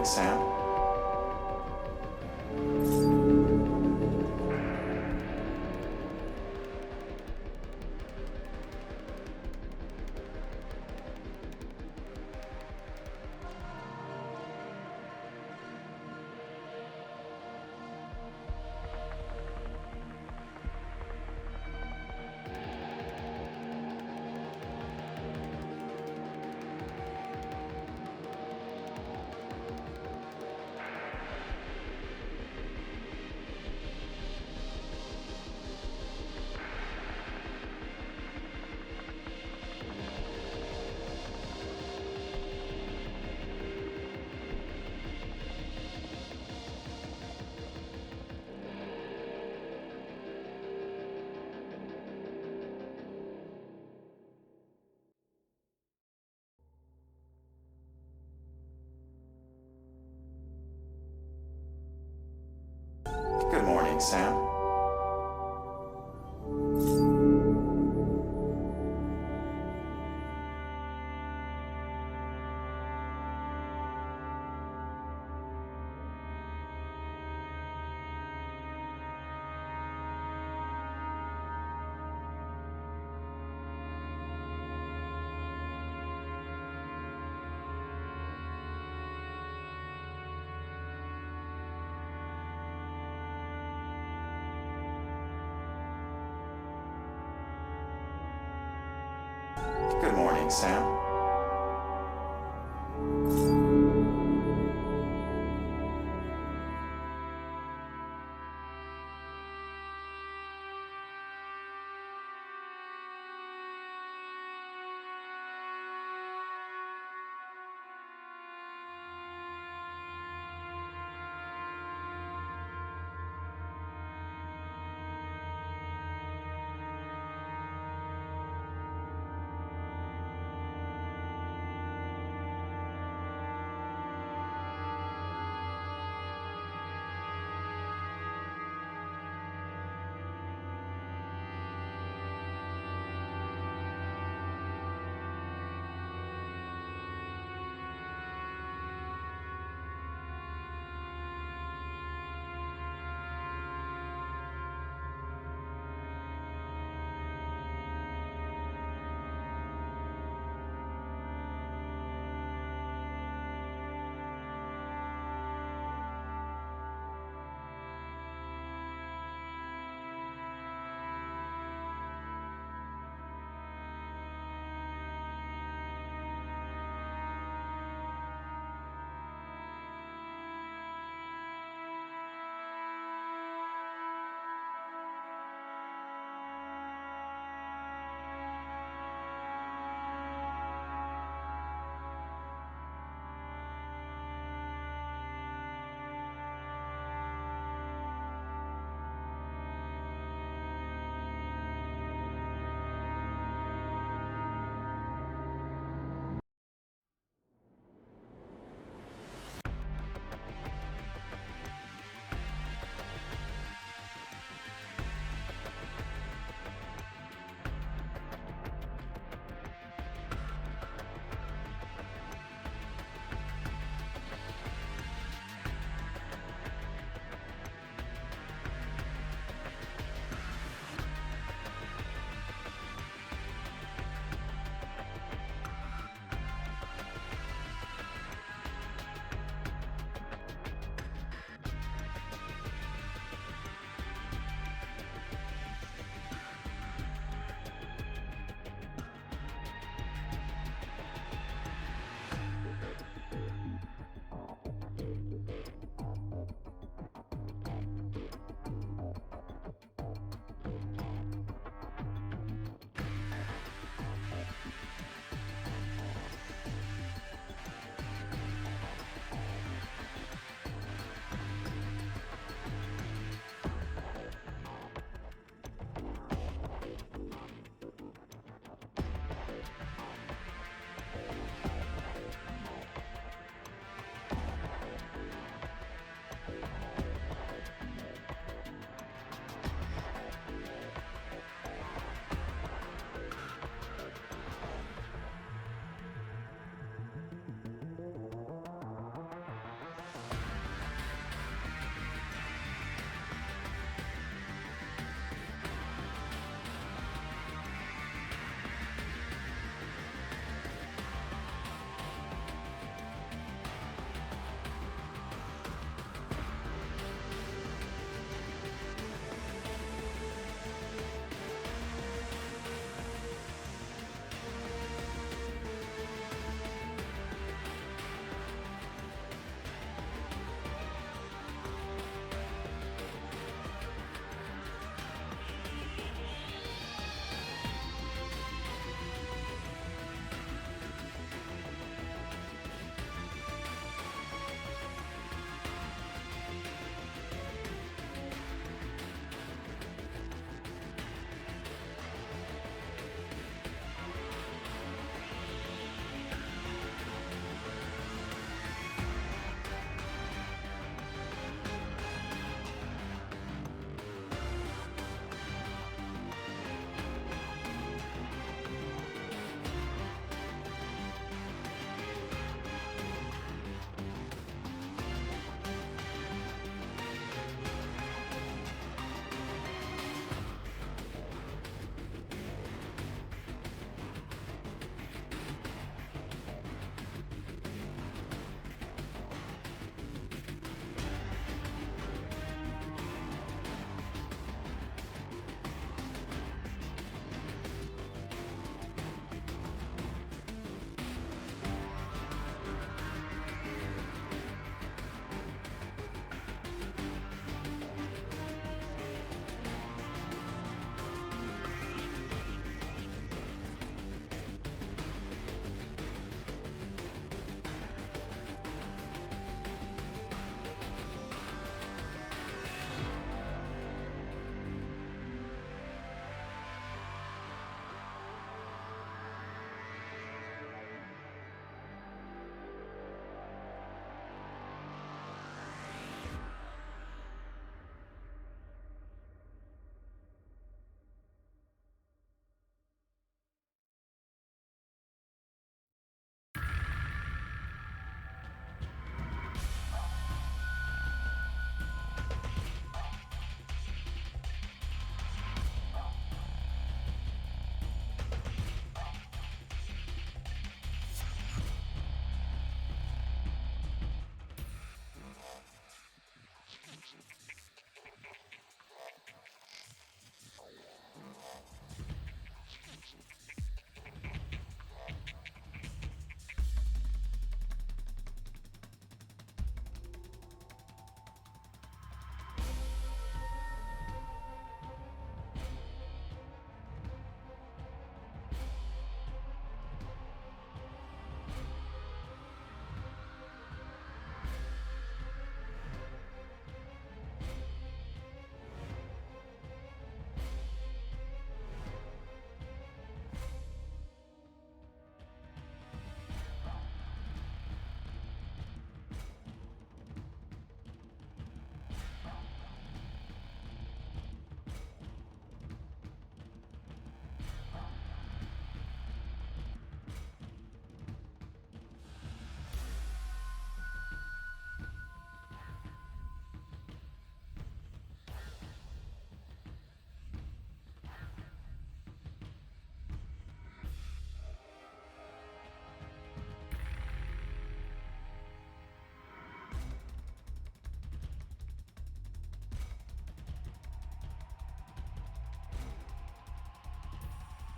Sam. Good morning, Sam. Good morning, Sam.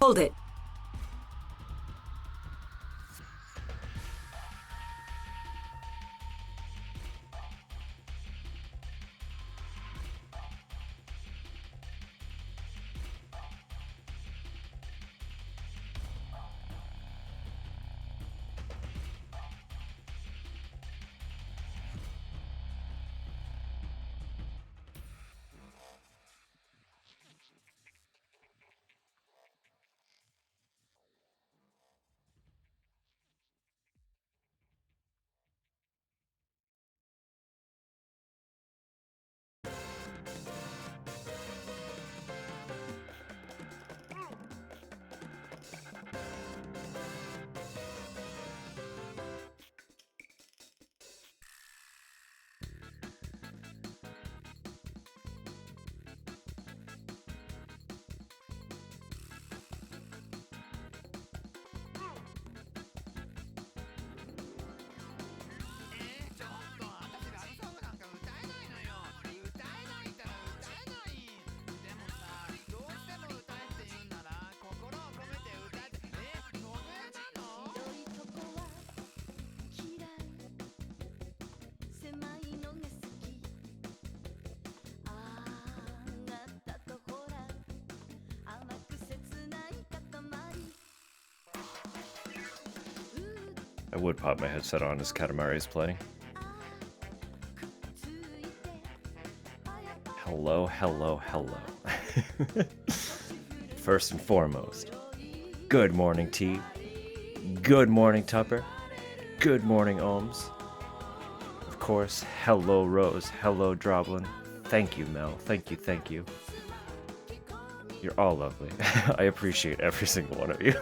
Hold it. I would pop my headset on as Katamari is playing. Hello, hello, hello. First and foremost, good morning, T. Good morning, Tupper. Good morning, Ohms. Of course, hello, Rose. Hello, Droblin. Thank you, Mel. Thank you, thank you. You're all lovely. I appreciate every single one of you.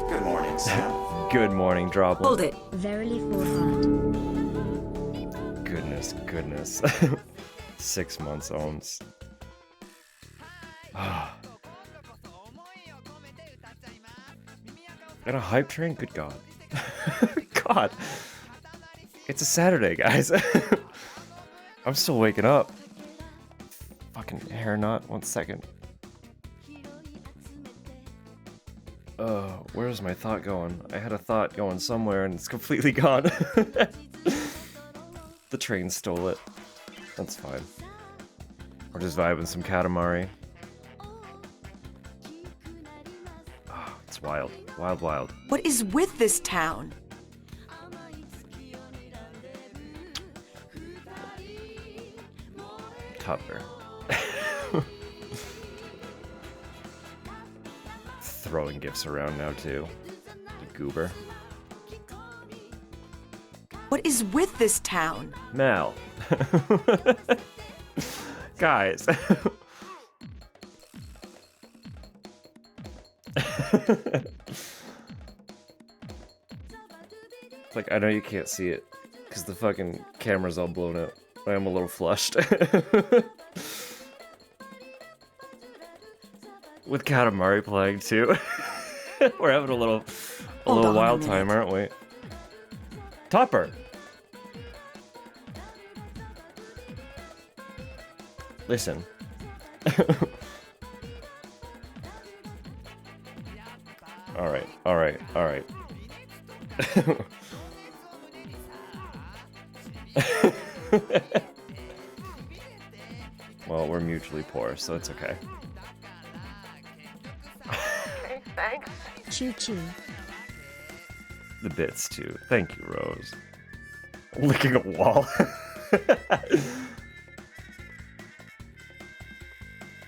Good morning, Sam. Good morning, Droblin. Hold it. Verily for heart. Goodness, goodness. 6 months, Ohms. And a hype train? Good God. God. It's a Saturday, guys. I'm still waking up. Fucking hair knot. 1 second. Where's my thought going? I had a thought going somewhere and it's completely gone. The train stole it. That's fine. We're just vibing some Katamari. Oh, it's wild. Wild, wild. What is with this town? Tupper. Throwing gifts around now too. The goober. What is with this town? Mal. Guys. Like, I know you can't see it because the fucking camera's all blown out. I am a little flushed. With Katamari playing too. We're having a little wild time, aren't we? Topper. Listen. Alright, alright, alright. Well, we're mutually poor, so it's okay. Thanks. Choo choo. The bits too. Thank you, Rose. Licking a wall.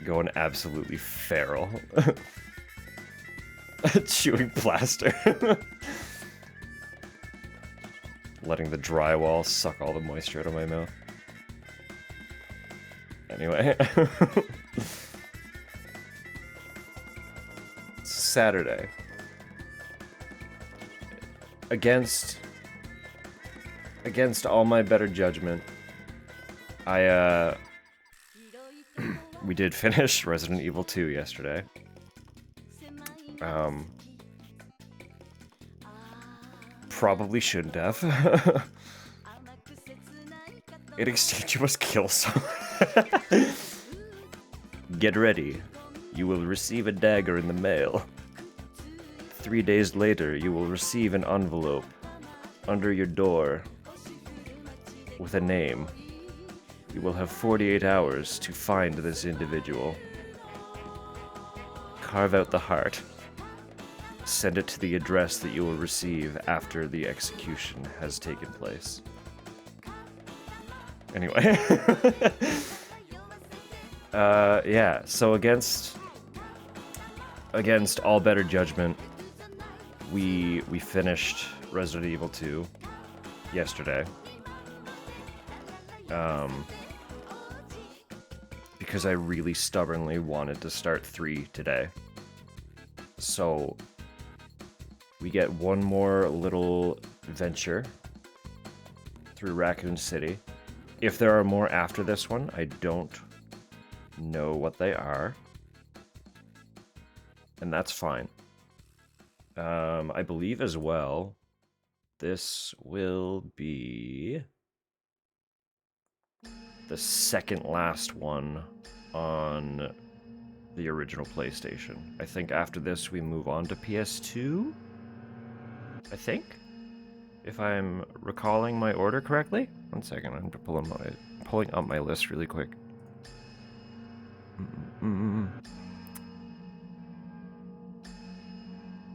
Going absolutely feral. Chewing plaster. Letting the drywall suck all the moisture out of my mouth. Anyway. Saturday. Against all my better judgment, we did finish Resident Evil 2 yesterday. Probably shouldn't have. In exchange, you must kill someone. Get ready. You will receive a dagger in the mail. 3 days later, you will receive an envelope under your door with a name. You will have 48 hours to find this individual. Carve out the heart. Send it to the address that you will receive after the execution has taken place. Anyway. Yeah, so against all better judgment, we finished Resident Evil 2 yesterday. Because I really stubbornly wanted to start 3 today. So we get one more little venture through Raccoon City. If there are more after this one, I don't know what they are. And that's fine. I believe as well, this will be the second last one on the original PlayStation. I think after this we move on to PS2? I think? If I'm recalling my order correctly? One second, I'm pulling up my list really quick.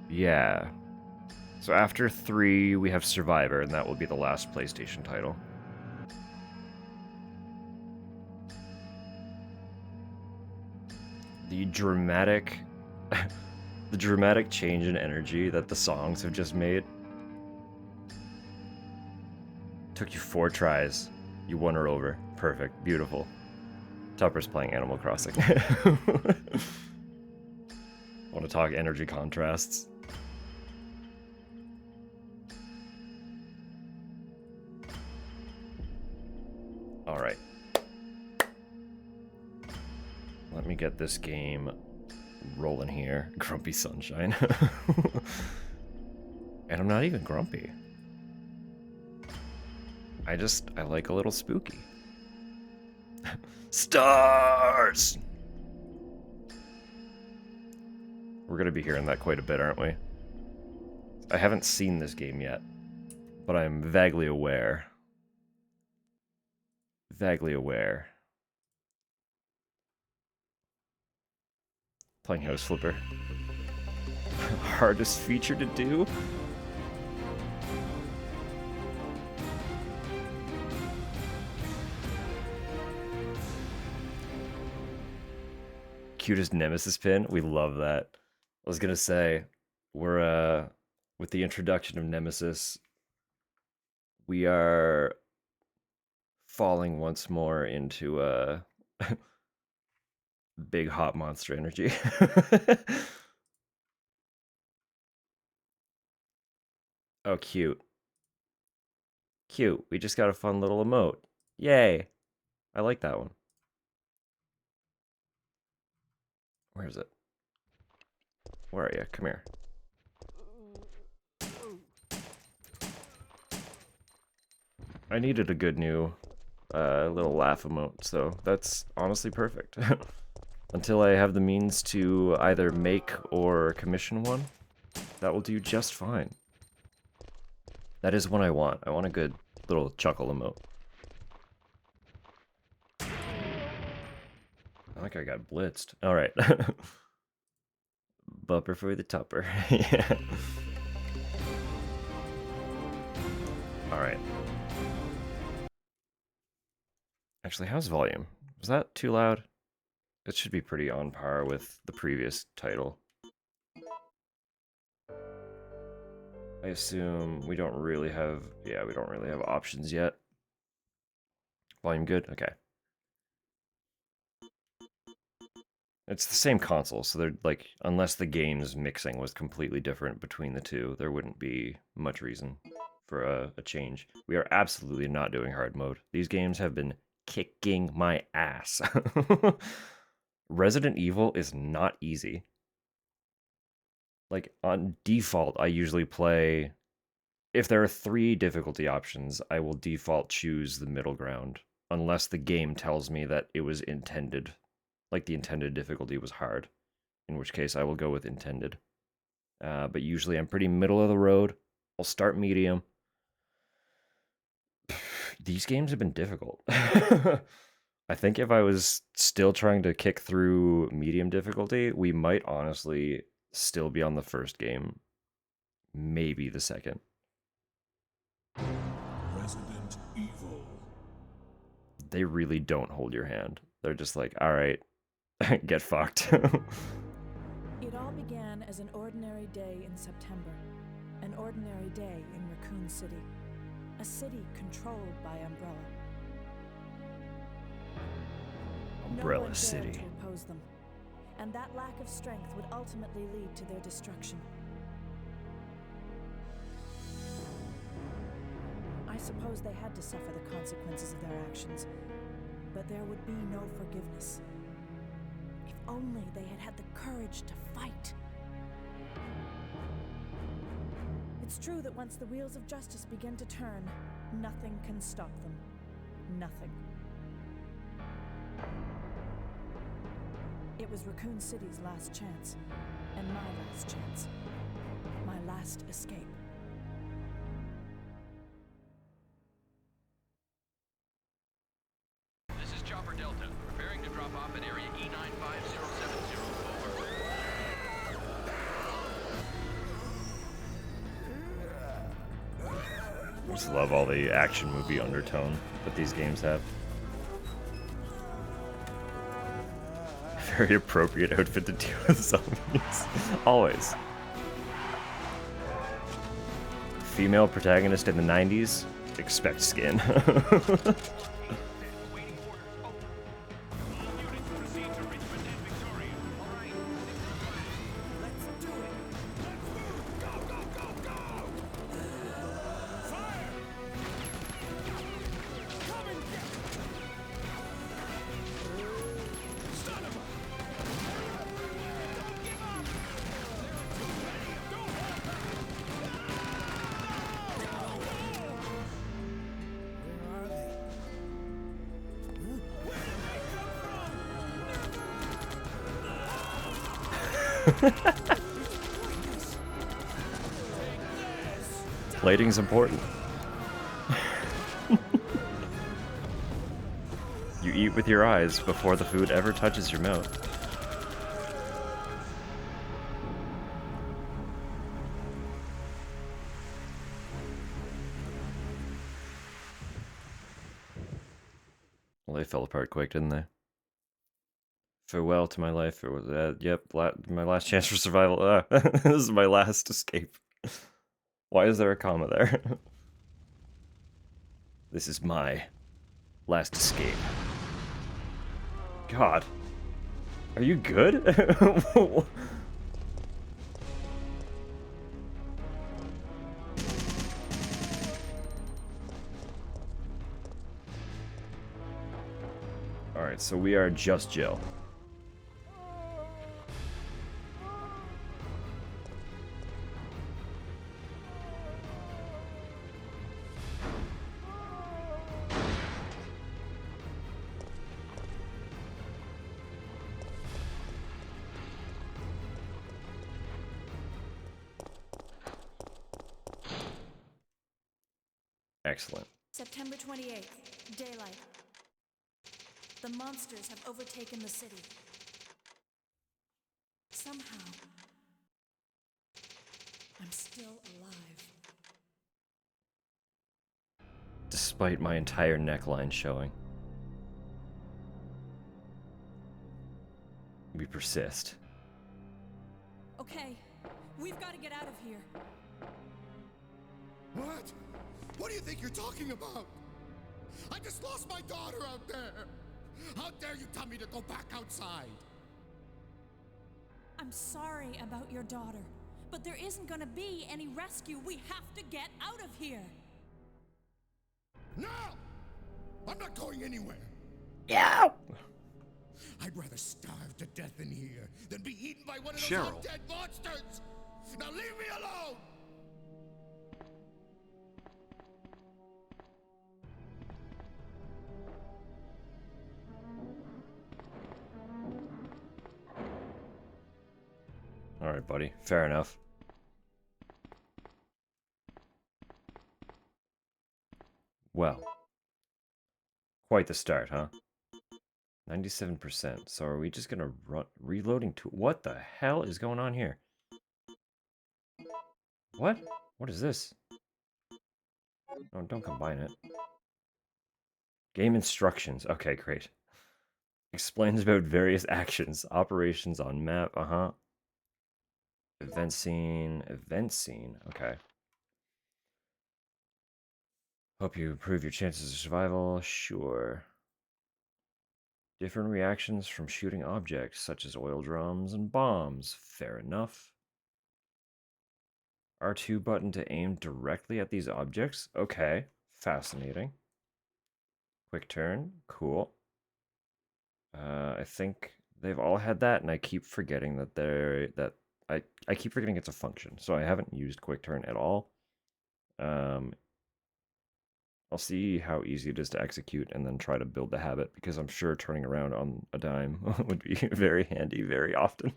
Yeah. So after 3, we have Survivor, and that will be the last PlayStation title. The dramatic... the dramatic change in energy that the songs have just made. Took you 4 tries. You won her over. Perfect. Beautiful. Tupper's playing Animal Crossing. Want to talk energy contrasts? Alright. Let me get this game rolling here. Grumpy Sunshine. And I'm not even grumpy. I like a little spooky. Stars! We're gonna be hearing that quite a bit, aren't we? I haven't seen this game yet, but I'm vaguely aware. Vaguely aware. Playing House Flipper. Hardest feature to do? Cutest Nemesis pin? We love that. I was gonna say, we're, with the introduction of Nemesis, we are falling once more into, big hot monster energy. Oh, cute. Cute. We just got a fun little emote. Yay. I like that one. Where is it? Where are you? Come here. I needed a good new little laugh emote, so that's honestly perfect. Until I have the means to either make or commission one, that will do just fine. That is what I want. I want a good little chuckle emote. I think I got blitzed. Alright. Bumper for the tupper. Yeah. Alright. Actually, how's volume? Was that too loud? It should be pretty on par with the previous title. I assume we don't really have... Yeah, we don't really have options yet. Volume good? Okay. It's the same console, so they're like, unless the game's mixing was completely different between the two, there wouldn't be much reason for a change. We are absolutely not doing hard mode. These games have been kicking my ass. Resident Evil is not easy. Like, on default, I usually play... If there are 3 difficulty options, I will default choose the middle ground. unless the game tells me that it was intended, like the intended difficulty was hard, in which case I will go with intended. But usually I'm pretty middle of the road. I'll start medium. These games have been difficult. I think if I was still trying to kick through medium difficulty, we might honestly still be on the first game. Maybe the second. Resident Evil. They really don't hold your hand. They're just like, all right, get fucked. It all began as an ordinary day in September. An ordinary day in Raccoon City. A city controlled by Umbrella. Umbrella No one dared City. to oppose them, and that lack of strength would ultimately lead to their destruction. I suppose they had to suffer the consequences of their actions, but there would be no forgiveness. If only they had had the courage to fight. It's true that once the wheels of justice begin to turn, nothing can stop them. Nothing. It was Raccoon City's last chance, and my last chance. My last escape. This is Chopper Delta, preparing to drop off at area E95070. Over. I just love all the action movie undertone that these games have. Very appropriate outfit to deal with zombies. Always. Female protagonist in the 90s, expect skin. Waiting orders. Over. Units proceed to Richmond and Victoria. All right. Let's do it. Let's move. Go, go, go, go. Fire. Come and get it. Son of a... Don't give up. They're too many. Don't hold back. Where are they? Where did they come from? Lighting's important. You eat with your eyes before the food ever touches your mouth. Well, they fell apart quick, didn't they? Farewell to my life. It was, yep, my last chance for survival. This is my last escape. Why is there a comma there? This is my last escape. God. Are you good? Alright, so we are just Jill. Excellent. September 28th, daylight. The monsters have overtaken the city. Somehow, I'm still alive. Despite my entire neckline showing. We persist. Okay, we've got to get out of here. What? What do you think you're talking about? I just lost my daughter out there. How dare you tell me to go back outside? I'm sorry about your daughter, but there isn't gonna be any rescue. We have to get out of here. No! I'm not going anywhere. Yeah. I'd rather starve to death in here than be eaten by one of those Cheryl. undead monsters. Now leave me alone! Alright, buddy. Fair enough. Well. Quite the start, huh? 97%. So are we just gonna run reloading to what the hell is going on here? What? What is this? Oh, don't combine it. Game instructions. Okay, great. Explains about various actions, operations on map. Uh-huh. Event scene. Event scene. Okay. Hope you improve your chances of survival. Sure. Different reactions from shooting objects, such as oil drums and bombs. Fair enough. R2 button to aim directly at these objects. Okay. Fascinating. Quick turn. Cool. I think they've all had that, and I keep forgetting that I keep forgetting it's a function, so I haven't used quick turn at all. I'll see how easy it is to execute and then try to build the habit, because I'm sure turning around on a dime would be very handy very often.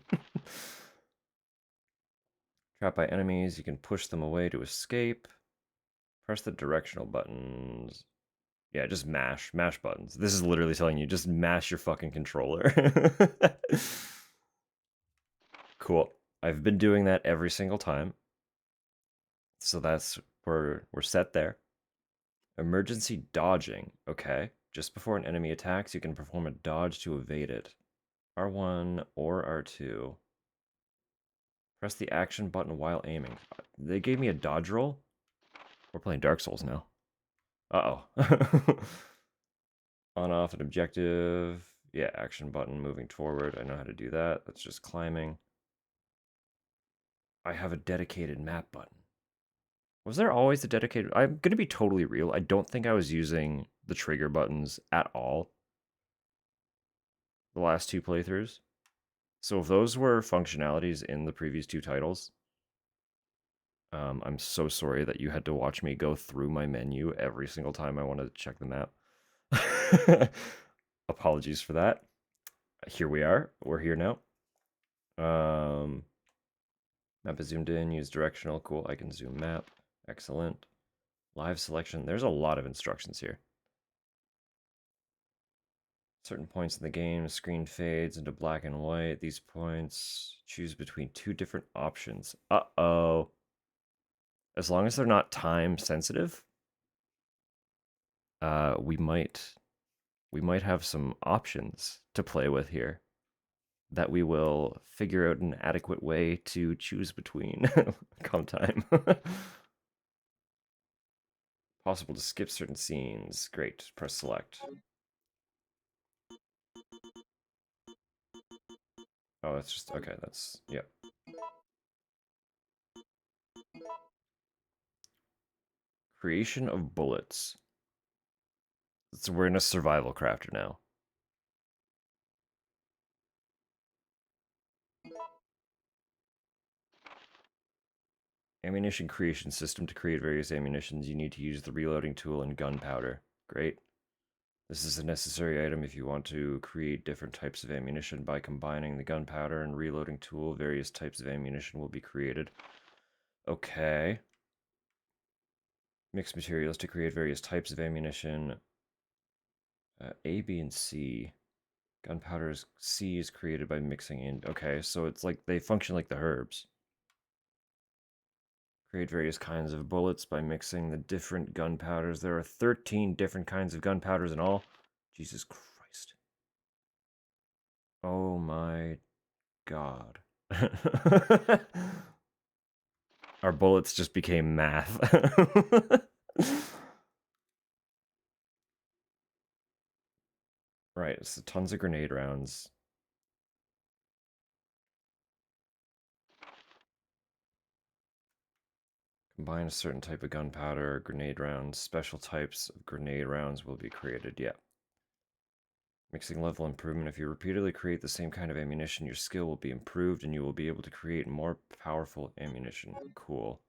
Trapped by enemies, you can push them away to escape. Press the directional buttons. Yeah, just mash buttons. This is literally telling you just mash your fucking controller. Cool. I've been doing that every single time. So that's we're set there. Emergency dodging. Okay. Just before an enemy attacks, you can perform a dodge to evade it. R1 or R2. Press the action button while aiming. They gave me a dodge roll? We're playing Dark Souls now. Uh-oh. On off an objective. Yeah, action button moving forward. I know how to do that. That's just climbing. I have a dedicated map button. Was there always a dedicated... I'm going to be totally real. I don't think I was using the trigger buttons at all the last two playthroughs. So if those were functionalities in the previous two titles, I'm so sorry that you had to watch me go through my menu every single time I wanted to check the map. Apologies for that. Here we are. We're here now. Map is zoomed in. Use directional. Cool. I can zoom map. Excellent. Live selection. There's a lot of instructions here. Certain points in the game, screen fades into black and white. These points choose between two different options. Uh-oh. As long as they're not time sensitive, we might have some options to play with here that we will figure out an adequate way to choose between come time. Possible to skip certain scenes. Great. Press select. Oh, that's just okay. That's yep. Creation of bullets. So we're in a survival crafter now. Ammunition creation system. To create various ammunitions, you need to use the reloading tool and gunpowder. Great. This is a necessary item if you want to create different types of ammunition. By combining the gunpowder and reloading tool, various types of ammunition will be created. Okay. Mix materials to create various types of ammunition. A, B, and C. Gunpowder C is created by mixing in. Okay, so it's like they function like the herbs. Create various kinds of bullets by mixing the different gunpowders. There are 13 different kinds of gunpowders in all. Jesus Christ. Oh my god. Our bullets just became math. Right, so tons of grenade rounds. Combine a certain type of gunpowder, grenade rounds. Special types of grenade rounds will be created. Yeah. Mixing level improvement. If you repeatedly create the same kind of ammunition, your skill will be improved and you will be able to create more powerful ammunition. Cool.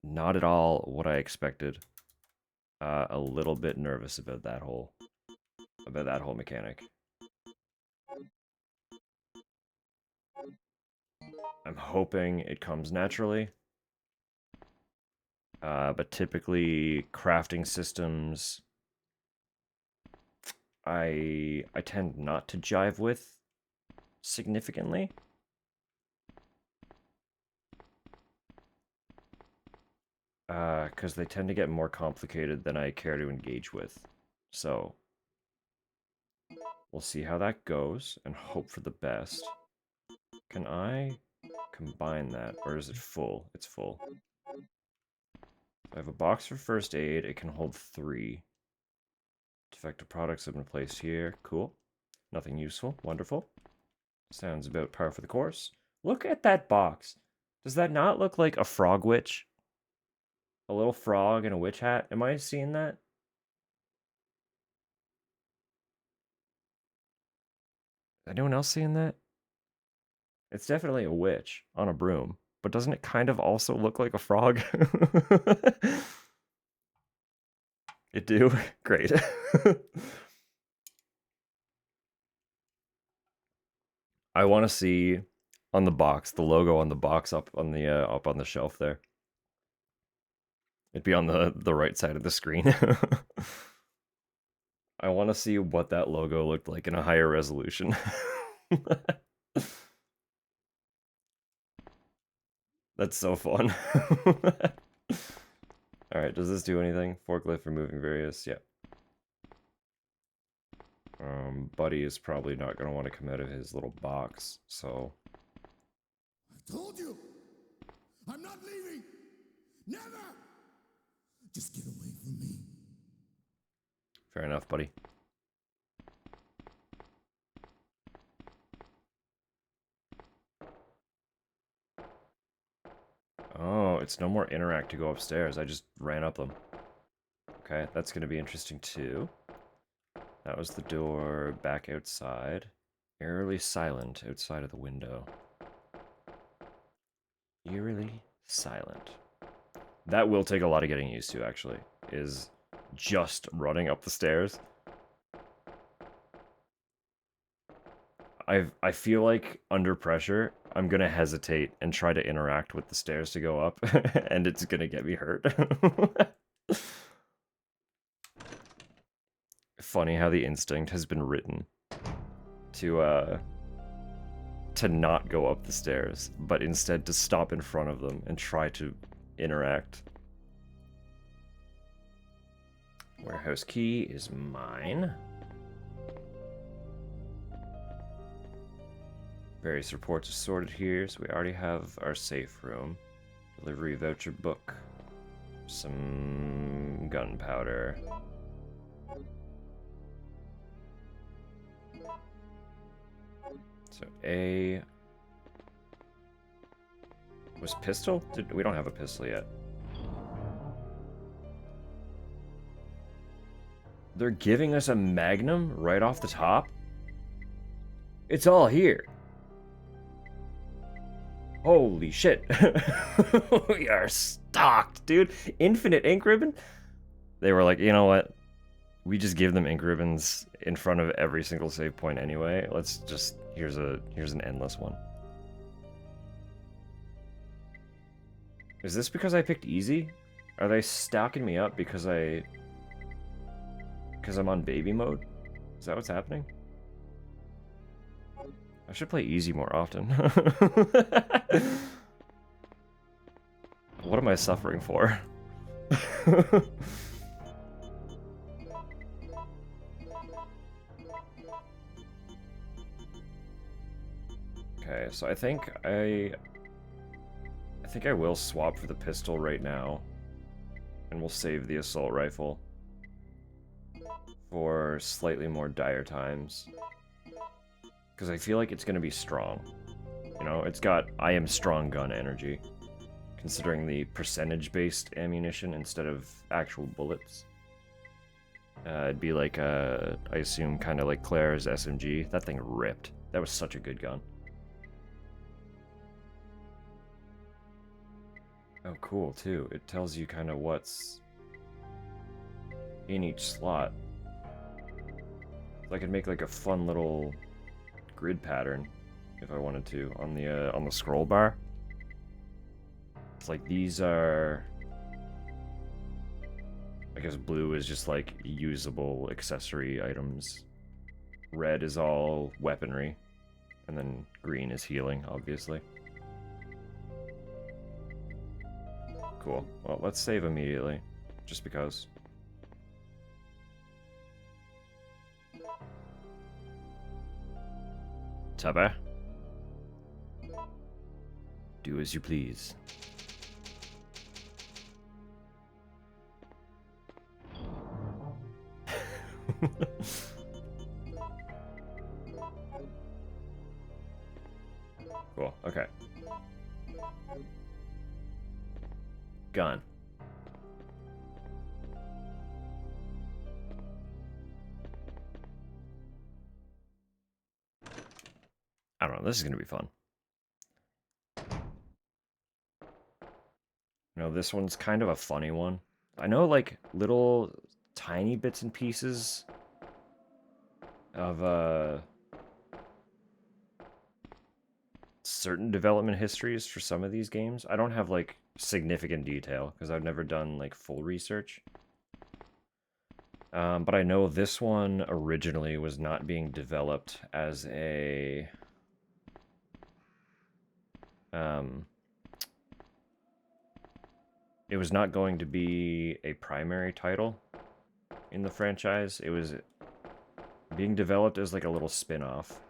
Not at all what I expected. A little bit nervous about that whole mechanic. I'm hoping it comes naturally. But typically, crafting systems, I tend not to jive with significantly. Because they tend to get more complicated than I care to engage with. So, we'll see how that goes, and hope for the best. Can I combine that, or is it full? It's full. I have a box for first aid. It can hold 3. Defective products have been placed here. Cool. Nothing useful. Wonderful. Sounds about par for the course. Look at that box. Does that not look like a frog witch? A little frog in a witch hat? Am I seeing that? Anyone else seeing that? It's definitely a witch on a broom, but doesn't it kind of also look like a frog? It do? Great. I want to see on the box, the logo on the box up on the shelf there. It'd be on the right side of the screen. I want to see what that logo looked like in a higher resolution. That's so fun. Alright, does this do anything? Forklift removing various, yeah. Buddy is probably not going to want to come out of his little box, so... I told you! I'm not leaving! Never! Just get away from me. Fair enough, buddy. Oh, it's no more interact to go upstairs. I just ran up them. Okay, that's going to be interesting too. That was the door back outside. Eerily silent outside of the window. Eerily silent. That will take a lot of getting used to, actually, is just running up the stairs. I feel like under pressure, I'm gonna hesitate and try to interact with the stairs to go up, and it's gonna get me hurt. Funny how the instinct has been written to not go up the stairs, but instead to stop in front of them and try to interact. Warehouse key is mine. Various reports are sorted here, so we already have our safe room. Delivery voucher book. Some gunpowder. So A was pistol? We don't have a pistol yet. They're giving us a magnum right off the top? It's all here. Holy shit. We are stocked, dude. Infinite ink ribbon? They were like, you know what? We just give them ink ribbons in front of every single save point anyway. Let's just here's an endless one. Is this because I picked easy? Are they stacking me up because I'm on baby mode? Is that what's happening? I should play easy more often. What am I suffering for? Okay, so I think I will swap for the pistol right now. And we'll save the assault rifle for slightly more dire times. Because I feel like it's going to be strong. You know, it's got I am strong gun energy. Considering the percentage-based ammunition instead of actual bullets. It'd be like, I assume, kind of like Claire's SMG. That thing ripped. That was such a good gun. Oh, cool, too. It tells you kind of what's in each slot. So I could make like a fun little grid pattern if I wanted to on the scroll bar. It's like these are, I guess blue is just like usable accessory items. Red is all weaponry, and then green is healing, obviously. Cool. Well, let's save immediately, just because. Tubber. Do as you please. Cool, okay. Gun. I don't know, this is gonna be fun. You know, this one's kind of a funny one. I know, like, little tiny bits and pieces of, certain development histories for some of these games. I don't have, like, significant detail, because I've never done, like, full research. But I know this one originally was not being developed as a... it was not going to be a primary title in the franchise. It was being developed as like a little spin-off.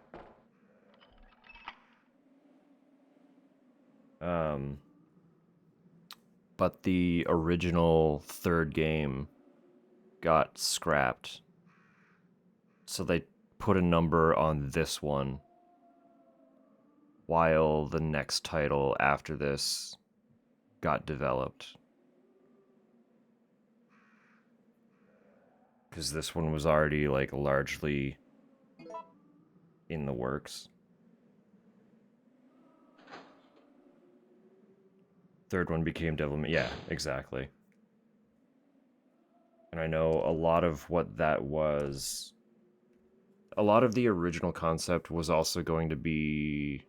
But the original third game got scrapped. So they put a number on this one, while the next title after this got developed. Because this one was already, like, largely in the works. Third one became development. Yeah, exactly. And I know a lot of what that was... A lot of the original concept was also going to be...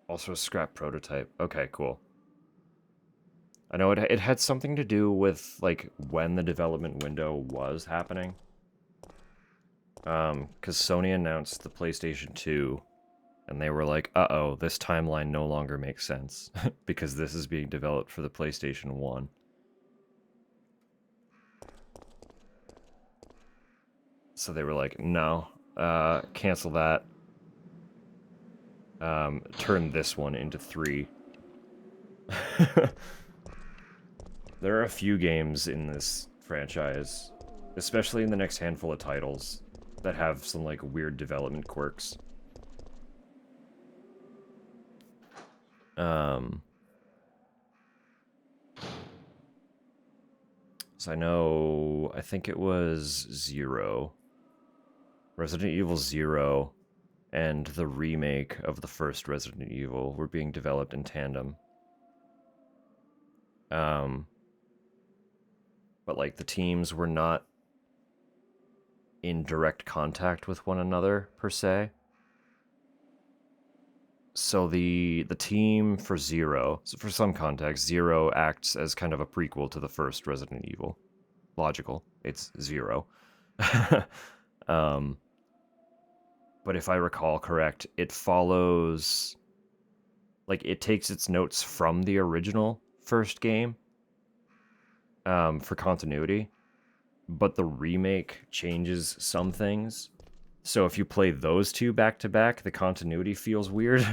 also a scrap prototype. Okay, cool. I know it had something to do with, like, when the development window was happening. Because Sony announced the PlayStation 2, and they were like, uh-oh, this timeline no longer makes sense, because this is being developed for the PlayStation 1. So they were like, no, cancel that. Turn this one into 3. There are a few games in this franchise, especially in the next handful of titles, that have some, like, weird development quirks. So I think it was 0. Resident Evil 0 and the remake of the first Resident Evil were being developed in tandem. But, like, the teams were not in direct contact with one another, per se. So the team for 0, so for some context, 0 acts as kind of a prequel to the first Resident Evil. Logical. It's 0. But if I recall correct, it follows... Like, it takes its notes from the original first game for continuity, but the remake changes some things. So if you play those two back to back, the continuity feels weird.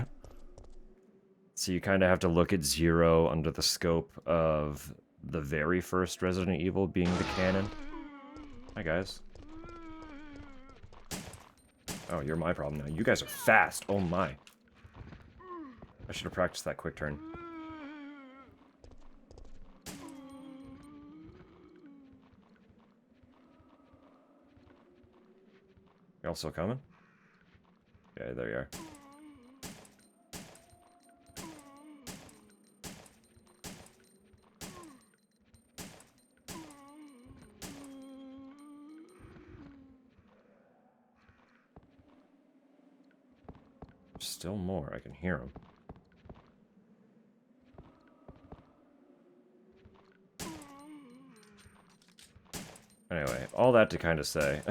So you kind of have to look at 0 under the scope of the very first Resident Evil being the canon. Hi, guys. Oh, you're my problem now. You guys are fast. Oh, my. I should have practiced that quick turn. Y'all still coming? Yeah, there you are. Still more. I can hear them. Anyway, all that to kind of say,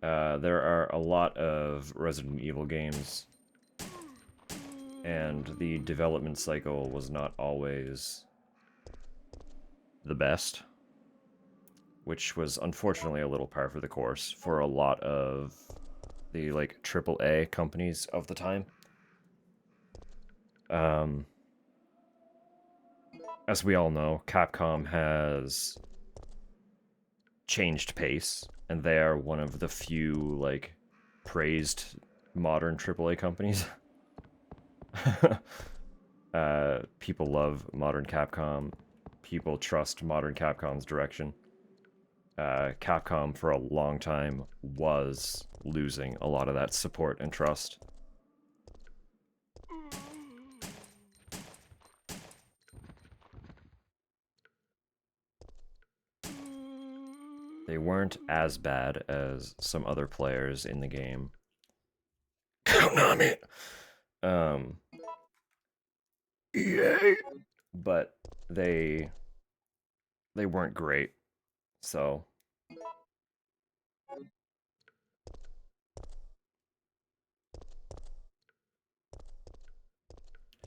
there are a lot of Resident Evil games, and the development cycle was not always the best, which was unfortunately a little par for the course for a lot of the, like, AAA companies of the time. As we all know, Capcom has changed pace, and they are one of the few, like, praised modern AAA companies. People love modern Capcom. People trust modern Capcom's direction. Capcom, for a long time, was losing a lot of that support and trust. They weren't as bad as some other players in the game. Konami! EA! But they weren't great, so...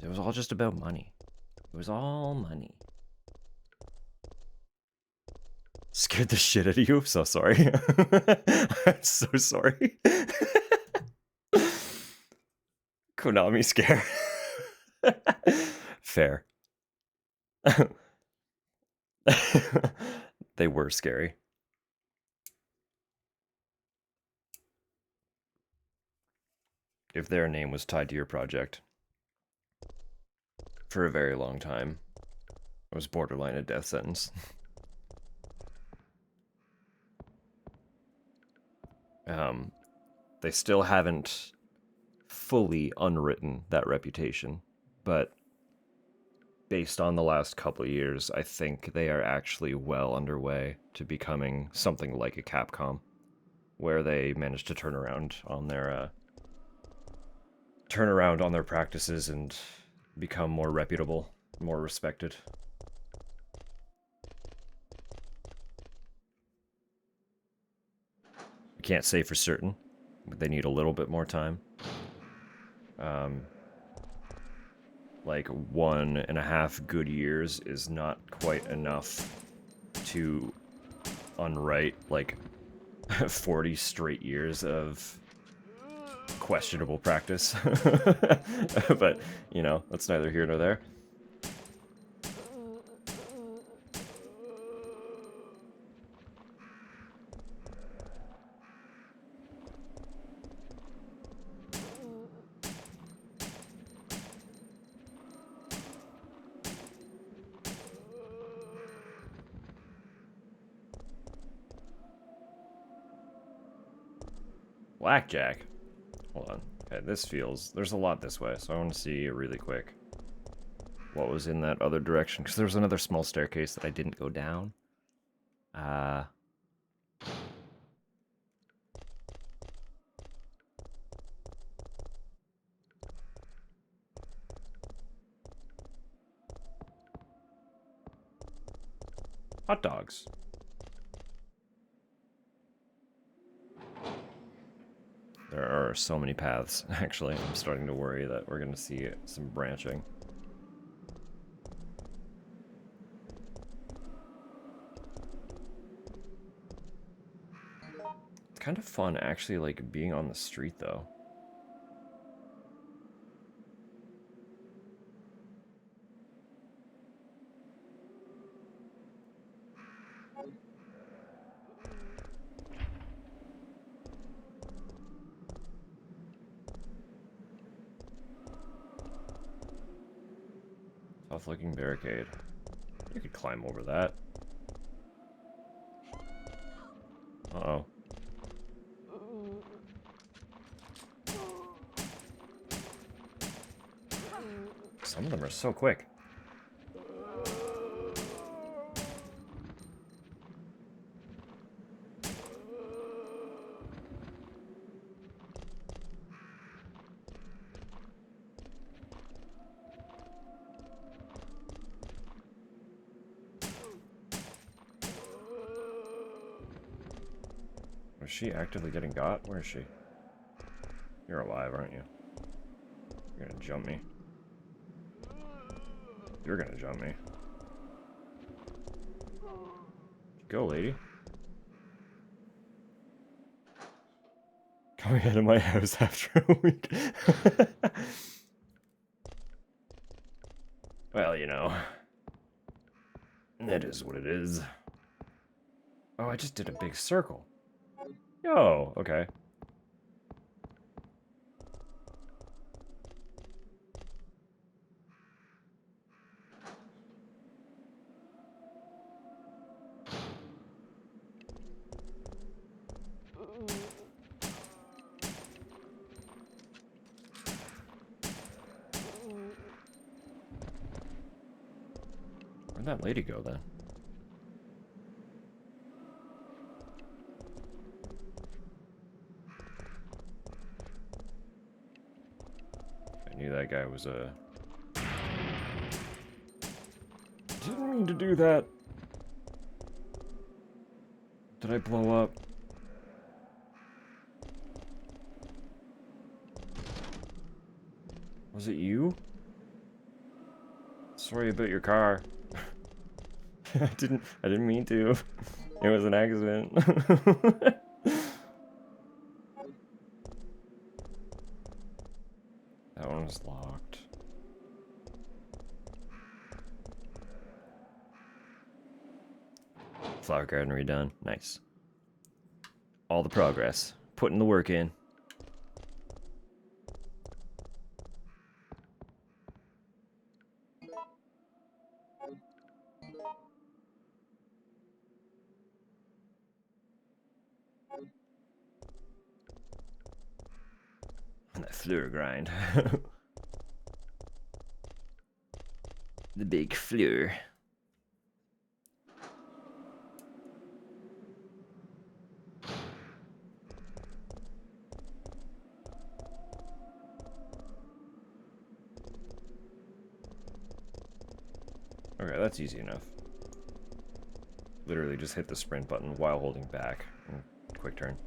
It was all just about money. It was all money. Scared the shit out of you? I'm so sorry. I'm so sorry. Konami scare. Fair. They were scary. If their name was tied to your project for a very long time, it was borderline a death sentence. They still haven't fully unwritten that reputation, but based on the last couple of years, I think they are actually well underway to becoming something like a Capcom, where they managed to turn around on their practices and become more reputable, more respected. I can't say for certain, but they need a little bit more time. Like 1.5 good years is not quite enough to unwrite like 40 straight years of questionable practice. But, you know, that's neither here nor there. Blackjack. Hold on. Okay, this feels... There's a lot this way, so I want to see really quick what was in that other direction, because there was another small staircase that I didn't go down. Hot dogs. There are so many paths, actually. I'm starting to worry that we're going to see some branching. It's kind of fun, actually, like, being on the street, though. Tough-looking barricade. You could climb over that. Uh-oh. Some of them are so quick. Was she actively getting got? Where is she? You're alive, aren't you? You're gonna jump me. You're gonna jump me. Go, lady. Coming out of my house after a week. Well, you know. It is what it is. Oh, I just did a big circle. Yo, okay. Where'd that lady go then? I knew that guy was a... Didn't mean to do that. Did I blow up? Was it you? Sorry about your car. I didn't mean to. It was an accident. That one's locked. Flower garden redone. Nice. All the progress. Putting the work in. That fleur grind. The big fleur. Okay, that's easy enough. Literally just hit the sprint button while holding back. Quick turn.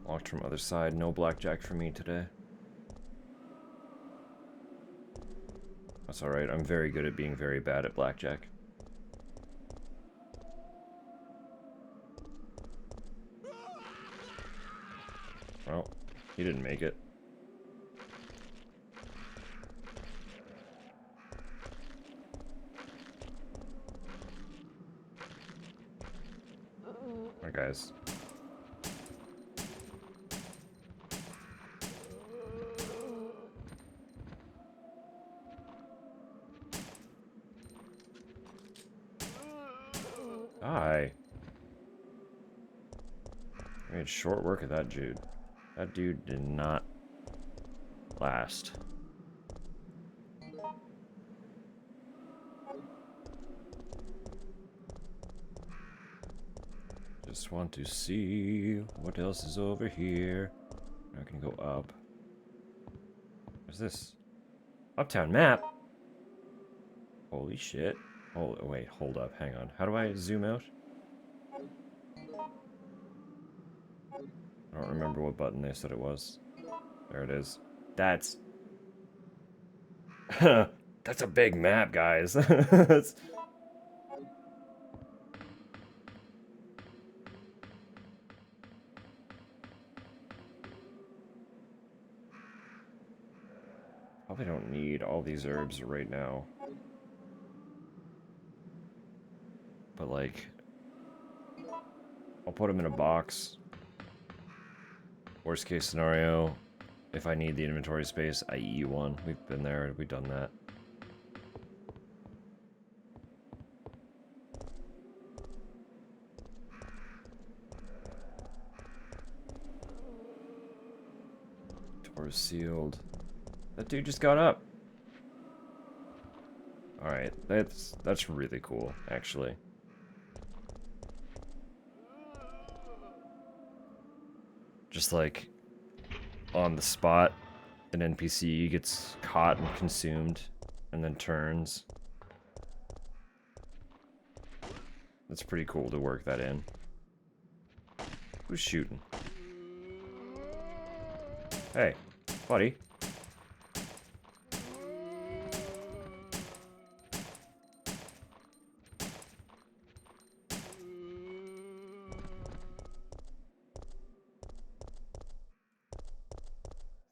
Locked from other side. No blackjack for me today. That's alright. I'm very good at being very bad at blackjack. Well, he didn't make it. Alright, guys. Hi. I made short work of that dude. That dude did not last. Just want to see what else is over here. I can go up. What's this? Uptown map? Holy shit. Oh, wait, hold up, hang on. How do I zoom out? I don't remember what button they said it was. There it is. That's... That's a big map, guys. That's... Probably don't need all these herbs right now. But like, I'll put them in a box. Worst case scenario, if I need the inventory space, I eat one. We've been there, we've done that. Door sealed. That dude just got up. Alright, that's really cool, actually. Just like on the spot, an NPC gets caught and consumed and then turns. That's pretty cool to work that in. Who's shooting? Hey, buddy.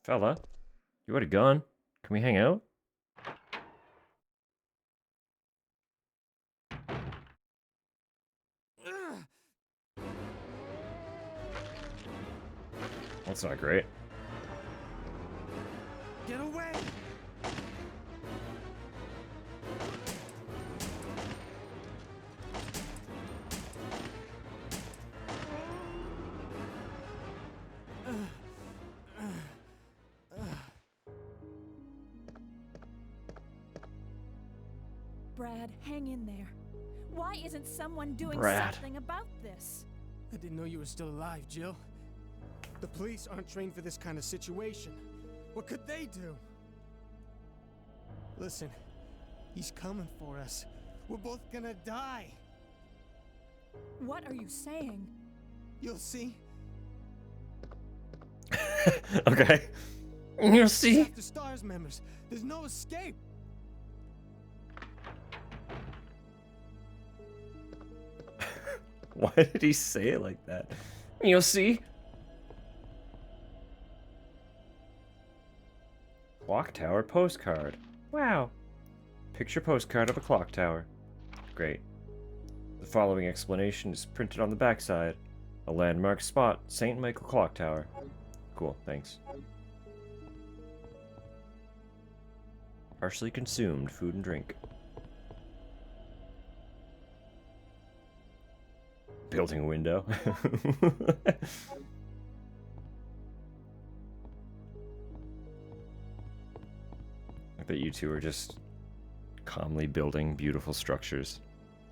Fella, you had a gun? Can we hang out? That's not great. Get away! Brad, hang in there. Why isn't someone doing Brad. something about this? I didn't know you were still alive, Jill. The police aren't trained for this kind of situation. What could they do? Listen, he's coming for us. We're both gonna die. What are you saying? You'll see. Okay. You'll see. After STARS members, there's no escape. Why did he say it like that? You'll see. Clock tower postcard. Wow. Picture postcard of a clock tower. Great. The following explanation is printed on the backside. A landmark spot, St. Michael Clock Tower. Cool, thanks. Partially consumed food and drink. Building a window. I bet you two are just calmly building beautiful structures.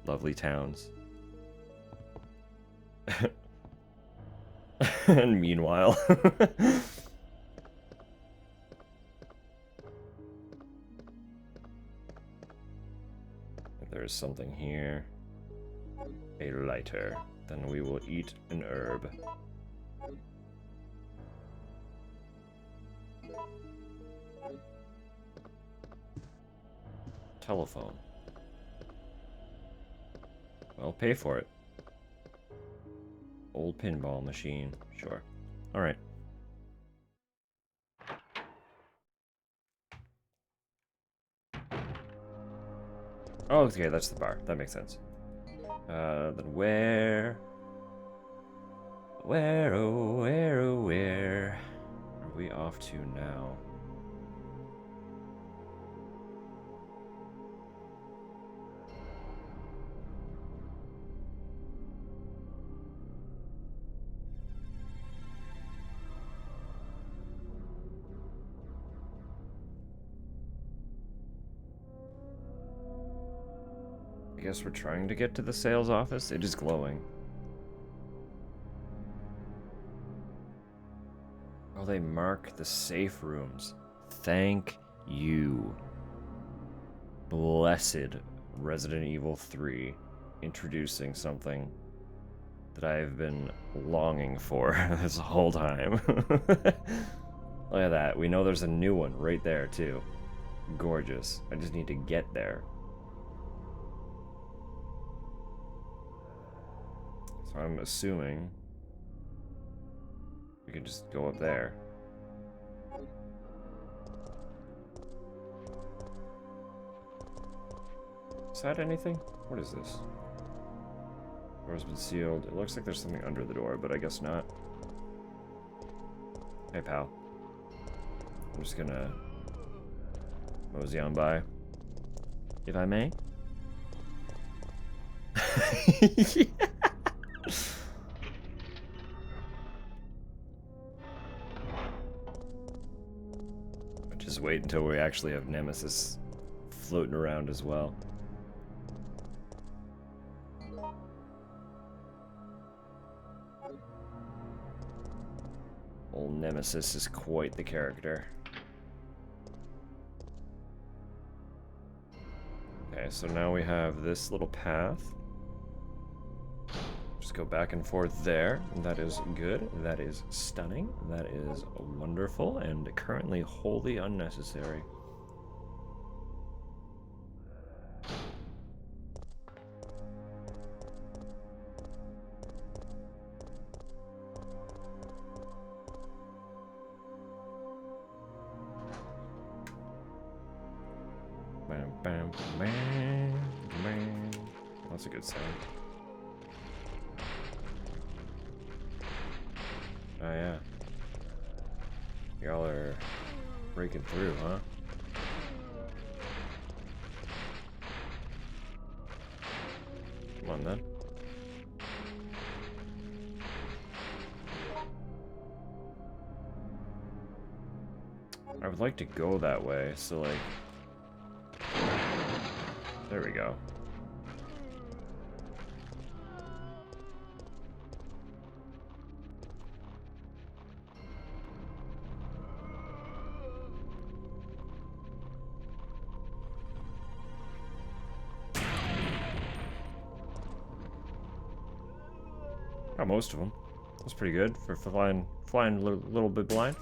Lovely towns. And meanwhile... There's something here. A lighter. Then we will eat an herb. Telephone. Well, pay for it. Old pinball machine. Sure. Alright. Oh, okay, that's the bar. That makes sense. Then where... Where, oh, where, oh, where are we off to now? I guess we're trying to get to the sales office. It is glowing. Oh, they mark the safe rooms. Thank you. Blessed Resident Evil 3. Introducing something that I've been longing for this whole time. Look at that. We know there's a new one right there, too. Gorgeous. I just need to get there. So I'm assuming we can just go up there. Is that anything? What is this? Door's been sealed. It looks like there's something under the door, but I guess not. Hey, pal. I'm just gonna mosey on by, if I may. Yeah. Just wait until we actually have Nemesis floating around as well. Old Nemesis is quite the character. Okay, so now we have this little path. Just go back and forth there. That is good. That is stunning. That is wonderful and currently wholly unnecessary. Bam, bam, bam, bam. That's a good sound. Oh yeah. Y'all are breaking through, huh? Come on then. I would like to go that way, so like... There we go. Got most of them. That's pretty good for flying a little bit blind.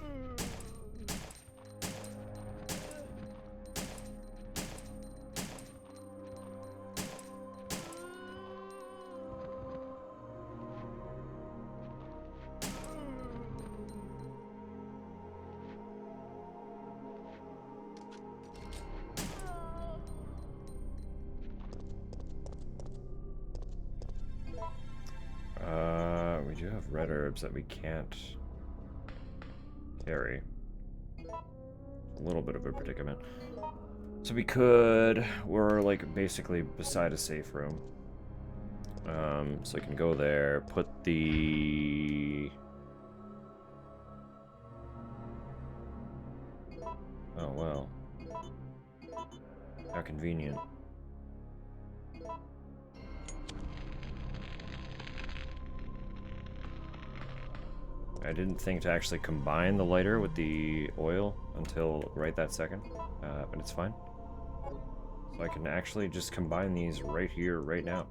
We do have red herbs that we can't carry. A little bit of a predicament. So we could... We're like basically beside a safe room. So I can go there, put the... Oh, well. How convenient. I didn't think to actually combine the lighter with the oil until right that second, but it's fine. So I can actually just combine these right here, right now,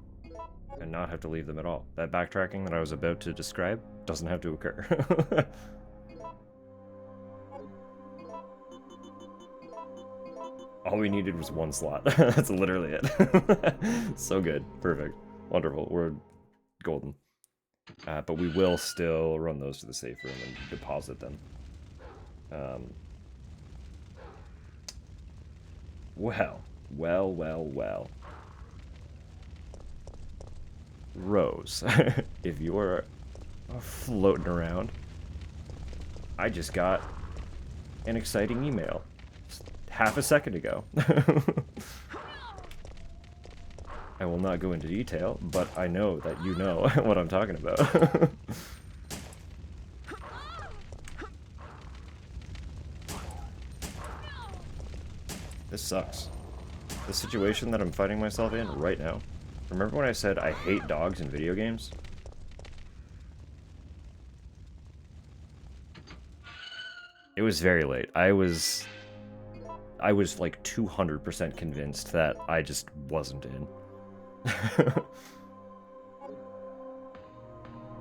and not have to leave them at all. That backtracking that I was about to describe doesn't have to occur. All we needed was one slot. That's literally it. So good. Perfect. Wonderful. We're golden. But we will still run those to the safe room and deposit them. Well. Rose, if you're floating around, I just got an exciting email half a second ago. I will not go into detail, but I know that you know what I'm talking about. This sucks. The situation that I'm finding myself in right now. Remember when I said I hate dogs in video games? It was very late. I was like 200% convinced that I just wasn't in.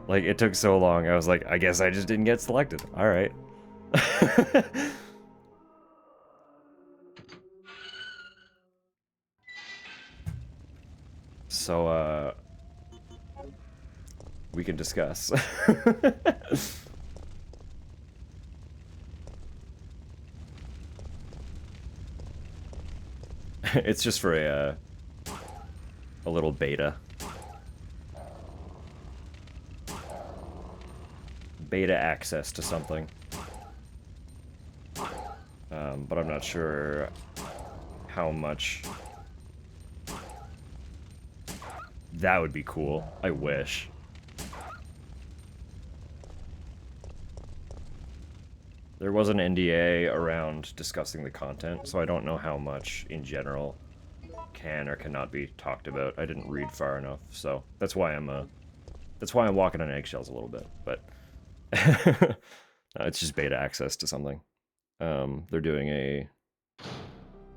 Like, it took so long, I was like, I guess I just didn't get selected. Alright. So, we can discuss. It's just for a little beta. Beta access to something. But I'm not sure how much. That would be cool. I wish. There was an NDA around discussing the content, so I don't know how much in general can or cannot be talked about. I didn't read far enough, so that's why I'm walking on eggshells a little bit. But it's just beta access to something. They're doing a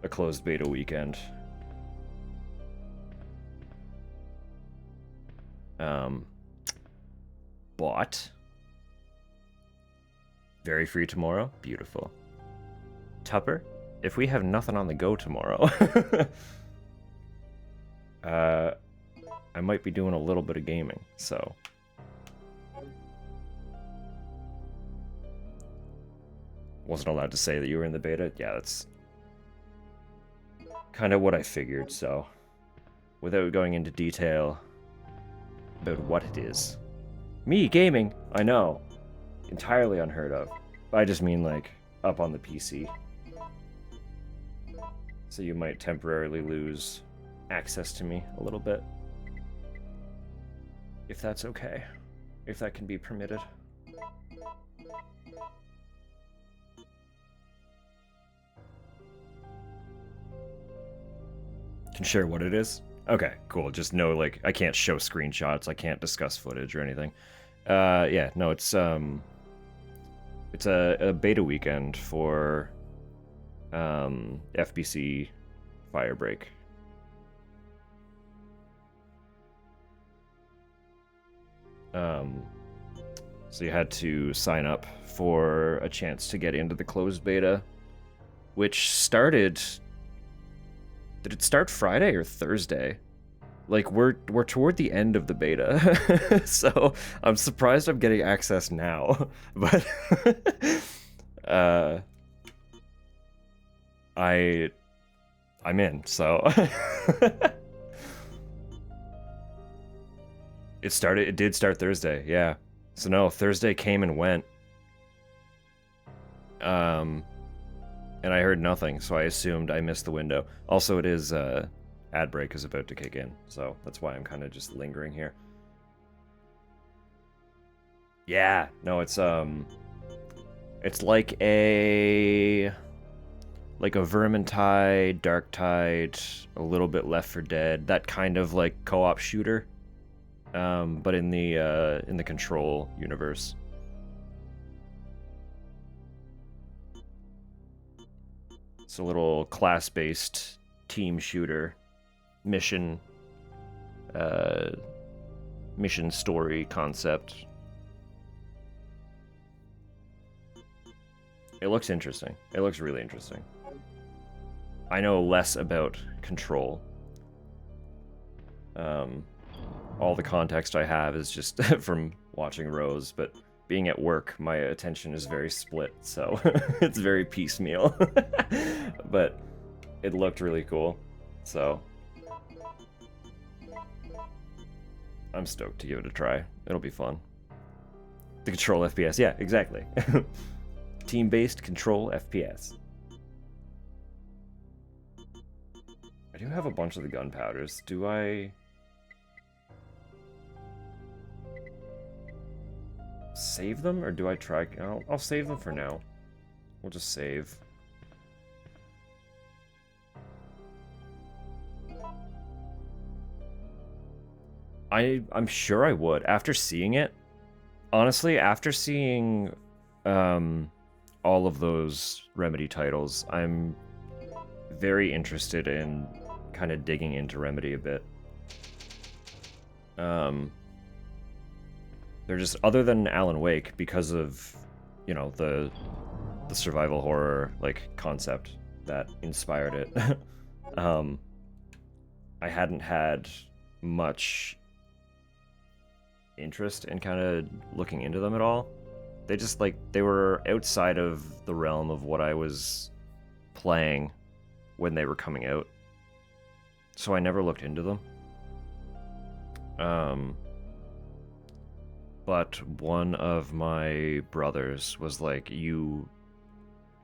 closed beta weekend. But very free tomorrow. Beautiful. Tupper, if we have nothing on the go tomorrow, I might be doing a little bit of gaming, so. Wasn't allowed to say that you were in the beta. Yeah, that's kind of what I figured, so. Without going into detail about what it is. Me gaming, I know. Entirely unheard of. I just mean like up on the PC. So you might temporarily lose access to me a little bit. If that's okay. If that can be permitted. Can share what it is? Okay, cool. Just know, like, I can't show screenshots, I can't discuss footage or anything. Yeah, no, it's a beta weekend for FBC Firebreak. So you had to sign up for a chance to get into the closed beta, which started... Did it start Friday or Thursday? Like, we're toward the end of the beta, so I'm surprised I'm getting access now, but I'm in, so it did start Thursday, yeah. So no, Thursday came and went. And I heard nothing, so I assumed I missed the window. Also, it is, ad break is about to kick in, so that's why I'm kind of just lingering here. Yeah, no, it's like a Vermintide, Darktide, a little bit Left 4 Dead, that kind of like co-op shooter, but in the Control universe. It's a little class-based team shooter, mission story concept. It looks interesting. It looks really interesting. I know less about Control. All the context I have is just from watching Rose, but being at work, my attention is very split, so it's very piecemeal. But it looked really cool, so I'm stoked to give it a try. It'll be fun. The Control FPS, yeah, exactly. Team-based Control FPS. I do have a bunch of the gunpowders. Do I... save them, or do I try... I'll save them for now. We'll just save. I'm sure I would. After seeing it, honestly, after seeing all of those Remedy titles, I'm very interested in kind of digging into Remedy a bit. They're just, other than Alan Wake, because of, you know, the survival horror, like, concept that inspired it, I hadn't had much interest in kind of looking into them at all. They just, like, they were outside of the realm of what I was playing when they were coming out. So I never looked into them. But one of my brothers was like, you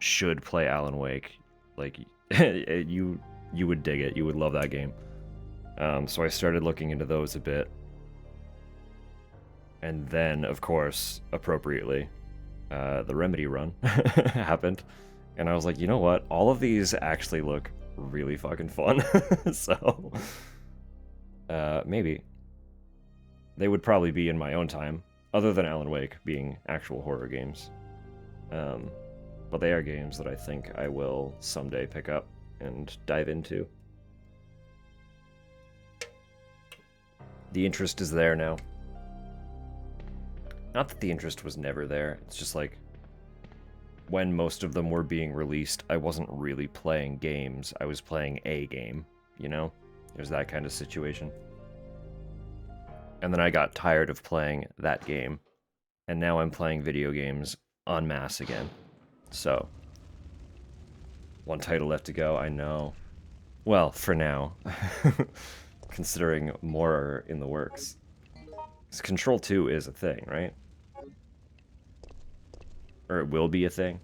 should play Alan Wake. Like, you would dig it. You would love that game. So I started looking into those a bit. And then, of course, appropriately, the Remedy run happened. And I was like, you know what? All of these actually look really fucking fun. So, maybe. They would probably be in my own time, other than Alan Wake being actual horror games. But they are games that I think I will someday pick up and dive into. The interest is there now. Not that the interest was never there. It's just like when most of them were being released, I wasn't really playing games. I was playing a game, you know? It was that kind of situation. And then I got tired of playing that game. And now I'm playing video games en masse again. So, one title left to go, I know. Well, for now. Considering more are in the works. 'Cause Control 2 is a thing, right? Or it will be a thing.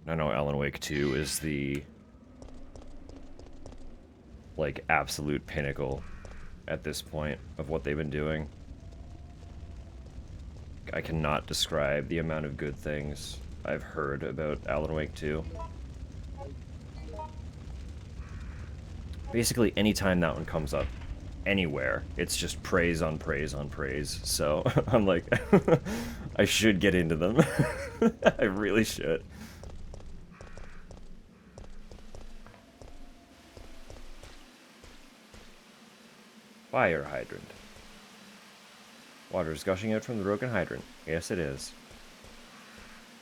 I know Alan Wake 2 is the like absolute pinnacle at this point of what they've been doing. I cannot describe the amount of good things I've heard about Alan Wake 2. Basically, anytime that one comes up, anywhere, it's just praise on praise on praise. So I'm like, I should get into them. I really should. Fire hydrant. Water is gushing out from the broken hydrant. Yes, it is.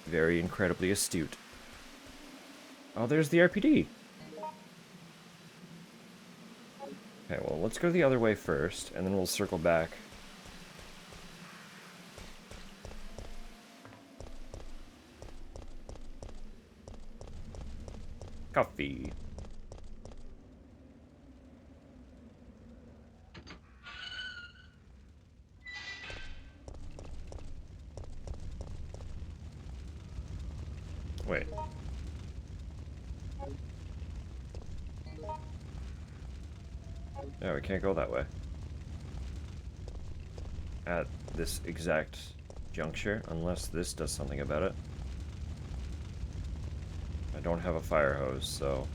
Very incredibly astute. Oh, there's the RPD. Okay, well, let's go the other way first, and then we'll circle back. Coffee. Wait. Yeah, we can't go that way. At this exact juncture, unless this does something about it. I don't have a fire hose, so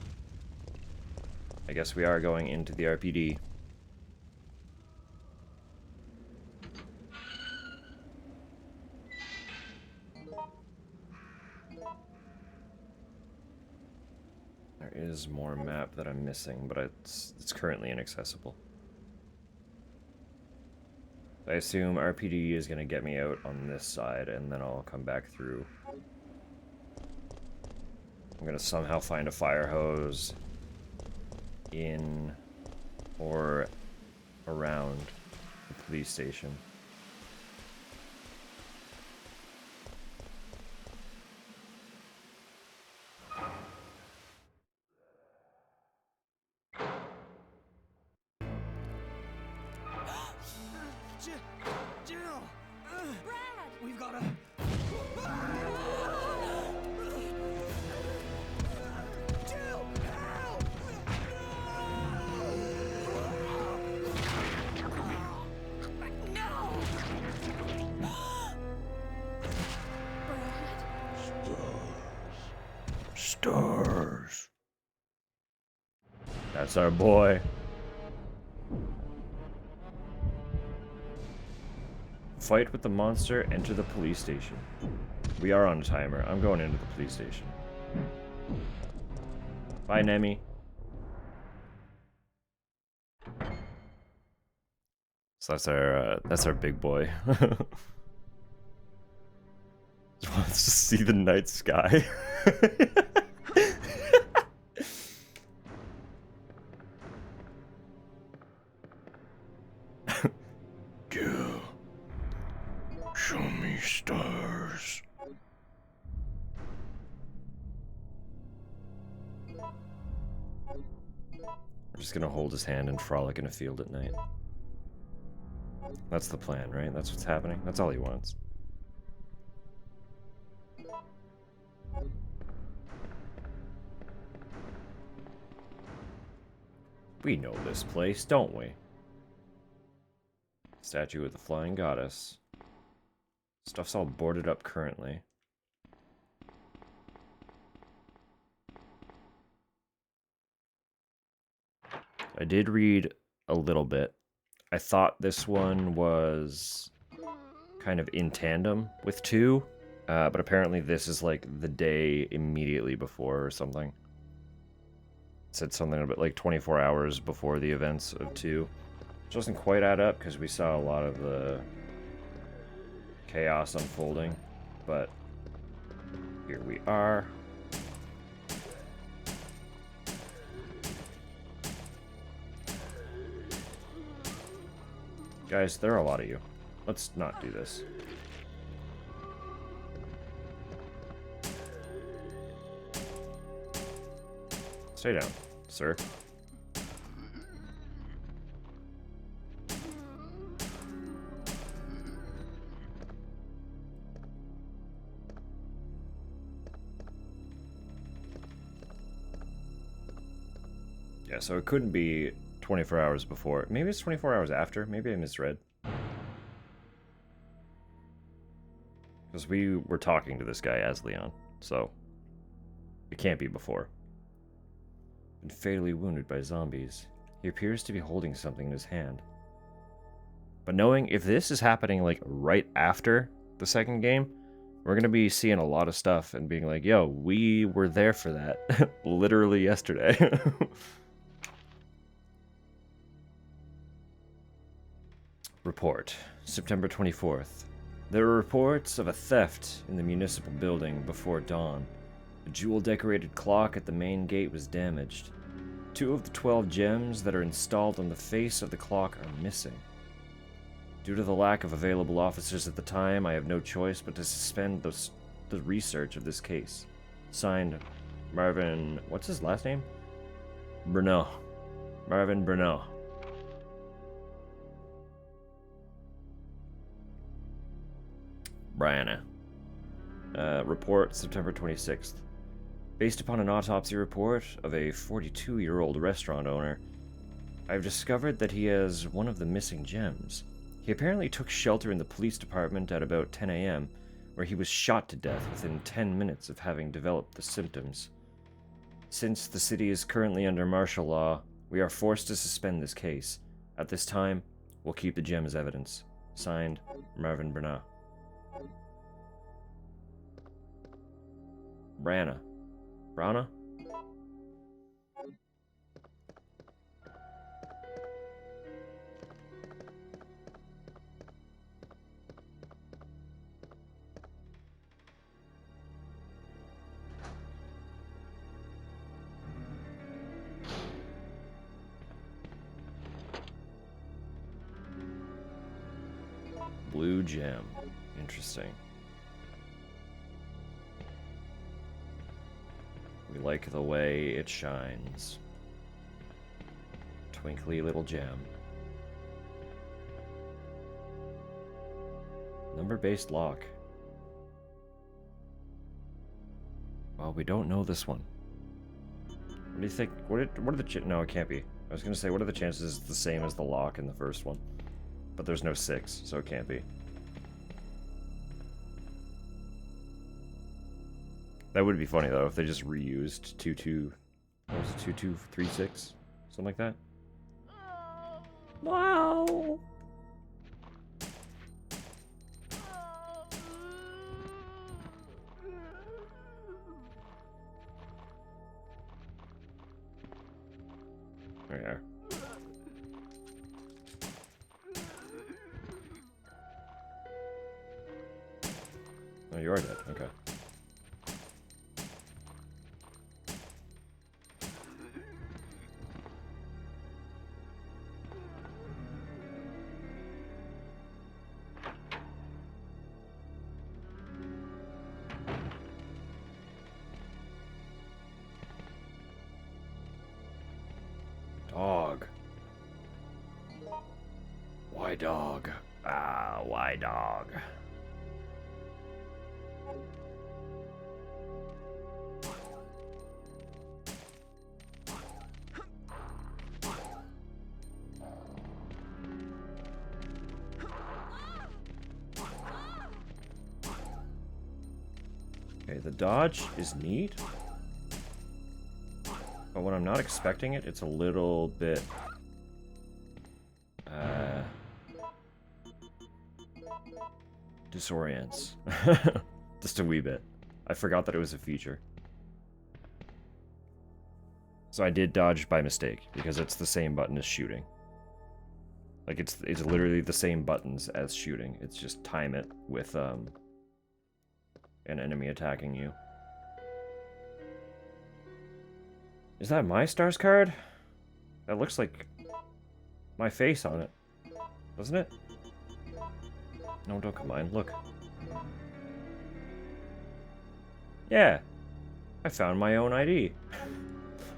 I guess we are going into the RPD. There is more map that I'm missing, but it's currently inaccessible. I assume RPD is going to get me out on this side, and then I'll come back through. I'm going to somehow find a fire hose in or around the police station. Jill! Brad! We've gotta... Jill! Help! Stars. That's our boy. Fight with the monster, enter the police station. We are on a timer. I'm going into the police station. Bye, Nemi. So that's our big boy. Just wants to see the night sky. Jill, show me stars. We're just gonna hold his hand and frolic in a field at night. That's the plan, right? That's what's happening. That's all he wants. We know this place, don't we? Statue of the Flying Goddess. Stuff's all boarded up currently. I did read a little bit. I thought this one was kind of in tandem with 2, but apparently this is like the day immediately before or something. said something about like 24 hours before the events of 2. Which doesn't quite add up because we saw a lot of the chaos unfolding. But here we are. Guys, there are a lot of you. Let's not do this. Stay down, sir. Yeah, so it couldn't be 24 hours before. Maybe it's 24 hours after. Maybe I misread. Because we were talking to this guy as Leon, so it can't be before. Been fatally wounded by zombies. He appears to be holding something in his hand. But knowing if this is happening like right after the second game, we're gonna be seeing a lot of stuff and being like, yo, we were there for that literally yesterday. Report, September 24th. There were reports of a theft in the municipal building before dawn. A jewel-decorated clock at the main gate was damaged. 2 of the 12 gems that are installed on the face of the clock are missing. Due to the lack of available officers at the time, I have no choice but to suspend the research of this case. Signed, Marvin... what's his last name? Bruneau. Marvin Bruneau. Brianna. Report, September 26th. Based upon an autopsy report of a 42-year-old restaurant owner, I've discovered that he has one of the missing gems. He apparently took shelter in the police department at about 10 a.m., where he was shot to death within 10 minutes of having developed the symptoms. Since the city is currently under martial law, we are forced to suspend this case. At this time, we'll keep the gem as evidence. Signed, Marvin Bruneau. Brianna. Brana? Blue gem. Interesting. We like the way it shines. Twinkly little gem. Number-based lock. Well, we don't know this one. What do you think? What are the no, it can't be. I was gonna say, what are the chances it's the same as the lock in the first one? But there's no 6, so it can't be. That would be funny though if they just reused 2236, something like that. Wow. There you are. Oh, you are dead. Okay. Dog. Why dog? Ah, why dog? Okay, the dodge is neat. But when I'm not expecting it, it's a little bit... disorients. Just a wee bit. I forgot that it was a feature. So I did dodge by mistake, because it's the same button as shooting. Like, it's literally the same buttons as shooting. It's just time it with, an enemy attacking you. Is that my stars card? That looks like my face on it. Doesn't it? No, don't combine. Look. Yeah. I found my own ID.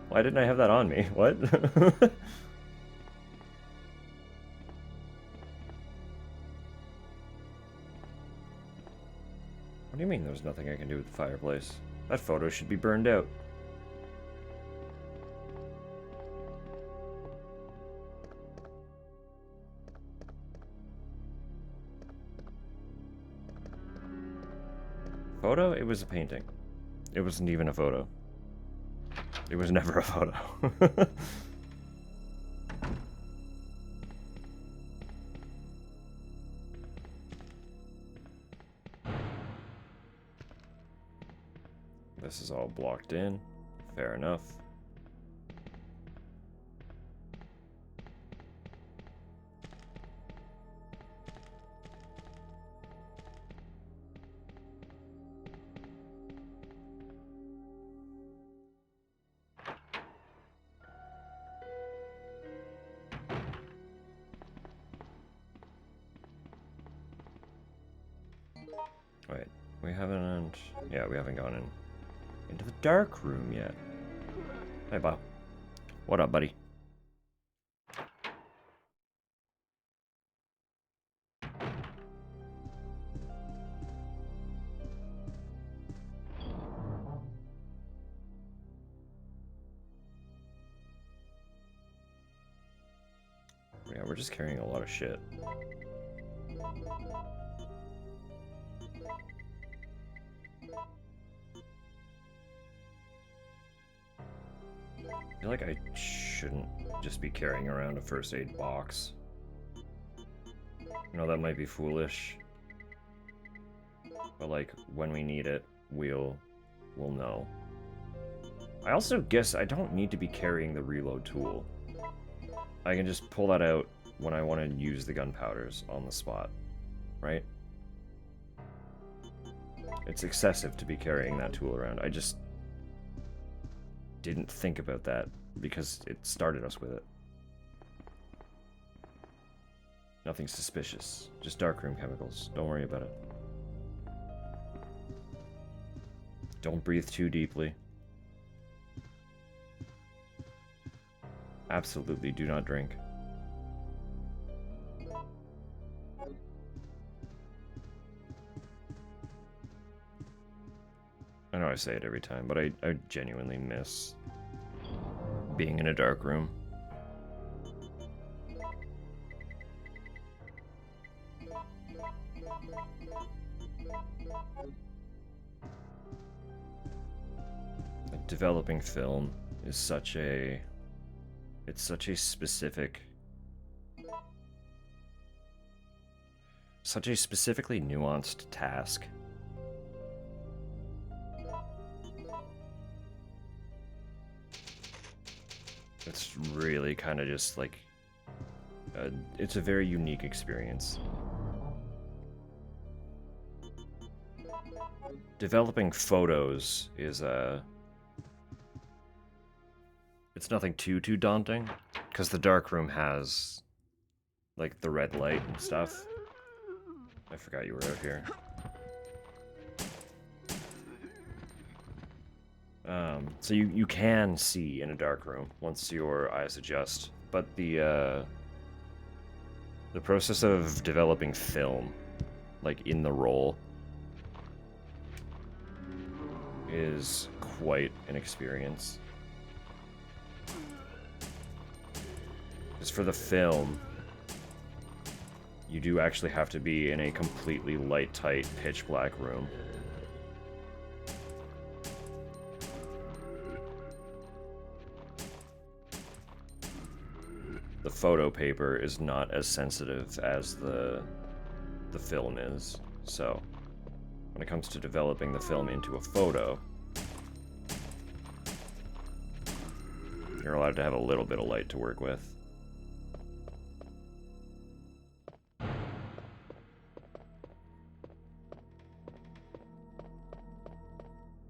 Why didn't I have that on me? What? What do you mean there's nothing I can do with the fireplace? That photo should be burned out. Photo? It was a painting. It wasn't even a photo. It was never a photo. This is all blocked in. Fair enough. Wait, we haven't... Yeah, we haven't gone into the dark room yet. Hey, Bob. What up, buddy? Yeah, we're just carrying a lot of shit. I feel like I shouldn't just be carrying around a first aid box. You know, that might be foolish. But like, when we need it, we'll know. I also guess I don't need to be carrying the reload tool. I can just pull that out when I want to use the gunpowders on the spot, right? It's excessive to be carrying that tool around. I just didn't think about that because it started us with it. Nothing suspicious, just darkroom chemicals. Don't worry about it. Don't breathe too deeply. Absolutely do not drink. I know I say it every time, but I genuinely miss being in a dark room. Developing film is such a... It's such a specifically nuanced task. It's really kind of just like... it's a very unique experience. Developing photos is it's nothing too daunting, because the darkroom has, like, the red light and stuff. I forgot you were out here. So you can see in a dark room once your eyes adjust, but the process of developing film, like in the roll, is quite an experience. Because for the film, you do actually have to be in a completely light, tight, pitch black room. The photo paper is not as sensitive as the film is, so when it comes to developing the film into a photo, You're allowed to have a little bit of light to work with.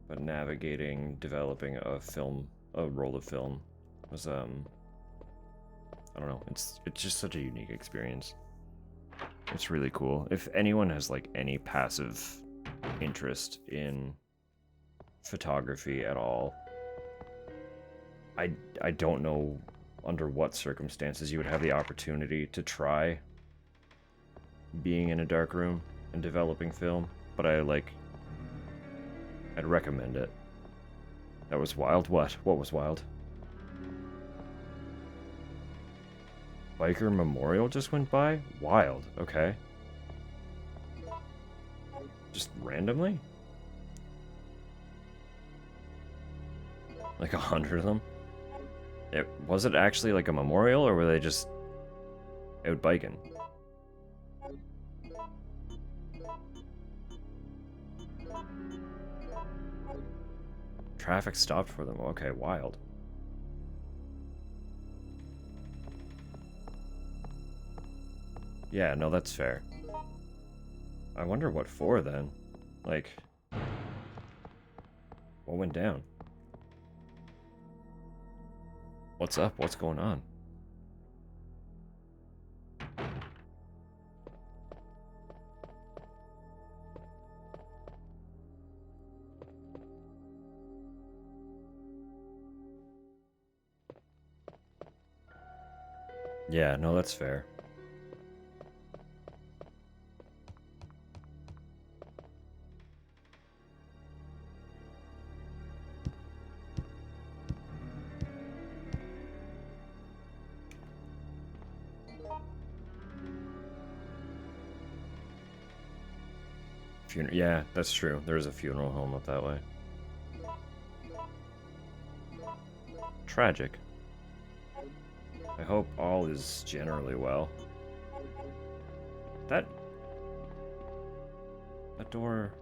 But navigating, developing a roll of film was, I don't know, it's just such a unique experience. It's really cool. If anyone has, like, any passive interest in photography at all, I don't know under what circumstances you would have the opportunity to try being in a dark room and developing film, but I'd recommend it. That was wild. What? What was wild? Biker Memorial just went by? Wild. Okay. Just randomly? Like 100 of them? Was it actually like a memorial, or were they just out biking? Traffic stopped for them. Okay, wild. Yeah, no, that's fair. I wonder what for then. Like, what went down? What's up? What's going on? Yeah, no, that's fair. Yeah, that's true. There is a funeral home up that way. Tragic. I hope all is generally well. That door...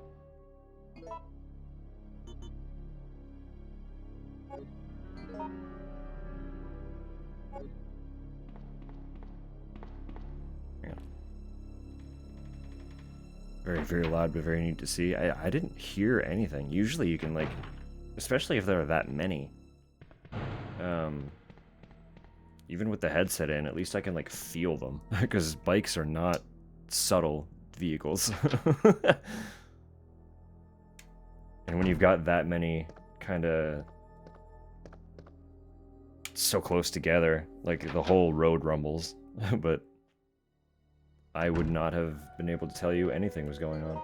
Yeah. Very, very loud, but very neat to see. I didn't hear anything. Usually you can, like, especially if there are that many. Even with the headset in, at least I can, like, feel them. Because bikes are not subtle vehicles. And when you've got that many kind of so close together, like, the whole road rumbles. But I would not have been able to tell you anything was going on.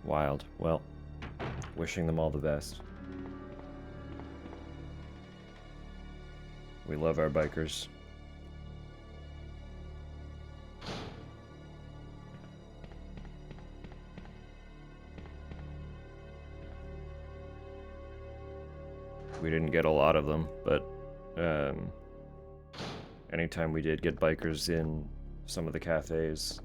Wild. Well, wishing them all the best. We love our bikers. We didn't get a lot of them, but anytime we did get bikers in some of the cafes,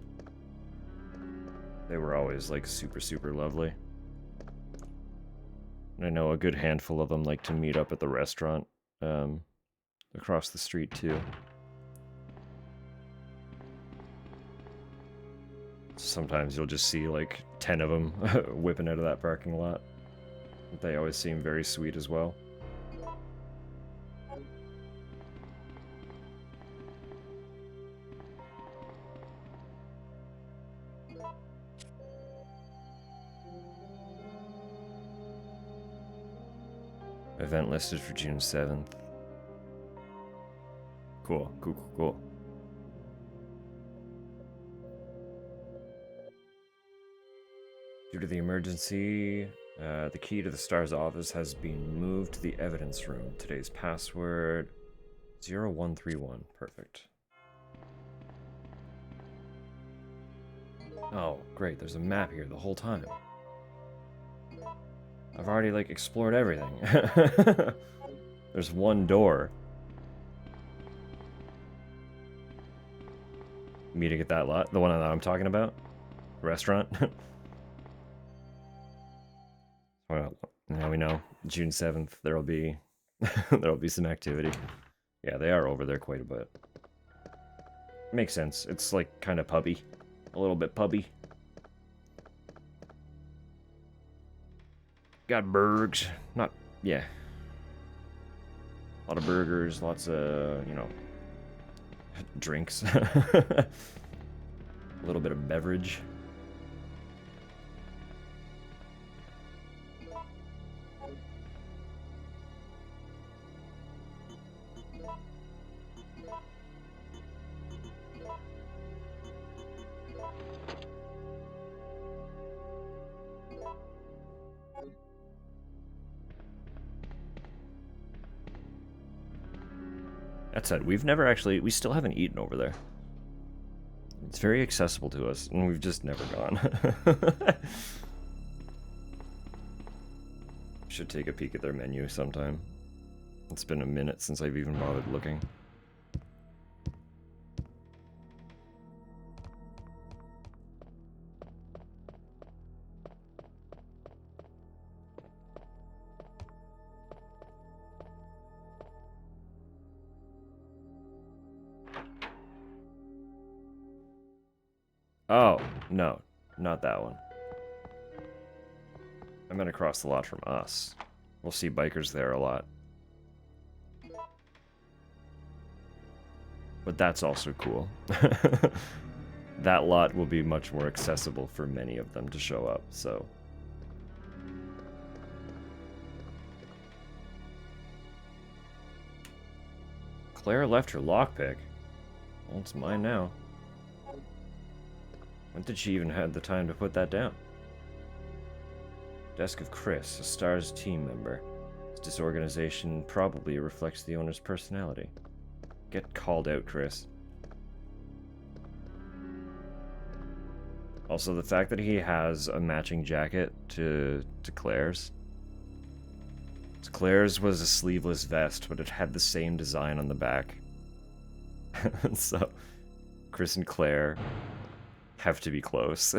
they were always, like, super, super lovely. And I know a good handful of them like to meet up at the restaurant across the street, too. Sometimes you'll just see, like, 10 of them whipping out of that parking lot. They always seem very sweet as well. Event listed for June 7th. Cool, cool, cool, cool. Due to the emergency, the key to the STAR's office has been moved to the evidence room. Today's password, 0131. Perfect. Oh, great, there's a map here the whole time. I've already, like, explored everything. There's one door. meeting at that lot, the one that I'm talking about, restaurant. Well, now we know June 7th there'll be there'll be some activity. Yeah, they are over there quite a bit. Makes sense. It's like kind of pubby, a little bit pubby. Got burgers, not yeah. A lot of burgers, lots of drinks, a little bit of beverage. That said, we still haven't eaten over there. It's very accessible to us, and we've just never gone. Should take a peek at their menu sometime. It's been a minute since I've even bothered looking. Oh, no, not that one. I meant across the lot from us. We'll see bikers there a lot. But that's also cool. That lot will be much more accessible for many of them to show up, so... Claire left her lockpick. Well, it's mine now. When did she even have the time to put that down? Desk of Chris, a STARS team member. His disorganization probably reflects the owner's personality. Get called out, Chris. Also, the fact that he has a matching jacket to Claire's. Claire's was a sleeveless vest, but it had the same design on the back. So, Chris and Claire have to be close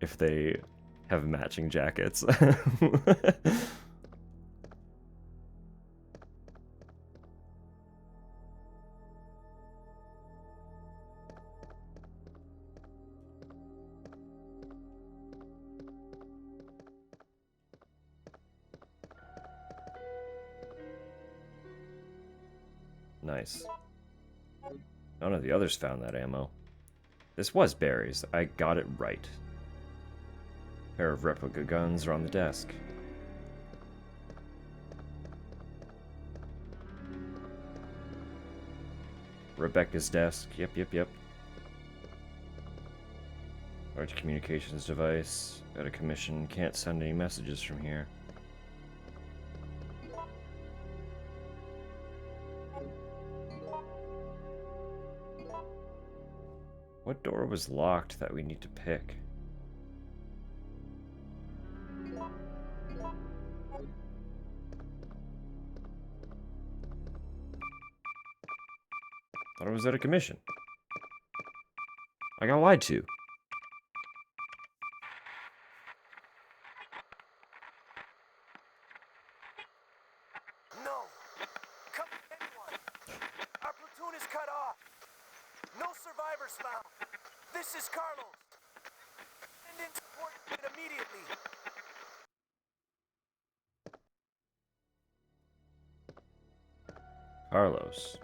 if they have matching jackets. Nice. None of the others found that ammo. This was Barry's. I got it right. A pair of replica guns are on the desk. Rebecca's desk. Yep. Large communications device. Got a commission. Can't send any messages from here. What door was locked that we need to pick? Thought I was out of commission. I got lied to. No! Come anyone! Our platoon is cut off! No survivors found! This is Carlos! Send in support immediately! Carlos.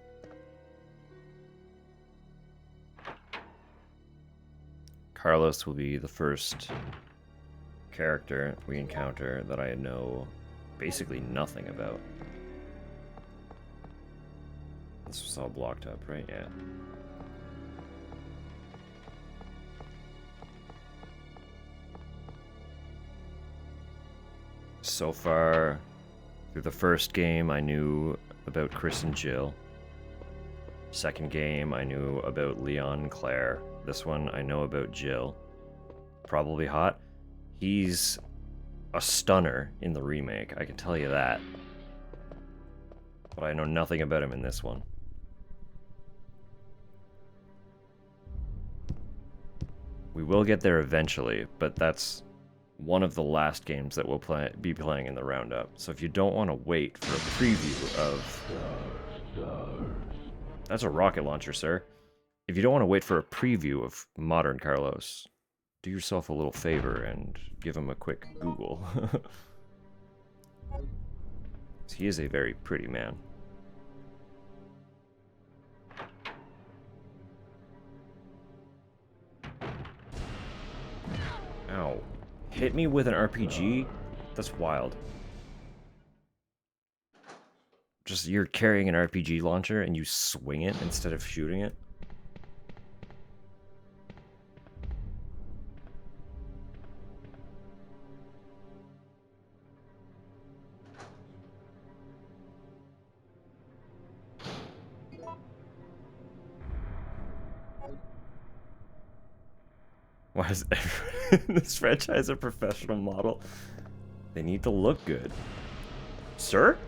Carlos will be the first character we encounter that I know basically nothing about. This was all blocked up, right? Yeah. So far, through the first game, I knew about Chris and Jill. Second game, I knew about Leon and Claire. This one, I know about Jill. Probably hot. He's a stunner in the remake, I can tell you that. But I know nothing about him in this one. We will get there eventually, but that's one of the last games that we'll be playing in the roundup. So if you don't want to wait for a preview of... That's a rocket launcher, sir. If you don't want to wait for a preview of Modern Carlos, do yourself a little favor and give him a quick Google. He is a very pretty man. Ow. Hit me with an RPG? That's wild. Just you're carrying an RPG launcher and you swing it instead of shooting it? Why is everyone in this franchise a professional model? They need to look good. Sir?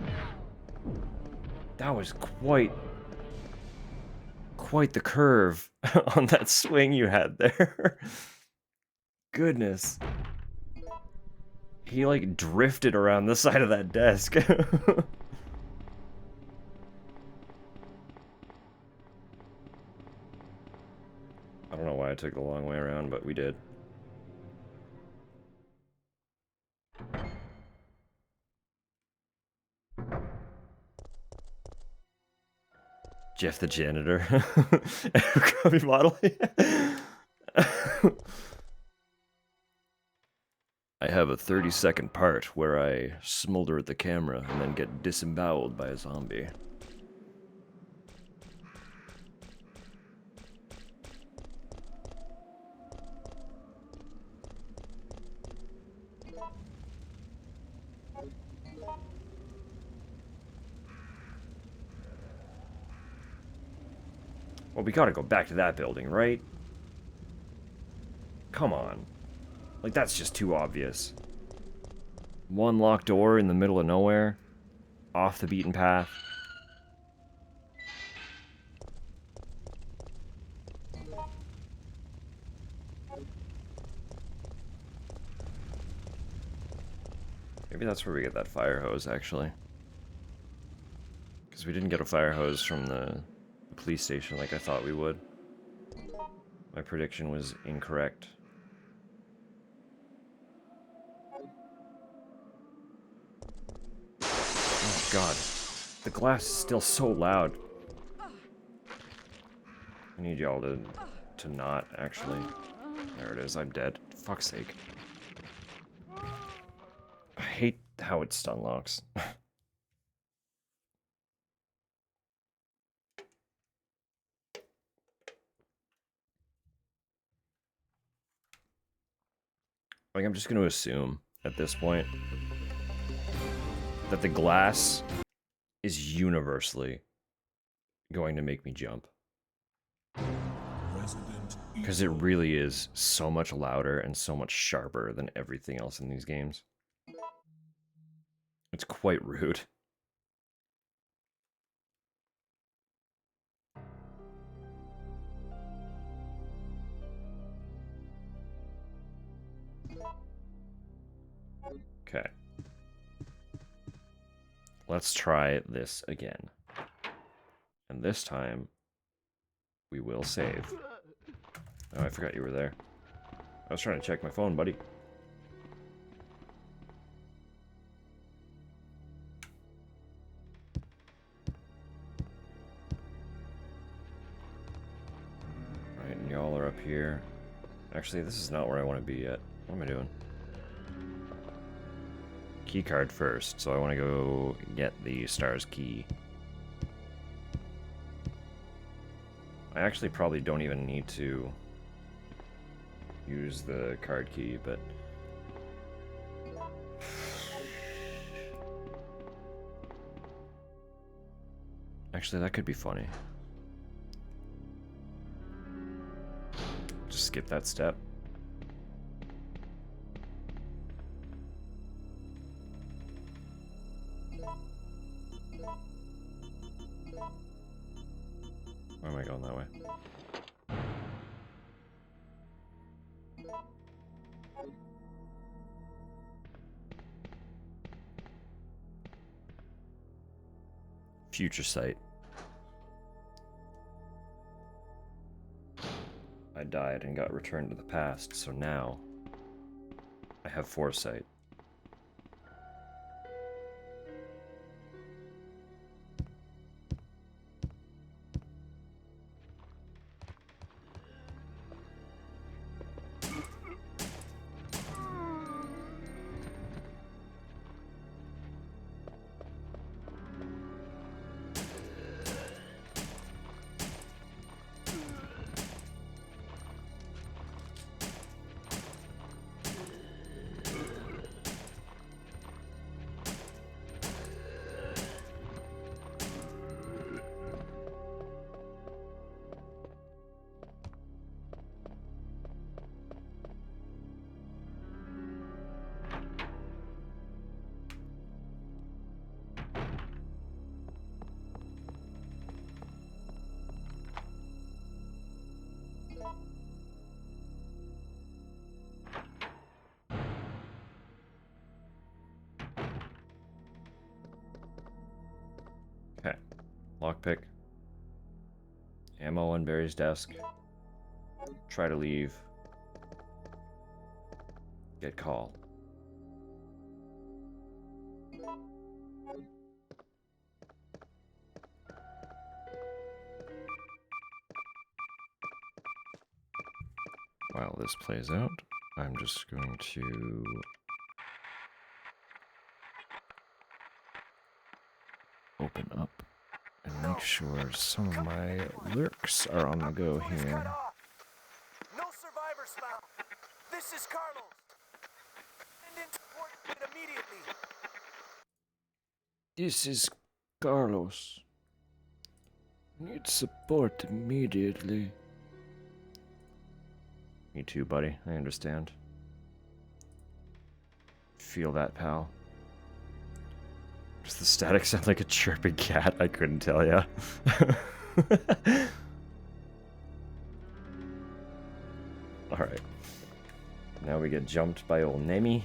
That was quite the curve on that swing you had there. Goodness. He like drifted around the side of that desk. I don't know why I took the long way around, but we did. Jeff the janitor. Copy model. I have a 30-second part where I smolder at the camera and then get disemboweled by a zombie. Well, we gotta go back to that building, right? Come on. Like, that's just too obvious. One locked door in the middle of nowhere. Off the beaten path. Maybe that's where we get that fire hose, actually. Because we didn't get a fire hose from the police station like I thought we would. My prediction was incorrect. Oh god. The glass is still so loud. I need y'all to not, actually. There it is, I'm dead. Fuck's sake. I hate how it stun locks. Like, I'm just going to assume, at this point, that the glass is universally going to make me jump. Because it really is so much louder and so much sharper than everything else in these games. It's quite rude. Okay. Let's try this again. And this time, we will save. Oh, I forgot you were there. I was trying to check my phone, buddy. Alright, and y'all are up here. Actually, this is not where I want to be yet. What am I doing? Key card first, so I want to go get the STARS key. I actually probably don't even need to use the card key, but actually that could be funny. Just skip that step. Why am I going that way? Future sight. I died and got returned to the past, so now I have foresight. Okay. Lockpick. Ammo on Barry's desk. Try to leave. Get call. While this plays out, I'm just going to open up and make sure some of my lurks are on the go here. No survivors found. This is Carlos. Send in support immediately. This is Carlos. Need support immediately. Me too, buddy. I understand. Feel that, pal. Does the static sound like a chirping cat? I couldn't tell ya. Alright. Now we get jumped by old Nemi.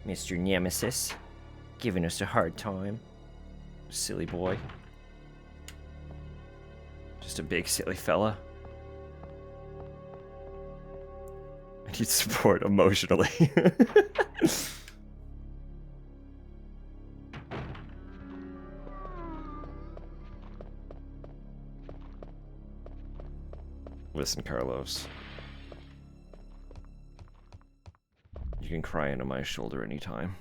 Mr. Nemesis. Giving us a hard time. Silly boy. Just a big silly fella. I need support emotionally. Listen, Carlos. You can cry into my shoulder anytime.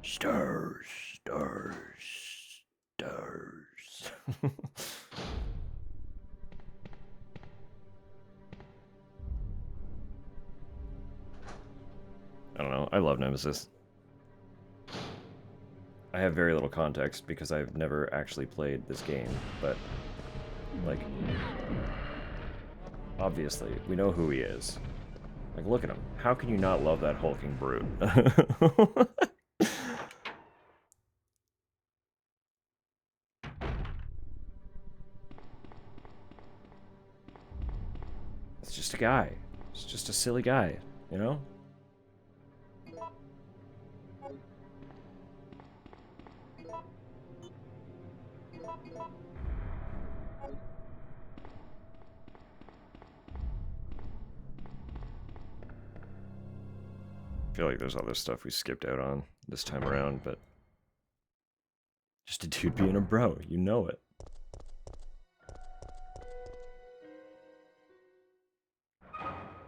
Stars, stars, stars. I don't know. I love Nemesis. I have very little context because I've never actually played this game, but, like, obviously, we know who he is. Like, look at him. How can you not love that hulking brute? It's just a guy. It's just a silly guy, you know? I feel like there's other stuff we skipped out on this time around, but just a dude being a bro, you know it.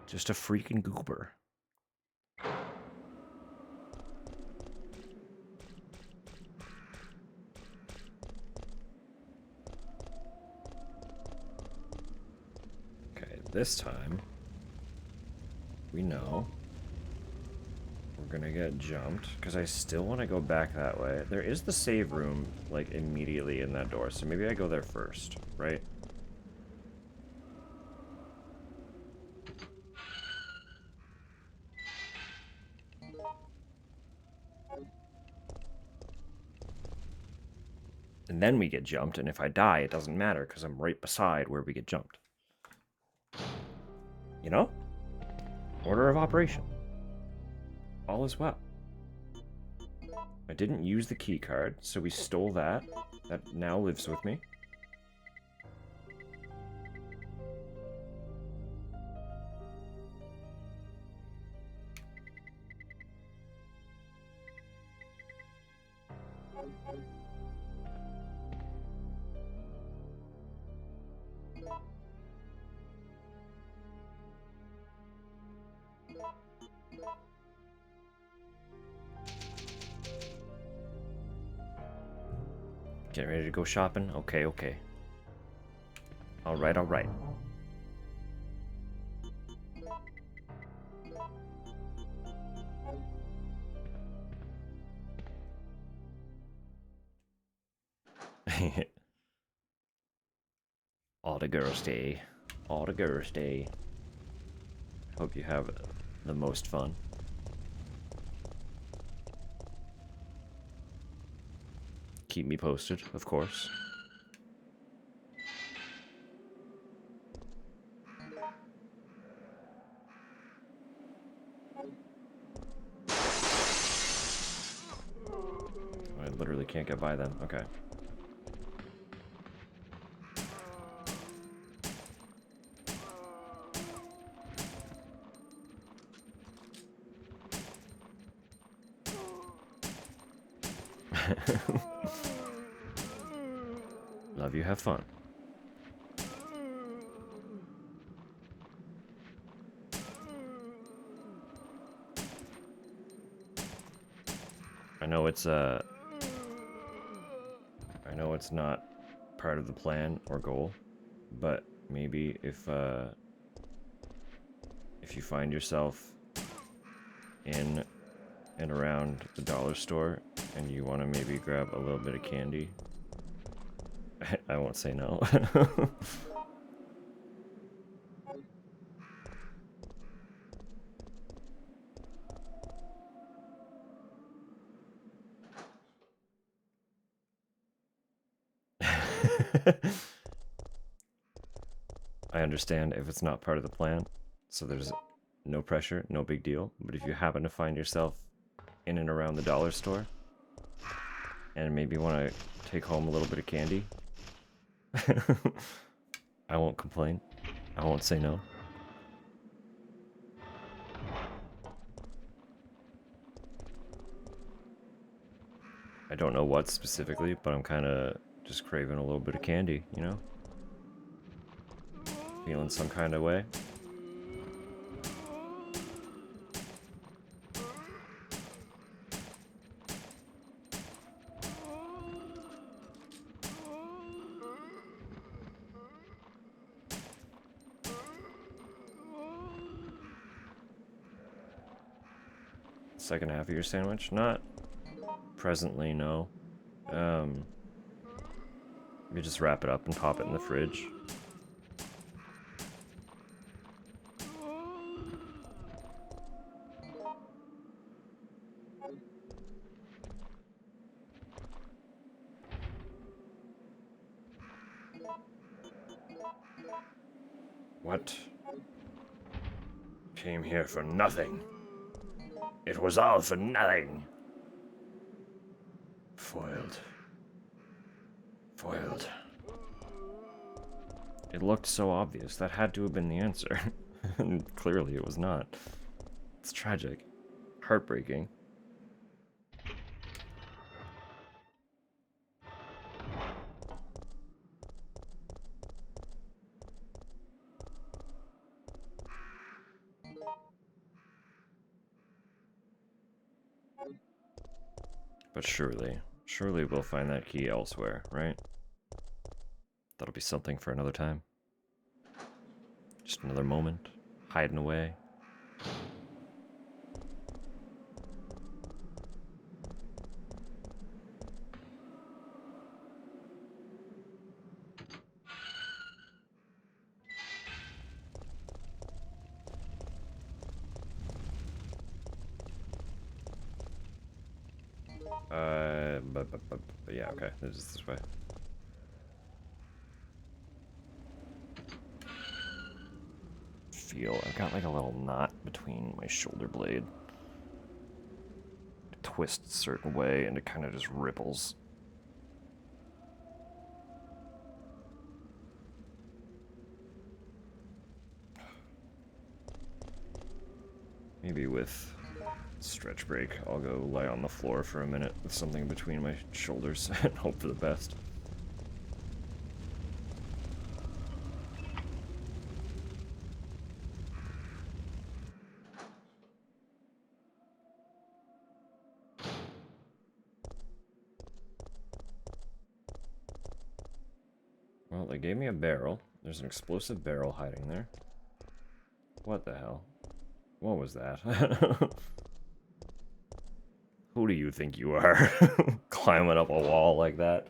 Just a freaking goober. Okay, this time we know we're gonna get jumped because I still want to go back that way. There is the save room like immediately in that door, so maybe I go there first, right? And then we get jumped, and if I die, it doesn't matter, because I'm right beside where we get jumped. You know? Order of operation. All is well. I didn't use the key card, so we stole that. That now lives with me. Get ready to go shopping? Okay, okay. Alright, alright. All the girls stay. All the girls stay. Hope you have the most fun. Keep me posted, of course. I literally can't get by them. Okay. Love you, have fun. I know it's not part of the plan or goal, but maybe if you find yourself in and around the dollar store and you want to maybe grab a little bit of candy, I won't say no. I understand if it's not part of the plan, so there's no pressure, no big deal. But if you happen to find yourself in and around the dollar store and maybe want to take home a little bit of candy, I won't complain. I won't say no. I don't know what specifically, but I'm kind of just craving a little bit of candy, you know? Feeling some kind of way. Second half of your sandwich? Not presently, no. You just wrap it up and pop it in the fridge. What? Came here for nothing. It was all for nothing. Foiled. Foiled. It looked so obvious. That had to have been the answer. And clearly it was not. It's tragic. Heartbreaking. But surely we'll find that key elsewhere, right? That'll be something for another time. Just another moment, hiding away. But yeah, okay. This is this way. I've got like a little knot between my shoulder blade. It twists a certain way and it kind of just ripples. Maybe with stretch break, I'll go lie on the floor for a minute with something between my shoulders and hope for the best. Well, they gave me a barrel. There's an explosive barrel hiding there. What the hell? What was that? Who do you think you are? Climbing up a wall like that?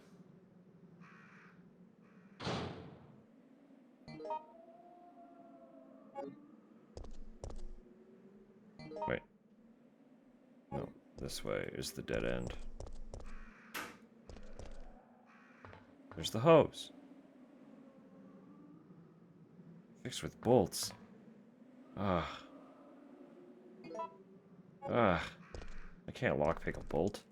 Wait. No, this way is the dead end. There's the hose. Fixed with bolts. Ah. Ah. I can't lockpick a bolt.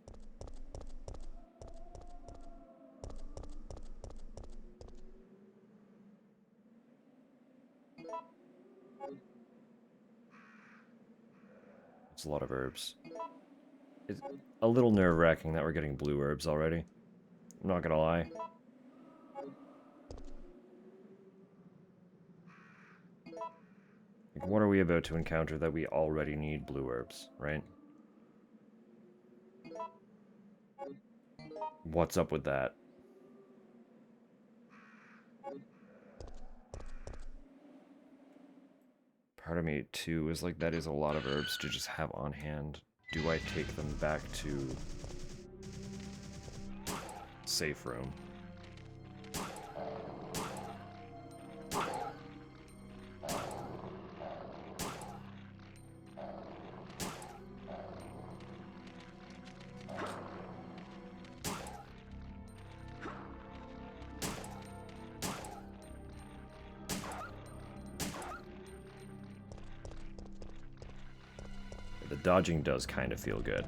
It's a lot of herbs. It's a little nerve-wracking that we're getting blue herbs already. I'm not gonna lie. Like, what are we about to encounter that we already need blue herbs, right? What's up with that? Part of me, too, is like, that is a lot of herbs to just have on hand. Do I take them back to safe room? The dodging does kind of feel good.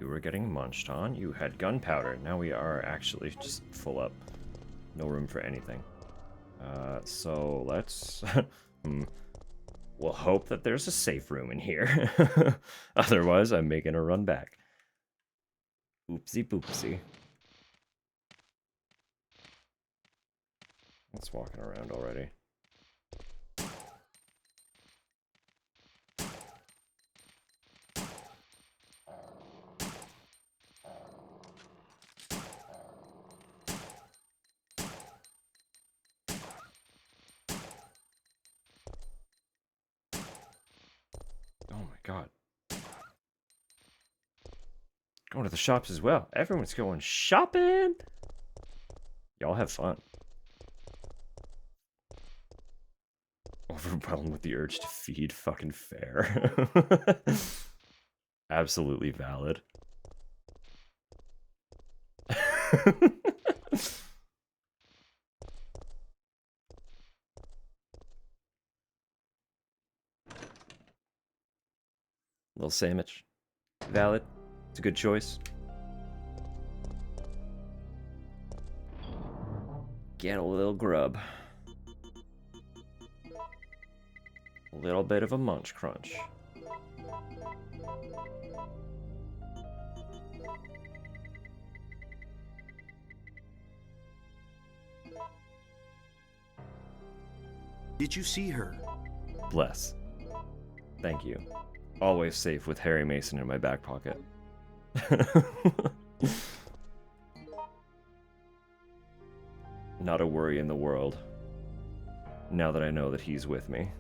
You were getting munched on. You had gunpowder. Now we are actually just full up. No room for anything. So let's... we'll hope that there's a safe room in here. Otherwise, I'm making a run back. Oopsie poopsie. It's walking around already. Oh my god. Going to the shops as well. Everyone's going shopping. Y'all have fun. Overwhelmed with the urge to feed fucking fair. Absolutely valid. Little sandwich. Valid. It's a good choice. Get a little grub. A little bit of a munch crunch. Did you see her? Bless. Thank you. always safe with Harry Mason in my back pocket. Not a worry in the world, now that I know that he's with me.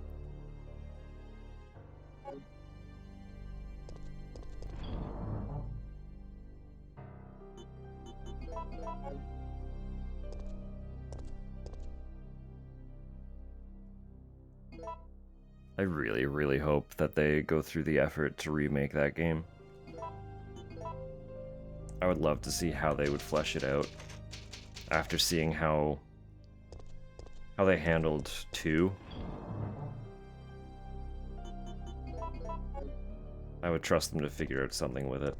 I really, really hope that they go through the effort to remake that game. I would love to see how they would flesh it out after seeing how they handled 2. I would trust them to figure out something with it.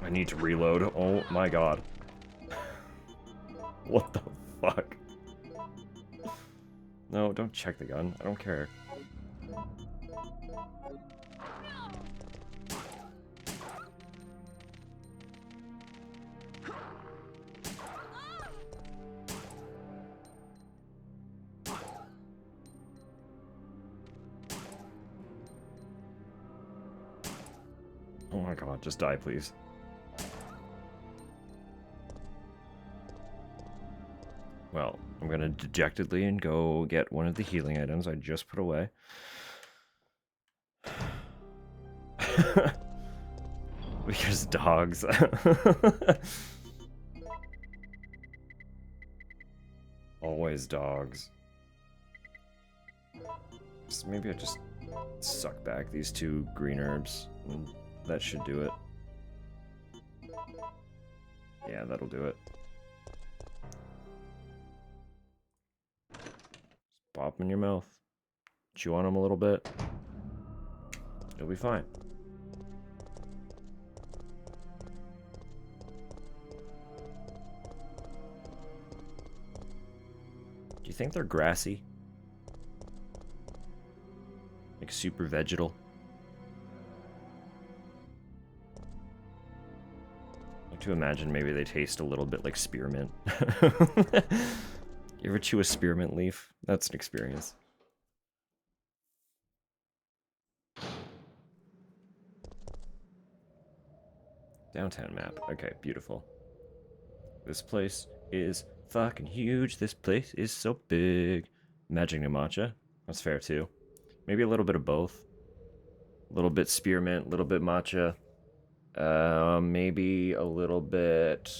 I need to reload. Oh my god. What the fuck? No, don't check the gun. I don't care. Oh my god, just die, please. Well, I'm gonna dejectedly and go get one of the healing items I just put away. Because dogs. Always dogs. So maybe I just suck back these 2 green herbs, and that should do it. Yeah, that'll do it. Pop them in your mouth. Chew on them a little bit. You'll be fine. Do you think they're grassy? Like super vegetal? I like to imagine maybe they taste a little bit like spearmint. You ever chew a spearmint leaf? That's an experience. Downtown map. Okay, beautiful. This place is fucking huge. This place is so big. Magic no matcha. That's fair too. Maybe a little bit of both. A little bit spearmint, a little bit matcha. Maybe a little bit...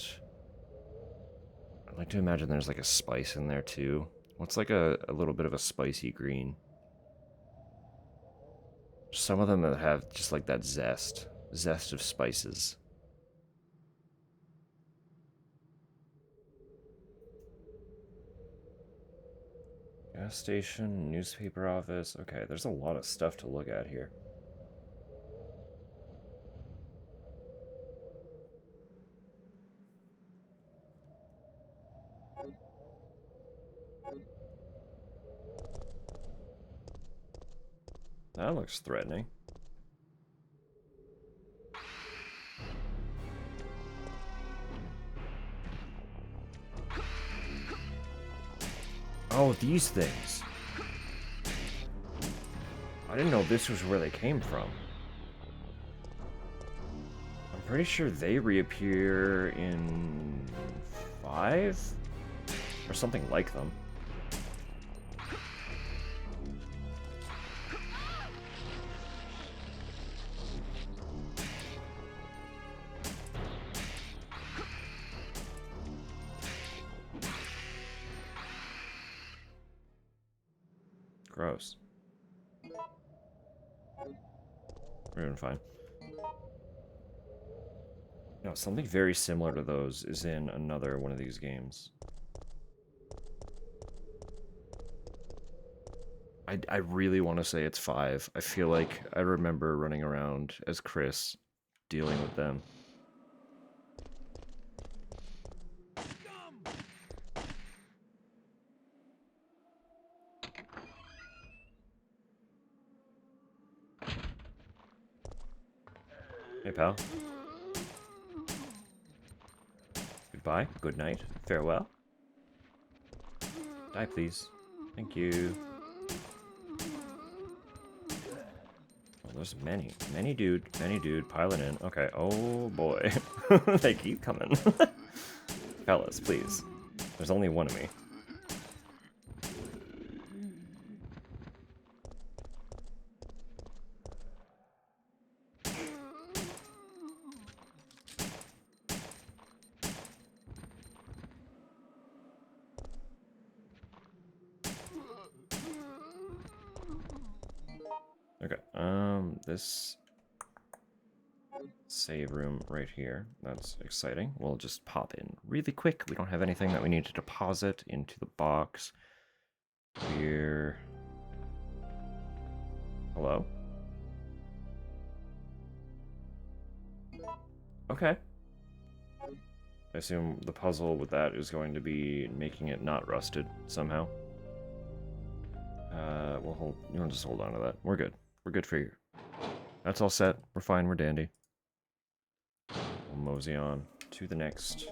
I'd like to imagine there's like a spice in there too. What's like a little bit of a spicy green? Some of them that have just like that zest of spices. Gas station, newspaper office. Okay, there's a lot of stuff to look at here. That looks threatening. Oh, these things. I didn't know this was where they came from. I'm pretty sure they reappear in 5? Or something like them. Gross. We're doing fine. No, something very similar to those is in another one of these games. I really want to say it's 5. I feel like I remember running around as Chris, dealing with them. Hey, pal. Goodbye, good night, farewell. Die, please. Thank you. Oh, there's many dude piling in. Okay, oh boy. They keep coming. Fellas, please. There's only one of me. Okay, this save room right here. That's exciting. We'll just pop in really quick. We don't have anything that we need to deposit into the box. We're... Hello? Okay. I assume the puzzle with that is going to be making it not rusted somehow. You'll just hold on to that. We're good. We're good for you. That's all set. We're fine. We're dandy. We'll mosey on to the next.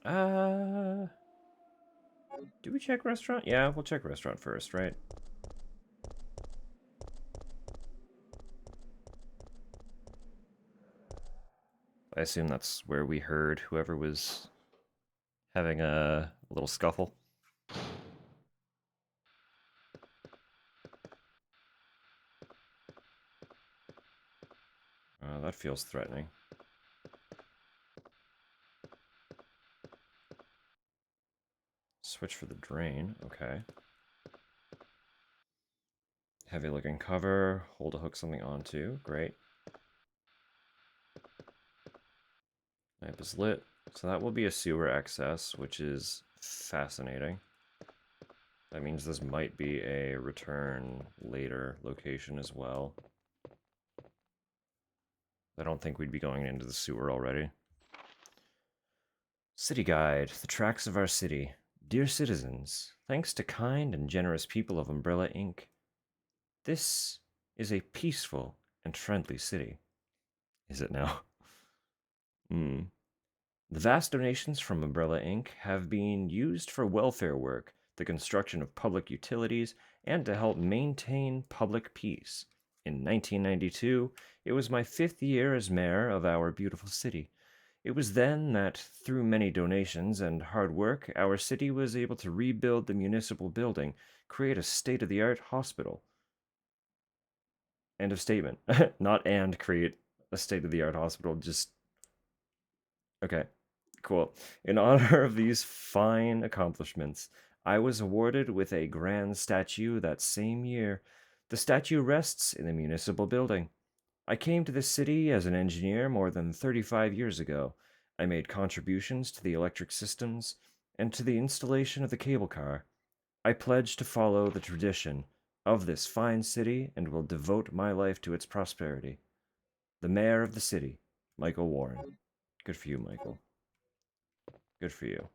Do we check restaurant? Yeah, we'll check restaurant first, right? I assume that's where we heard whoever was having a little scuffle. That feels threatening. Switch for the drain, okay. Heavy looking cover, hold to hook something onto, great. Lamp is lit, so that will be a sewer access, which is fascinating. That means this might be a return later location as well. I don't think we'd be going into the sewer already. City Guide, the tracks of our city. Dear citizens, thanks to kind and generous people of Umbrella Inc., this is a peaceful and friendly city. Is it now? The vast donations from Umbrella Inc. have been used for welfare work, the construction of public utilities, and to help maintain public peace. In 1992, it was my 5th year as mayor of our beautiful city. It was then that, through many donations and hard work, our city was able to rebuild the municipal building, create a state-of-the-art hospital. End of statement. Not and create a state-of-the-art hospital, just... Okay, cool. In honor of these fine accomplishments, I was awarded with a grand statue that same year. The statue rests in the municipal building. I came to this city as an engineer more than 35 years ago. I made contributions to the electric systems and to the installation of the cable car. I pledge to follow the tradition of this fine city and will devote my life to its prosperity. The mayor of the city, Michael Warren. Good for you, Michael. Good for you.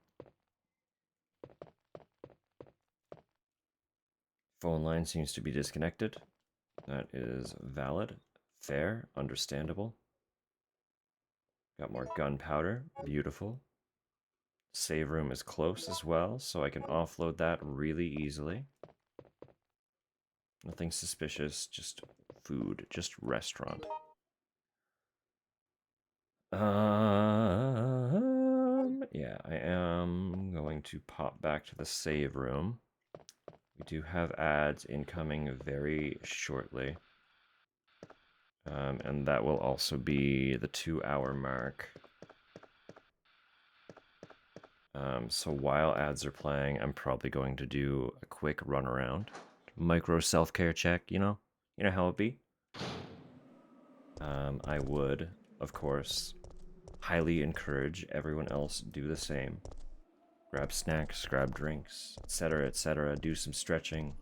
Phone line seems to be disconnected. That is valid, fair, understandable. Got more gunpowder. Beautiful. Save room is close as well, so I can offload that really easily. Nothing suspicious, just food, just restaurant. Yeah, I am going to pop back to the save room. We do have ads incoming very shortly. And that will also be the 2-hour mark. So while ads are playing, I'm probably going to do a quick run around. Micro self-care check, you know? You know how it be? I would, of course, highly encourage everyone else do the same. Grab snacks, grab drinks, etc., etc. Do some stretching.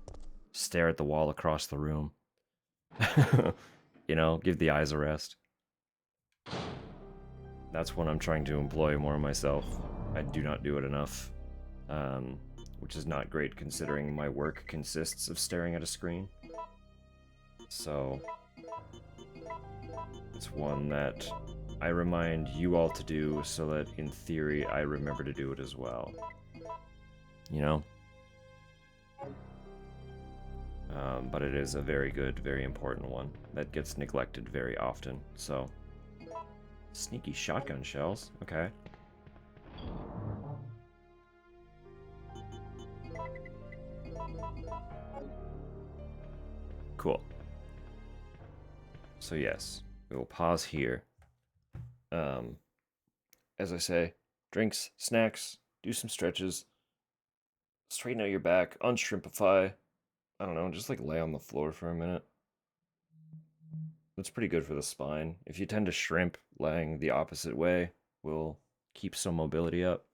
Stare at the wall across the room. You know, give the eyes a rest. That's what I'm trying to employ more myself. I do not do it enough, which is not great considering my work consists of staring at a screen. So it's one that I remind you all to do so that in theory I remember to do it as well. You know? But it is a very good, very important one that gets neglected very often. So, sneaky shotgun shells. Okay. Cool. So yes, we will pause here. As I say, drinks, snacks, do some stretches, straighten out your back, unshrimpify. I don't know, just like lay on the floor for a minute. That's pretty good for the spine. If you tend to shrimp, laying the opposite way will keep some mobility up.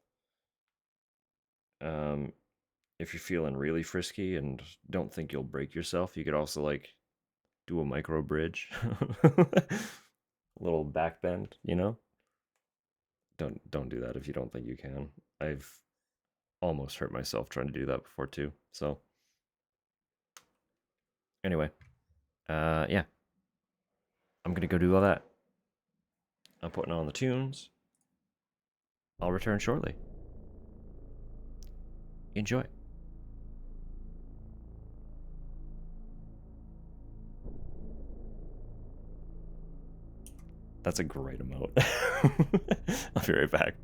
If you're feeling really frisky and don't think you'll break yourself, you could also like do a micro bridge. A little back bend, you know? Don't do that if you don't think you can. I've almost hurt myself trying to do that before too. So anyway, yeah. I'm gonna go do all that. I'm putting on the tunes. I'll return shortly. Enjoy. That's a great emote. I'll be right back.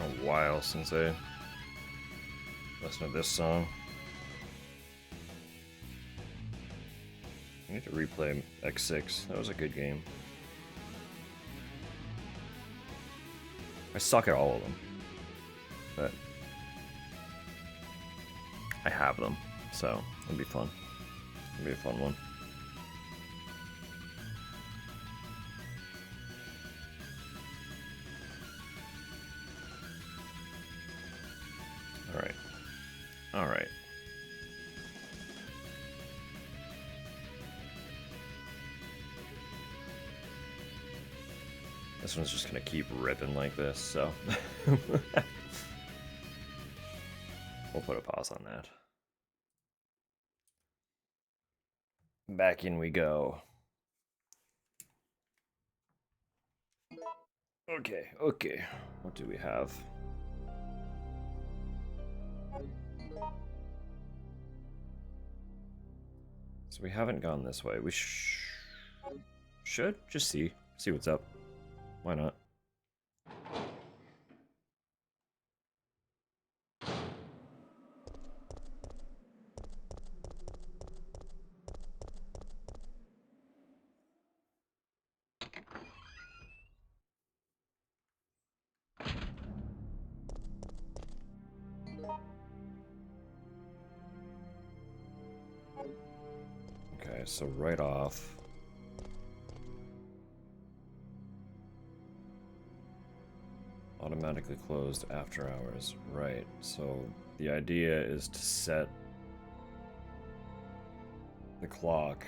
a while since I listened to this song. I need to replay X6. That was a good game. I suck at all of them, but I have them, so it'll be fun. It'll be a fun one. Alright. Alright. This one's just gonna keep ripping like this, so we'll put a pause on that. Back in we go. Okay, okay. What do we have? So we haven't gone this way. We should just see what's up. Why not? Okay, so right off. Automatically closed after hours. Right, so the idea is to set the clock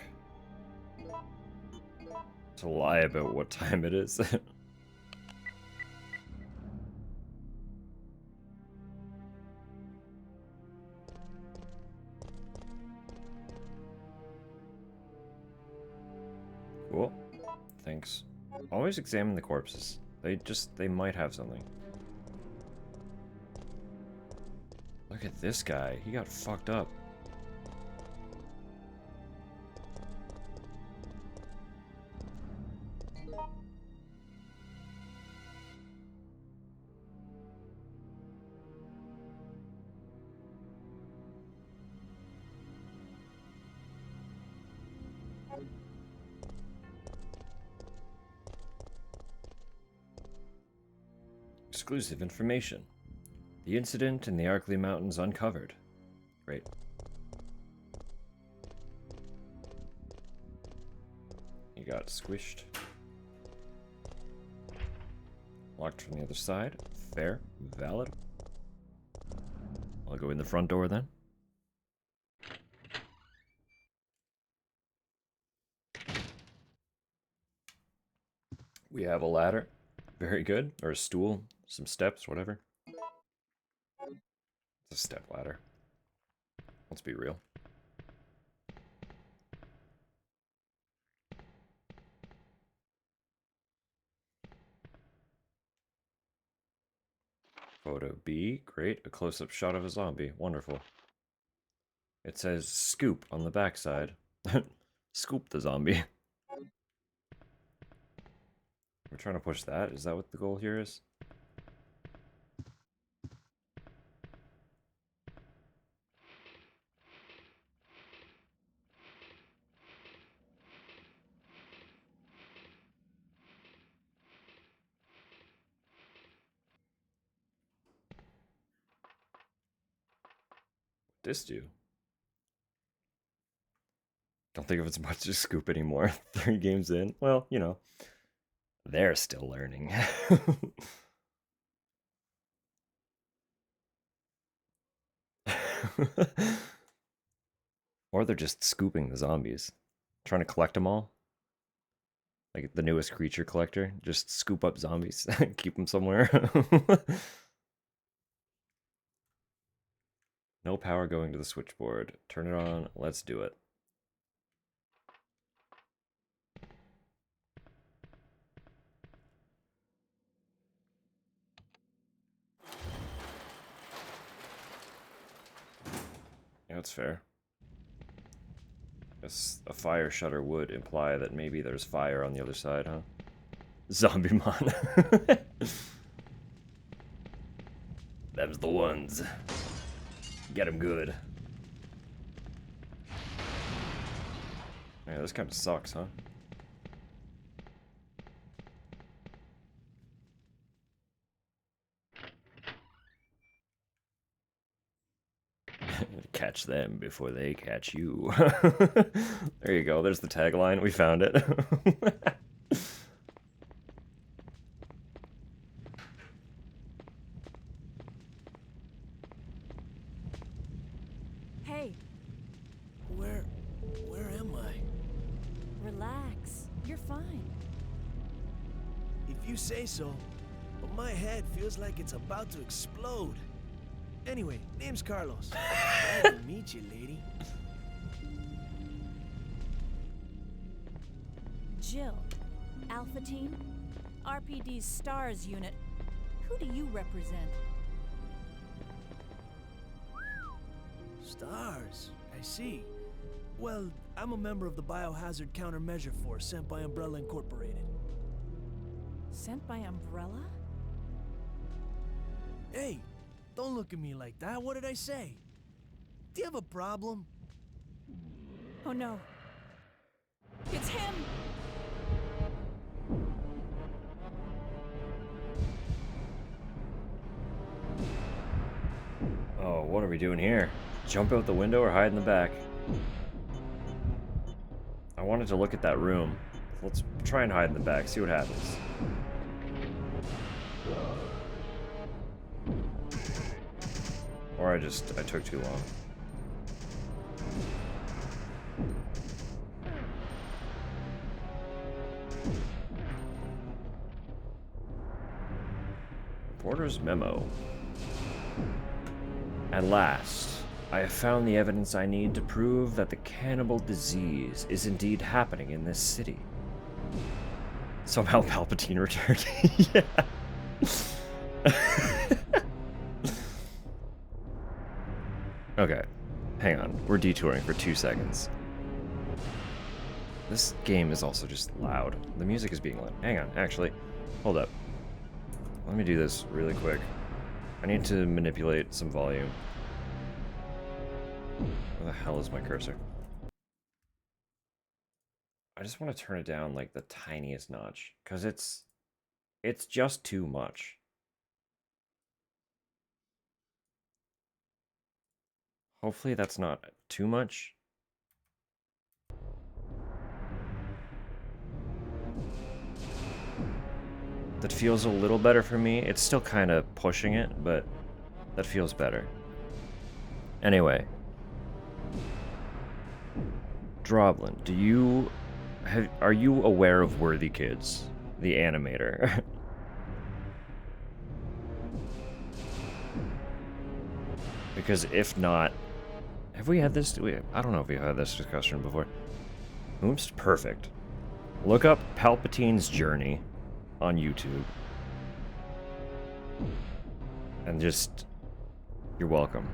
to lie about what time it is. Cool. Thanks. Always examine the corpses. They might have something. Look at this guy. He got fucked up. Exclusive information. The incident in the Arkley Mountains uncovered. Great. You got squished. Locked from the other side. Fair. Valid. I'll go in the front door then. We have a ladder. Very good. Or a stool. Some steps, whatever. It's a step ladder. Let's be real. Photo B. Great. A close-up shot of a zombie. Wonderful. It says scoop on the backside. Scoop the zombie. We're trying to push that? Is that what the goal here is? This do? Don't think of it as much as scoop anymore. 3 games in. Well, you know, they're still learning. Or they're just scooping the zombies. Trying to collect them all. Like the newest creature collector. Just scoop up zombies. Keep them somewhere. No power going to the switchboard. Turn it on. Let's do it. Yeah, that's fair. Guess a fire shutter would imply that maybe there's fire on the other side, huh? Zombie mon. Them's the ones. Get 'em good. Yeah, this kind of sucks, huh? Catch them before they catch you. There you go. There's the tagline. We found it. Hey, Where am I? relax. You're fine. If you say so, but my head feels like it's about to explode. Anyway, name's Carlos. Glad to meet you, lady. Jill, Alpha Team, RPD's STARS unit. Who do you represent? Stars, I see. Well, I'm a member of the Biohazard Countermeasure Force sent by Umbrella Incorporated. Sent by Umbrella? Hey, don't look at me like that. What did I say? Do you have a problem? Oh no. It's him! Oh, what are we doing here? Jump out the window or hide in the back? I wanted to look at that room. Let's try and hide in the back, see what happens. Or I took too long. Porter's memo. At last, I have found the evidence I need to prove that the cannibal disease is indeed happening in this city. Somehow Palpatine returned. Yeah. Okay, hang on. We're detouring for 2 seconds. This game is also just loud. The music is being loud. Hang on, actually. Hold up. Let me do this really quick. I need to manipulate some volume. Where the hell is my cursor? I just want to turn it down like the tiniest notch, because it's just too much. Hopefully that's not too much. That feels a little better for me. It's still kind of pushing it, but that feels better. Anyway. Droblin, are you aware of Worthy Kids, the animator? Because if not, have we had this? I don't know if we've had this discussion before. Oops, perfect. Look up Palpatine's Journey on YouTube. And just, you're welcome.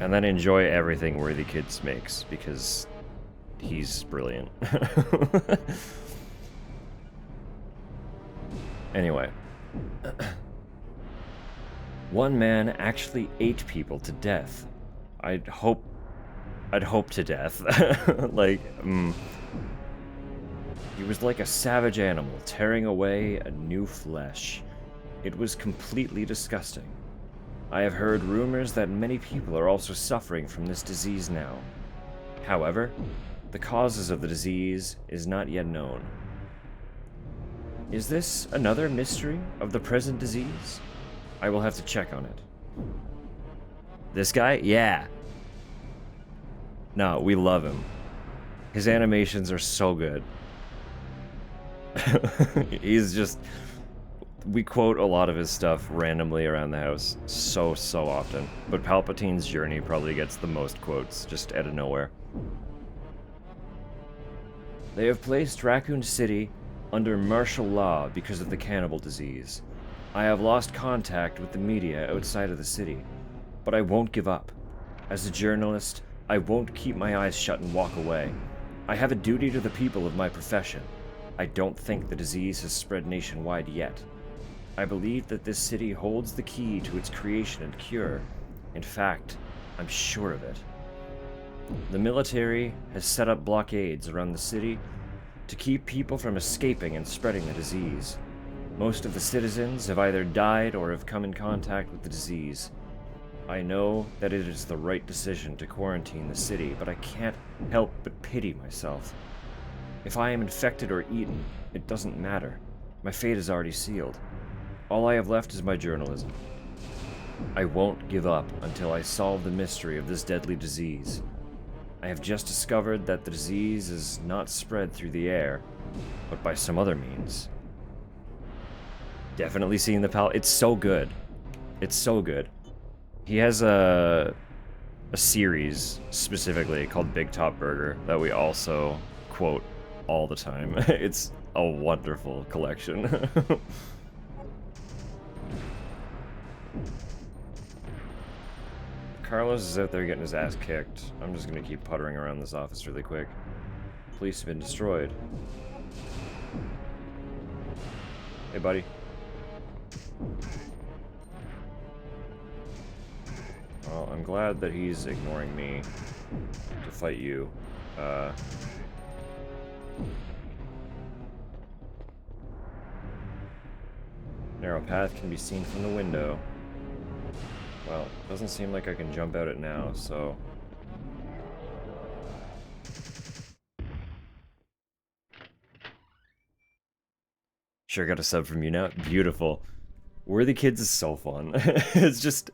And then enjoy everything Worthy Kids makes, because he's brilliant. Anyway. One man actually ate people to death. I'd hope to death. Like, he was like a savage animal tearing away a new flesh. It was completely disgusting. I have heard rumors that many people are also suffering from this disease now. However, the causes of the disease is not yet known. Is this another mystery of the present disease? I will have to check on it. This guy? Yeah. No, we love him. His animations are so good. He's just... We quote a lot of his stuff randomly around the house so often. But Palpatine's Journey probably gets the most quotes, just out of nowhere. They have placed Raccoon City under martial law because of the cannibal disease. I have lost contact with the media outside of the city, but I won't give up. As a journalist, I won't keep my eyes shut and walk away. I have a duty to the people of my profession. I don't think the disease has spread nationwide yet. I believe that this city holds the key to its creation and cure. In fact, I'm sure of it. The military has set up blockades around the city to keep people from escaping and spreading the disease. Most of the citizens have either died or have come in contact with the disease. I know that it is the right decision to quarantine the city, but I can't help but pity myself. If I am infected or eaten, it doesn't matter. My fate is already sealed. All I have left is my journalism. I won't give up until I solve the mystery of this deadly disease. I have just discovered that the disease is not spread through the air, but by some other means. Definitely seeing the pal. It's so good. It's so good. He has a series specifically called Big Top Burger that we also quote all the time. It's a wonderful collection. Carlos is out there getting his ass kicked. I'm just gonna keep puttering around this office really quick. Police have been destroyed. Hey, buddy. Well, I'm glad that he's ignoring me to fight you. Narrow path can be seen from the window. Well, doesn't seem like I can jump out it now, so... Sure got a sub from you now. Beautiful. Worthy Kids is so fun. It's just...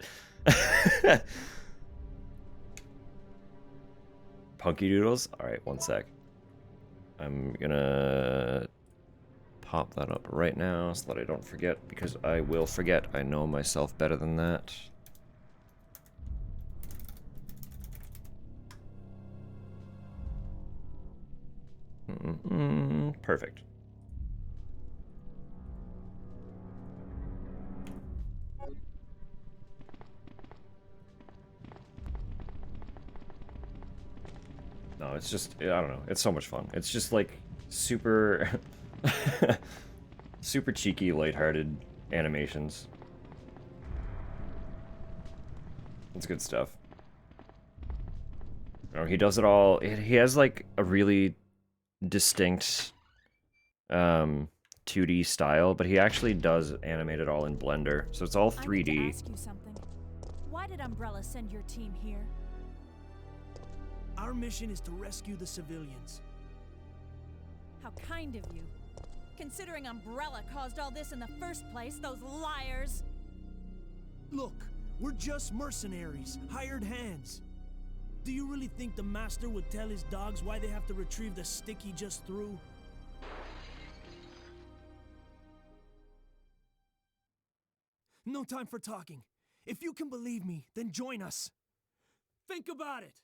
Punky Doodles? Alright, one sec. I'm gonna... pop that up right now so that I don't forget, because I will forget. I know myself better than that. Perfect. No, it's just, I don't know, it's so much fun. It's just like super, super cheeky, lighthearted animations. It's good stuff. You know, he does it all, he has like a really distinct 2D style, but he actually does animate it all in Blender, so it's all 3D. I need to ask you something. Why did Umbrella send your team here? Our mission is to rescue the civilians. How kind of you. Considering Umbrella caused all this in the first place, those liars! Look, we're just mercenaries, hired hands. Do you really think the master would tell his dogs why they have to retrieve the stick he just threw? No time for talking. If you can believe me, then join us. Think about it.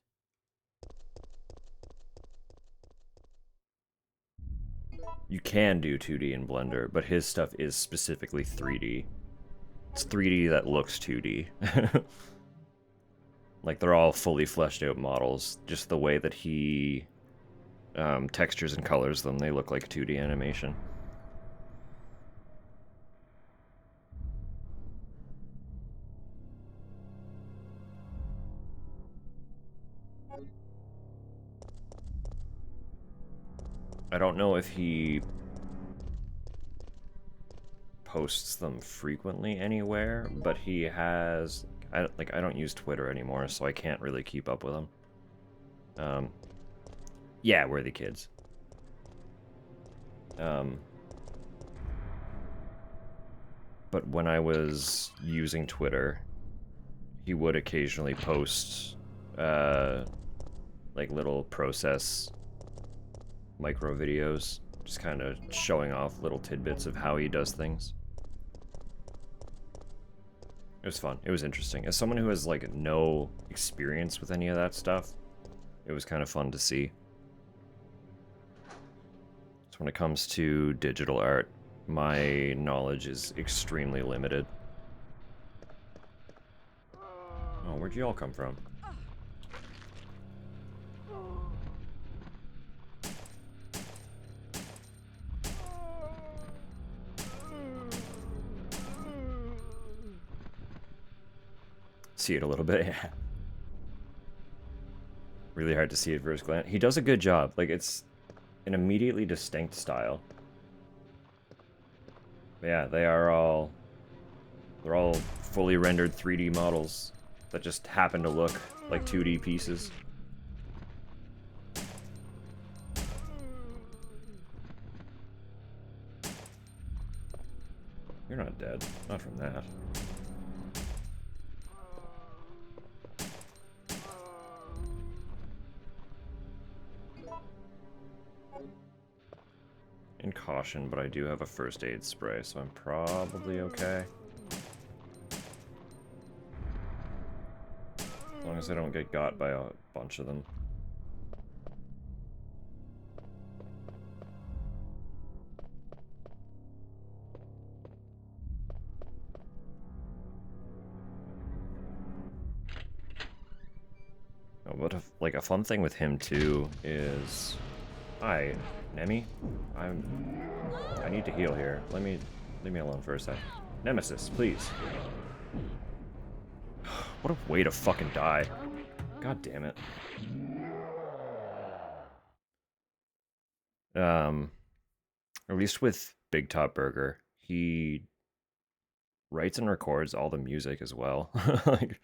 You can do 2D in Blender, but his stuff is specifically 3D. It's 3D that looks 2D. Like, they're all fully fleshed out models. Just the way that he textures and colors them, they look like 2D animation. I don't know if he posts them frequently anywhere, but he has... I don't use Twitter anymore, so I can't really keep up with him. Yeah, Worthy Kids. But when I was using Twitter, he would occasionally post, like, little process micro videos, just kind of showing off little tidbits of how he does things. It was fun. It was interesting. As someone who has, like, no experience with any of that stuff, it was kind of fun to see. So when it comes to digital art, my knowledge is extremely limited. Oh, where'd you all come from? see it a little bit, yeah. Really hard to see at first glance. He does a good job. Like, it's an immediately distinct style. But yeah, they're all fully rendered 3D models that just happen to look like 2D pieces. You're not dead. Not from that. In caution, but I do have a first aid spray, so I'm probably okay. As long as I don't get got by a bunch of them. Oh, but like a fun thing with him too is, hi, Nemi. I need to heal here. Leave me alone for a sec. Nemesis, please. What a way to fucking die. God damn it. At least with Big Top Burger, he writes and records all the music as well. Like,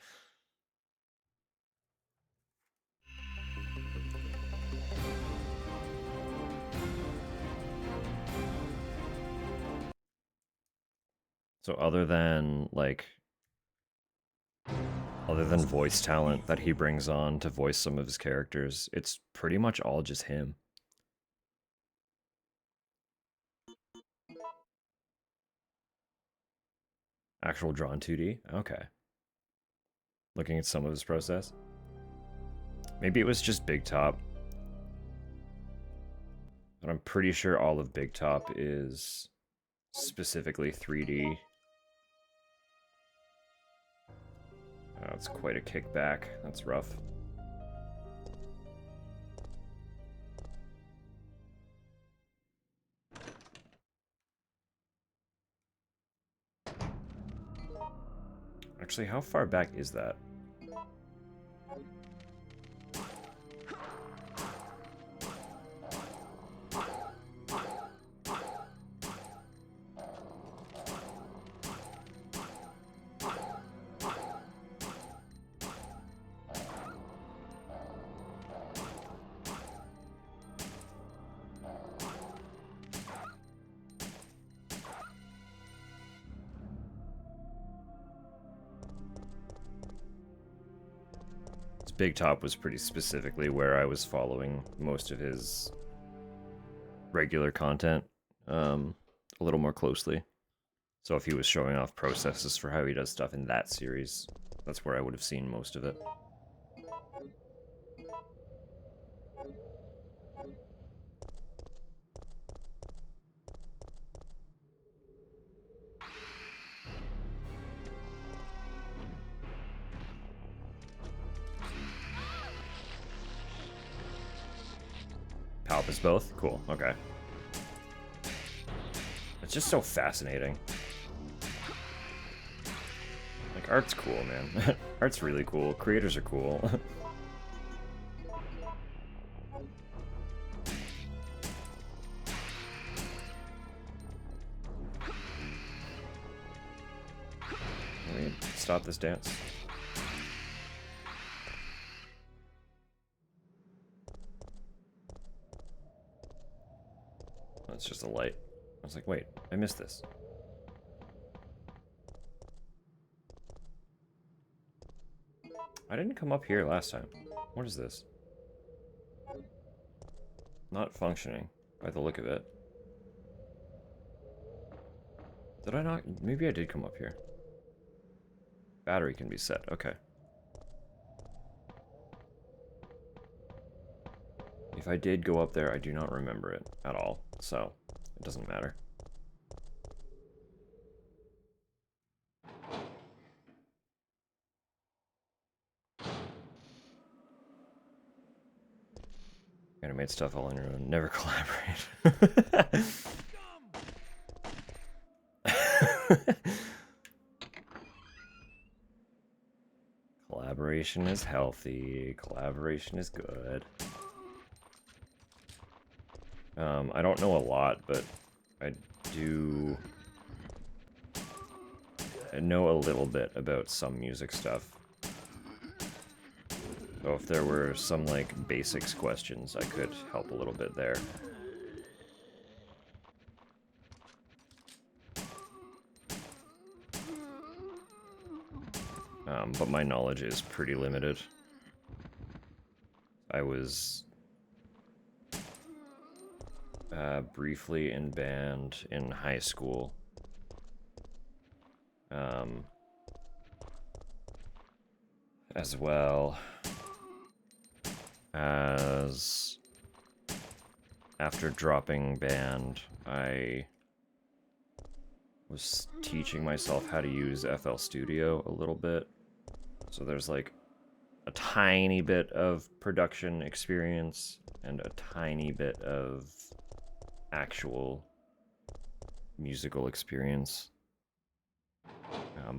so other than voice talent that he brings on to voice some of his characters, it's pretty much all just him. Actual drawn 2D? Okay. Looking at some of his process. Maybe it was just Big Top. But I'm pretty sure all of Big Top is specifically 3D. Oh, it's quite a kickback. That's rough. Actually, how far back is that? Big Top was pretty specifically where I was following most of his regular content a little more closely. So if he was showing off processes for how he does stuff in that series, that's where I would have seen most of it. Palp is both? Cool, okay. It's just so fascinating. Like, art's cool, man. Art's really cool. Creators are cool. Can we stop this dance? Oh, it's just a light. I was like, wait, I missed this. I didn't come up here last time. What is this? Not functioning, by the look of it. Did I not? Maybe I did come up here. Battery can be set, okay. If I did go up there, I do not remember it at all, so it doesn't matter. Animate stuff all on your own. Never collaborate. Collaboration is healthy. Collaboration is good. I don't know a lot, but I know a little bit about some music stuff. So if there were some, like, basics questions, I could help a little bit there. But my knowledge is pretty limited. I was briefly in band in high school. As well as after dropping band, I was teaching myself how to use FL Studio a little bit. So there's like a tiny bit of production experience and a tiny bit of actual musical experience.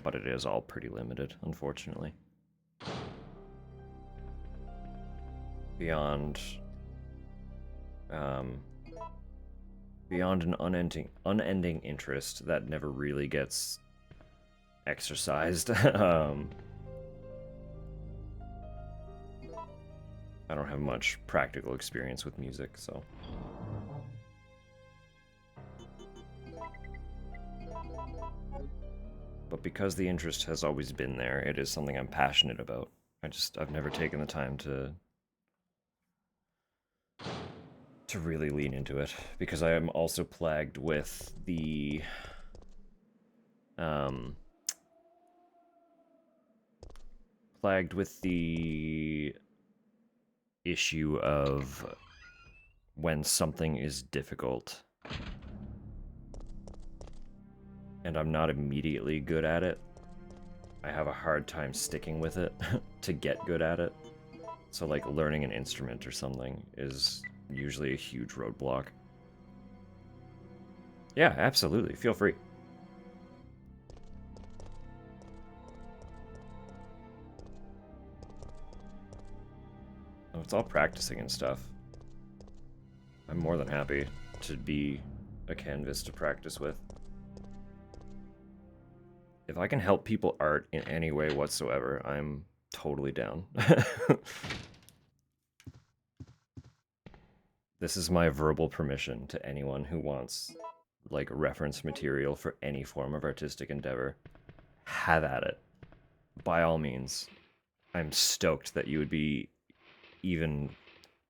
But it is all pretty limited, unfortunately. Beyond an unending interest that never really gets exercised. I don't have much practical experience with music, so. But because the interest has always been there, it is something I'm passionate about. I've never taken the time to really lean into it, because I am also plagued with the issue of when something is difficult and I'm not immediately good at it, I have a hard time sticking with it to get good at it. So like learning an instrument or something is usually a huge roadblock. Yeah, absolutely. Feel free. Oh, it's all practicing and stuff. I'm more than happy to be a canvas to practice with. If I can help people art in any way whatsoever, I'm totally down. This is my verbal permission to anyone who wants, like, reference material for any form of artistic endeavor. Have at it. By all means. I'm stoked that you would be even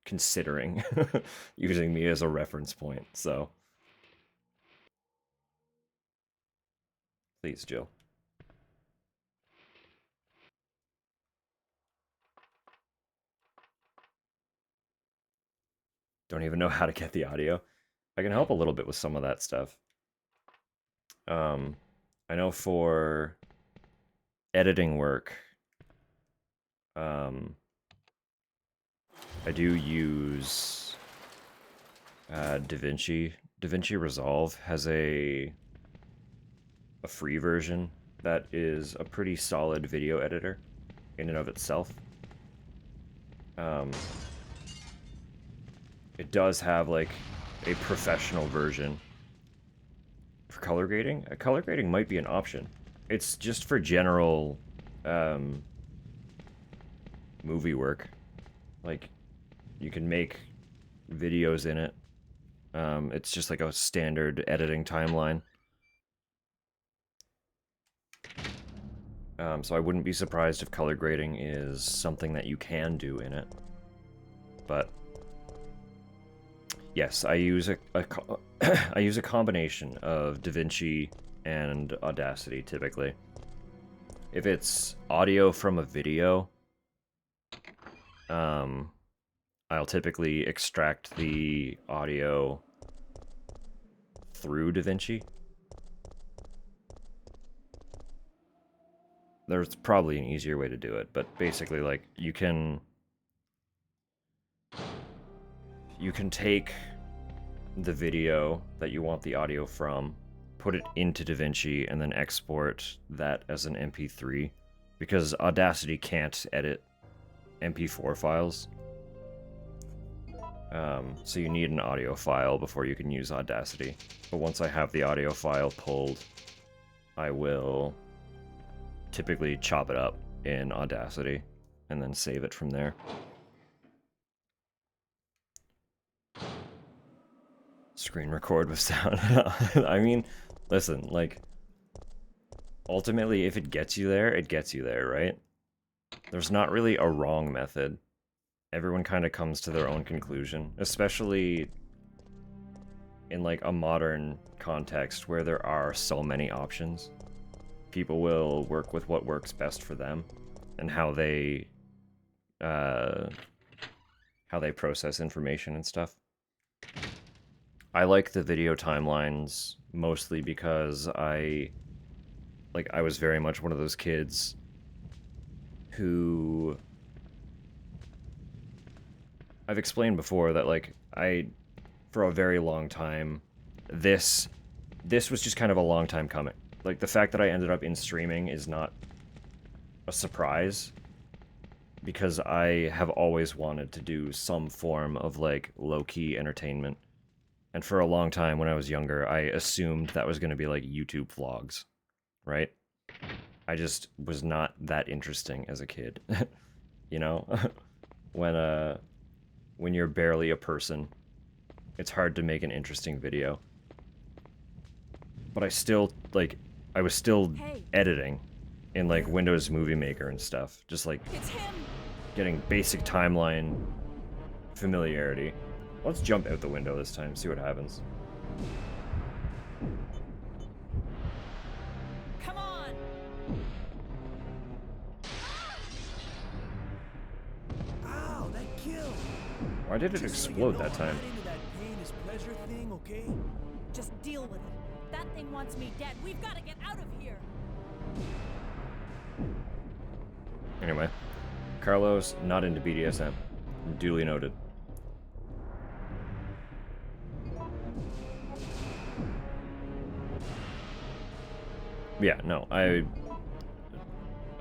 considering using me as a reference point, so. Please, Jill. Don't even know how to get the audio. I can help a little bit with some of that stuff. I know for editing work, I do use DaVinci. DaVinci Resolve has a free version that is a pretty solid video editor in and of itself. It does have like a professional version for color grading. Color grading might be an option. It's just for general movie work. Like, you can make videos in it. It's just like a standard editing timeline. So I wouldn't be surprised if color grading is something that you can do in it. But yes, I use I use a combination of DaVinci and Audacity typically. If it's audio from a video, I'll typically extract the audio through DaVinci. There's probably an easier way to do it, but basically, like, you can take the video that you want the audio from, put it into DaVinci, and then export that as an MP3, because Audacity can't edit MP4 files. So you need an audio file before you can use Audacity. But once I have the audio file pulled, I will typically chop it up in Audacity and then save it from there. Screen record with sound. I mean, listen, like, ultimately, if it gets you there, it gets you there, right? There's not really a wrong method. Everyone kind of comes to their own conclusion, especially in, like, a modern context where there are so many options. People will work with what works best for them and how they process information and stuff. I like the video timelines mostly because I was very much one of those kids who I've explained before that, like, for a very long time, this was just kind of a long time coming. Like, the fact that I ended up in streaming is not a surprise, because I have always wanted to do some form of, like, low-key entertainment. And for a long time, when I was younger, I assumed that was going to be, like, YouTube vlogs, right? I just was not that interesting as a kid, you know? When you're barely a person, it's hard to make an interesting video. But I still, like, I was still editing in, like, Windows Movie Maker and stuff. Just, like, getting basic timeline familiarity. Let's jump out the window this time, see what happens. Come on! Ow, that killed. Why did it Just so you explode know, that time? I'm not into that pain is pleasure thing, okay? Just deal with it. That thing wants me dead. We've got to get out of here. Anyway, Carlos, not into BDSM. Duly noted. Yeah, no,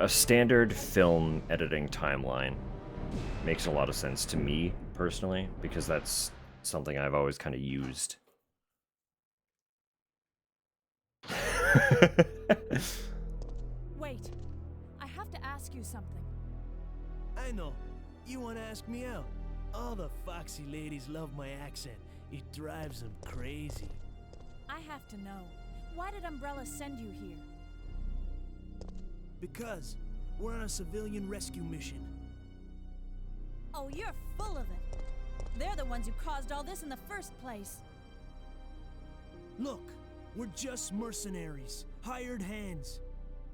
a standard film editing timeline makes a lot of sense to me, personally, because that's something I've always kind of used. Wait. I have to ask you something. I know. You want to ask me out? All the foxy ladies love my accent. It drives them crazy. I have to know. Why did Umbrella send you here? Because we're on a civilian rescue mission. Oh, you're full of it. They're the ones who caused all this in the first place. Look, we're just mercenaries, hired hands.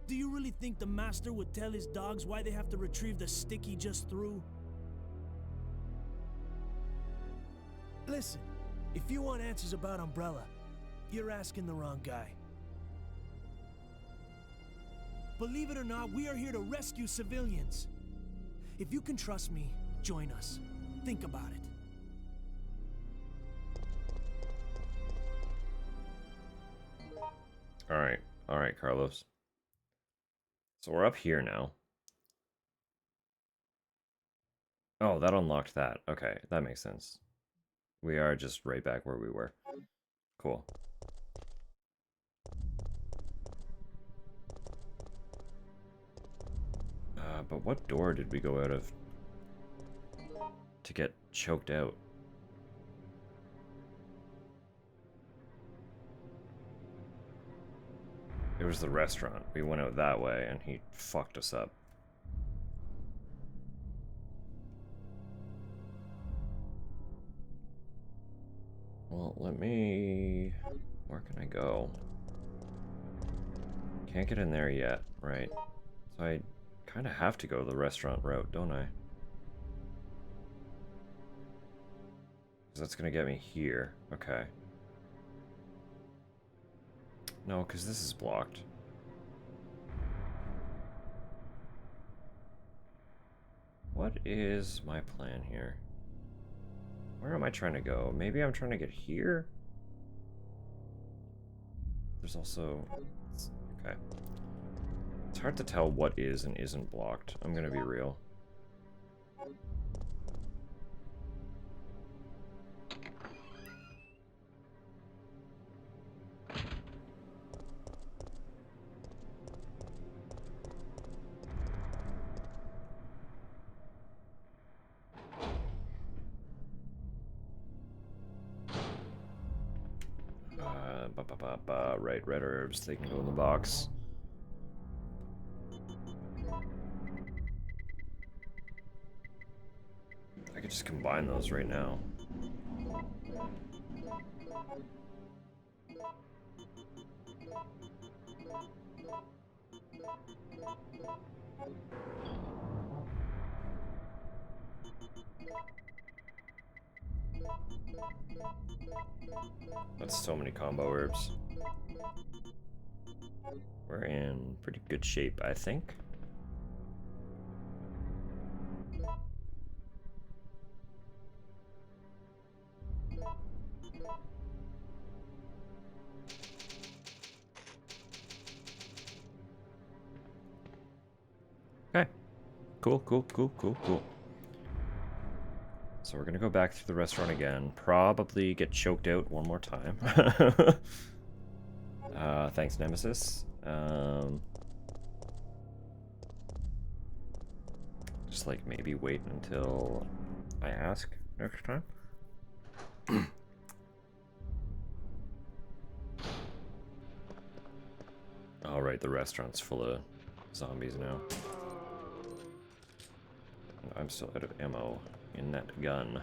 Do you really think the master would tell his dogs why they have to retrieve the stick he just threw? Listen, if you want answers about Umbrella, you're asking the wrong guy. Believe it or not, we are here to rescue civilians. If you can trust me, join us. Think about it. Alright, Carlos. So we're up here now. Oh, that unlocked that. Okay, that makes sense. We are just right back where we were. Cool. But what door did we go out of to get choked out? It was the restaurant. We went out that way and he fucked us up. Well, let me... Where can I go? Can't get in there yet, right? So I kind of have to go the restaurant route, don't I? Because that's going to get me here. Okay. No, because this is blocked. What is my plan here? Where am I trying to go? Maybe I'm trying to get here? There's also... Okay. It's hard to tell what is and isn't blocked. I'm gonna be real. Right, red herbs. They can go in the box. I could just combine those right now. That's so many combo herbs. We're in pretty good shape, I think. Okay. Cool. So we're gonna go back through the restaurant again. Probably get choked out one more time. Thanks, Nemesis. Just like maybe wait until I ask next time. All right, the restaurant's full of zombies now. I'm still out of ammo in that gun.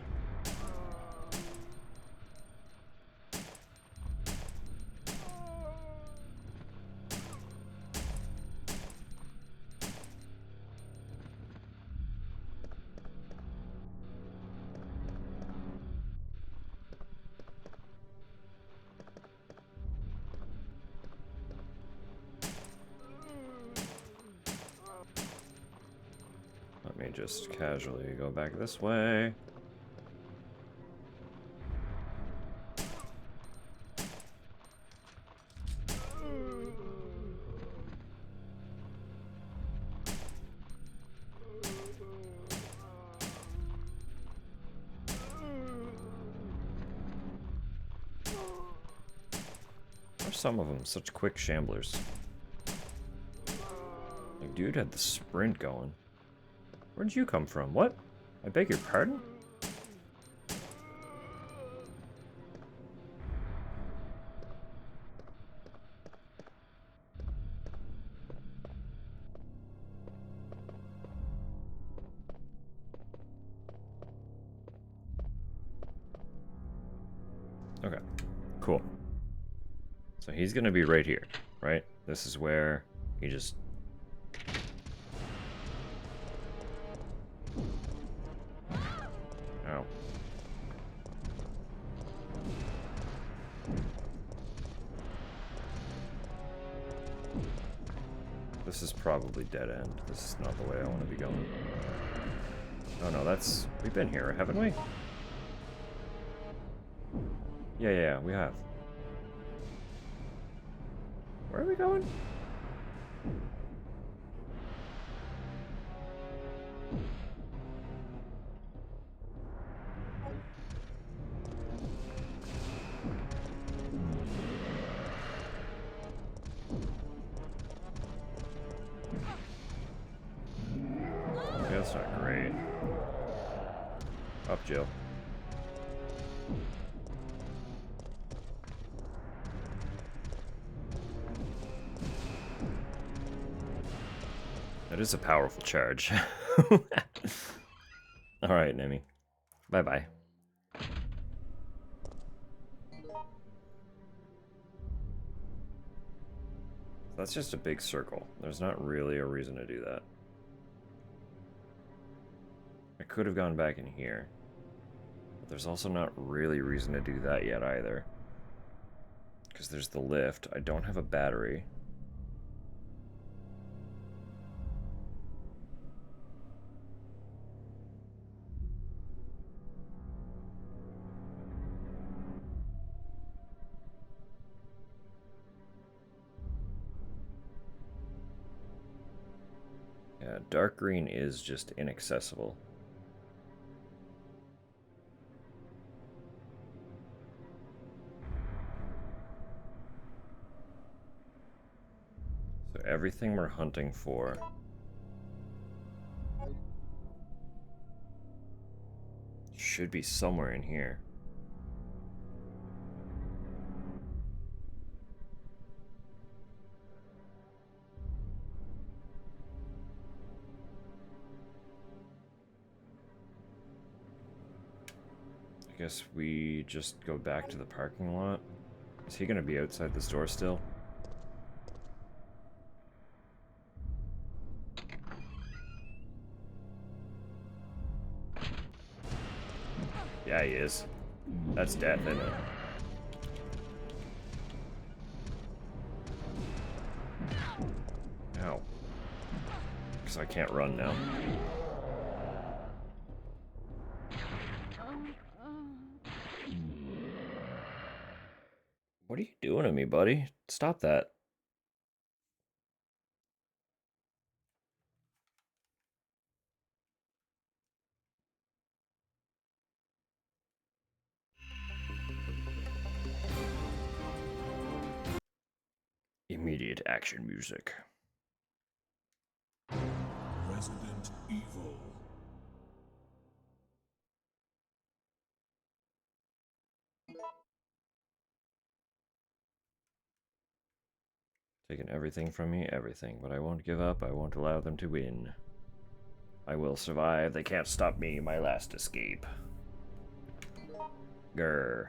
Let me just casually go back this way. Or some of them, such quick shamblers. Like, dude had the sprint going. Where'd you come from? What? I beg your pardon? Okay, cool. So he's gonna be right here, right? This is where he just... Ow. This is probably dead end. This is not the way I want to be going. Oh no, that's... We've been here, haven't we? Yeah, we have. Where are we going? Okay, that's not great. Up, Jill. That is a powerful charge. Alright, Nemi. Bye-bye. That's just a big circle. There's not really a reason to do that. I could have gone back in here. But there's also not really reason to do that yet either. Because there's the lift. I don't have a battery. Yeah, dark green is just inaccessible. everything we're hunting for. Should be somewhere in here. I guess we just go back to the parking lot. Is he gonna be outside this door still? Yeah, he is. That's death, isn't it? Ow. Because I can't run now. What are you doing to me, buddy? Stop that. Immediate action music. Resident Evil. Taking everything from me, everything. But I won't give up, I won't allow them to win. I will survive, they can't stop me, my last escape. Grr.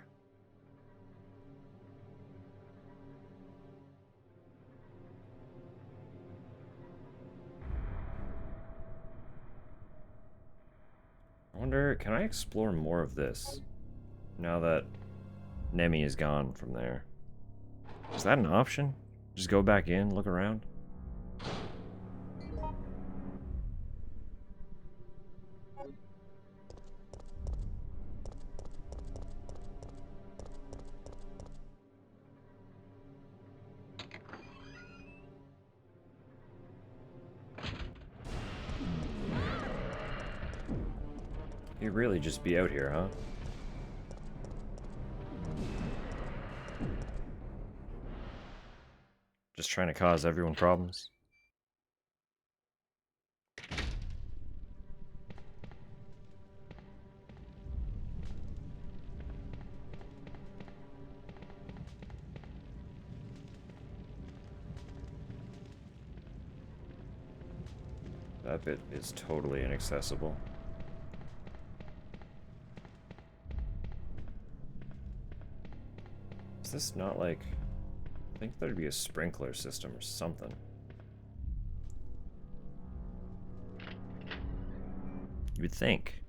I wonder, can I explore more of this? Now that Nemi is gone from there. Is that an option? Just go back in, look around? You'd really just be out here, huh? Just trying to cause everyone problems? That bit is totally inaccessible. Is this not like... I think there'd be a sprinkler system or something. You'd think.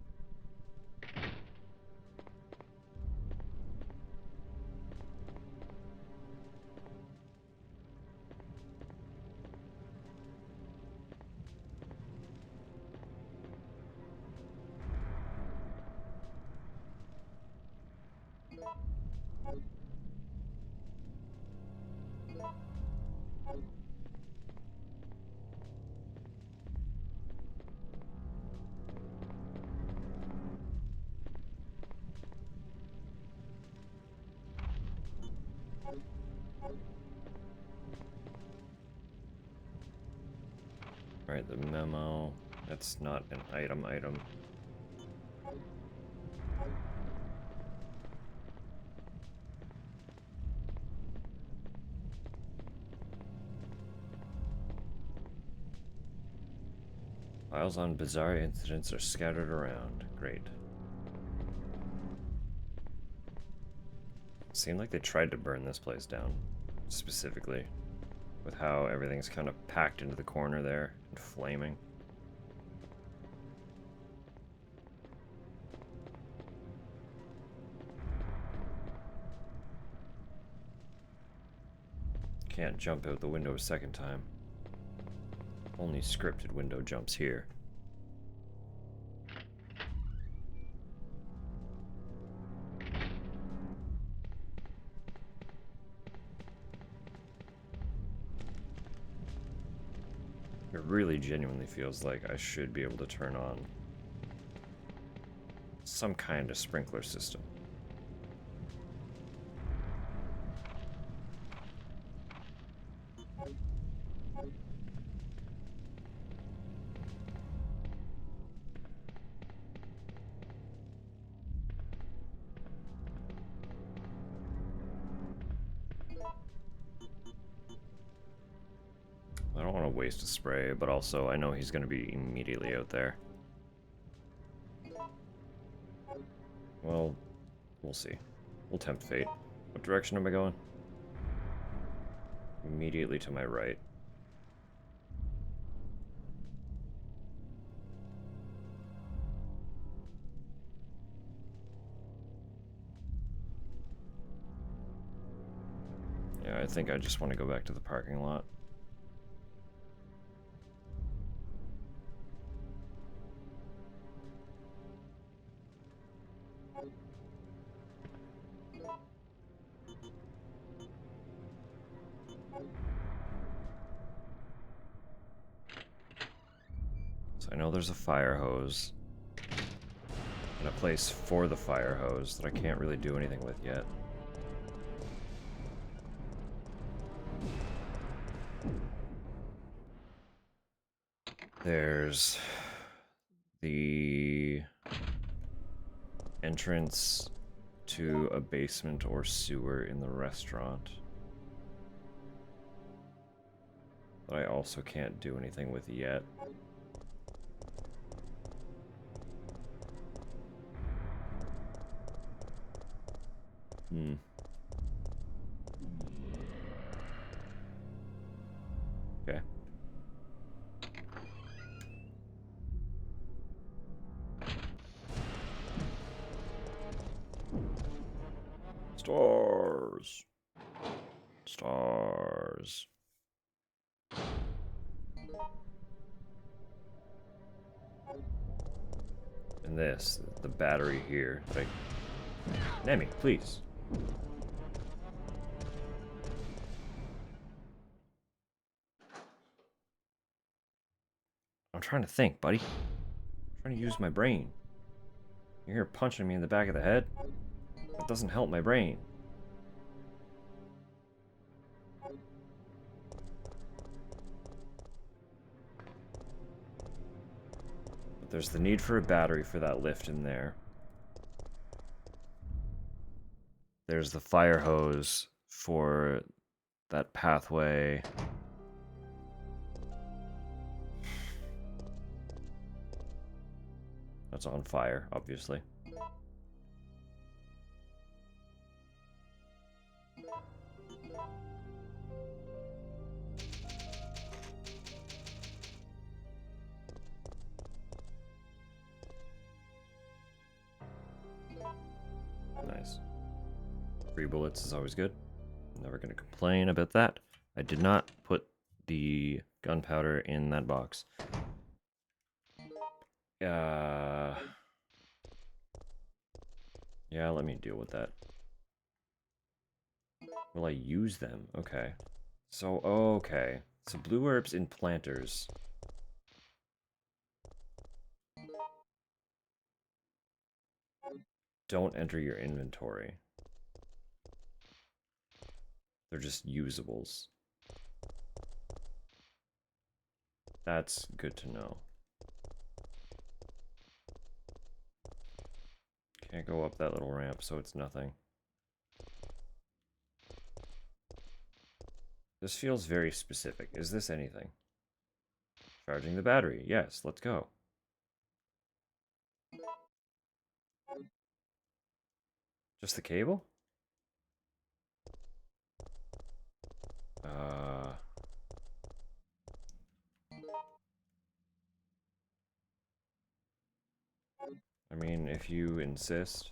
Right, the memo. That's not an item. Files on bizarre incidents are scattered around. Great. Seemed like they tried to burn this place down, specifically, with how everything's kind of packed into the corner there and flaming. Can't jump out the window a second time. Only scripted window jumps here. It really genuinely feels like I should be able to turn on some kind of sprinkler system. I don't want to waste a spray, but also I know he's going to be immediately out there. Well, we'll see. We'll tempt fate. What direction am I going? Immediately to my right. Yeah, I think I just want to go back to the parking lot. So I know there's a fire hose. And a place for the fire hose that I can't really do anything with yet. There's the entrance to a basement or sewer in the restaurant. That I also can't do anything with yet. Okay. Stars. Stars. And this, the battery here. Like, Nemi, please. I'm trying to think, buddy. I'm trying to use my brain. You're here punching me in the back of the head? That doesn't help my brain. But there's the need for a battery for that lift in there. There's the fire hose for that pathway. That's on fire, obviously. Nice. 3 bullets is always good. Never gonna complain about that. I did not put the gunpowder in that box. Yeah, let me deal with that. Will I use them? Okay. So, okay. So blue herbs in planters. Don't enter your inventory. They're just usables. That's good to know. Can't go up that little ramp, so it's nothing. This feels very specific. Is this anything? Charging the battery. Yes, let's go. Just the cable? I mean, if you insist.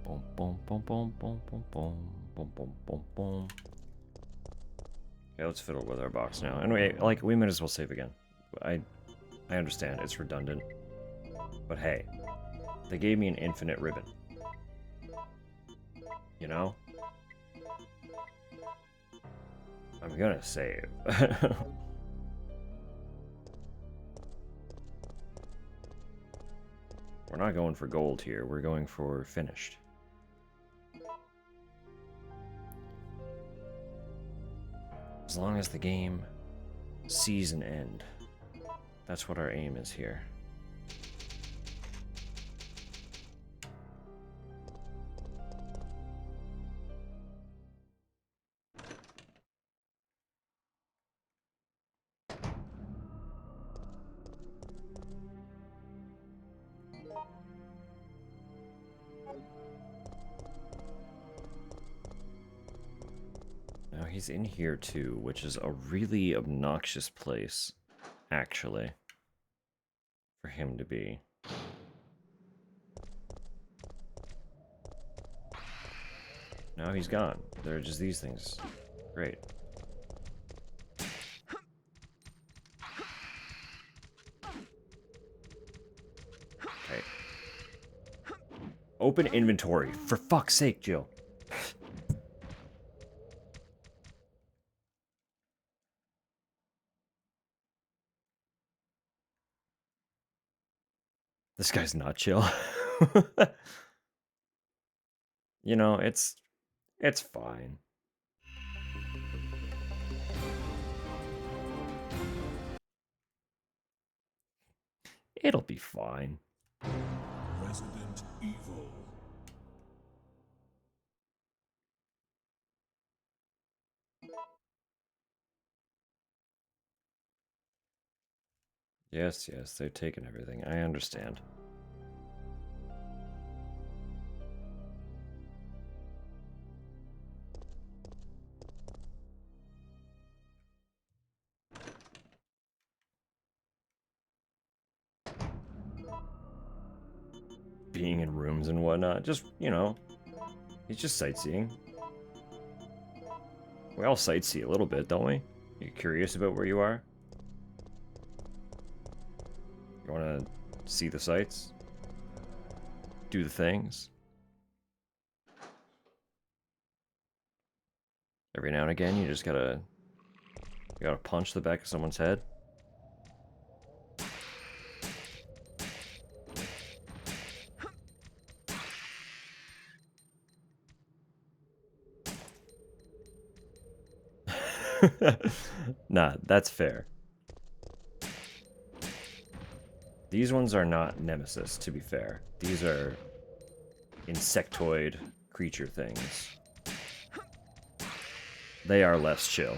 Boom, boom, boom, boom, boom, boom, boom, boom, boom, boom, boom. Okay, let's fiddle with our box now. Anyway, like, we might as well save again. I understand, it's redundant. But hey, they gave me an infinite ribbon. You know? I'm gonna save. We're not going for gold here. We're going for finished. As long as the game sees an end. That's what our aim is here. Now he's in here too, which is a really obnoxious place, actually, for him to be. Now he's gone. There are just these things. Great. Okay. Open inventory. For fuck's sake, Jill. This guy's not chill. You know, it's fine. It'll be fine. Resident Evil. Yes, yes, they've taken everything. I understand. Being in rooms and whatnot, just, you know, he's just sightseeing. We all sightsee a little bit, don't we? You curious about where you are? You want to see the sights? Do the things? Every now and again, you just gotta punch the back of someone's head. Nah, that's fair. These ones are not Nemesis, to be fair. These are insectoid creature things. They are less chill.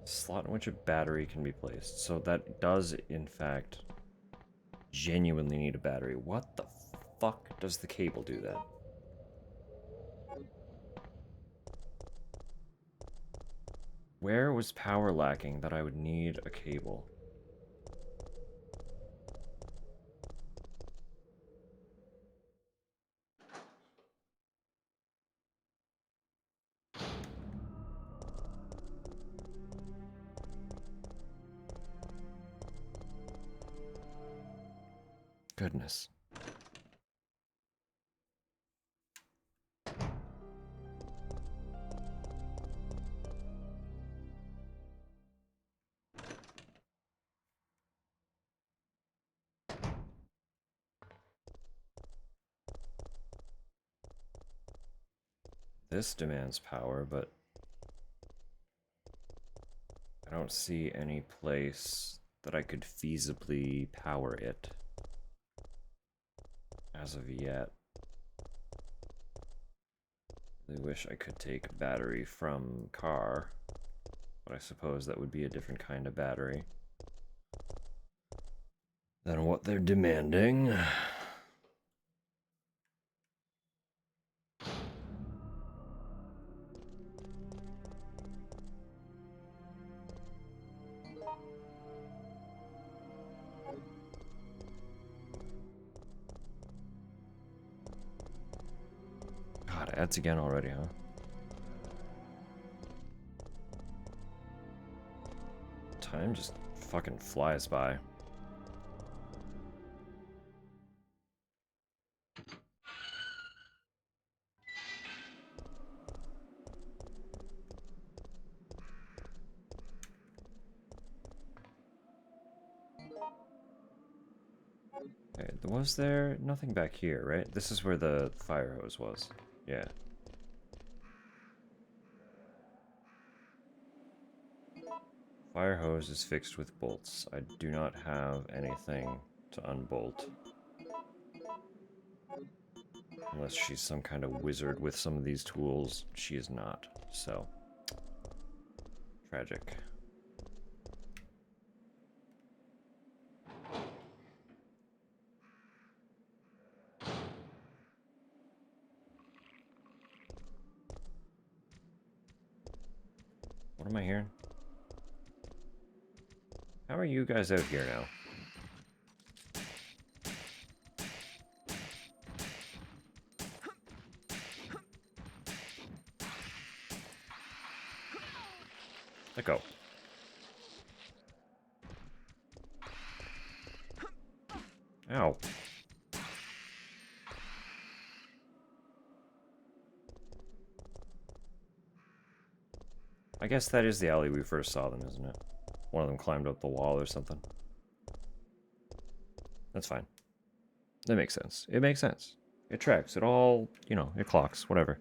Slot in which a battery can be placed. So that does, in fact, genuinely need a battery. What the fuck does the cable do that? Where was power lacking that I would need a cable? Goodness. This demands power, but I don't see any place that I could feasibly power it as of yet. I really wish I could take a battery from car, but I suppose that would be a different kind of battery than what they're demanding. God, ads again already, huh? Time just fucking flies by. Okay, was there nothing back here, right? This is where the fire hose was. Yeah. Fire hose is fixed with bolts. I do not have anything to unbolt. Unless she's some kind of wizard with some of these tools. She is not, so. Tragic. What am I hearing? How are you guys out here now? Let go. Ow. I guess that is the alley we first saw them, isn't it? One of them climbed up the wall or something. That's fine. That makes sense. It makes sense. It tracks. It all, you know, it clocks. Whatever.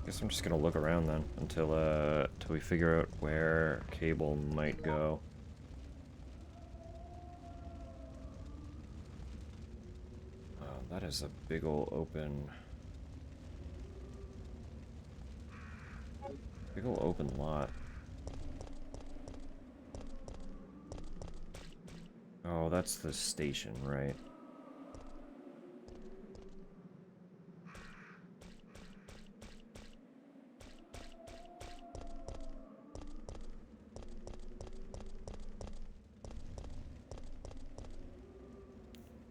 Guess I'm just gonna look around then until we figure out where cable might go. Oh, that is a big ol' open lot. Oh, that's the station, right?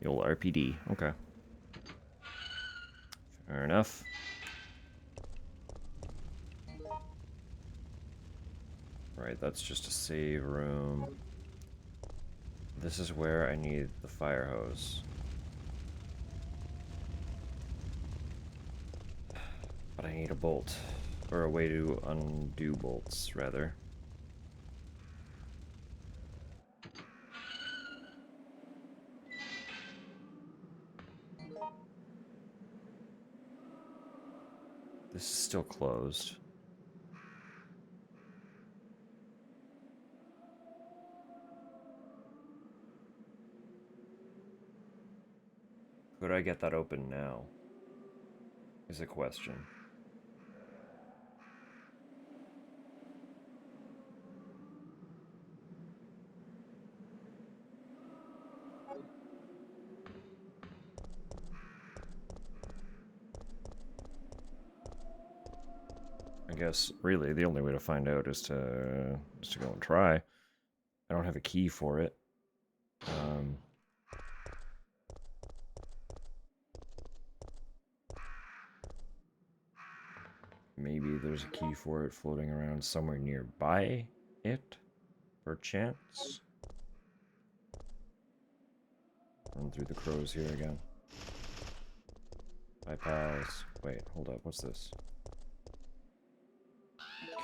The old RPD. Okay. Fair enough. Right, that's just a save room. This is where I need the fire hose. But I need a bolt. Or a way to undo bolts, rather. This is still closed. Could I get that open now? Is a question. I guess, really, the only way to find out is to go and try. I don't have a key for it. Maybe there's a key for it floating around somewhere nearby it, perchance. Run through the crows here again. Hi, pals. Wait, hold up. What's this?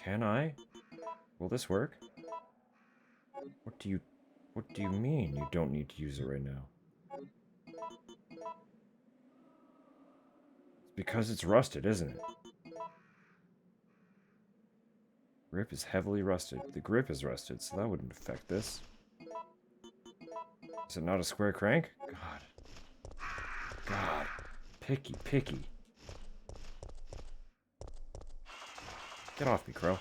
Can I? Will this work? What do you mean you don't need to use it right now? It's because it's rusted, isn't it? Grip is heavily rusted. The grip is rusted, so that wouldn't affect this. Is it not a square crank? God. Picky. Get off me, Crow.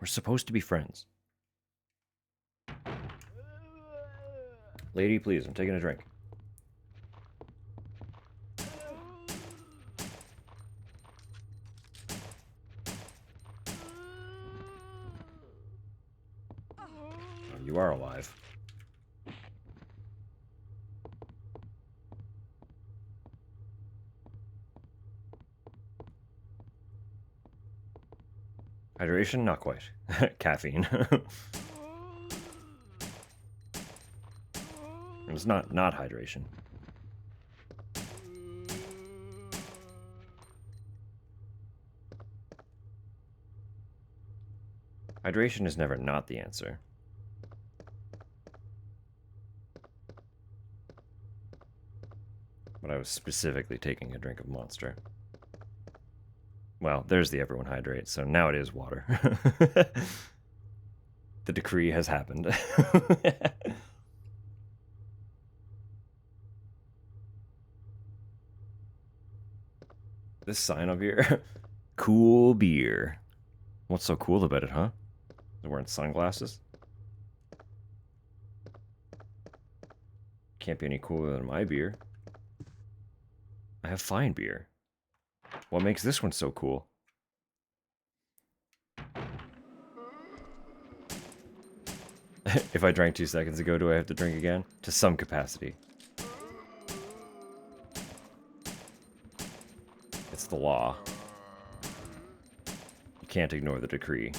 We're supposed to be friends. Lady, please, I'm taking a drink. Oh, you are alive. Hydration? Not quite. Caffeine. It's not hydration. Hydration is never not the answer. But I was specifically taking a drink of Monster. Well, there's the everyone hydrate, so now it is water. The decree has happened. This sign up here, cool beer. What's so cool about it, huh? They're wearing sunglasses? Can't be any cooler than my beer. I have fine beer. What makes this one so cool? If I drank 2 seconds ago, do I have to drink again? To some capacity. It's the law. You can't ignore the decree.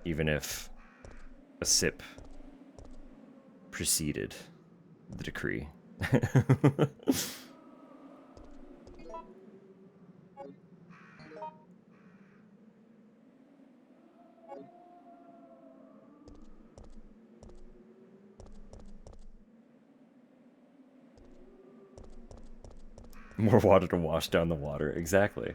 Even if a sip preceded the decree. More water to wash down the water. Exactly.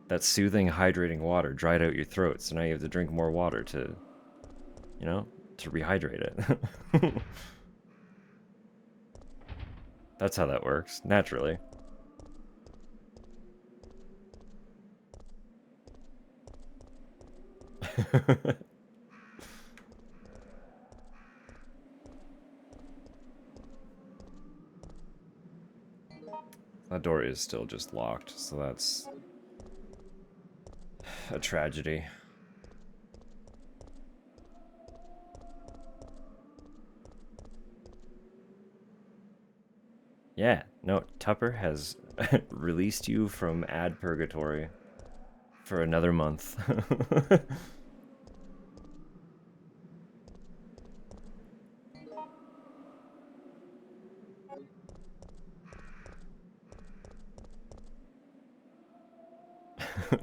That soothing, hydrating water dried out your throat, so now you have to drink more water to, you know, to rehydrate it. That's how that works, naturally. That door is still just locked, so that's a tragedy. Yeah, no, Tupper has released you from ad purgatory for another month.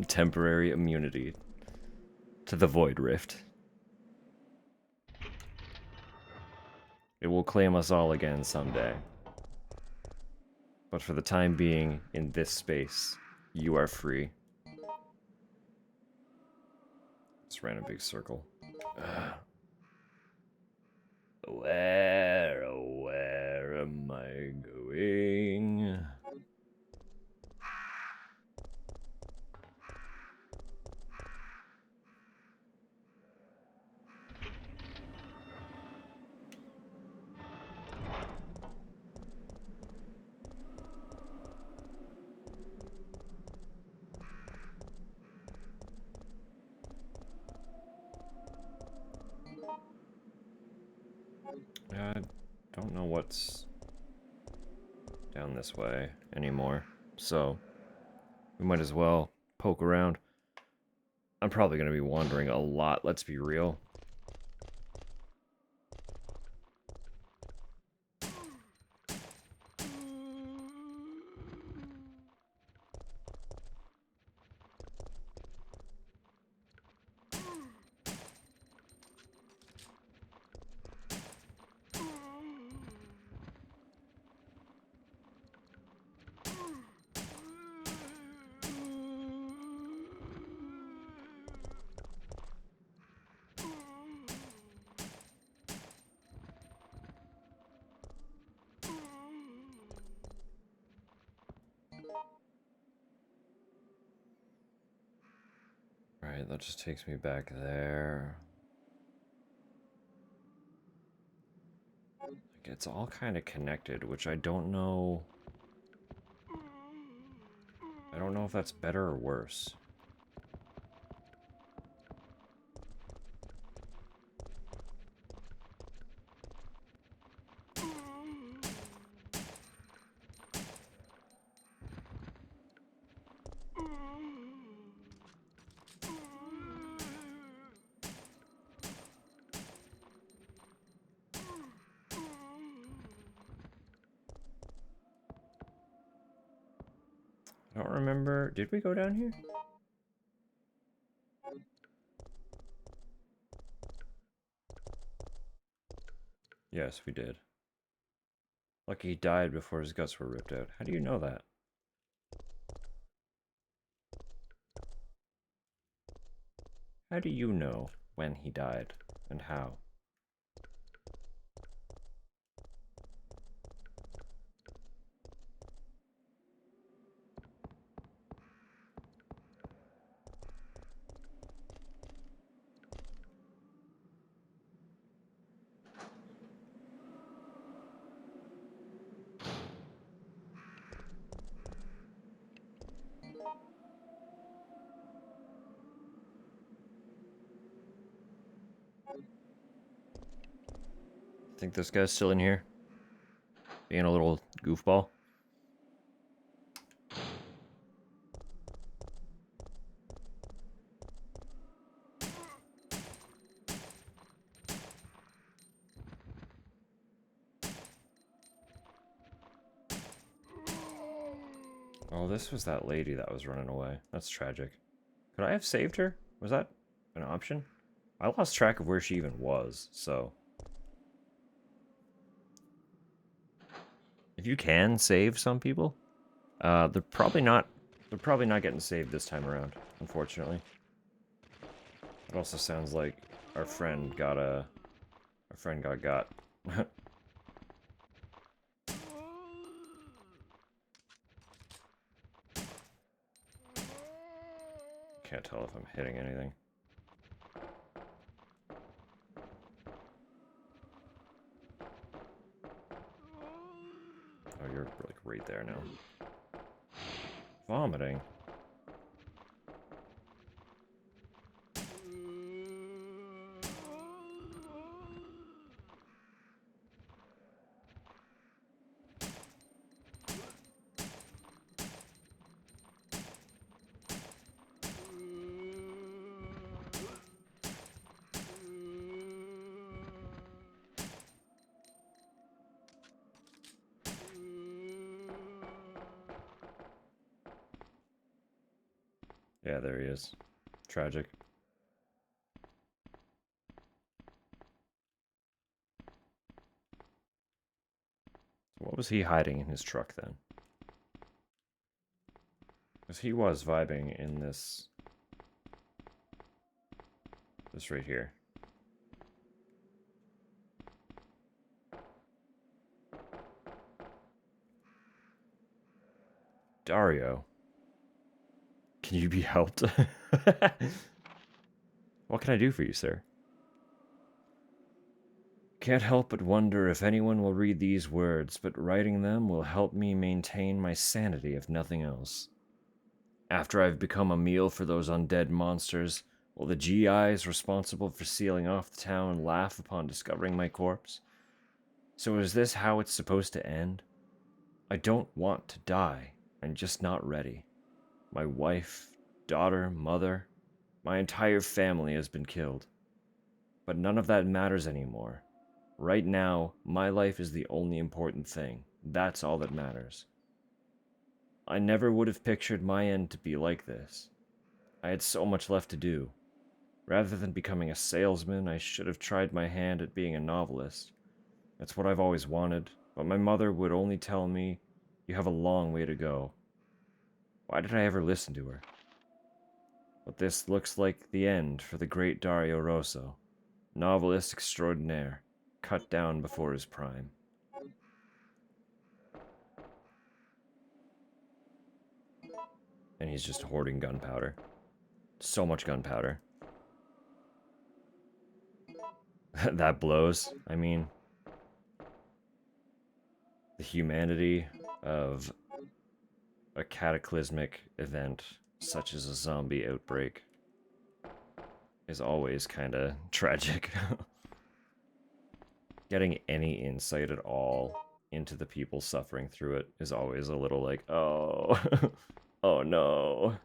Temporary immunity to the Void Rift. It will claim us all again someday. But for the time being, in this space, you are free. Just ran a big circle. Where am I going? I don't know what's down this way anymore, so we might as well poke around. I'm probably going to be wandering a lot, let's be real. Alright, that just takes me back there. Like, it's all kind of connected, which I don't know. I don't know if that's better or worse. I don't remember. Did we go down here? Yes, we did. Lucky he died before his guts were ripped out. How do you know that? How do you know when he died and how? Think this guy's still in here? Being a little goofball? Oh, this was that lady that was running away. That's tragic. Could I have saved her? Was that an option? I lost track of where she even was, so... If you can save some people, they're probably not getting saved this time around, unfortunately. It also sounds like our friend got got. Can't tell if I'm hitting anything. Oh, you're like right there now. Vomiting. Yeah, there he is. Tragic. What was he hiding in his truck then? Because he was vibing in this right here. Dario. Can you be helped? What can I do for you, sir? Can't help but wonder if anyone will read these words, but writing them will help me maintain my sanity if nothing else. After I've become a meal for those undead monsters, will the GIs responsible for sealing off the town laugh upon discovering my corpse? So is this how it's supposed to end? I don't want to die. I'm just not ready. My wife, daughter, mother, my entire family has been killed. But none of that matters anymore. Right now, my life is the only important thing. That's all that matters. I never would have pictured my end to be like this. I had so much left to do. Rather than becoming a salesman, I should have tried my hand at being a novelist. That's what I've always wanted, but my mother would only tell me, "You have a long way to go." Why did I ever listen to her? But this looks like the end for the great Dario Rosso, novelist extraordinaire, cut down before his prime. And he's just hoarding gunpowder. So much gunpowder. That blows. I mean, the humanity of a cataclysmic event such as a zombie outbreak is always kind of tragic. Getting any insight at all into the people suffering through it is always a little like, oh, oh no.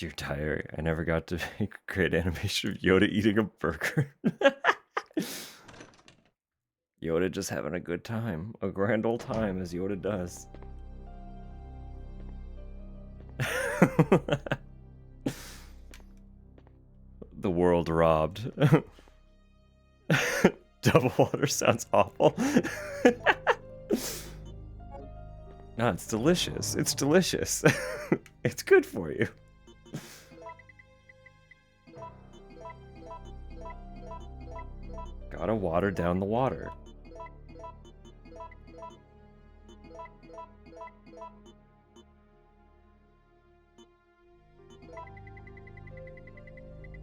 Dear diary, I never got to make a great animation of Yoda eating a burger. Yoda just having a good time. A grand old time, as Yoda does. The world robbed. Double water sounds awful. No, it's delicious. It's delicious. It's good for you. Gotta water down the water.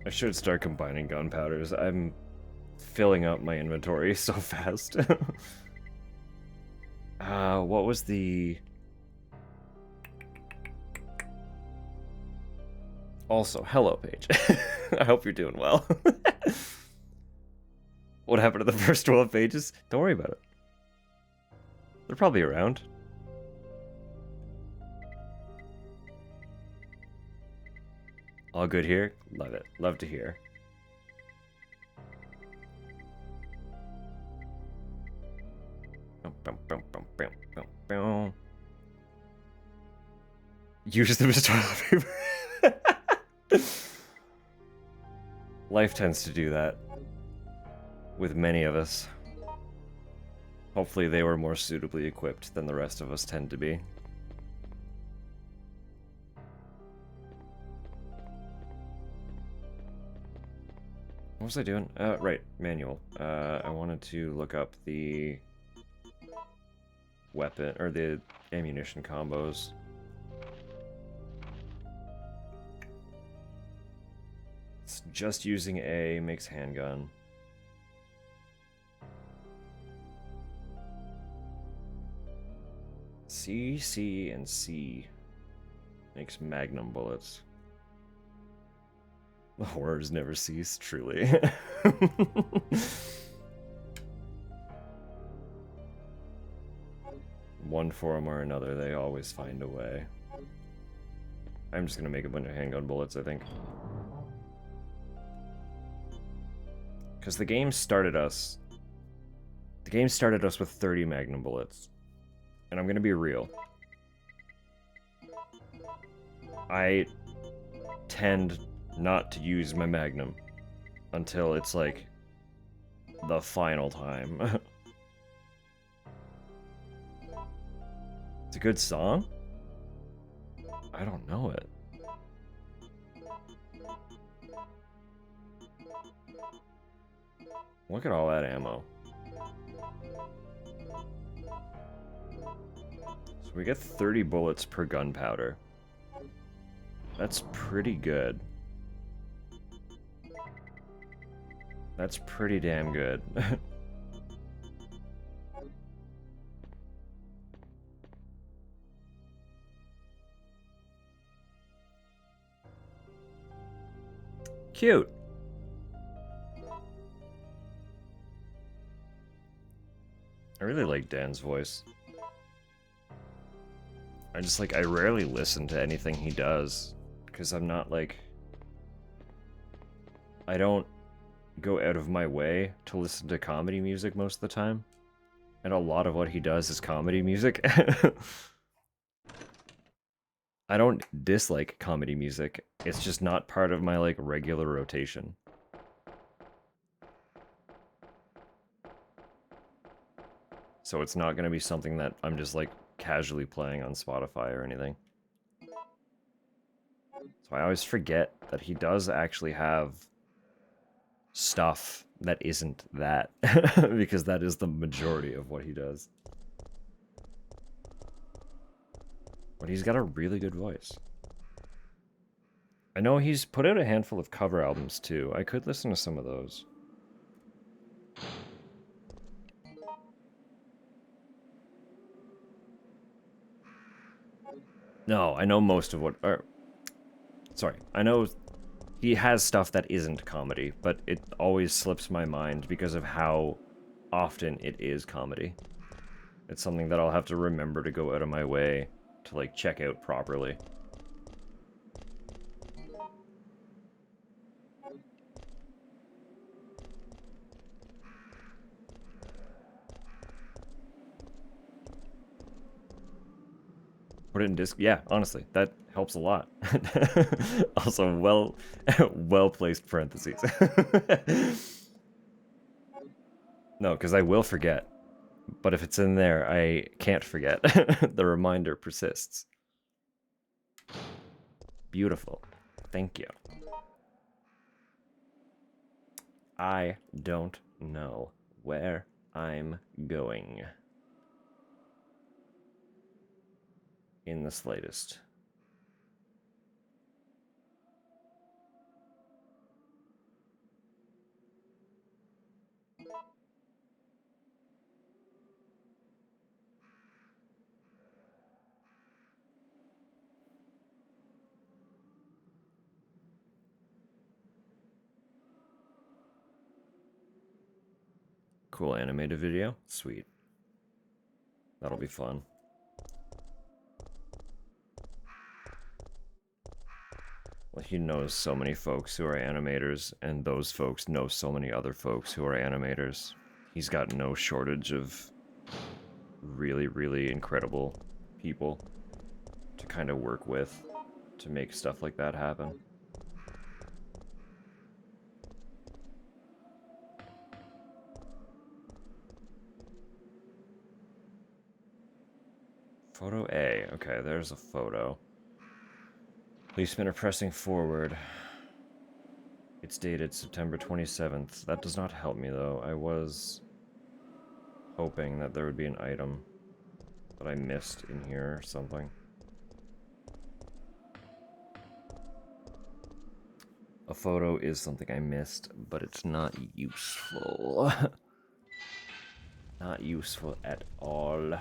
I should start combining gunpowders. I'm filling up my inventory so fast. What was the... Also, hello, Paige. I hope you're doing well. What happened to the first 12 pages? Don't worry about it. They're probably around. All good here? Love it. Love to hear. Use them as toilet paper. Life tends to do that. With many of us. Hopefully they were more suitably equipped than the rest of us tend to be. What was I doing? Right, manual. I wanted to look up the weapon, or the ammunition combos. It's just using A makes handgun. C, C, and C makes magnum bullets. The horrors never cease, truly. One form or another, they always find a way. I'm just gonna make a bunch of handgun bullets, I think. Because the game started us with 30 magnum bullets. And I'm gonna be real. I tend not to use my magnum until it's like the final time. It's a good song? I don't know it. Look at all that ammo. So we get 30 bullets per gunpowder. That's pretty good. That's pretty damn good. Cute. I really like Dan's voice. I rarely listen to anything he does, because I'm not like... I don't go out of my way to listen to comedy music most of the time. And a lot of what he does is comedy music. I don't dislike comedy music. It's just not part of my, like, regular rotation. So it's not going to be something that I'm just, like, casually playing on Spotify or anything. So I always forget that he does actually have stuff that isn't that. Because that is the majority of what he does. But he's got a really good voice. I know he's put out a handful of cover albums too. I could listen to some of those. No, I know most of what... sorry, I know he has stuff that isn't comedy, but it always slips my mind because of how often it is comedy. It's something that I'll have to remember to go out of my way to, like, check out properly. Put it in disc. Yeah, honestly, that helps a lot. Also, well placed parentheses. No, because I will forget. But if it's in there, I can't forget. The reminder persists. Beautiful. Thank you. I don't know where I'm going. In the slightest. Cool animated video. Sweet. That'll be fun. Well, he knows so many folks who are animators, and those folks know so many other folks who are animators. He's got no shortage of really, really incredible people to kind of work with to make stuff like that happen. Photo A. Okay, there's a photo. Policemen are pressing forward. It's dated September 27th. That does not help me, though. I was hoping that there would be an item that I missed in here or something. A photo is something I missed, but it's not useful. Not useful at all.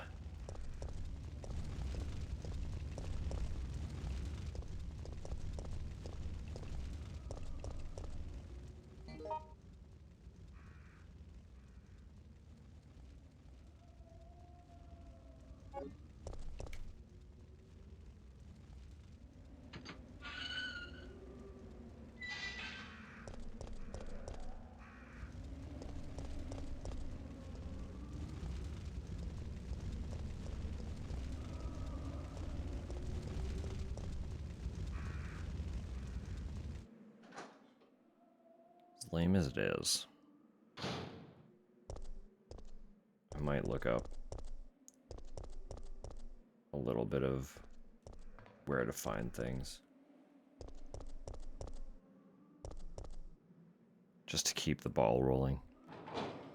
As lame as it is, I might look up a little bit of where to find things. Just to keep the ball rolling.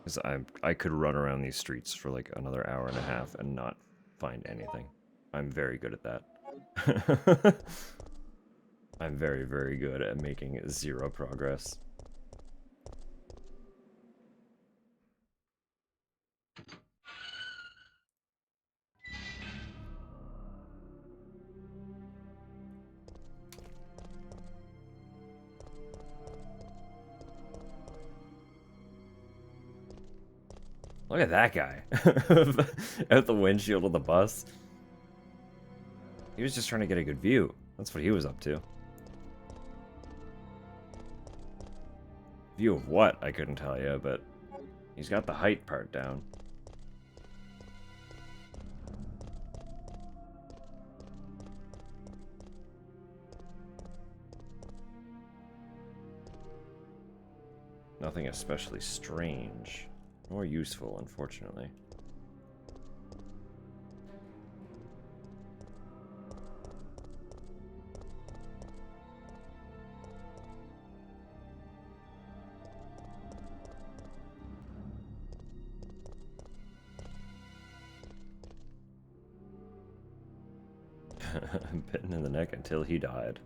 Because I could run around these streets for like another hour and a half and not find anything. I'm very good at that. I'm very, very good at making zero progress. Look at that guy. Out the windshield of the bus. He was just trying to get a good view. That's what he was up to. View of what? I couldn't tell you, but he's got the height part down. Nothing especially strange. Or useful, unfortunately. Bitten in the neck until he died.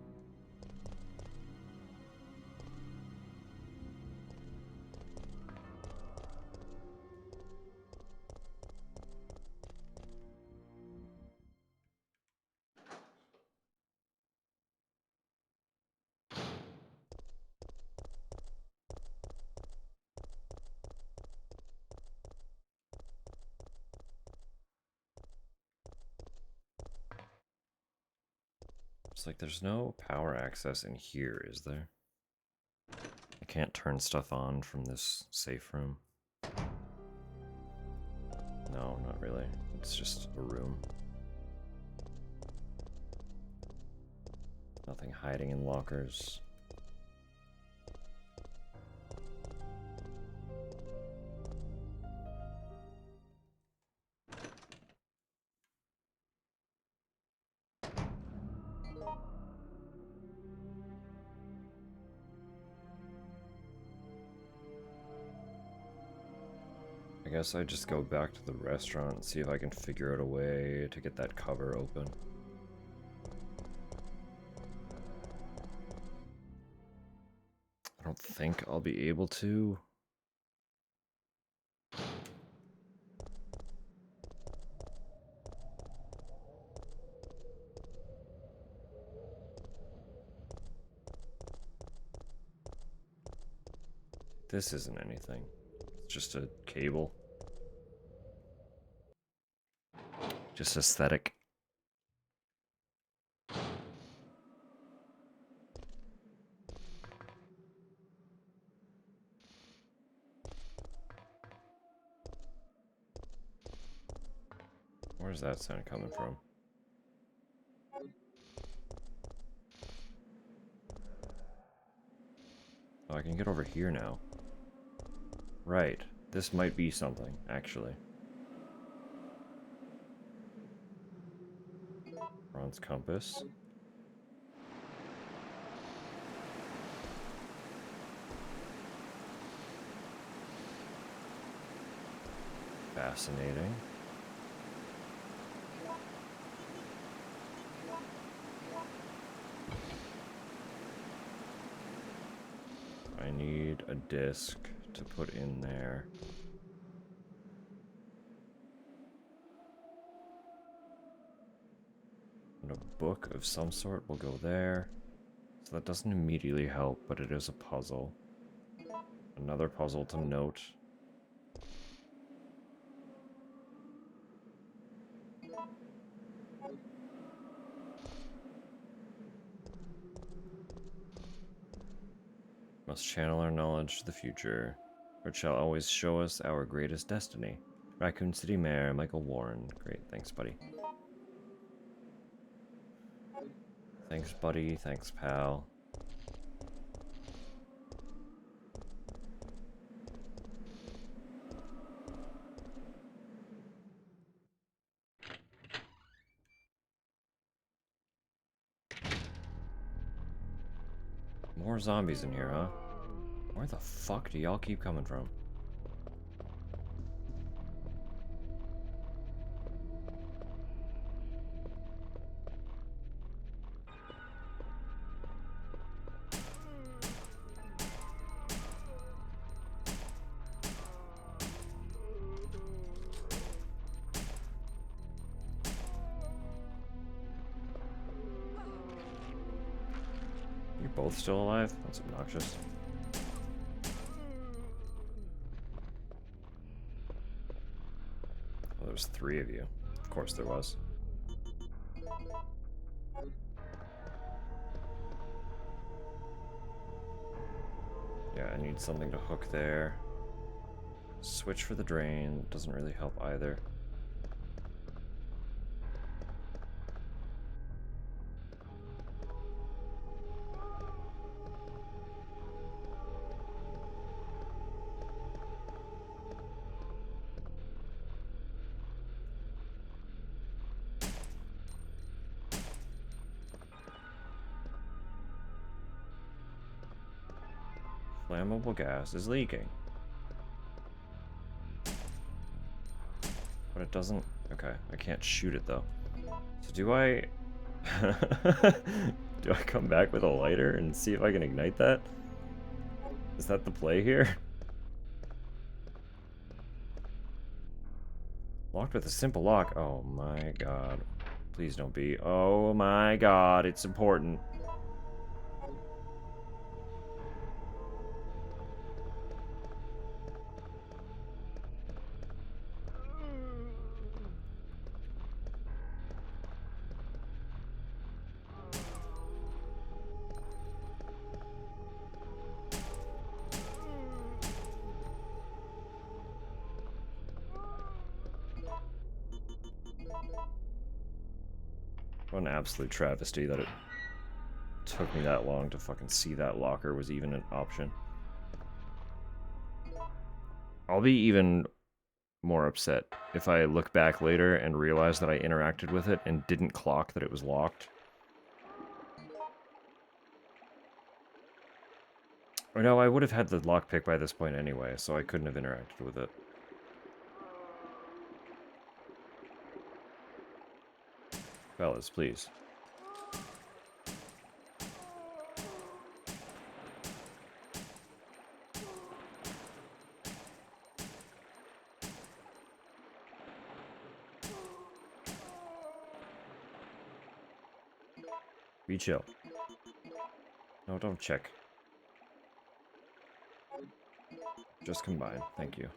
It's like there's no power access in here, is there? I can't turn stuff on from this safe room. No, not really. It's just a room. Nothing hiding in lockers. I guess I just go back to the restaurant and see if I can figure out a way to get that cover open. I don't think I'll be able to. This isn't anything. It's just a cable. Just aesthetic. Where's that sound coming from? Oh, I can get over here now. Right. This might be something, actually. Bronze compass. Fascinating. I need a disc to put in there. And a book of some sort will go there. So that doesn't immediately help, but it is a puzzle. Another puzzle to note. Must channel our knowledge to the future, which shall always show us our greatest destiny. Raccoon City Mayor, Michael Warren. Great, thanks, buddy. Thanks, buddy. Thanks, pal. More zombies in here, huh? Where the fuck do y'all keep coming from? You're both still alive? That's obnoxious. Well, there's 3 of you. Of course there was. Yeah, I need something to hook there. Switch for the drain. Doesn't really help either. Flammable gas is leaking. But it doesn't... Okay, I can't shoot it though. So do I... do I come back with a lighter and see if I can ignite that? Is that the play here? Locked with a simple lock. Oh my god. Please don't be. Oh my god, it's important. What an absolute travesty that it took me that long to fucking see that locker was even an option. I'll be even more upset if I look back later and realize that I interacted with it and didn't clock that it was locked. Or no, I would have had the lockpick by this point anyway, so I couldn't have interacted with it. Fellas, please. Be chill. No, don't check. Just combine. Thank you.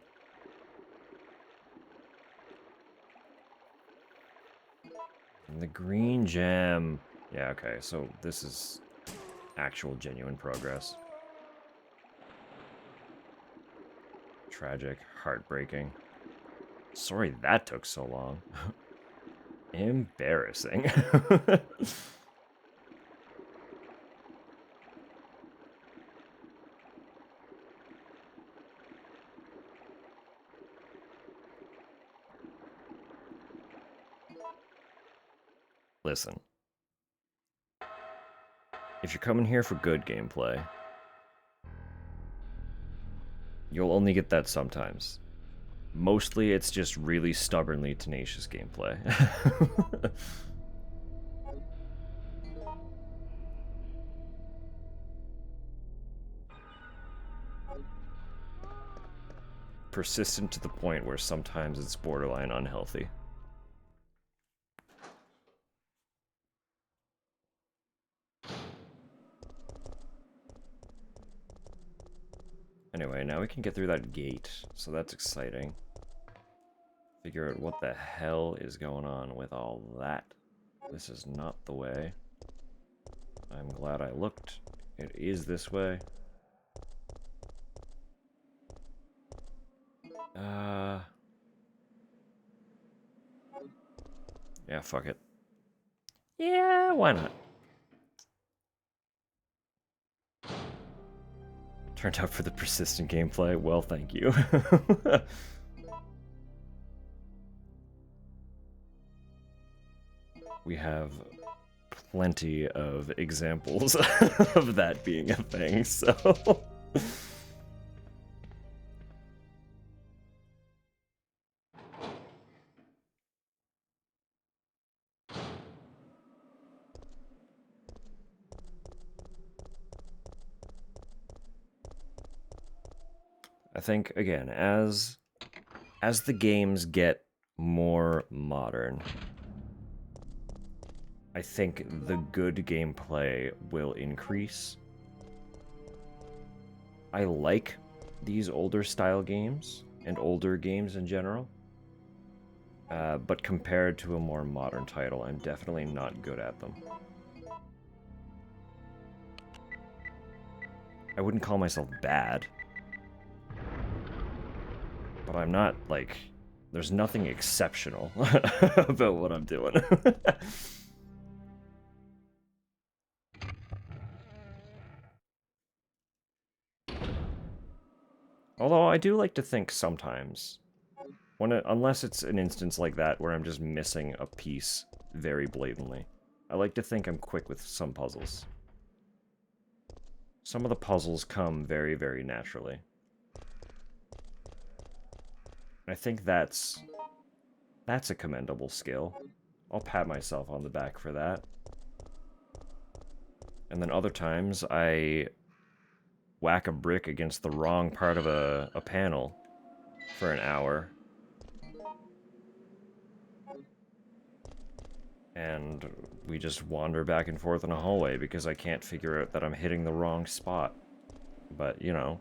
And the green gem. Yeah, okay, so this is actual genuine progress. Tragic, heartbreaking. Sorry that took so long. Embarrassing. Listen. If you're coming here for good gameplay, you'll only get that sometimes. Mostly, it's just really stubbornly tenacious gameplay. Persistent to the point where sometimes it's borderline unhealthy. Anyway, now we can get through that gate, so that's exciting. Figure out what the hell is going on with all that. This is not the way. I'm glad I looked. It is this way. Yeah, fuck it. Yeah, why not? Turned out for the persistent gameplay. Well, thank you. We have plenty of examples of that being a thing, so... I think, again, as the games get more modern, I think the good gameplay will increase. I like these older style games, and older games in general, but compared to a more modern title, I'm definitely not good at them. I wouldn't call myself bad, but I'm not, like, there's nothing exceptional about what I'm doing. Although I do like to think sometimes, unless it's an instance like that where I'm just missing a piece very blatantly, I like to think I'm quick with some puzzles. Some of the puzzles come very, very naturally. I think that's a commendable skill. I'll pat myself on the back for that. And then other times, I whack a brick against the wrong part of a panel for an hour. And we just wander back and forth in a hallway because I can't figure out that I'm hitting the wrong spot. But, you know,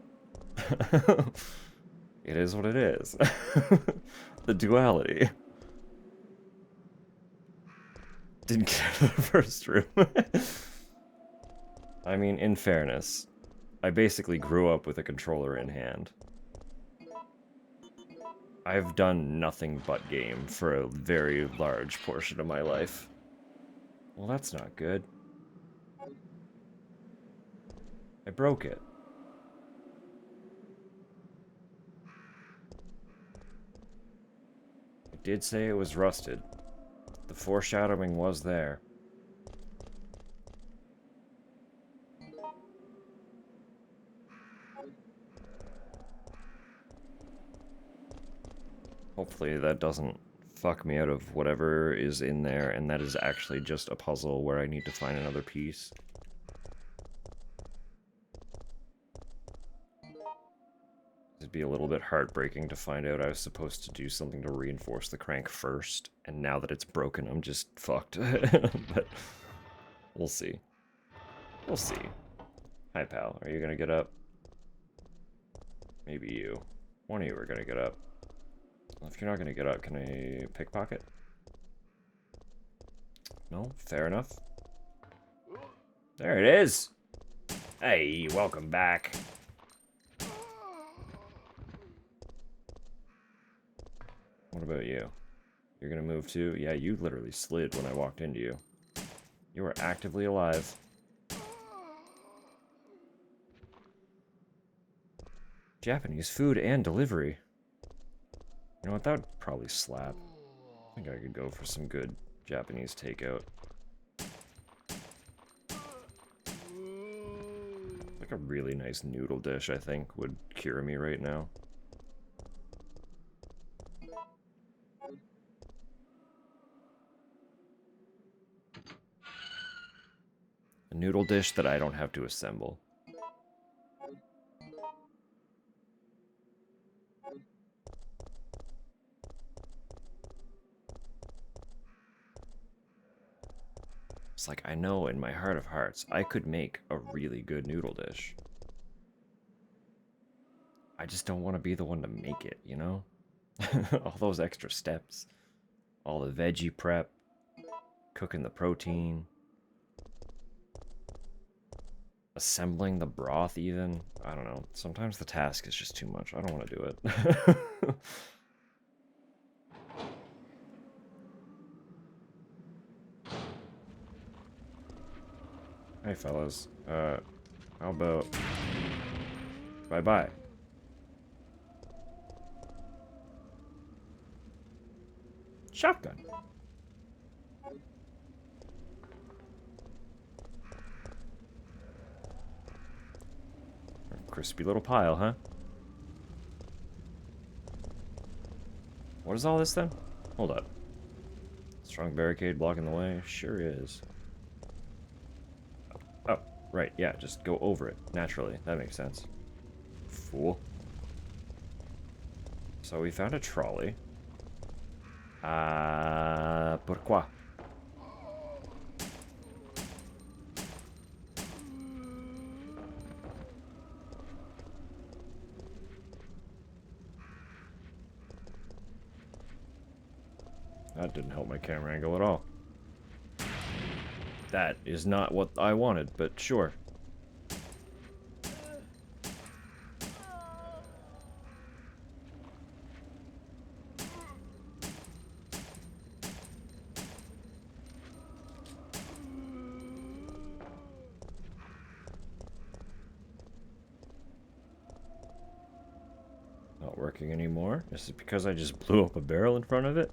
it is what it is. The duality. Didn't get out of the first room. I mean, in fairness, I basically grew up with a controller in hand. I've done nothing but game for a very large portion of my life. Well, that's not good. I broke it. I did say it was rusted. The foreshadowing was there. Hopefully that doesn't fuck me out of whatever is in there, and that is actually just a puzzle where I need to find another piece. It'd be a little bit heartbreaking to find out I was supposed to do something to reinforce the crank first, and now that it's broken, I'm just fucked. But we'll see. We'll see. Hi, pal. Are you gonna get up? Maybe you. One of you are gonna get up. Well, if you're not gonna get up, can I pickpocket? No? Fair enough. There it is! Hey, welcome back. What about you? You're gonna move too? Yeah, you literally slid when I walked into you. You are actively alive. Japanese food and delivery. You know what, that would probably slap. I think I could go for some good Japanese takeout. Like a really nice noodle dish, I think, would cure me right now. A noodle dish that I don't have to assemble. It's like, I know in my heart of hearts, I could make a really good noodle dish. I just don't want to be the one to make it, you know? All those extra steps. All the veggie prep. Cooking the protein. Assembling the broth even. I don't know. Sometimes the task is just too much. I don't want to do it. Hey fellas. How about... Bye-bye. Shotgun. A crispy little pile, huh? What is all this then? Hold up. Strong barricade blocking the way? Sure is. Oh, right, yeah, just go over it, naturally. That makes sense. Fool. So we found a trolley. Pourquoi? That didn't help my camera angle at all. That is not what I wanted, but sure. Not working anymore? Is it because I just blew up a barrel in front of it?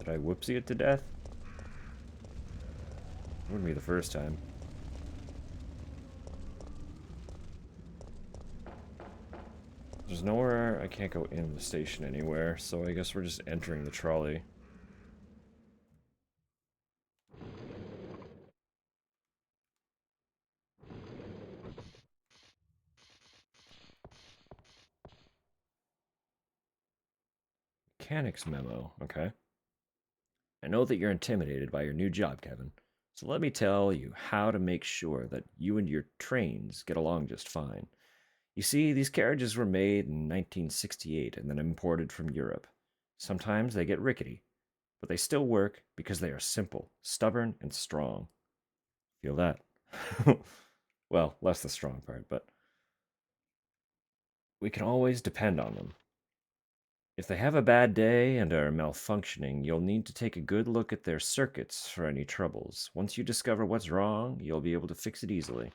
Did I whoopsie it to death? Wouldn't be the first time. There's nowhere I can't go in the station anywhere, so I guess we're just entering the trolley. Mechanics memo, okay. I know that you're intimidated by your new job, Kevin. So let me tell you how to make sure that you and your trains get along just fine. You see, these carriages were made in 1968 and then imported from Europe. Sometimes they get rickety, but they still work because they are simple, stubborn, and strong. Feel that? Well, less the strong part, but we can always depend on them. If they have a bad day and are malfunctioning, you'll need to take a good look at their circuits for any troubles. Once you discover what's wrong, you'll be able to fix it easily.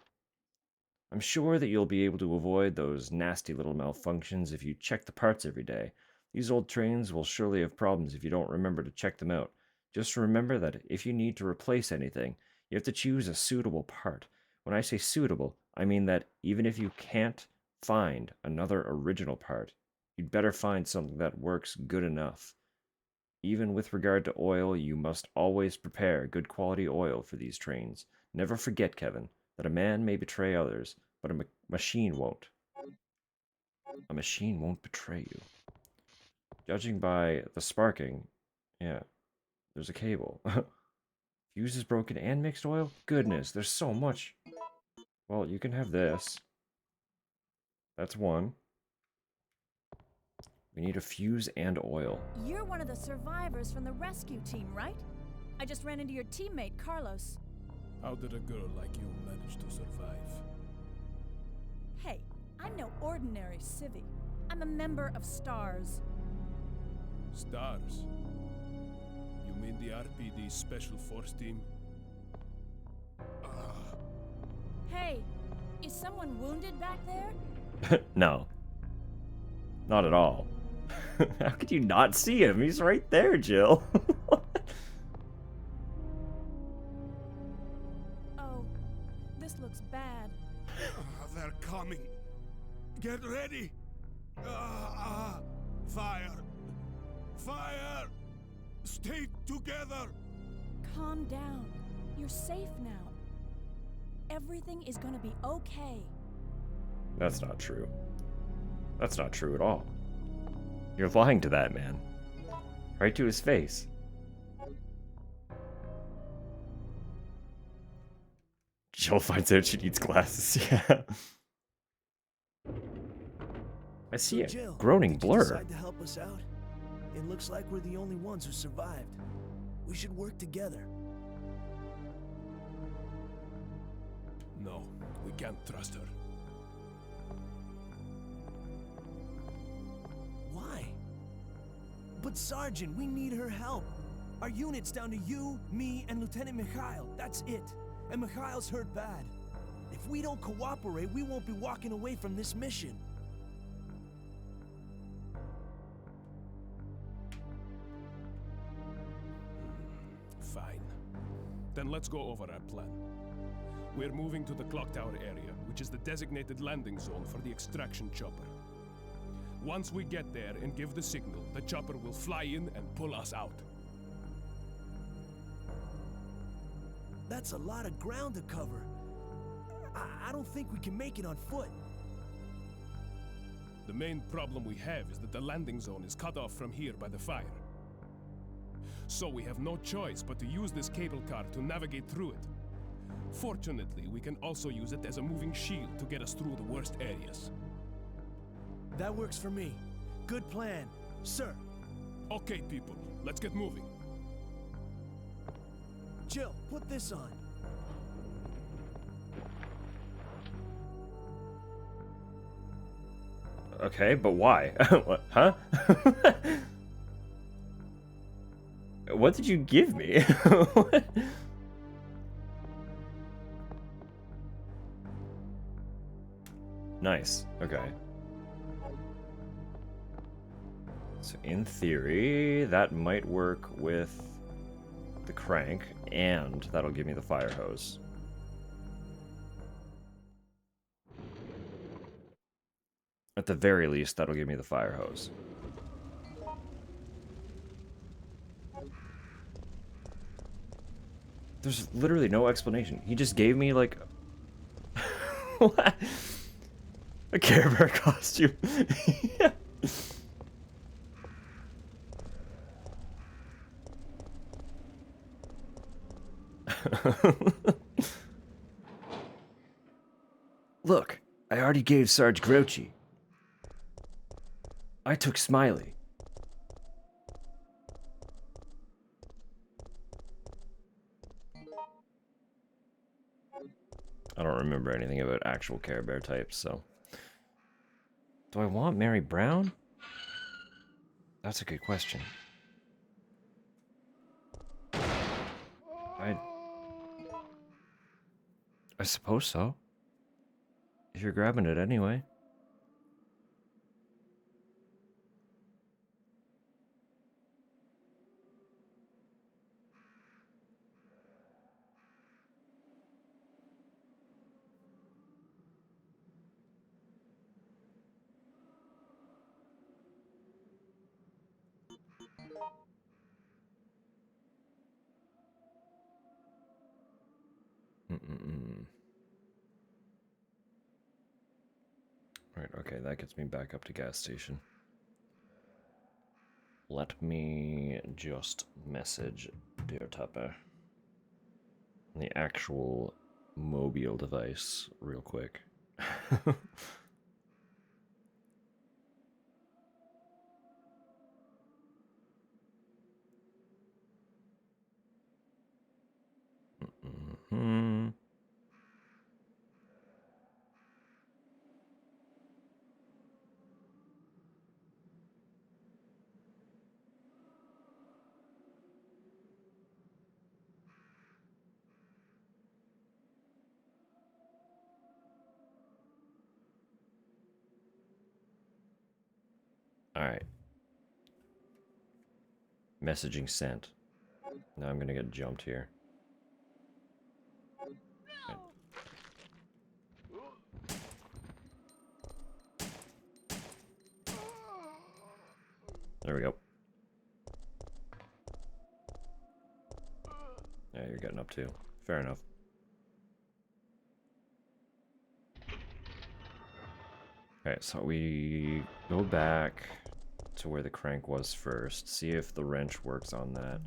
I'm sure that you'll be able to avoid those nasty little malfunctions if you check the parts every day. These old trains will surely have problems if you don't remember to check them out. Just remember that if you need to replace anything, you have to choose a suitable part. When I say suitable, I mean that even if you can't find another original part, you'd better find something that works good enough. Even with regard to oil, you must always prepare good quality oil for these trains. Never forget, Kevin, that a man may betray others, but a machine won't. A machine won't betray you. Judging by the sparking, yeah, there's a cable. Fuse is broken and mixed oil? Goodness, there's so much. Well, you can have this. That's one. We need a fuse and oil. You're one of the survivors from the rescue team, right? I just ran into your teammate, Carlos. How did a girl like you manage to survive? Hey, I'm no ordinary civvy. I'm a member of STARS. Stars? You mean the RPD Special Force Team? Hey, is someone wounded back there? No. Not at all. How could you not see him? He's right there, Jill. Oh, this looks bad. They're coming. Get ready. Fire. Fire. Stay together. Calm down. You're safe now. Everything is gonna be okay. That's not true. That's not true at all. You're lying to that man. Right to his face. Jill finds out she needs glasses, yeah. I see a Jill, groaning did you blur. decide to help us out? It looks like we're the only ones who survived. We should work together. No, we can't trust her. Why? But Sergeant, we need her help. Our unit's down to you, me, and Lieutenant Mikhail. That's it. And Mikhail's hurt bad. If we don't cooperate, we won't be walking away from this mission. Fine. Then let's go over our plan. We're moving to the clock tower area, which is the designated landing zone for the extraction chopper. Once we get there and give the signal, the chopper will fly in and pull us out. That's a lot of ground to cover. I don't think we can make it on foot. The main problem we have is that the landing zone is cut off from here by the fire. So we have no choice but to use this cable car to navigate through it. Fortunately, we can also use it as a moving shield to get us through the worst areas. That works for me. Good plan, sir. Okay, people, let's get moving. Jill, put this on. Okay, but why? What, huh? What did you give me? Nice. Okay. So in theory, that might work with the crank, and that'll give me the fire hose. At the very least, that'll give me the fire hose. There's literally no explanation. He just gave me, like... What? A Care Bear costume. Yeah. Look, I already gave Sarge Grouchy. I took Smiley. I don't remember anything about actual Care Bear types, so... Do I want Mary Brown? That's a good question. I suppose so. If you're grabbing it anyway. Right, okay, that gets me back up to gas station. Let me just message Dear Tupper on the actual mobile device real quick. Mm-hmm. Alright. Messaging sent. Now I'm gonna get jumped here. Right. There we go. Yeah, you're getting up too. Fair enough. Okay, so we go back to where the crank was first, see if the wrench works on that.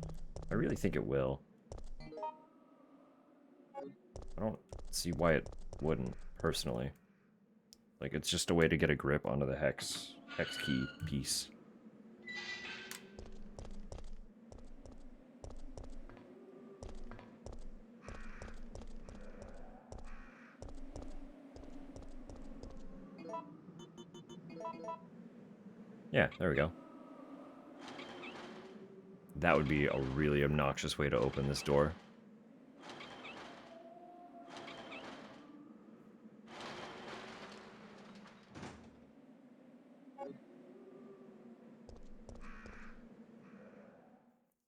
I really think it will. I don't see why it wouldn't, personally. Like, it's just a way to get a grip onto the hex key piece. Yeah, there we go. That would be a really obnoxious way to open this door.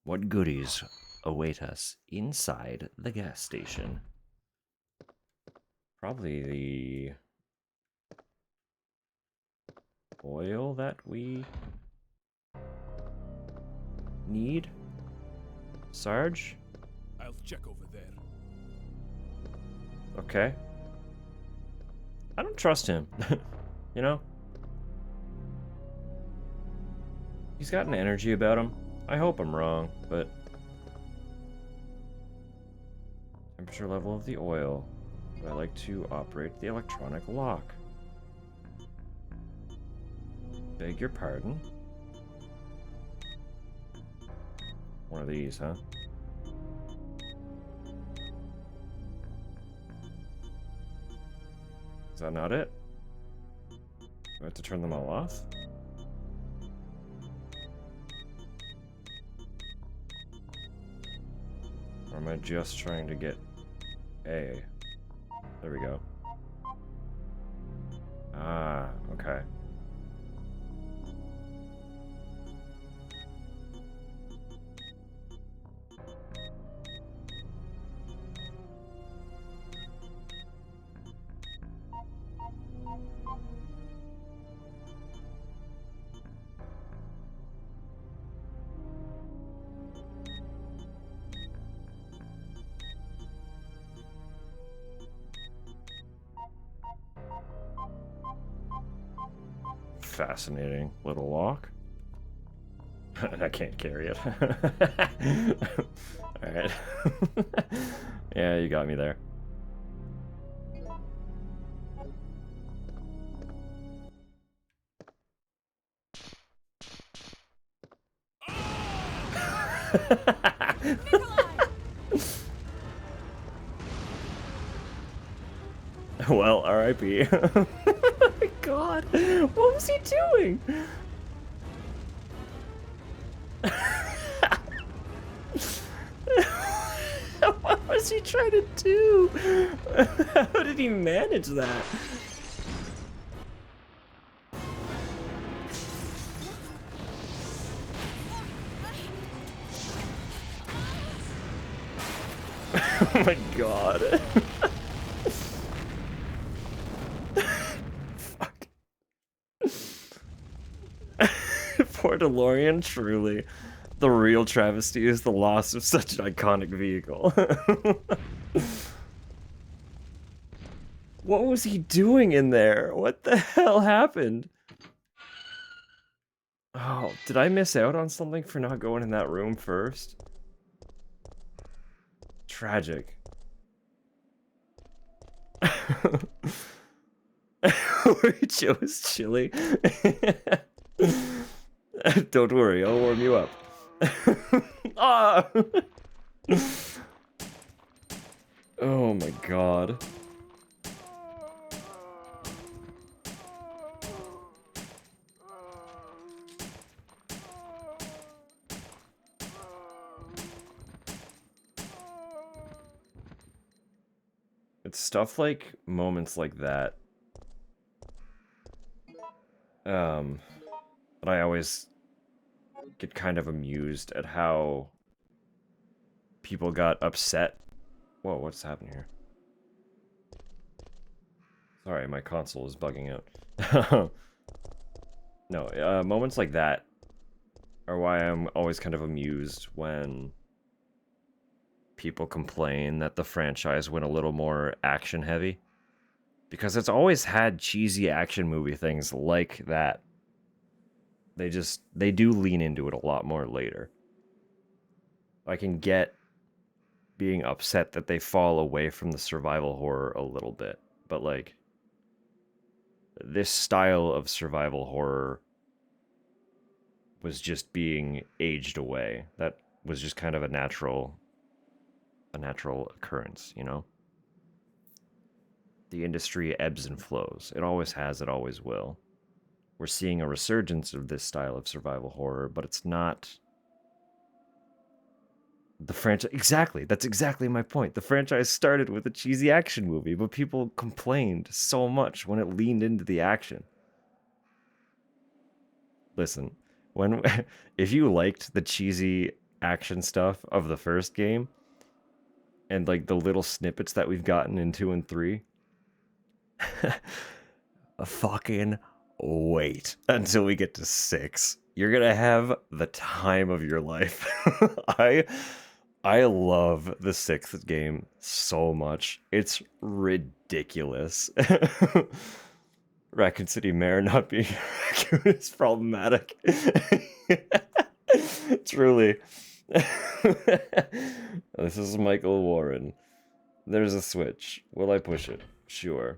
What goodies await us inside the gas station? Probably the oil that we need? Sarge? I'll check over there. Okay. I don't trust him. You know? He's got an energy about him. I hope I'm wrong, but... Temperature level of the oil. Would I like to operate the electronic lock? Beg your pardon? One of these, huh? Is that not it? Do I have to turn them all off? Or am I just trying to get A? There we go. Ah, okay. Fascinating little lock. I can't carry it. Alright. Yeah, you got me there. Well, R.I.P. Oh my god, what was he doing? she try to do? How did he manage that? Oh my god. Fuck. Poor DeLorean, truly. The real travesty is the loss of such an iconic vehicle. What was he doing in there? What the hell happened? Oh, did I miss out on something for not going in that room first? Tragic. Joe is chilly. Don't worry, I'll warm you up. Ah! Oh my god. It's stuff like moments like that. But I always get kind of amused at how people got upset. Whoa, what's happening here? Sorry, my console is bugging out. No, moments like that are why I'm always kind of amused when people complain that the franchise went a little more action heavy. Because it's always had cheesy action movie things like that. They do lean into it a lot more later. I can get being upset that they fall away from the survival horror a little bit. But like, this style of survival horror was just being aged away. That was just kind of a natural occurrence, you know? The industry ebbs and flows. It always has, it always will. We're seeing a resurgence of this style of survival horror, but it's not the franchise. Exactly, that's exactly my point. The franchise started with a cheesy action movie, but people complained so much when it leaned into the action. Listen, if you liked the cheesy action stuff of the first game, and like the little snippets that we've gotten in 2 and 3, fucking wait until we get to 6. You're gonna have the time of your life. I love the 6th game so much. It's ridiculous. Raccoon City Mayor not being Raccoon is problematic. Truly. This is Michael Warren. There's a switch. Will I push it? Sure.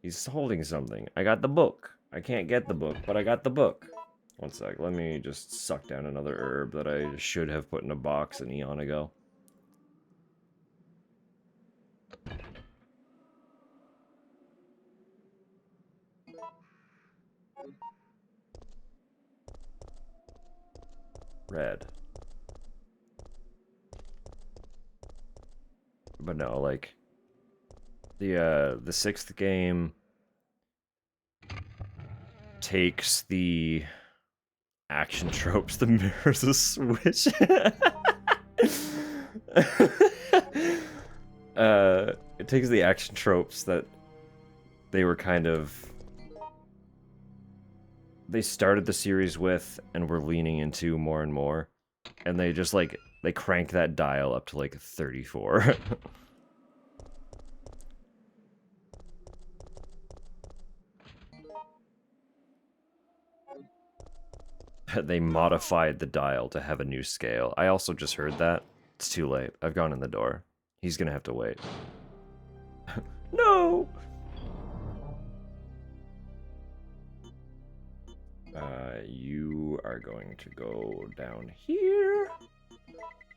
He's holding something. I got the book. I can't get the book, but I got the book. One sec. Let me just suck down another herb that I should have put in a box an eon ago. Red. But no, like the 6th game takes the action tropes, the mirrors a switch. It takes the action tropes that they were kind of they started the series with and were leaning into more and more, and they just like they crank that dial up to like 34. They modified the dial to have a new scale. I also just heard that. It's too late. I've gone in the door. He's gonna have to wait. No! You are going to go down here.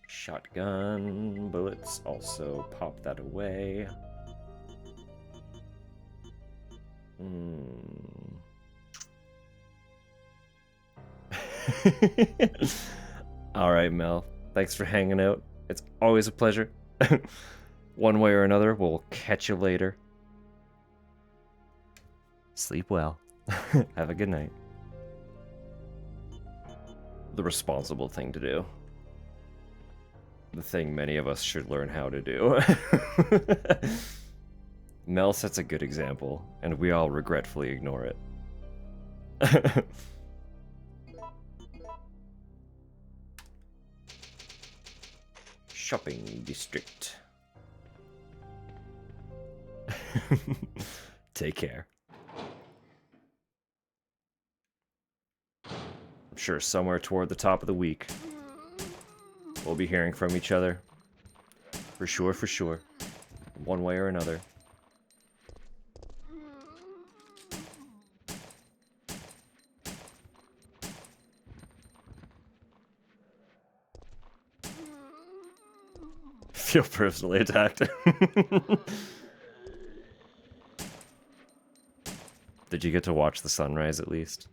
Shotgun bullets. Also pop that away. Alright, Mel. Thanks for hanging out. It's always a pleasure. One way or another, we'll catch you later. Sleep well. Have a good night. The responsible thing to do. The thing many of us should learn how to do. Mel sets a good example, and we all regretfully ignore it. Shopping district. Take care. I'm sure somewhere toward the top of the week, we'll be hearing from each other. For sure, for sure. One way or another. Feel personally attacked. Did you get to watch the sunrise at least?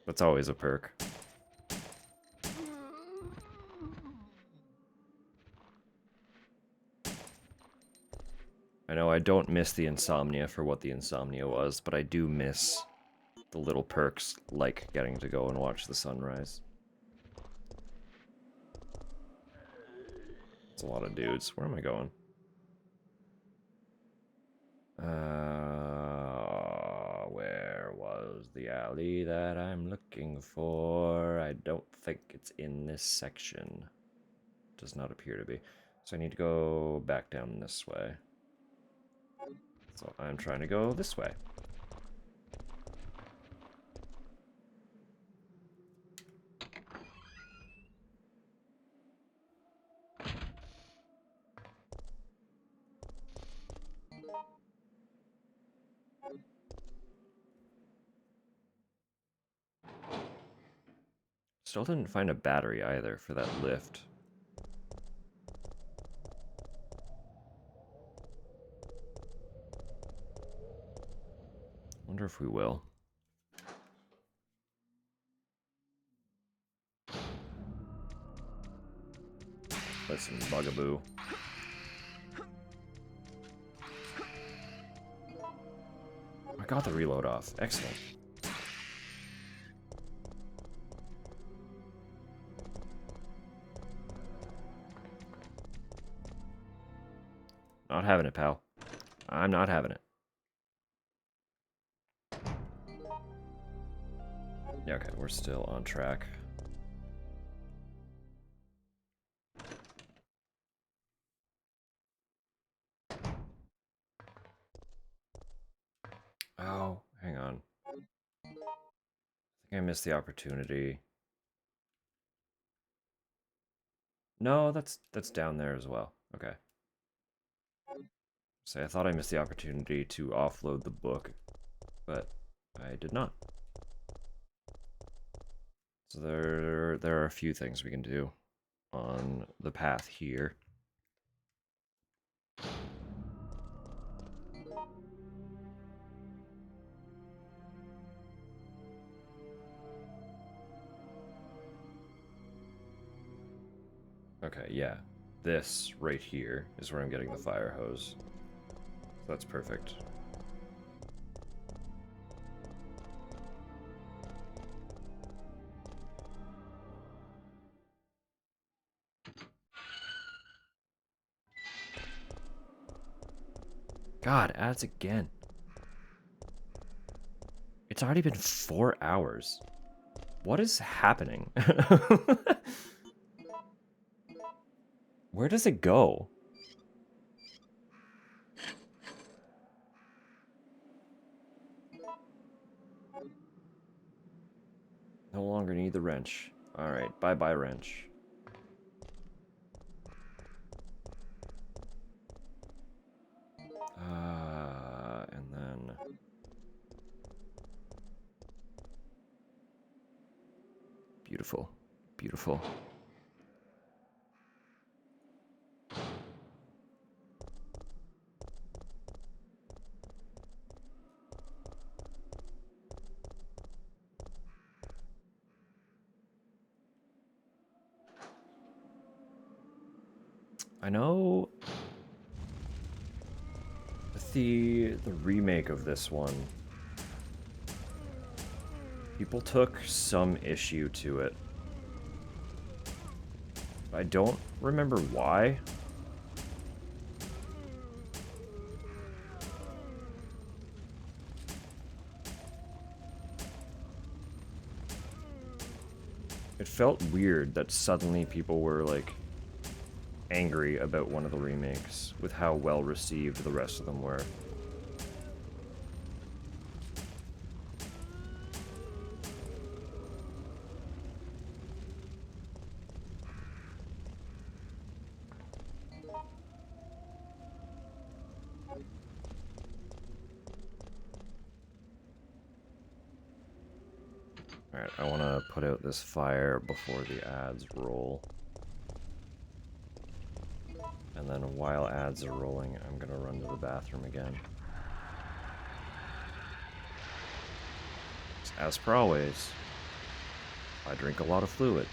That's always a perk. I know I don't miss the insomnia for what the insomnia was, but I do miss the little perks like getting to go and watch the sunrise. It's a lot of dudes. Where am I going? Where was the alley that I'm looking for? I don't think it's in this section. Does not appear to be. So I need to go back down this way. So I'm trying to go this way. Still didn't find a battery either for that lift. Wonder if we will. Listen, bugaboo. I got the reload off. Excellent. Not having it, pal. I'm not having it. Yeah, okay, we're still on track. Oh, hang on. I think I missed the opportunity. No, that's down there as well. Okay. So I thought I missed the opportunity to offload the book, but I did not. So there are a few things we can do on the path here. Okay, yeah. This right here is where I'm getting the fire hose. So that's perfect. God, ads again. It's already been 4 hours. What is happening? Where does it go? No longer need the wrench. Alright, bye-bye wrench. And then... Beautiful. Beautiful. I know the remake of this one, people took some issue to it. I don't remember why. It felt weird that suddenly people were, like, angry about one of the remakes with how well received the rest of them were. Alright, I want to put out this fire before the ads roll. And then while ads are rolling, I'm going to run to the bathroom again. As per always, I drink a lot of fluid.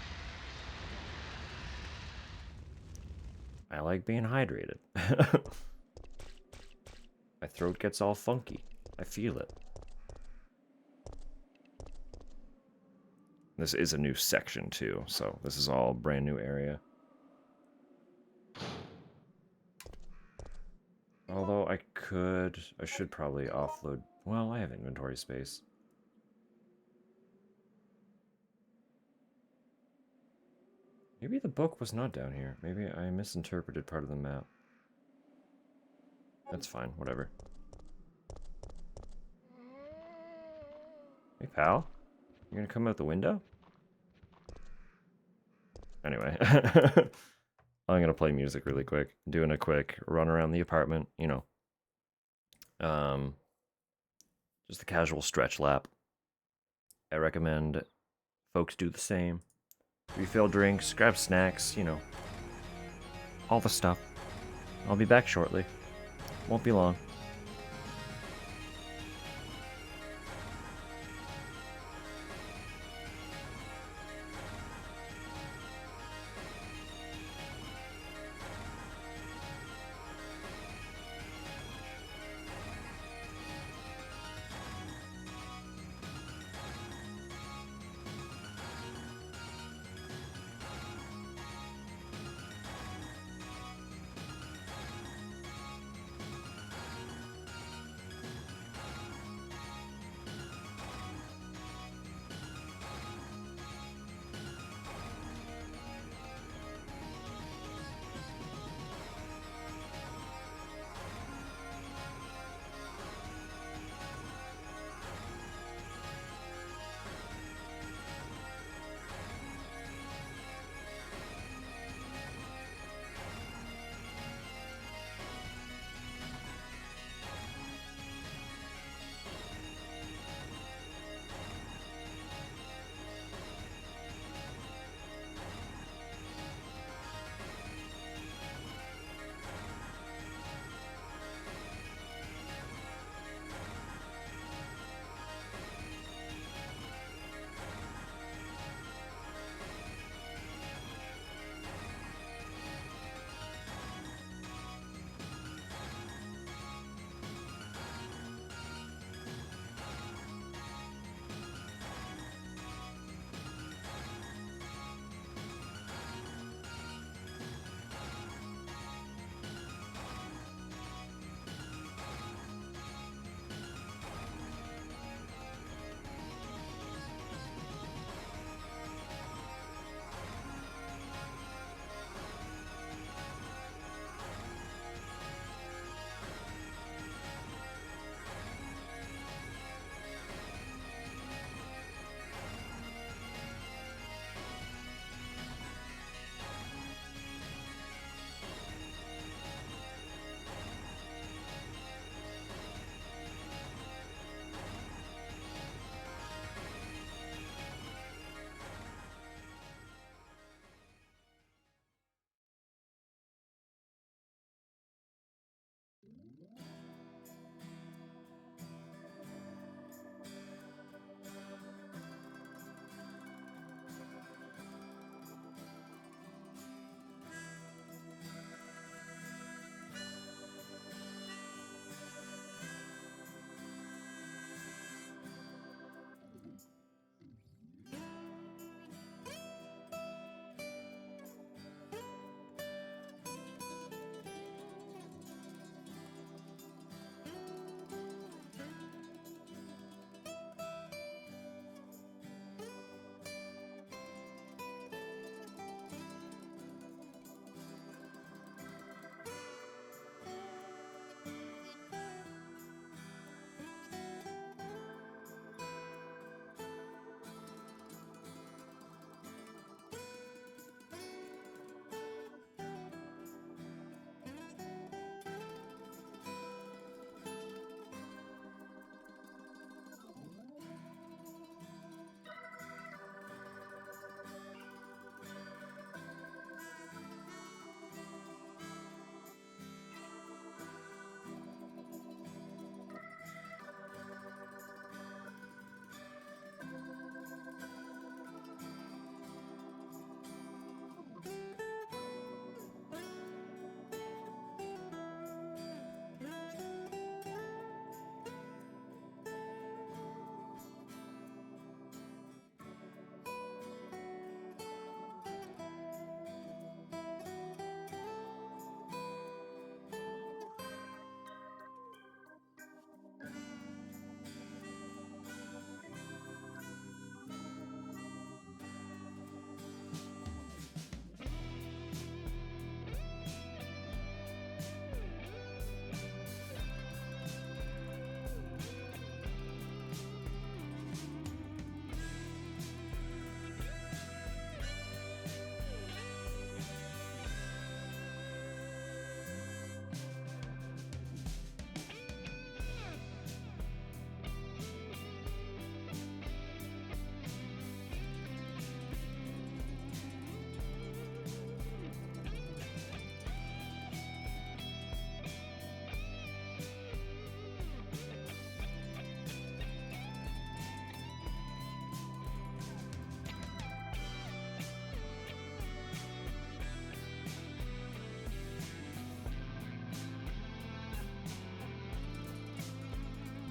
I like being hydrated. My throat gets all funky. I feel it. This is a new section too, so this is all brand new area. Although I should probably offload. Well, I have inventory space. Maybe the book was not down here. Maybe I misinterpreted part of the map. That's fine, whatever. Hey, pal? You gonna come out the window? Anyway. I'm gonna play music really quick. Doing a quick run around the apartment, you know. Just a casual stretch lap. I recommend folks do the same. Refill drinks, grab snacks, you know. All the stuff. I'll be back shortly. Won't be long.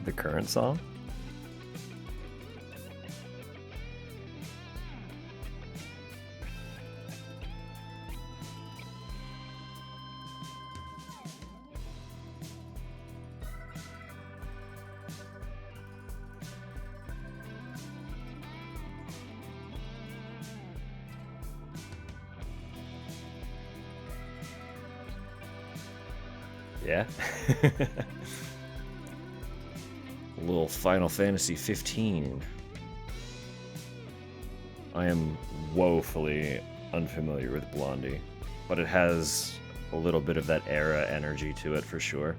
The current song? Yeah. A little Final Fantasy 15. I am woefully unfamiliar with Blondie, but it has a little bit of that era energy to it for sure.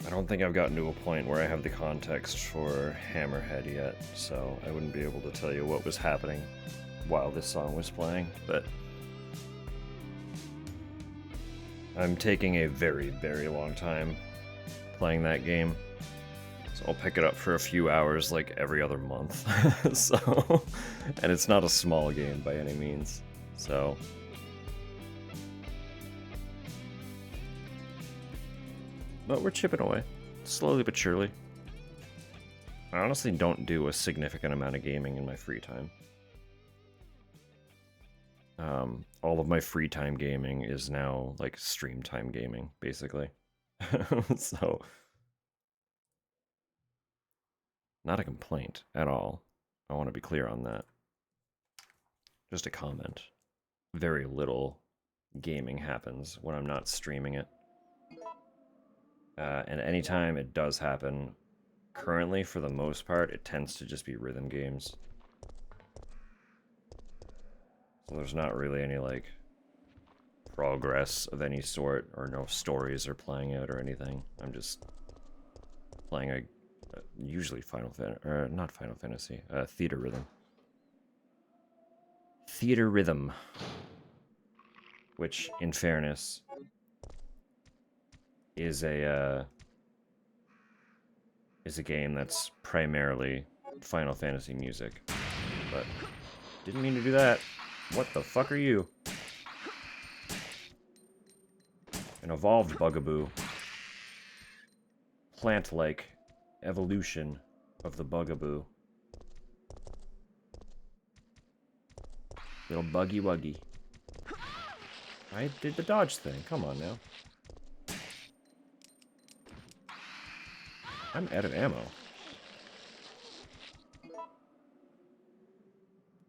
I don't think I've gotten to a point where I have the context for Hammerhead yet, so I wouldn't be able to tell you what was happening while this song was playing, but I'm taking a very, very long time playing that game, so I'll pick it up for a few hours like every other month. So, and it's not a small game by any means, so but we're chipping away, slowly but surely. I honestly don't do a significant amount of gaming in my free time. All of my free time gaming is now like stream time gaming, basically. So, not a complaint at all. I want to be clear on that. Just a comment. Very little gaming happens when I'm not streaming it. And anytime it does happen, currently, for the most part, it tends to just be rhythm games. So there's not really any, like, progress of any sort, or no stories are playing out or anything. I'm just playing a usually not Final Fantasy, Theater Rhythm. Theater Rhythm. Which, in fairness, is a game that's primarily Final Fantasy music. But didn't mean to do that. What the fuck are you? An evolved bugaboo. Plant-like evolution of the bugaboo. Little buggy wuggy. I did the dodge thing. Come on now. I'm out of ammo.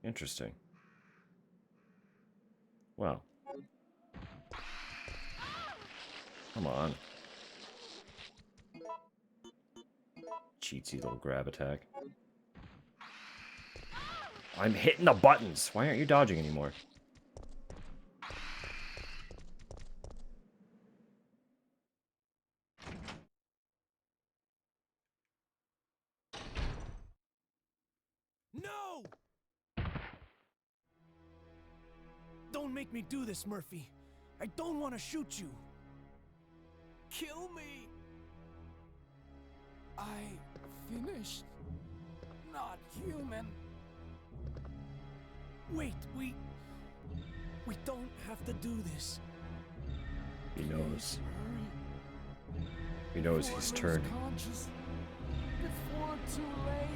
Interesting. Well. Come on. Cheatsy little grab attack. I'm hitting the buttons! Why aren't you dodging anymore? No! Don't make me do this, Murphy. I don't want to shoot you. Kill me. I finished. Not human. Wait, we don't have to do this. He knows. He knows he's turned. Conscious. Before too late.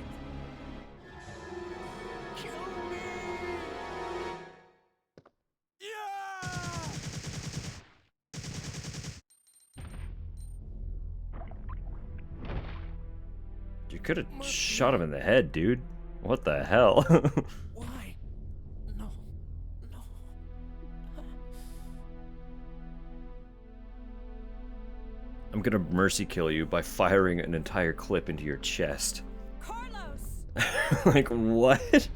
Kill me. Yeah! You could have shot him in the head, dude. What the hell? Why? No. No. I'm gonna mercy kill you by firing an entire clip into your chest. Carlos! Like, what?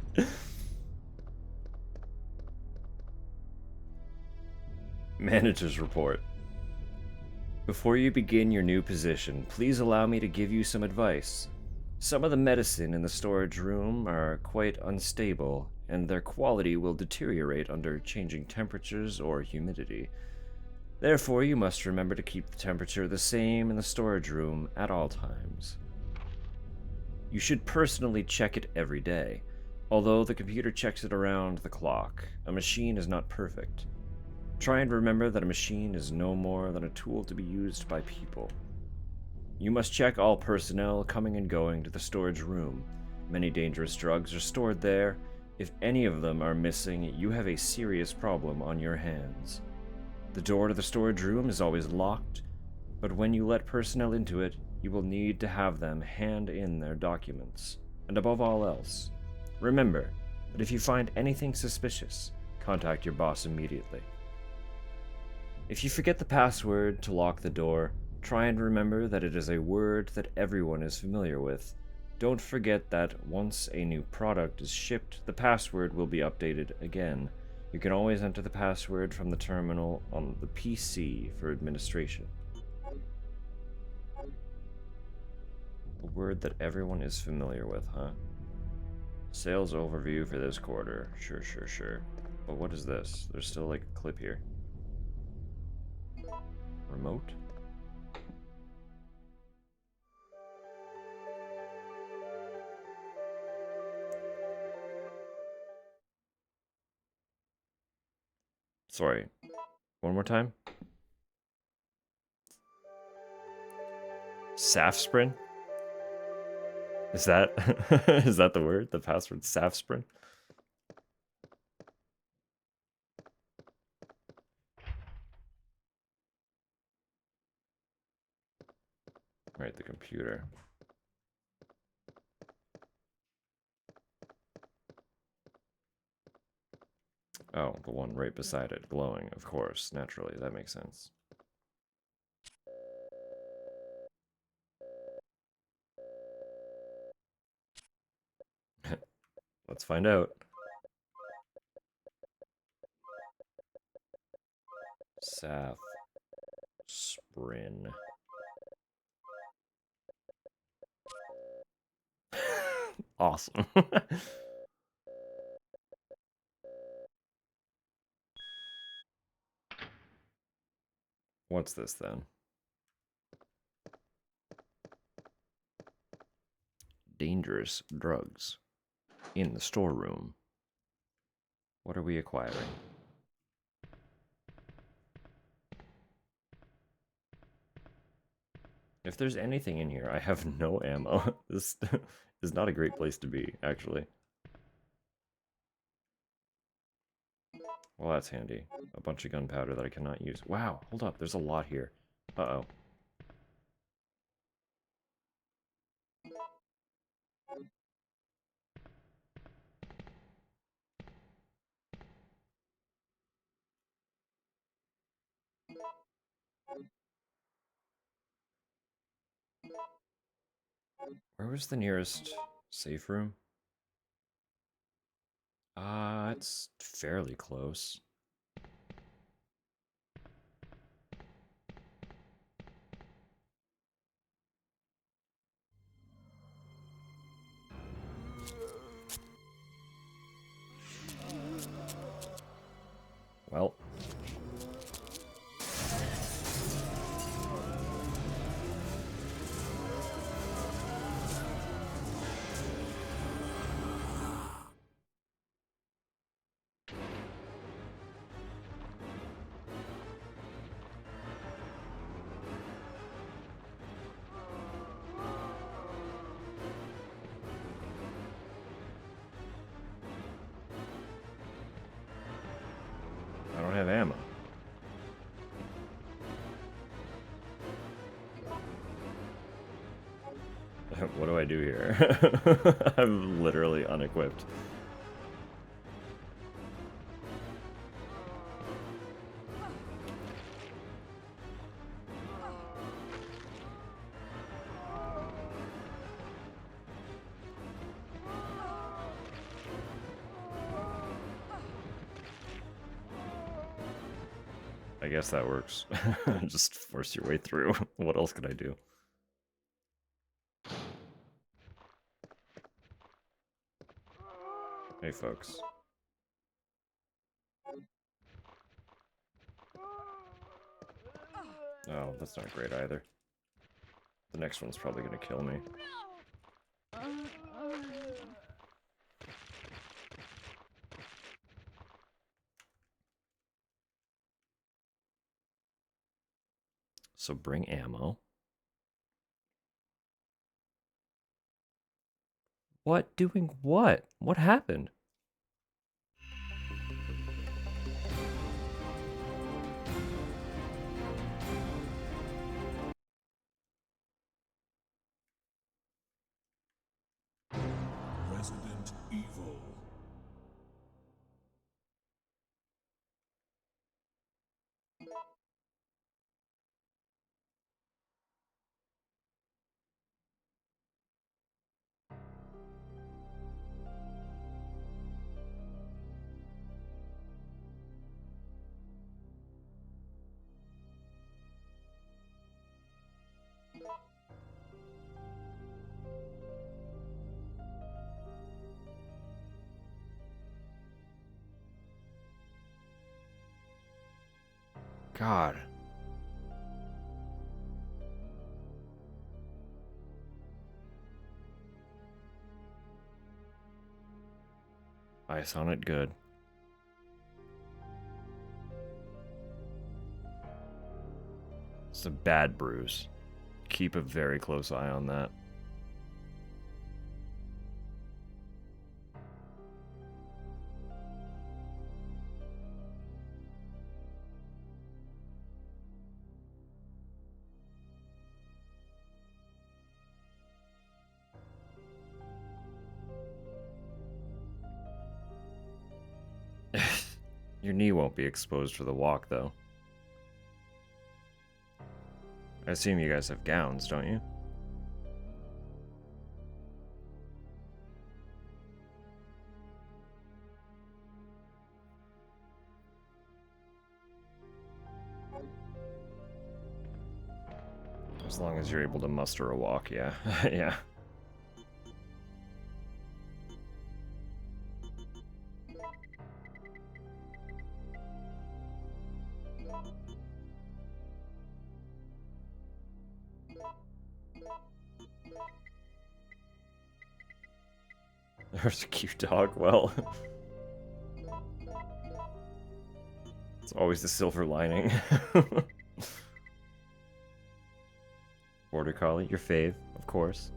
Manager's report. Before you begin your new position, please allow me to give you some advice. Some of the medicine in the storage room are quite unstable, and their quality will deteriorate under changing temperatures or humidity. Therefore, you must remember to keep the temperature the same in the storage room at all times. You should personally check it every day. Although the computer checks it around the clock, a machine is not perfect. Try and remember that a machine is no more than a tool to be used by people. You must check all personnel coming and going to the storage room. Many dangerous drugs are stored there. If any of them are missing, you have a serious problem on your hands. The door to the storage room is always locked, but when you let personnel into it, you will need to have them hand in their documents. And above all else, remember that if you find anything suspicious, contact your boss immediately. If you forget the password to lock the door, try and remember that it is a word that everyone is familiar with. Don't forget that once a new product is shipped, the password will be updated again. You can always enter the password from the terminal on the PC for administration. A word that everyone is familiar with, huh? Sales overview for this quarter. Sure. But what is this? There's still like a clip here. Remote? Sorry. One more time. Safsprin? Is that is that the word? The password Safsprin? Right, the computer. Oh, the one right beside it, glowing, of course, naturally, that makes sense. Let's find out. Safsprin. Awesome. What's this then? Dangerous drugs in the storeroom. What are we acquiring? If there's anything in here, I have no ammo. This is not a great place to be, actually. Well, that's handy. A bunch of gunpowder that I cannot use. Wow, hold up, there's a lot here. Uh-oh. Where was the nearest safe room? It's fairly close. Well. I don't have ammo. What do I do here? I'm literally unequipped. I guess that works. Just force your way through. What else could I do? Hey, folks. Oh, that's not great either. The next one's probably gonna kill me. So bring ammo. What? Doing what? What happened? Resident Evil. God. Ice on it, good. It's a bad bruise. Keep a very close eye on that. Your knee won't be exposed for the walk, though. I assume you guys have gowns, don't you? As long as you're able to muster a walk, yeah. Yeah. There's a cute dog. Well, it's always the silver lining. Border Collie, your fave, of course.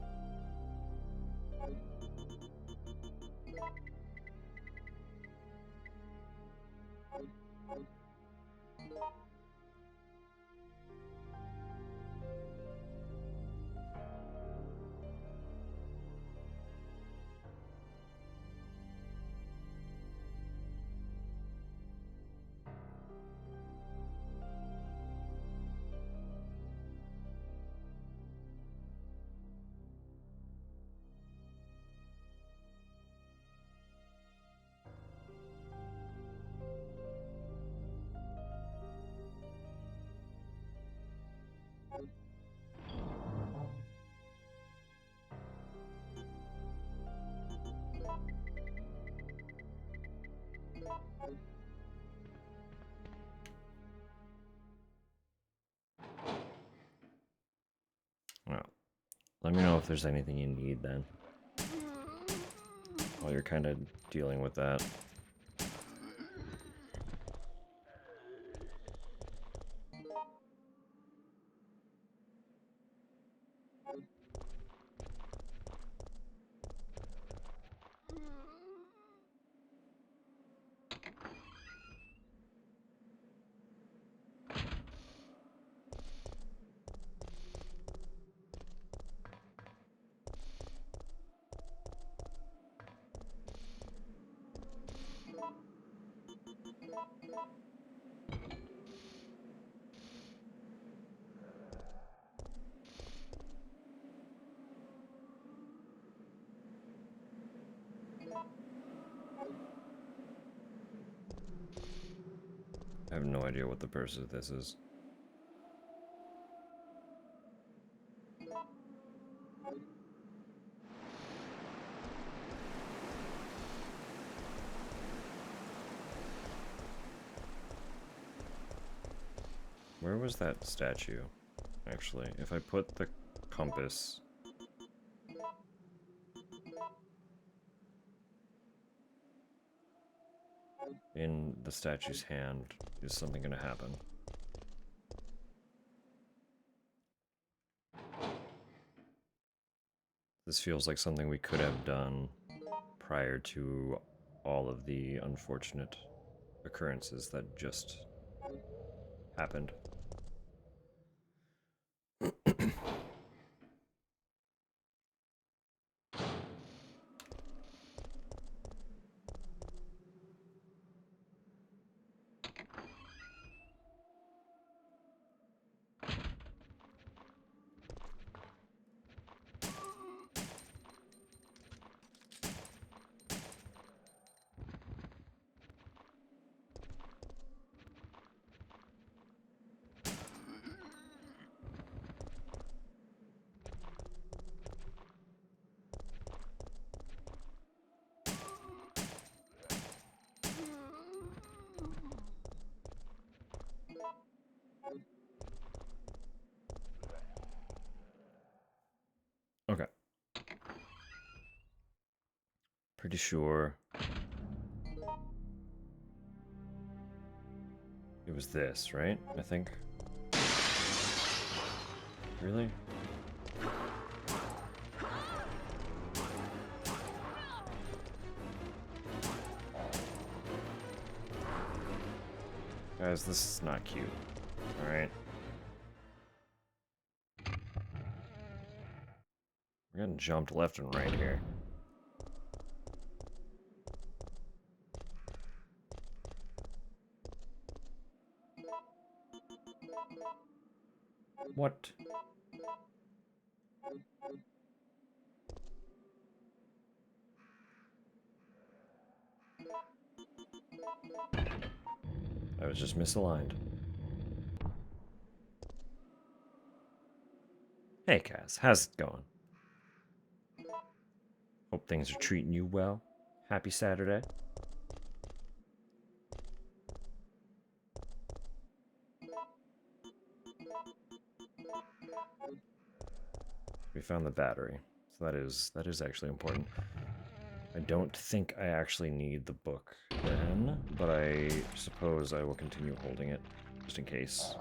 Well, let me know if there's anything you need then. While you're kind of dealing with that. I have no idea what the purpose of this is. Where was that statue? Actually, if I put the compass in the statue's hand, is something gonna happen? This feels like something we could have done prior to all of the unfortunate occurrences that just happened. Okay. Pretty sure it was this, right? I think. Really? Guys, this is not cute. Alright. We're getting jumped left and right here. What? I was just misaligned. Hey, Cass, how's it going? Hope things are treating you well. Happy Saturday. We found the battery, so that is actually important. I don't think I actually need the book then, but I suppose I will continue holding it just in case.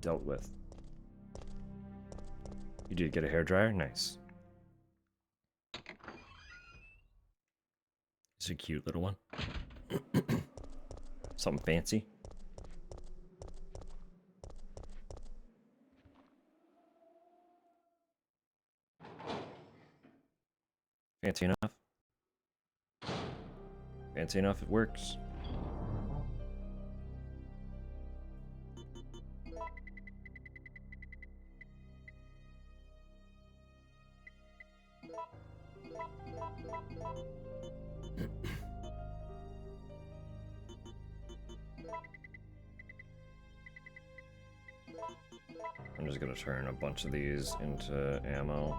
Dealt with. You did get a hairdryer? Nice. It's a cute little one. Something fancy. Fancy enough. Fancy enough, it works. I'm just gonna turn a bunch of these into ammo.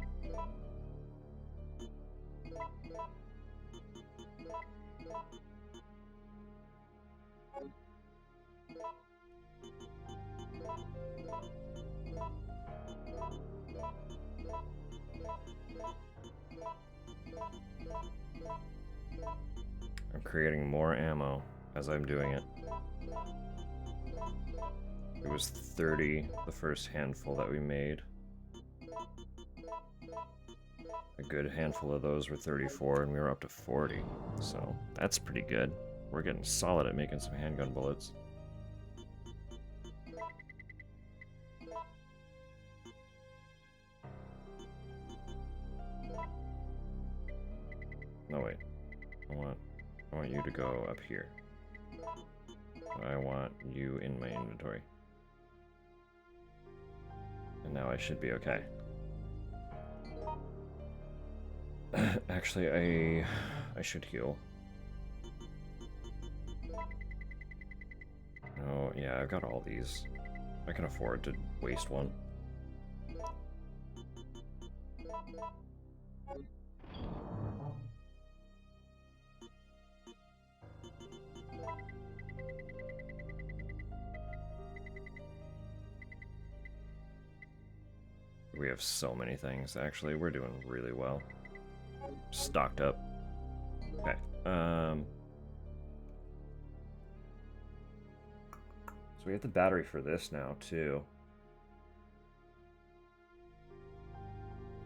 I'm creating more ammo as I'm doing it. It was 30 the first handful that we made. A good handful of those were 34 and we were up to 40. So that's pretty good. We're getting solid at making some handgun bullets. No, wait. I want you to go up here. I want you in my inventory. And now I should be okay. Actually, I should heal. Oh, yeah, I've got all these. I can afford to waste one. We have so many things, actually. We're doing really well. Stocked up. Okay. So we have the battery for this now, too.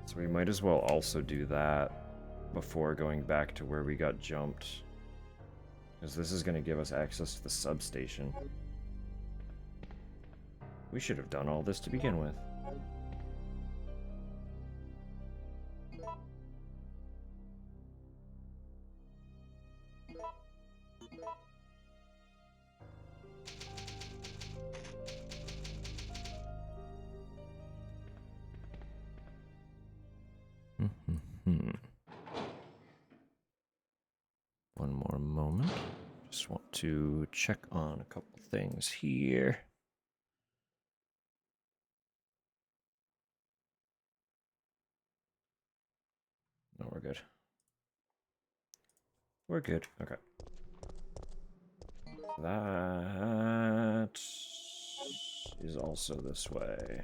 So we might as well also do that before going back to where we got jumped. Because this is going to give us access to the substation. We should have done all this to begin with. One more moment. Just want to check on a couple things here. No, we're good. We're good. Okay. That is also this way.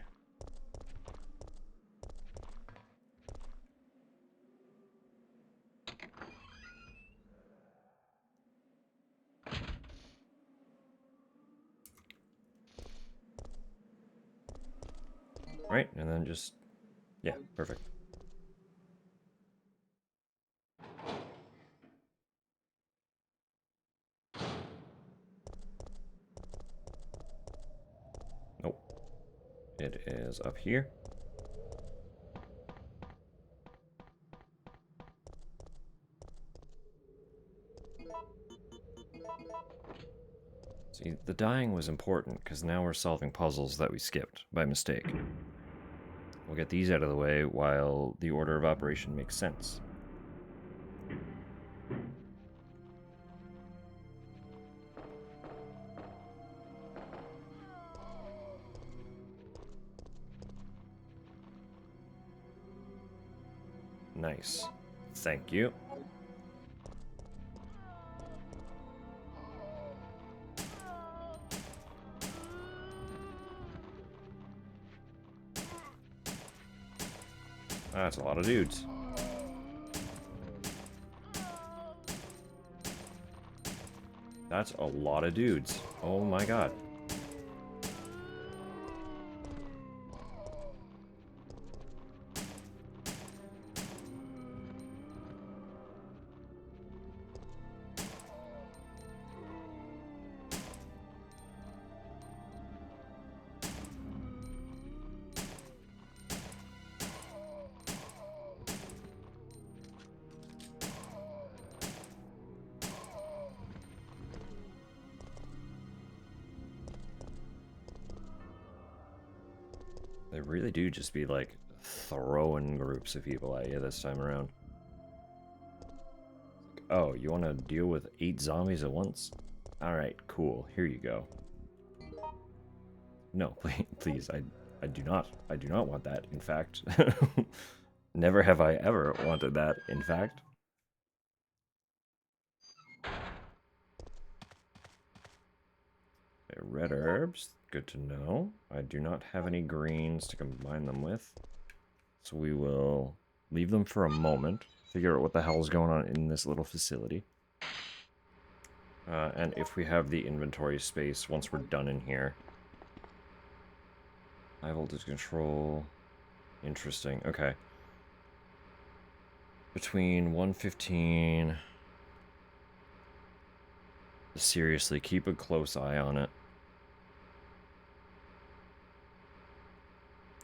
Right, and then just, yeah, perfect. Nope. It is up here. See, the dying was important, because now we're solving puzzles that we skipped by mistake. We'll get these out of the way while the order of operation makes sense. Nice. Thank you. That's a lot of dudes. That's a lot of dudes. Oh my god. They really do just be like throwing groups of people at you this time around. Oh, you want to deal with 8 zombies at once? Alright, cool. Here you go. No, please, I do not. I do not want that, in fact. Never have I ever wanted that, in fact. Okay, red herbs, good to know. I do not have any greens to combine them with. So we will leave them for a moment. Figure out what the hell is going on in this little facility. And if we have the inventory space once we're done in here. High voltage control. Interesting. Okay. Between 115. Seriously, keep a close eye on it.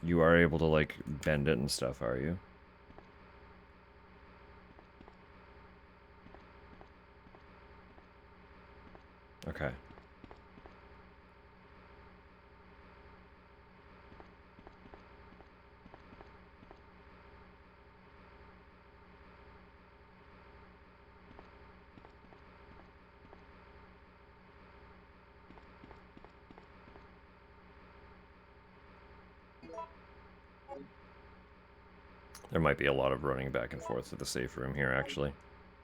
You are able to, like, bend it and stuff, are you? Okay. There might be a lot of running back and forth to the safe room here, actually.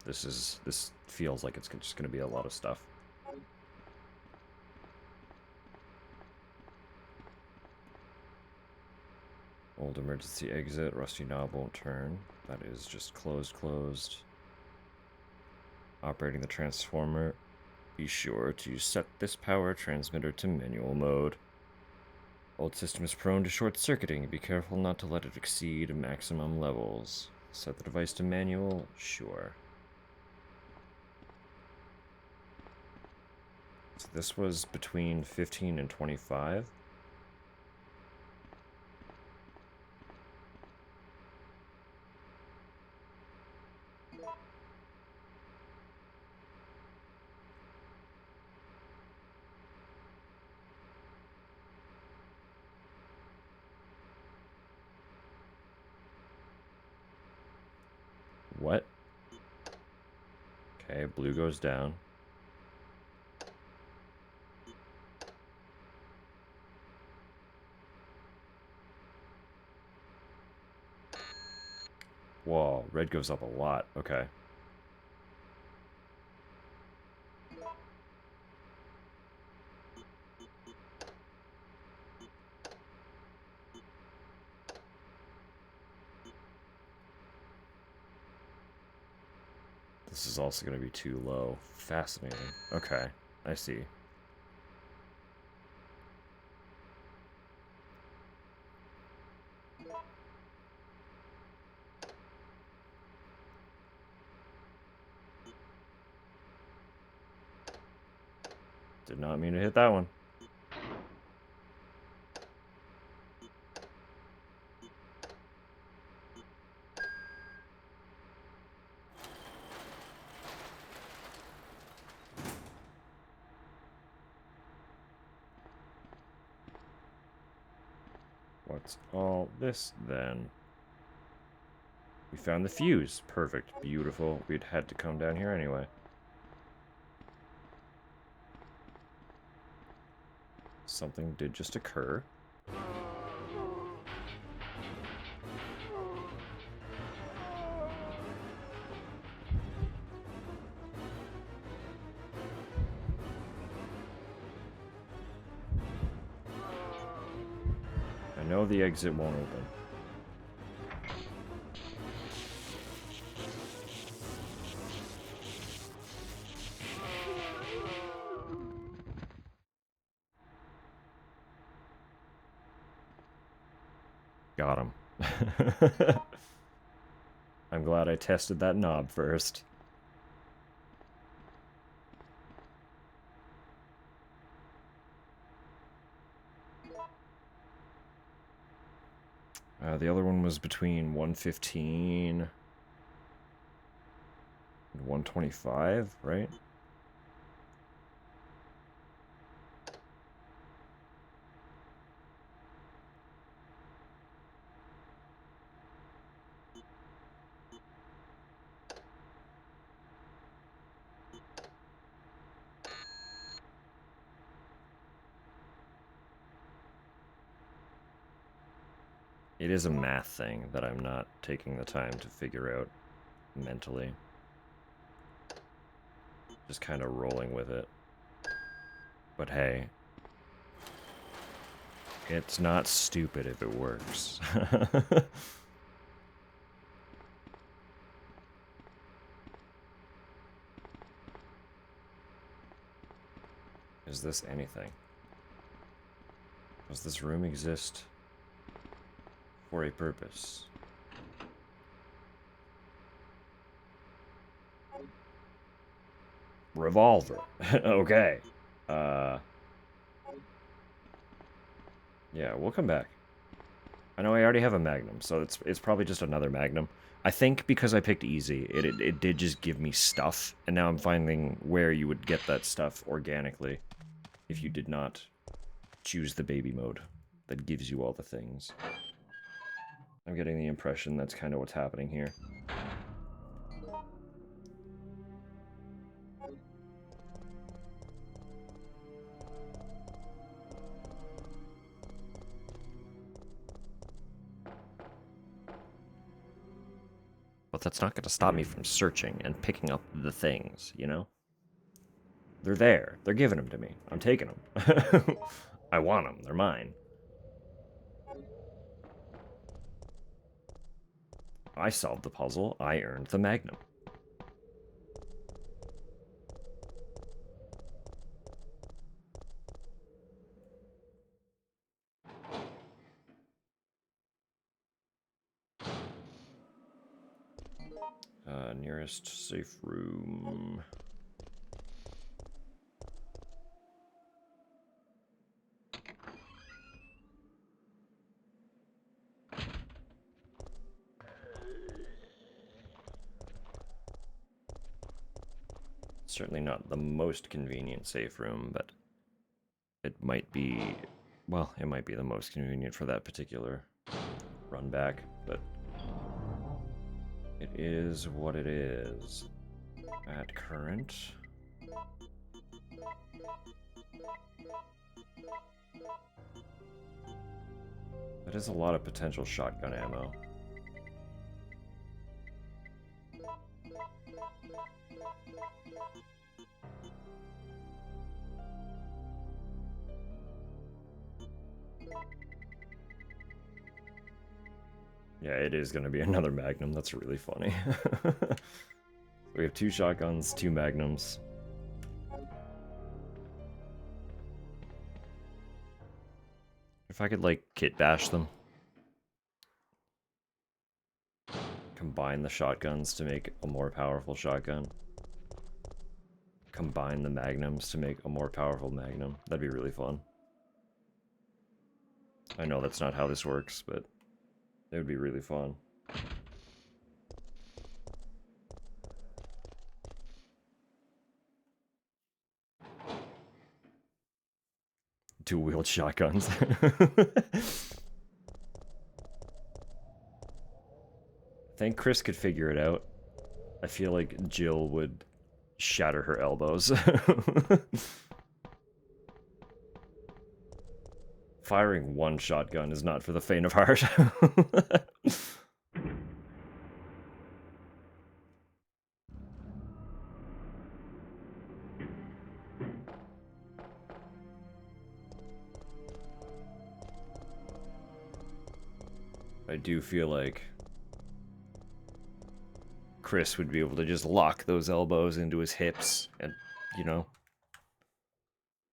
This feels like it's just going to be a lot of stuff. Old emergency exit. Rusty knob won't turn. That is just closed. Operating the transformer. Be sure to set this power transmitter to manual mode. Old system is prone to short-circuiting. Be careful not to let it exceed maximum levels. Set the device to manual. Sure. So this was between 15 and 25. What? Okay, blue goes down. Whoa, red goes up a lot. Okay. This is also going to be too low. Fascinating. Okay, I see. Did not mean to hit that one. What's all this then? We found the fuse. Perfect. Beautiful. We'd had to come down here anyway. Something did just occur. I know the exit won't open. Got him. I'm glad I tested that knob first. The other one was between 115 and 125, right? It is a math thing that I'm not taking the time to figure out mentally. Just kind of rolling with it. But hey, it's not stupid if it works. Is this anything? Does this room exist for a purpose? Revolver. Okay. Yeah, we'll come back. I know I already have a Magnum, so it's probably just another Magnum. I think because I picked easy, it did just give me stuff, and now I'm finding where you would get that stuff organically if you did not choose the baby mode that gives you all the things. I'm getting the impression that's kind of what's happening here. But that's not going to stop me from searching and picking up the things, you know? They're there. They're giving them to me. I'm taking them. I want them. They're mine. I solved the puzzle. I earned the Magnum. Nearest safe room. Certainly not the most convenient safe room, but it might be, well, it might be the most convenient for that particular run back, but it is what it is. At current. That is a lot of potential shotgun ammo. Yeah, it is going to be another Magnum. That's really funny. We have 2 shotguns, 2 Magnums. If I could, like, kit bash them. Combine the shotguns to make a more powerful shotgun. Combine the Magnums to make a more powerful Magnum. That'd be really fun. I know that's not how this works, but it would be really fun. Two-wheeled shotguns. I think Chris could figure it out. I feel like Jill would shatter her elbows. Firing one shotgun is not for the faint of heart. I do feel like Chris would be able to just lock those elbows into his hips and, you know,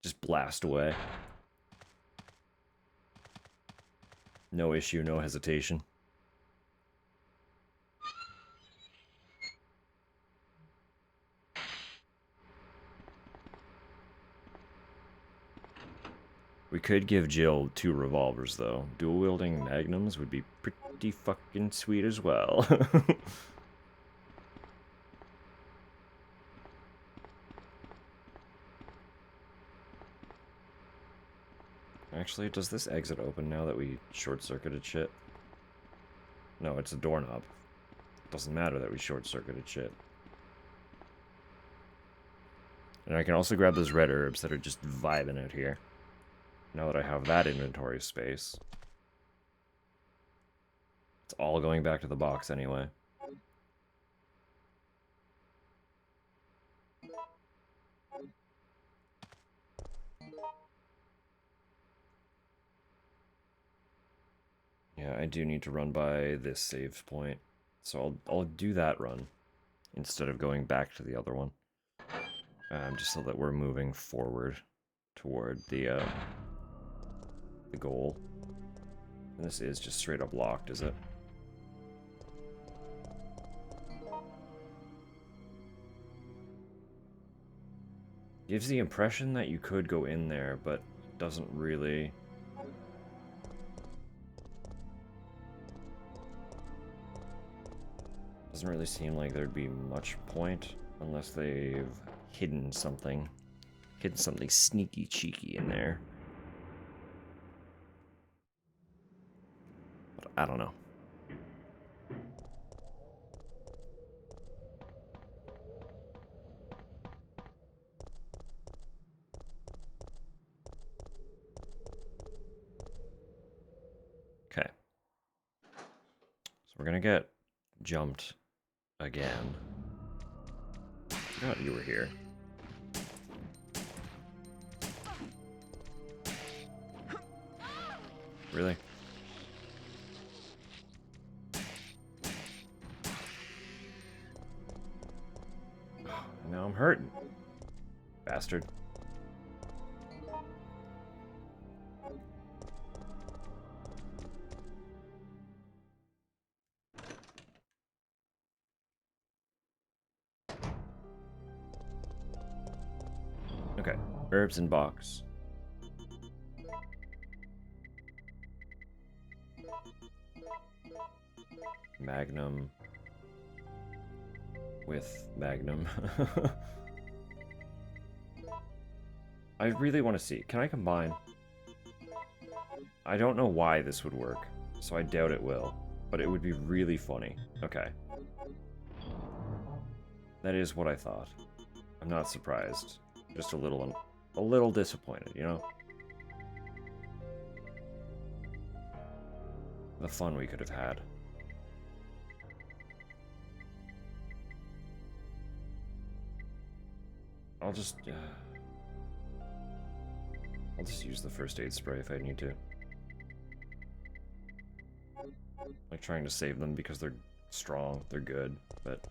just blast away. No issue, no hesitation. We could give Jill 2 revolvers, though. Dual-wielding Magnums would be pretty fucking sweet as well. Actually, does this exit open now that we short-circuited shit? No, it's a doorknob. Doesn't matter that we short-circuited shit. And I can also grab those red herbs that are just vibing out here. Now that I have that inventory space. It's all going back to the box anyway. Yeah, I do need to run by this save point. So I'll do that run instead of going back to the other one. Just so that we're moving forward toward the goal. And this is just straight up locked, is it? Gives the impression that you could go in there, but doesn't really. Doesn't really seem like there'd be much point unless they've hidden something sneaky cheeky in there. But I don't know. Okay. So we're gonna get jumped again. Forgot you were here. Really? Now I'm hurting. Bastard. Okay, herbs in box. Magnum with Magnum. I really want to see. Can I combine? I don't know why this would work, so I doubt it will, but it would be really funny. Okay. That is what I thought. I'm not surprised. Just a little disappointed, you know? The fun we could have had. I'll just use the first aid spray if I need to. Like trying to save them because they're strong, they're good, but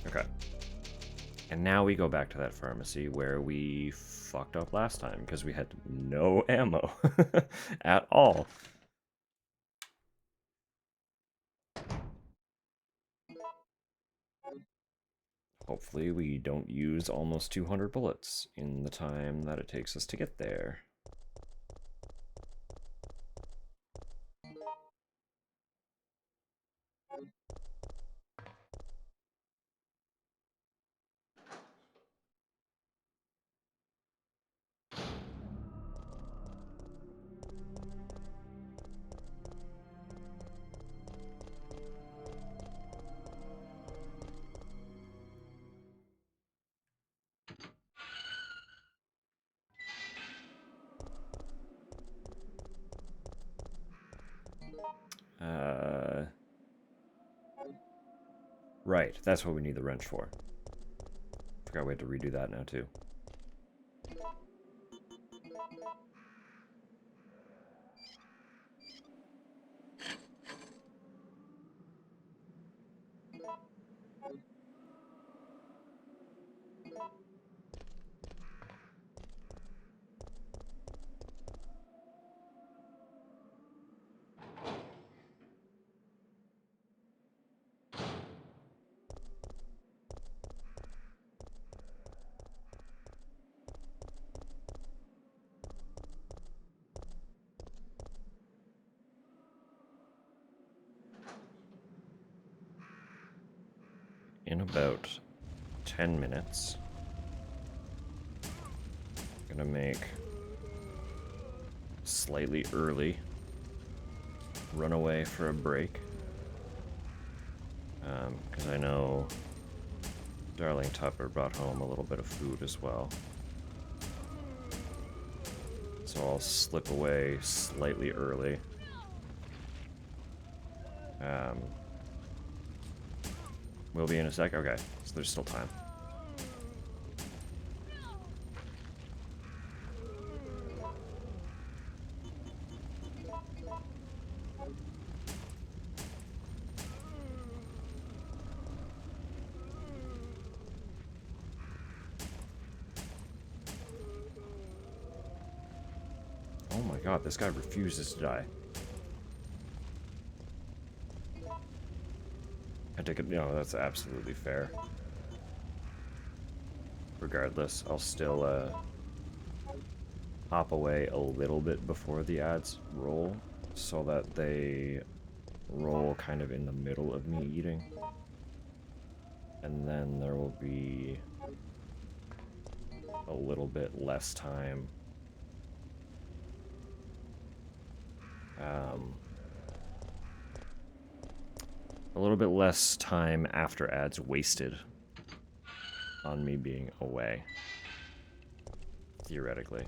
okay. And now we go back to that pharmacy where we fucked up last time because we had no ammo at all. Hopefully we don't use almost 200 bullets in the time that it takes us to get there. Right, that's what we need the wrench for. Forgot we had to redo that now too. In about 10 minutes, I'm gonna make slightly early run away for a break. Because I know Darling Tupper brought home a little bit of food as well. So I'll slip away slightly early. We'll be in a sec? Okay, so there's still time. Oh my god, this guy refuses to die. I take it, no, that's absolutely fair. Regardless, I'll still hop away a little bit before the ads roll, so that they roll kind of in the middle of me eating. And then there will be a little bit less time. A little bit less time after ads wasted on me being away. Theoretically.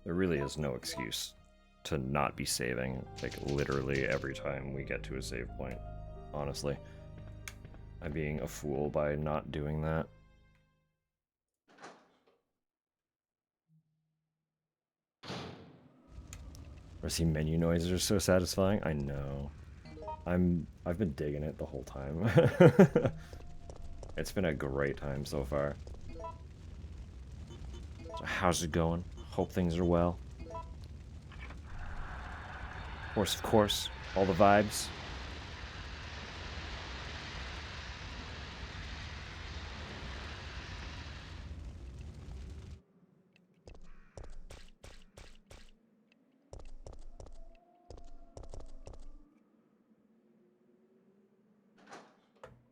There really is no excuse to not be saving, like, literally every time we get to a save point, honestly. I'm being a fool by not doing that. Resi menu noises are so satisfying. I know. I've been digging it the whole time. It's been a great time so far. So how's it going? Hope things are well. Of course, all the vibes.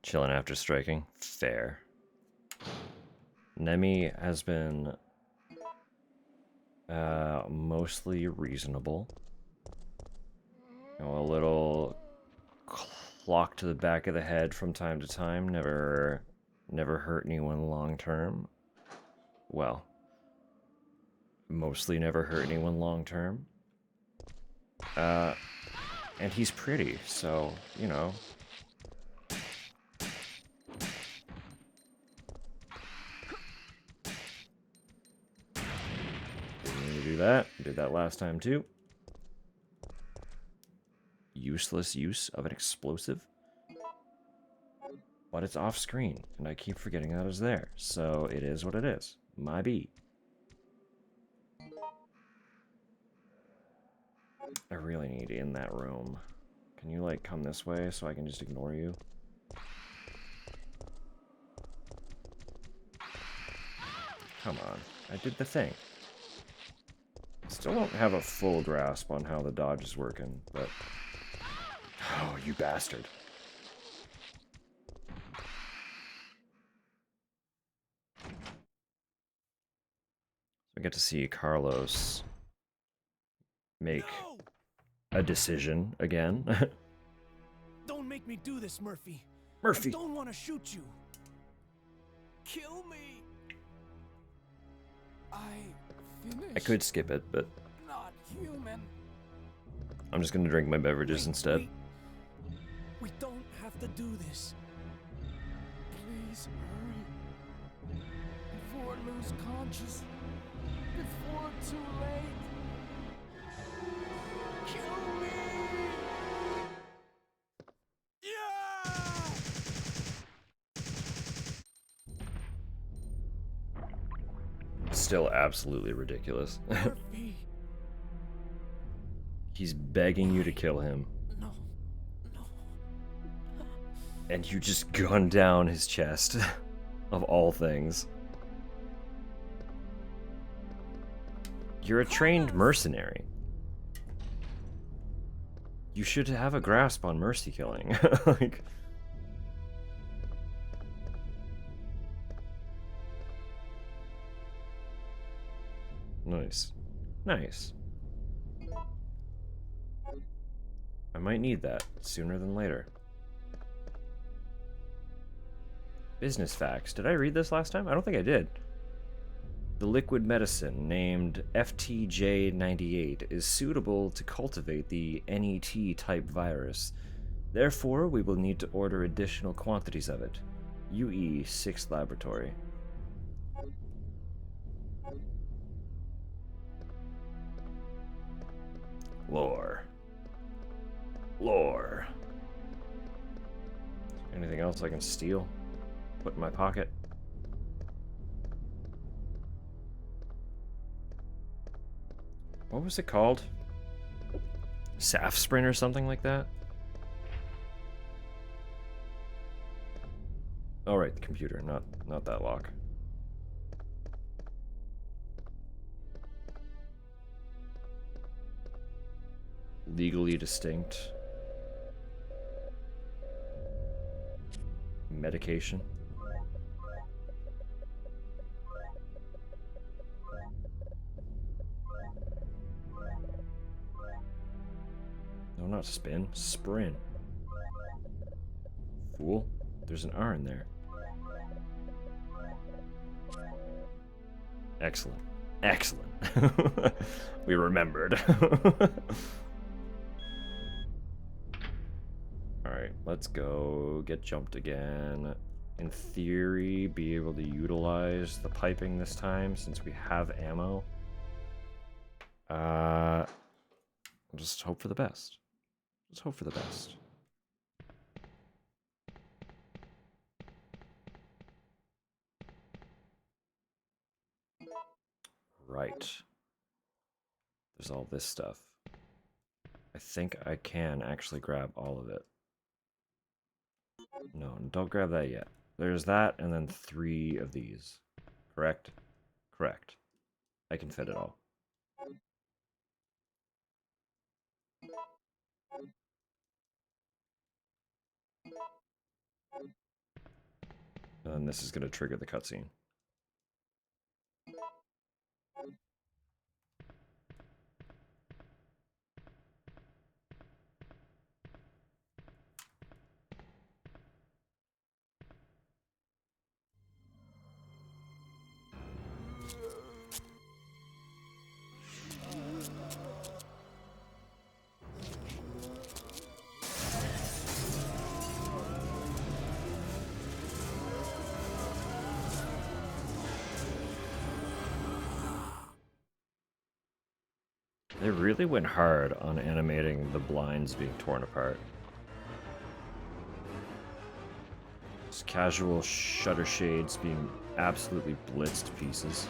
Chilling after striking. Fair. Nemi has been mostly reasonable. You know, a little clock to the back of the head from time to time. Never hurt anyone long term. Well, mostly never hurt anyone long term. And he's pretty, so, you know. Didn't need to do that. Did that last time too. Useless use of an explosive. But it's off screen, and I keep forgetting that it's there. So it is what it is. My B. I really need in that room. Can you, like, come this way so I can just ignore you? Come on. I did the thing. Still don't have a full grasp on how the dodge is working, but... Oh, you bastard. I get to see Carlos make a decision again. Don't make me do this, Murphy. Murphy. I don't want to shoot you. Kill me. I could skip it, but Not human. I'm just gonna drink my beverages instead. We don't have to do this. Please hurry. Before I lose conscious. Before too late. Kill me. Yeah! Still absolutely ridiculous. Murphy. He's begging you to kill him. No. And you just gun down his chest. Of all things. You're a trained mercenary. You should have a grasp on mercy killing. Like... Nice. Nice. I might need that sooner than later. Business facts. Did I read this last time? I don't think I did. The liquid medicine, named FTJ98, is suitable to cultivate the NET-type virus. Therefore, we will need to order additional quantities of it. UE 6th Laboratory. Lore. Lore. Anything else I can steal? Put in my pocket? What was it called? Safsprin or something like that? Oh right, the computer, not that lock. Legally distinct. Medication. No, not spin. Sprint. Fool. There's an R in there. Excellent. Excellent. We remembered. Alright, let's go get jumped again. In theory, be able to utilize the piping this time since we have ammo. Just hope for the best. Just hope for the best. Right. There's all this stuff. I think I can actually grab all of it. No, don't grab that yet. There's that, and then 3 of these. Correct? Correct. I can fit it all. And then this is going to trigger the cutscene. They really went hard on animating the blinds being torn apart. Just casual shutter shades being absolutely blitzed to pieces.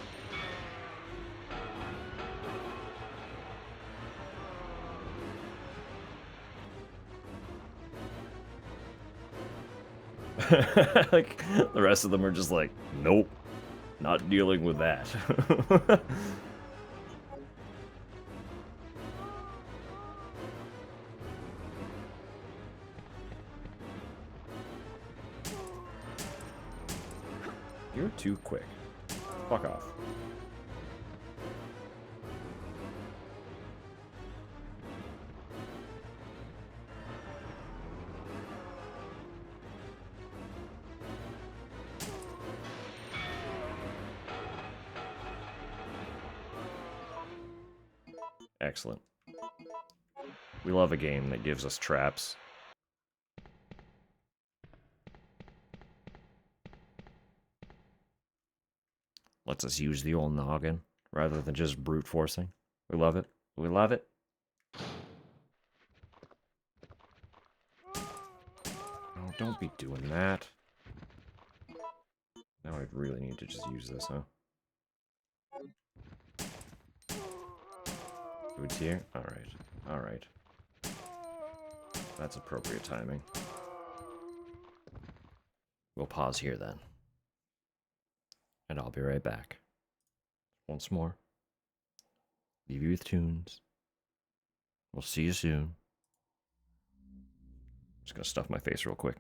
Like, the rest of them are just like, nope, not dealing with that. You're too quick. Fuck off. Excellent. We love a game that gives us traps. Lets us use the old noggin rather than just brute forcing. We love it. We love it. Oh, don't be doing that. Now I really need to just use this, huh? Food's here? Alright. Alright. That's appropriate timing. We'll pause here then. And I'll be right back. Once more. Leave you with tunes. We'll see you soon. Just gonna stuff my face real quick.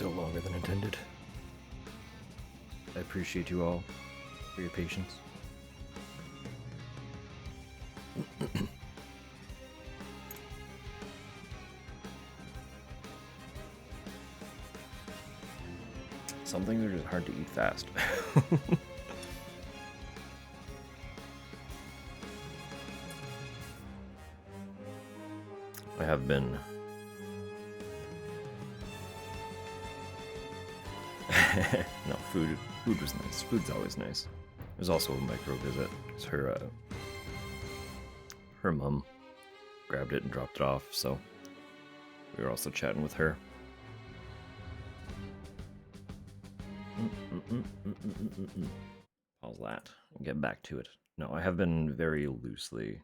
Still longer than intended. I appreciate you all for your patience. Some things are just hard to eat fast. I have been no, food was nice. Food's always nice. There's also a micro visit. It's her mom grabbed it and dropped it off, so we were also chatting with her. Pause that and get back to it. No, I have been very loosely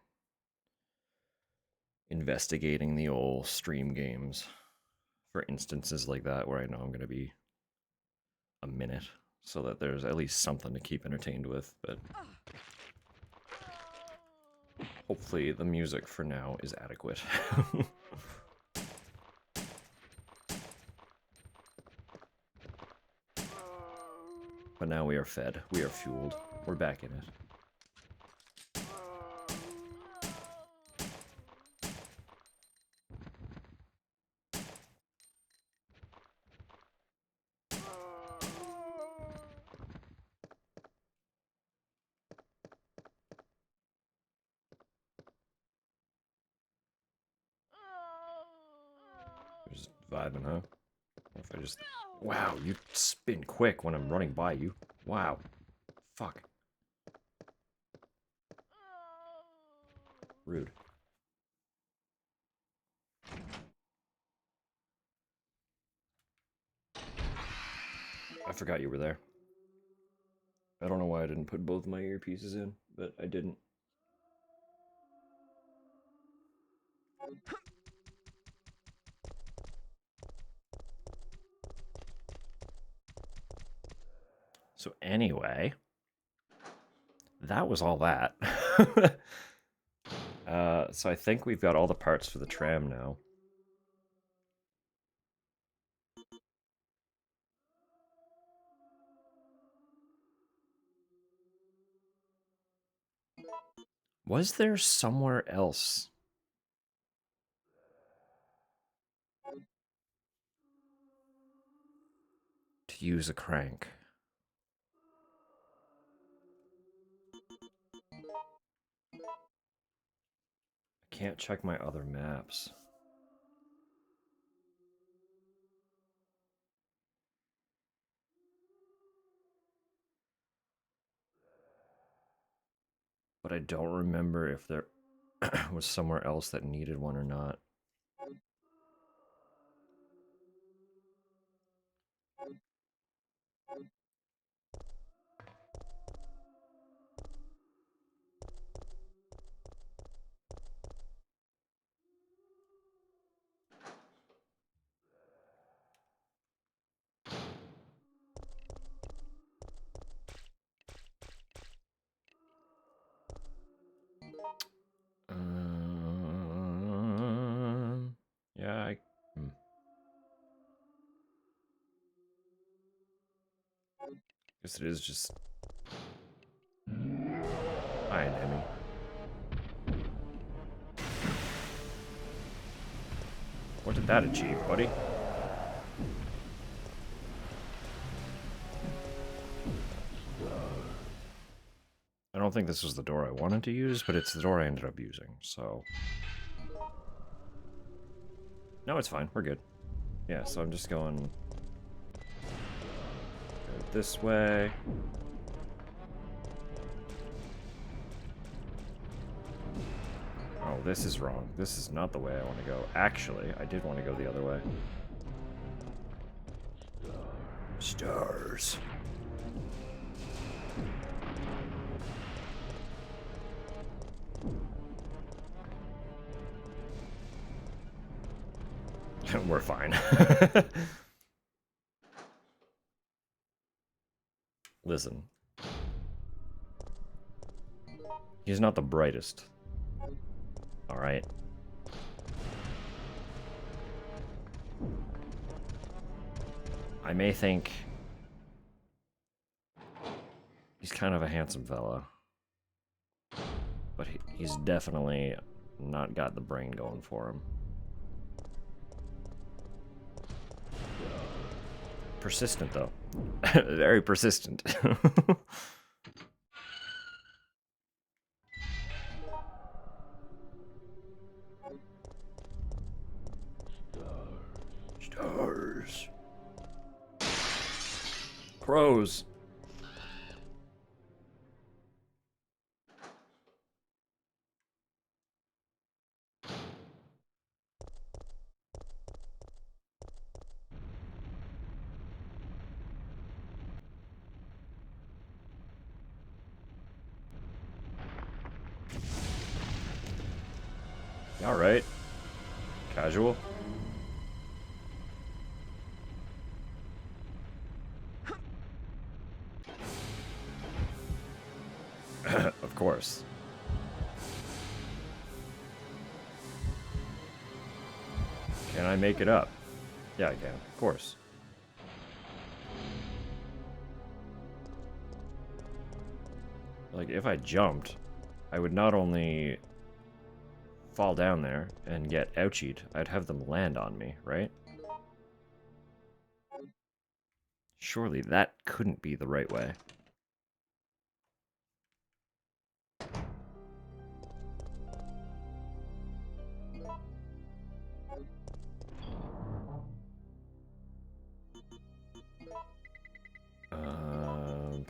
investigating the old stream games for instances like that where I know I'm going to be a minute, so that there's at least something to keep entertained with, but hopefully the music for now is adequate. But now we are fed, we are fueled, we're back in it. Just vibing, huh? What if I just... Wow, you spin quick when I'm running by you. Wow. Fuck. Rude. I forgot you were there. I don't know why I didn't put both my earpieces in, but I didn't. So anyway, that was all that. So I think we've got all the parts for the tram now. Was there somewhere else? To use a crank? I can't check my other maps. But I don't remember if there was somewhere else that needed one or not. Yeah, guess it is just... Hi, Demi. What did that achieve, buddy? I don't think this was the door I wanted to use, but it's the door I ended up using, so... No, it's fine. We're good. Yeah, so I'm just going... this way. Oh, this is wrong. This is not the way I want to go. Actually, I did want to go the other way. Stars. We're fine. Listen. He's not the brightest. Alright. I may think he's kind of a handsome fella, but he's definitely not got the brain going for him. Persistent, though. Very persistent. Stars. Crows. All right. Casual. Of course. Can I make it up? Yeah, I can. Of course. Like, if I jumped, I would not only fall down there and get ouchied, I'd have them land on me, right? Surely that couldn't be the right way.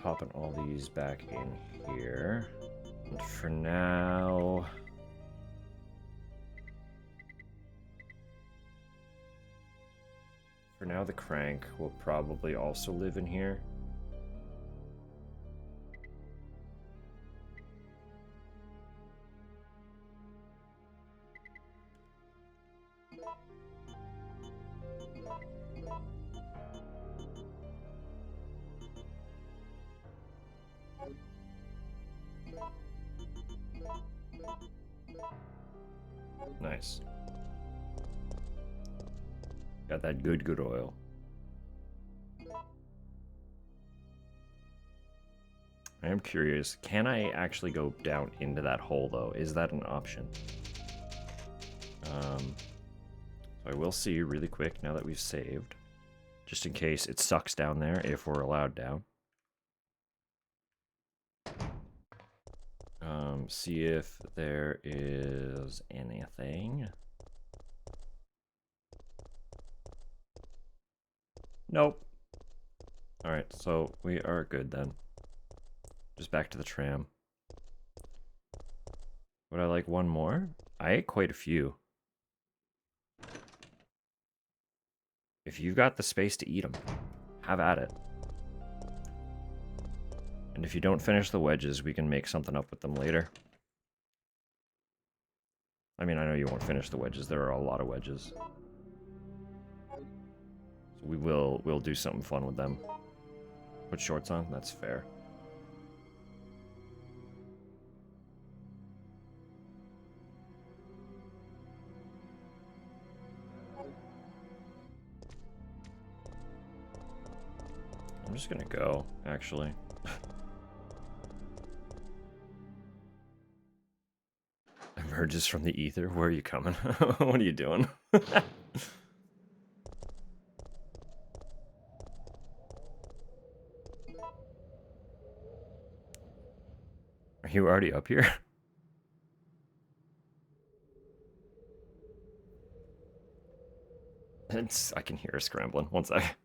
Popping all these back in here. And for now... For now, the crank will probably also live in here. Nice. Got that good oil. I am curious, can I actually go down into that hole, though? Is that an option? So I will see really quick now that we've saved. Just in case it sucks down there, if we're allowed down. See if there is anything. Nope. Alright, so we are good then. Just back to the tram. Would I like one more? I ate quite a few. If you've got the space to eat them, have at it. And if you don't finish the wedges, we can make something up with them later. I mean, I know you won't finish the wedges. There are a lot of wedges. So we'll do something fun with them. Put shorts on? That's fair. I'm just gonna go, actually. Emerges from the ether? Where are you coming? What are you doing? Are you already up here? I can hear her scrambling. One sec.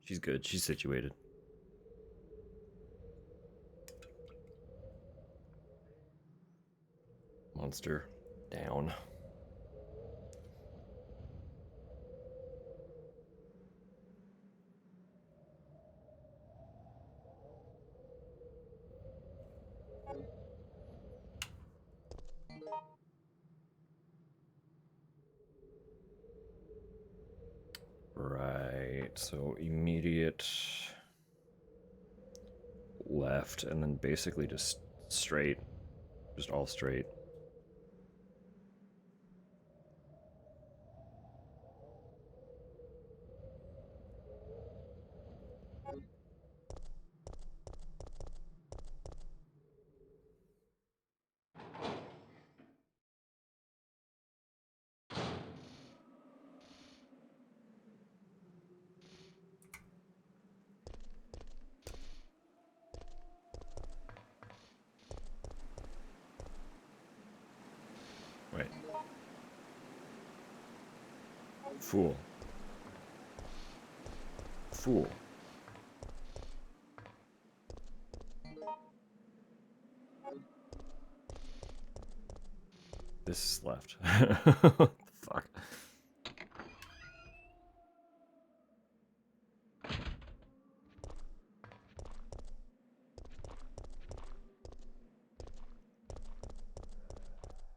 She's good. She's situated. Monster down. Right, so immediate left, and then basically just straight. Just all straight. Wait. Fool. Fool. This is left. Fuck.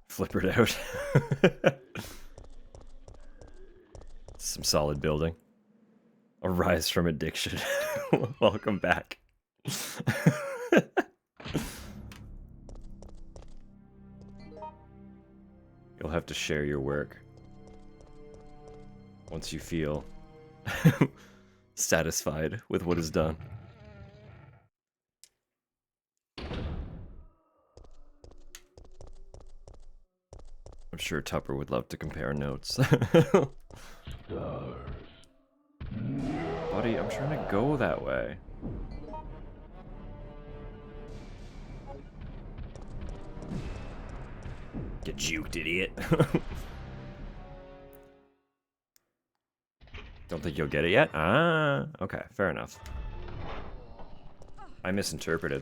Flippered out. Some solid building. A rise from addiction. Welcome back. You'll have to share your work once you feel satisfied with what is done. I'm sure Tupper would love to compare notes. Buddy, I'm trying to go that way. Get juked, idiot. Don't think you'll get it yet? Ah, okay, fair enough. I misinterpreted.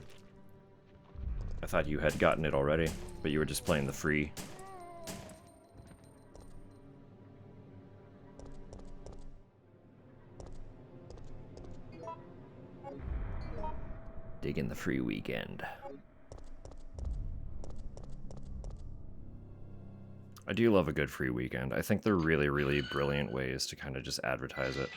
I thought you had gotten it already, but you were just playing the free. Digging the free weekend. I do love a good free weekend. I think they're really, really brilliant ways to kind of just advertise it.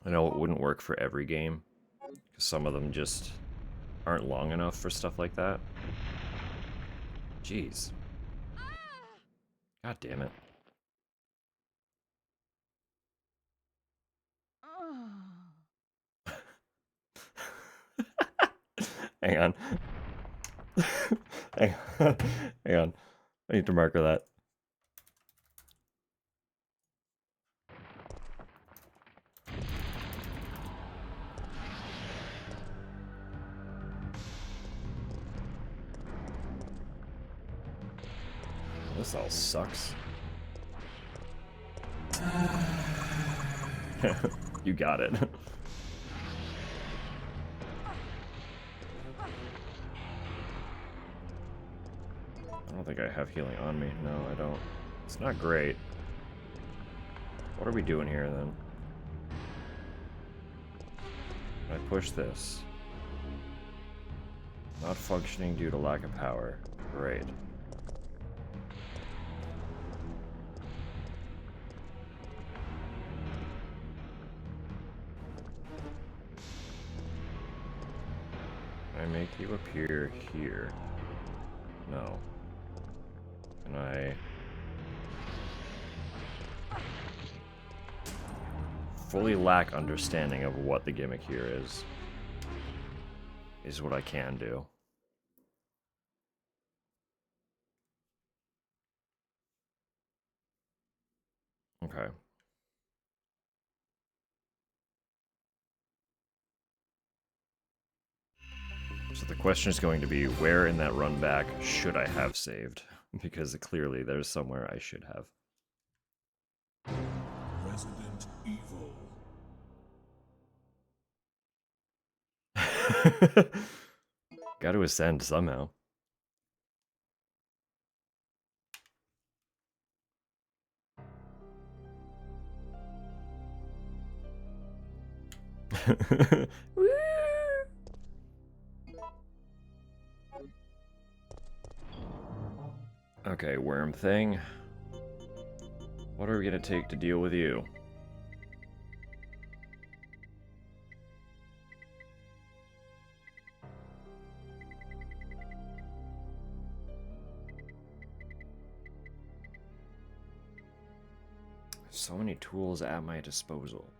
I know it wouldn't work for every game, because some of them just aren't long enough for stuff like that. Jeez. God damn it. Hang on. Hang on. Hang on. I need to marker that. This all sucks. You got it. I don't think I have healing on me. No, I don't. It's not great. What are we doing here, then? I push this. Not functioning due to lack of power. Great. I make you appear here. No. Can I... fully lack understanding of what the gimmick here is what I can do. Okay. So the question is going to be, where in that run back should I have saved? Because clearly there's somewhere I should have. Resident Evil. Got to ascend somehow. Okay, worm thing. What are we gonna take to deal with you? So many tools at my disposal.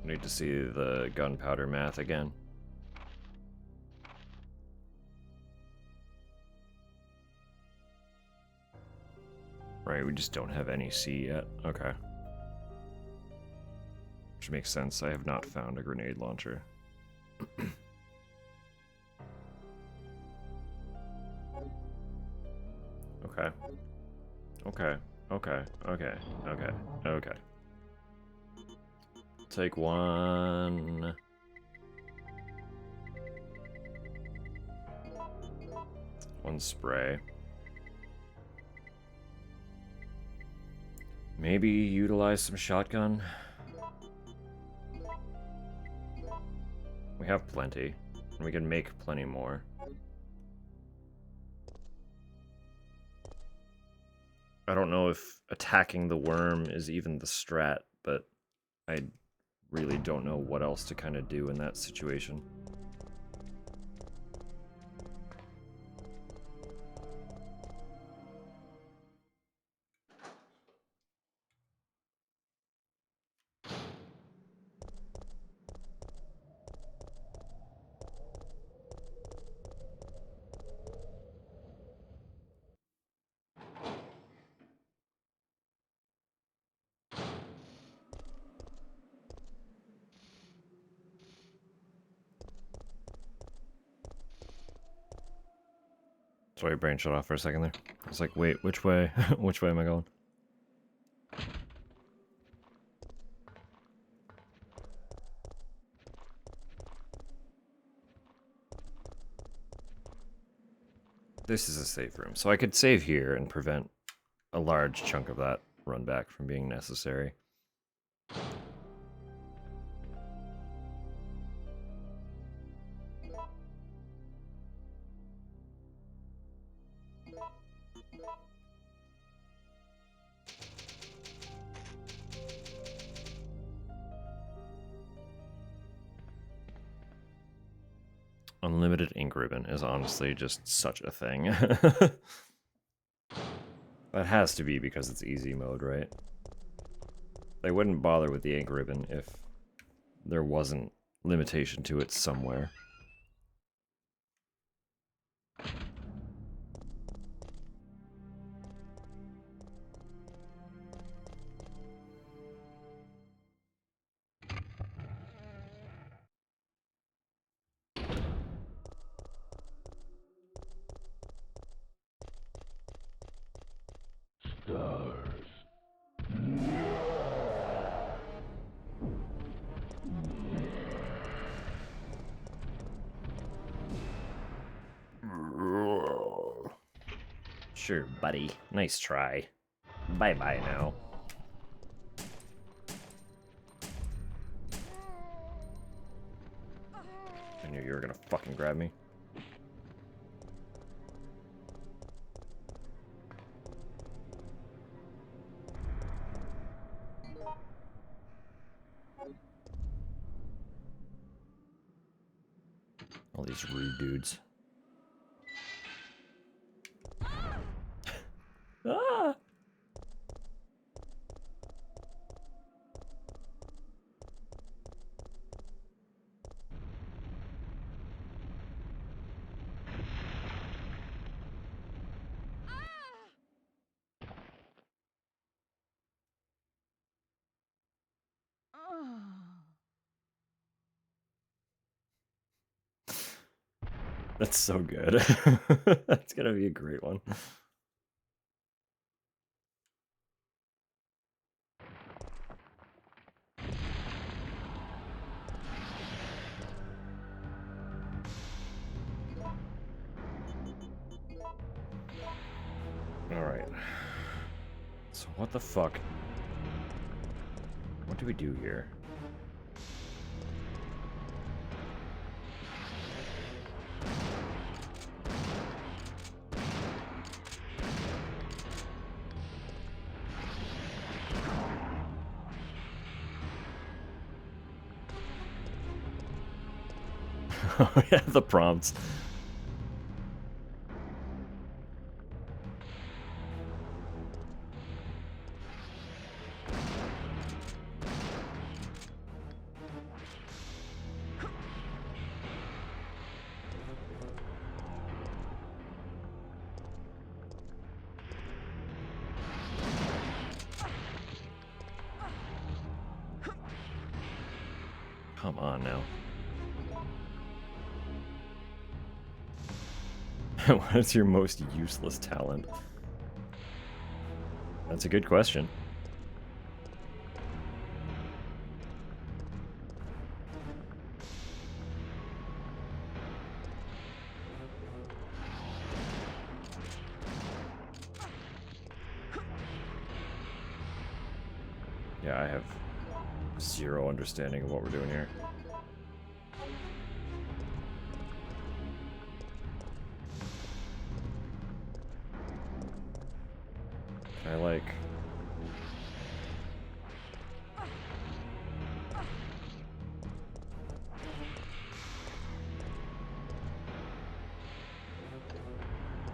Need to see the gunpowder math again. Right, we just don't have any C yet. Okay. Which makes sense. I have not found a grenade launcher. Okay. Okay. Okay. Okay. Okay. Okay. Take one. One spray. Maybe utilize some shotgun. We have plenty, and we can make plenty more. I don't know if attacking the worm is even the strat, but I really don't know what else to kind of do in that situation. Sorry, brain shut off for a second there. I was like, wait, which way? Which way am I going? This is a safe room, so I could save here and prevent a large chunk of that run back from being necessary. Unlimited ink ribbon is honestly just such a thing. That has to be because it's easy mode, right? They wouldn't bother with the ink ribbon if there wasn't limitation to it somewhere. Sure, buddy. Nice try. Bye-bye now. I knew you were gonna fucking grab me. All these rude dudes. Ah! That's so good. That's gonna be a great one. Alright. So what the fuck? What do we do here? Oh yeah, the prompts. Come on now. What is your most useless talent? That's a good question. Yeah, I have zero understanding of what we're doing here. I like...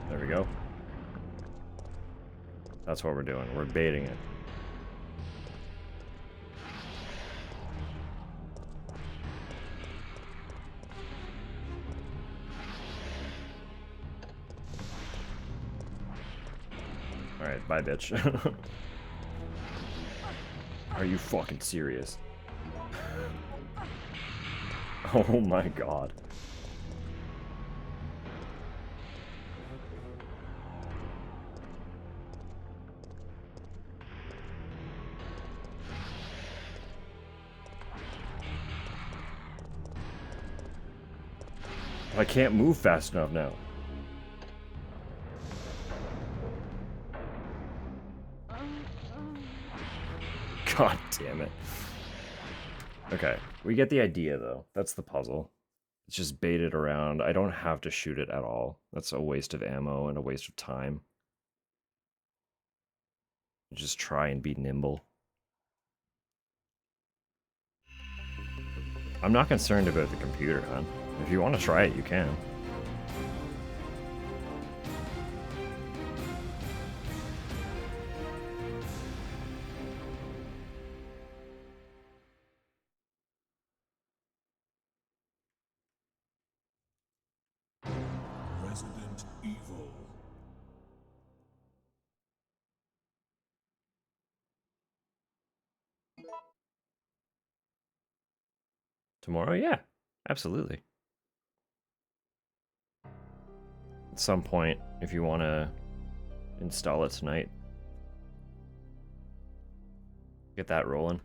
There we go. That's what we're doing. We're baiting it. Alright, bye, bitch. Are you fucking serious? Oh my god. I can't move fast enough now. God damn it. Okay, we get the idea though. That's the puzzle. It's just baited around. I don't have to shoot it at all. That's a waste of ammo and a waste of time. Just try and be nimble. I'm not concerned about the computer, hon. If you want to try it, you can. Resident Evil. Tomorrow? Yeah, absolutely. At some point, if you want to install it tonight, get that rolling.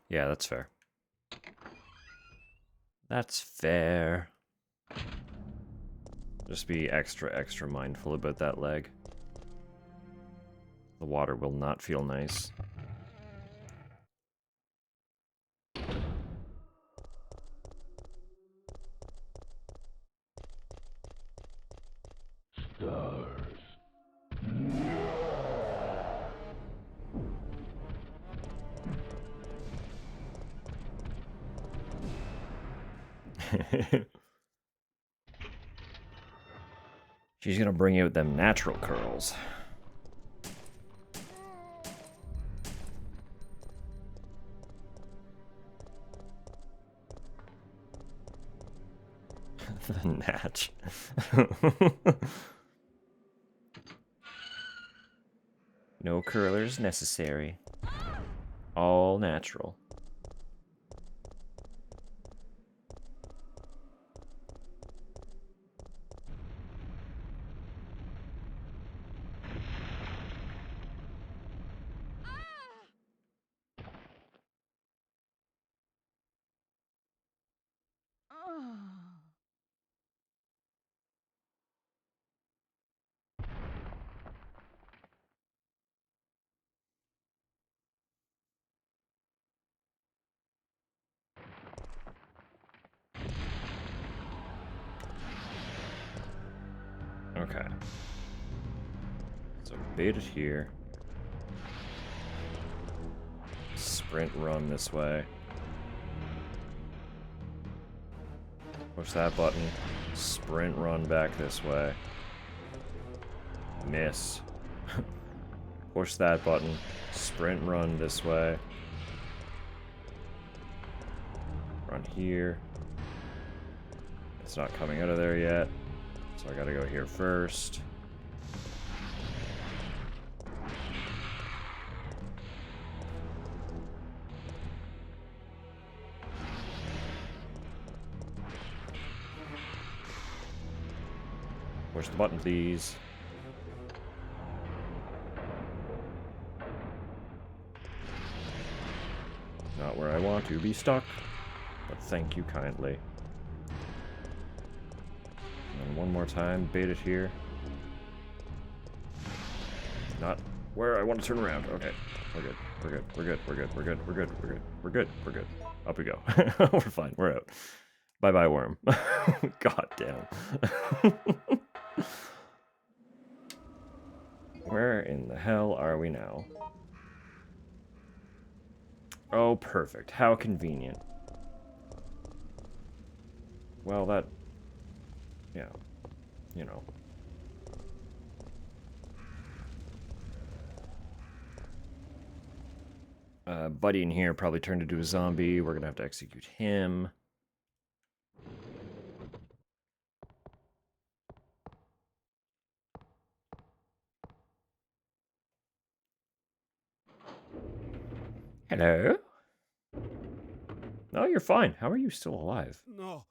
Yeah, that's fair. That's fair. Just be extra mindful about that leg. The water will not feel nice. She's gonna bring out them natural curls. The natch. No curlers necessary. All natural. Okay. So bait it here. Sprint run this way. Push that button. Sprint run back this way. Miss. Push that button. Sprint run this way. Run here. It's not coming out of there yet. So I gotta go here first. Push the button, please. Not where I want to be stuck, but thank you kindly. And one more time, bait it here. Not where I want to turn around. Okay, we're good. We're good. We're good. We're good. We're good. We're good. We're good. We're good. We're good. Up we go. We're fine. We're out. Bye bye, worm. God damn. Where in the hell are we now? Oh, perfect. How convenient. Well, that... yeah. You know. Buddy in here probably turned into a zombie. We're gonna have to execute him. Hello? No, you're fine. How are you still alive? No,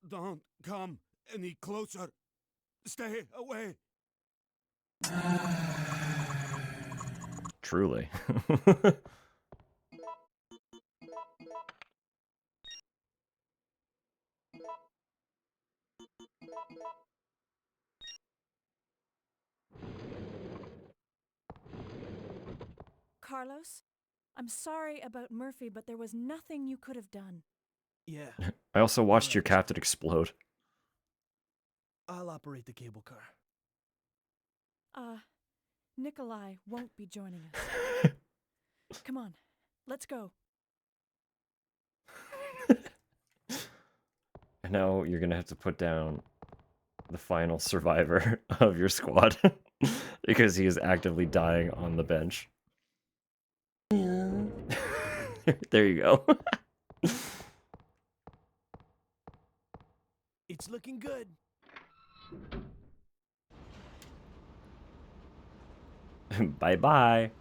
don't come any closer. Stay away. Truly. Carlos, I'm sorry about Murphy, but there was nothing you could have done. Yeah, I also watched your captain explode. I'll operate the cable car. Nikolai won't be joining us. Come on, let's go. And now you're gonna have to put down the final survivor of your squad because he is actively dying on the bench. There you go. It's looking good. Bye-bye.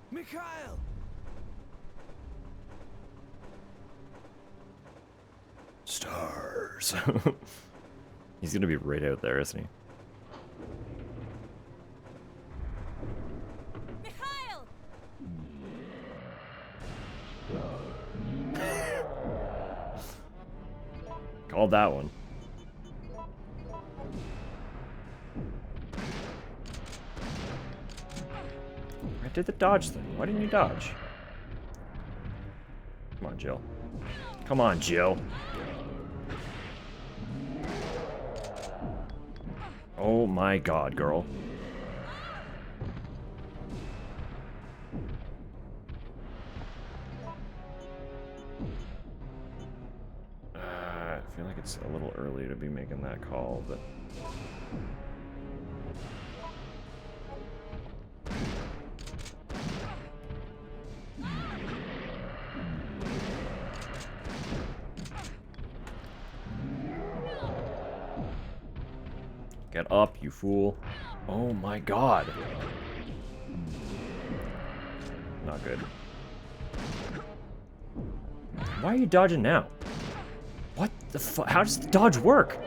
Mikhail! Stars. He's gonna be right out there, isn't he? Mikhail! Called that one. I did the dodge thing. Why didn't you dodge? Come on, Jill. Come on, Jill. Oh my god, girl. I feel like it's a little early to be making that call, but... Get up, you fool. Oh my god. Not good. Why are you dodging now? What the fuck? How does the dodge work?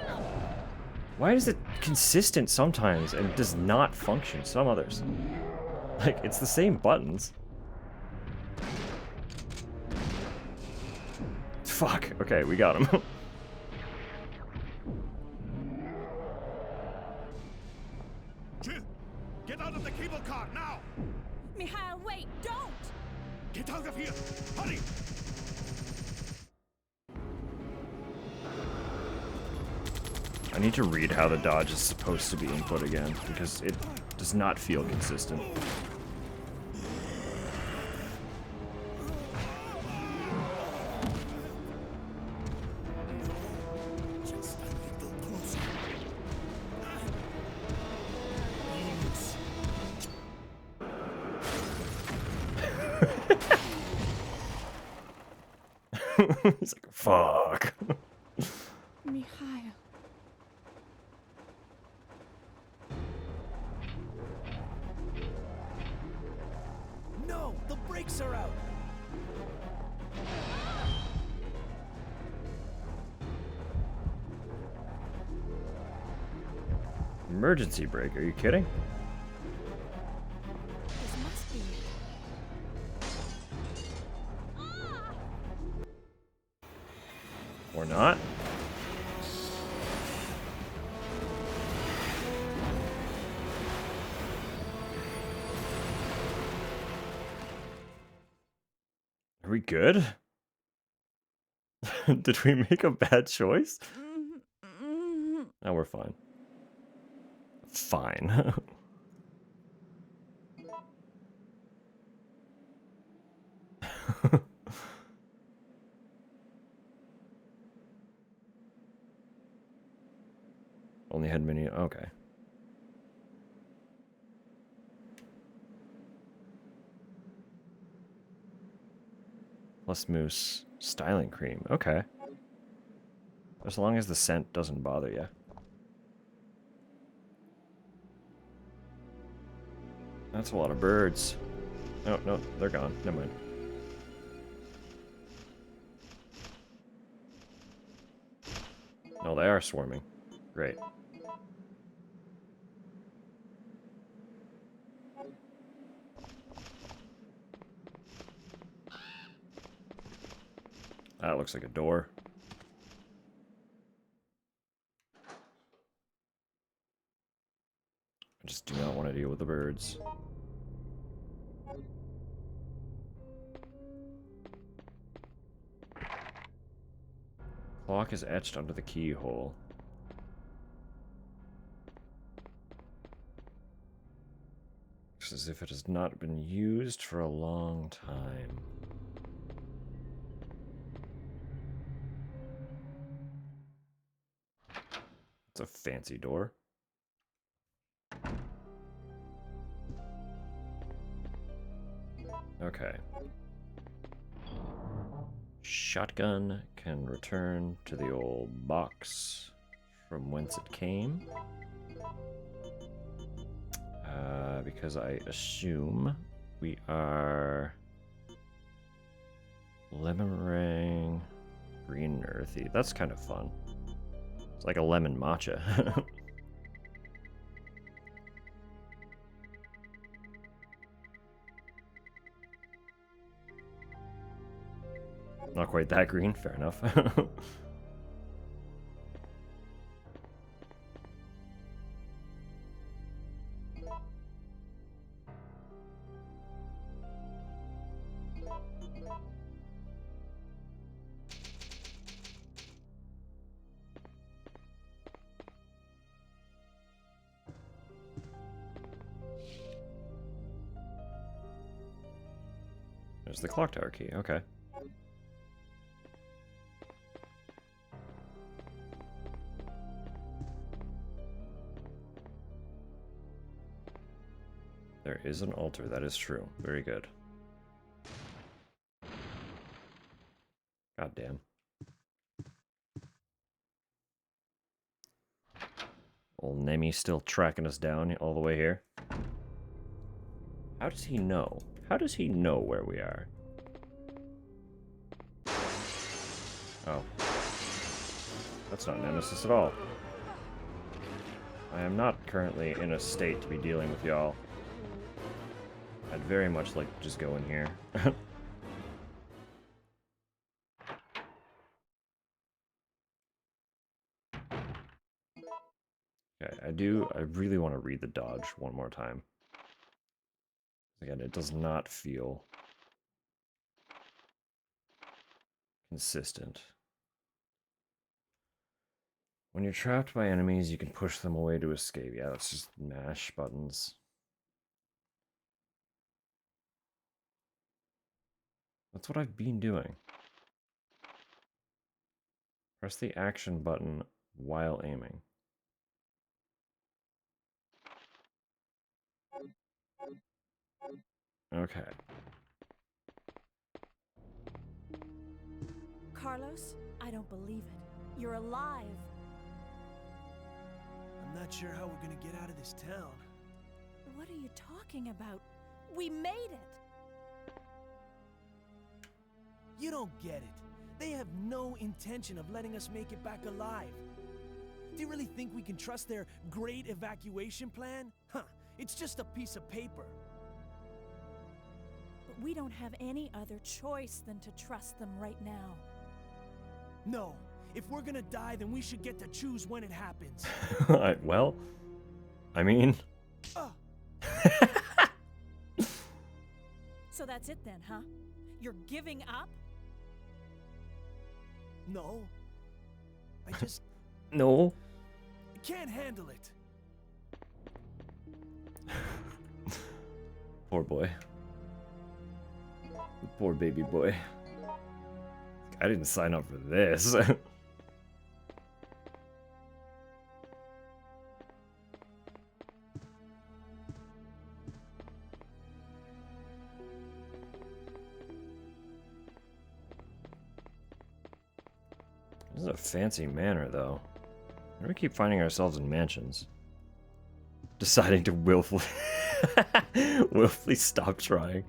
Why is it consistent sometimes and does not function some others? Like, it's the same buttons. Fuck. Okay, we got him. Jill, get out of the cable car now! Mikhail, wait, don't! Get out of here! Hurry! I need to read how the dodge is supposed to be input again, because it does not feel consistent. Just a little closer. He's like, fuck. Mikhail. No, the brakes are out. Emergency brake, are you kidding? This must be. Or not? Are we good? Did we make a bad choice? No, we're fine. Fine. Only had mini. Okay. Plus mousse styling cream. Okay. As long as the scent doesn't bother you. That's a lot of birds. Oh, no, they're gone. Never mind. No, they are swarming. Great. That looks like a door. I just do not want to deal with the birds. Clock is etched under the keyhole. Looks as if it has not been used for a long time. It's a fancy door. Okay. Shotgun can return to the old box from whence it came. Because I assume we are lemon meringue, green and earthy. That's kind of fun. It's like a lemon matcha. Not quite that green, fair enough. There's the clock tower key, okay. There is an altar, that is true. Very good. God damn. Old Nemi still tracking us down all the way here. How does he know? How does he know where we are? Oh. That's not Nemesis at all. I am not currently in a state to be dealing with y'all. I'd very much like to just go in here. Okay, I really want to read the dodge one more time. Again, it does not feel consistent. When you're trapped by enemies, you can push them away to escape. Yeah, that's just mash buttons. That's what I've been doing. Press the action button while aiming. Okay. Carlos, I don't believe it. You're alive. I'm not sure how we're gonna get out of this town. What are you talking about? We made it! You don't get it. They have no intention of letting us make it back alive. Do you really think we can trust their great evacuation plan? Huh, it's just a piece of paper. But we don't have any other choice than to trust them right now. No, if we're gonna die, then we should get to choose when it happens. Well, I mean... So that's it then, huh? You're giving up? No. I just... No. can't handle it. Poor boy. Poor baby boy. I didn't sign up for this. This is a fancy manor, though. Why do we keep finding ourselves in mansions? Deciding to willfully... willfully stop trying.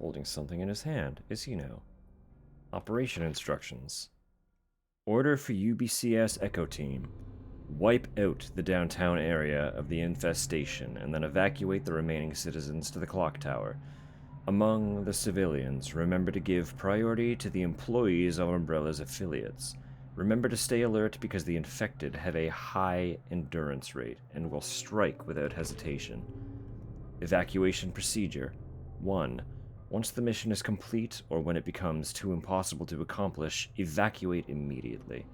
Holding something in his hand, is he now? Operation instructions. Order for UBCS Echo Team. Wipe out the downtown area of the infestation and then evacuate the remaining citizens to the clock tower. Among the civilians, remember to give priority to the employees of Umbrella's affiliates. Remember to stay alert because the infected have a high endurance rate and will strike without hesitation. Evacuation procedure. 1. Once the mission is complete, or when it becomes too impossible to accomplish, evacuate immediately.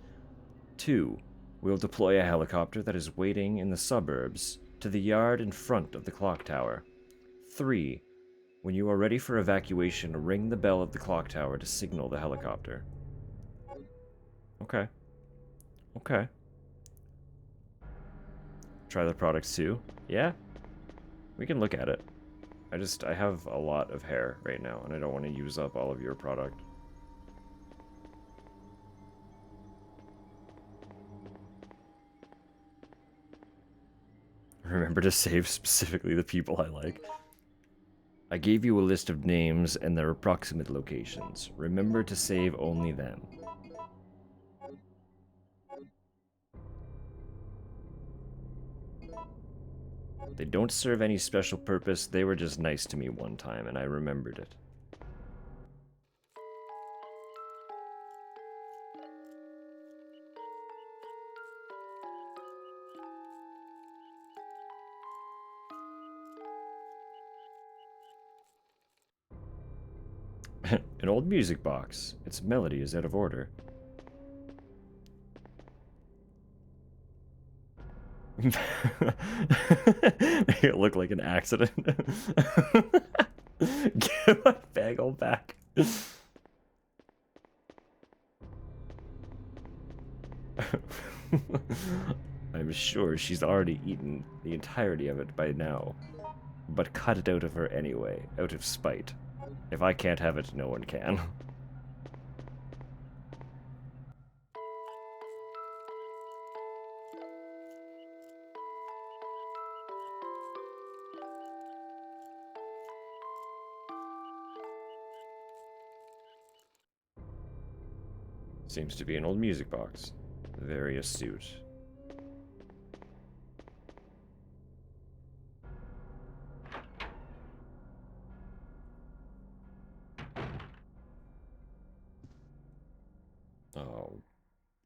2. We'll deploy a helicopter that is waiting in the suburbs to the yard in front of the clock tower. 3. When you are ready for evacuation, ring the bell of the clock tower to signal the helicopter. Okay. Okay. Try the products too? Yeah? We can look at it. I have a lot of hair right now, and I don't want to use up all of your product. Remember to save specifically the people I like. I gave you a list of names and their approximate locations. Remember to save only them. They don't serve any special purpose, they were just nice to me one time, and I remembered it. An old music box. Its melody is out of order. Make it look like an accident. Get my bagel back. she's already eaten the entirety of it by now. But cut it out of her anyway, out of spite. If I can't have it, no one can. Seems to be an old music box. Very astute. Oh,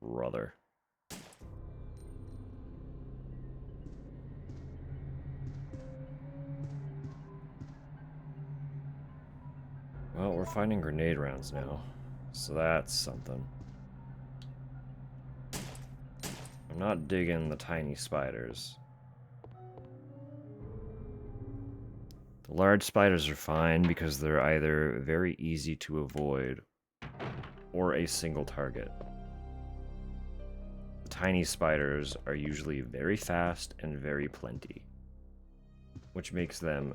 brother. Well, we're finding grenade rounds now, so that's something. I'm not digging the tiny spiders. The large spiders are fine because they're either very easy to avoid or a single target. The tiny spiders are usually very fast and very plenty, which makes them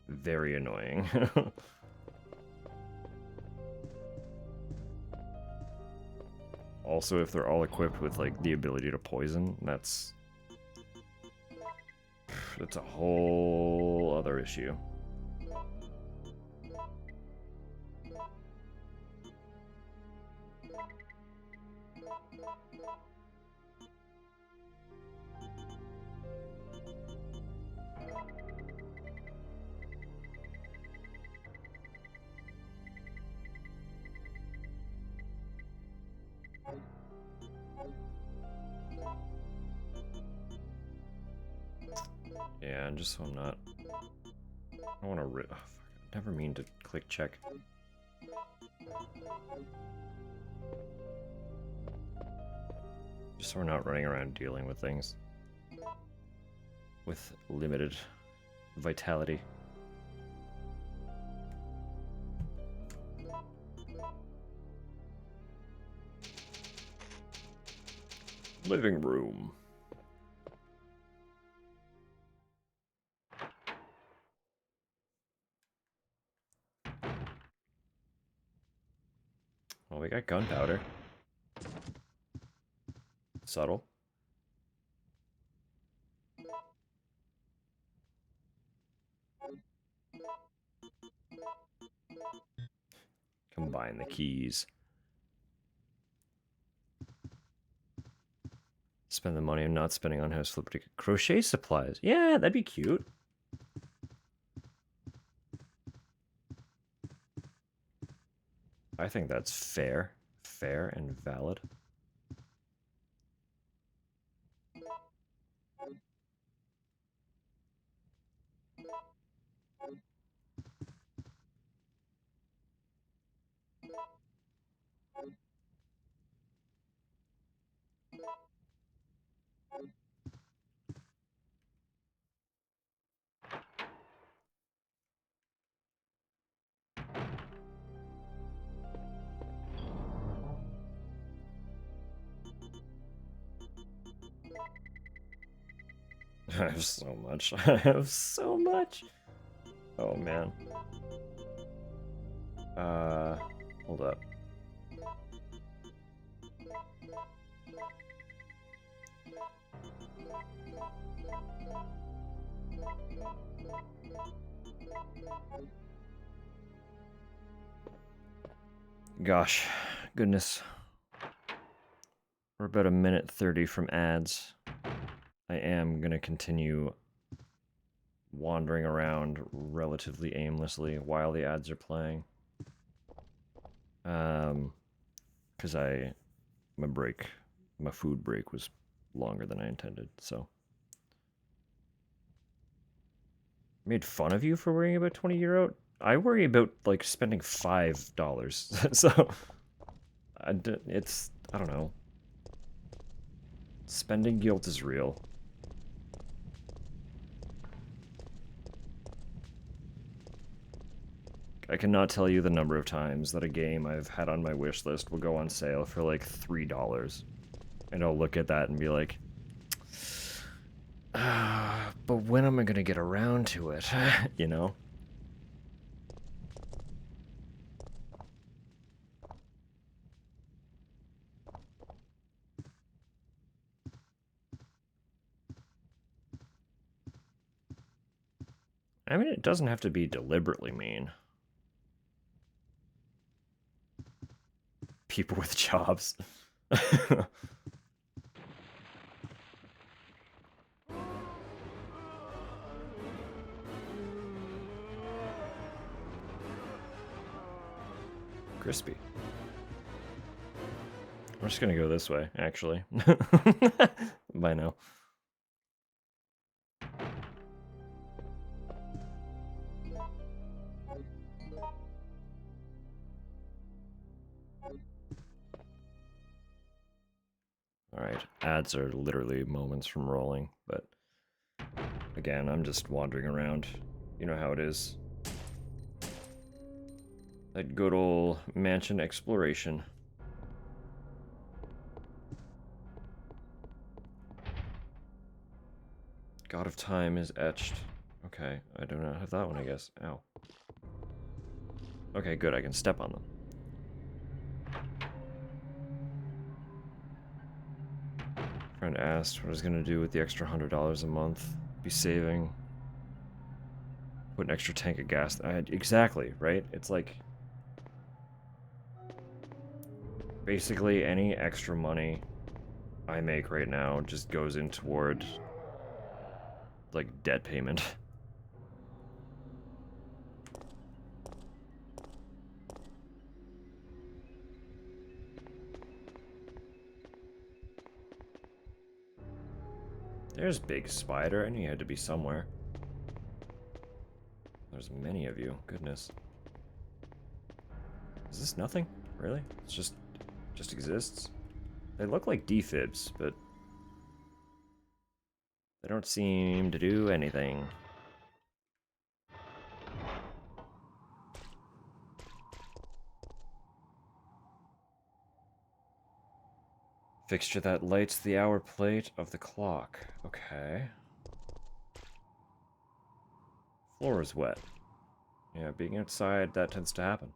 very annoying. Also, if they're all equipped with, like, the ability to poison, that's a whole other issue. Yeah, and just so I'm not... I don't want to rip... Oh, I never mean to click check. Just so we're not running around dealing with things with limited vitality. Living room. Well, we got gunpowder. Subtle. Combine the keys. Spend the money I'm not spending on house flip. Crochet supplies. Yeah, that'd be cute. I think that's fair. Fair and valid. I have so much. I have so much. Oh man. Hold up. Gosh, goodness. We're about a minute 30 from ads. I am gonna continue wandering around relatively aimlessly while the ads are playing. Because my food break was longer than I intended, so. Made fun of you for worrying about €20? I worry about, like, spending $5, so. I don't know. Spending guilt is real. I cannot tell you the number of times that a game I've had on my wish list will go on sale for like $3. And I'll look at that and be like, But when am I gonna get around to it? You know? I mean, it doesn't have to be deliberately mean. People with jobs. Crispy. I'm just gonna go this way, actually. By now. Alright, ads are literally moments from rolling, but again, I'm just wandering around. You know how it is. That good old mansion exploration. God of Time is etched. Okay, I do not have that one, I guess. Ow. Okay, good, I can step on them. Friend asked what I was gonna do with the extra $100 a month. Be saving. Put an extra tank of gas. Exactly, right? It's like... basically, any extra money I make right now just goes in toward... like, debt payment. There's Big Spider. I knew you had to be somewhere. There's many of you. Goodness. Is this nothing? Really? It's just exists? They look like defibs, but they don't seem to do anything. Fixture that lights the hour plate of the clock. Okay. Floor is wet. Yeah, being outside, that tends to happen.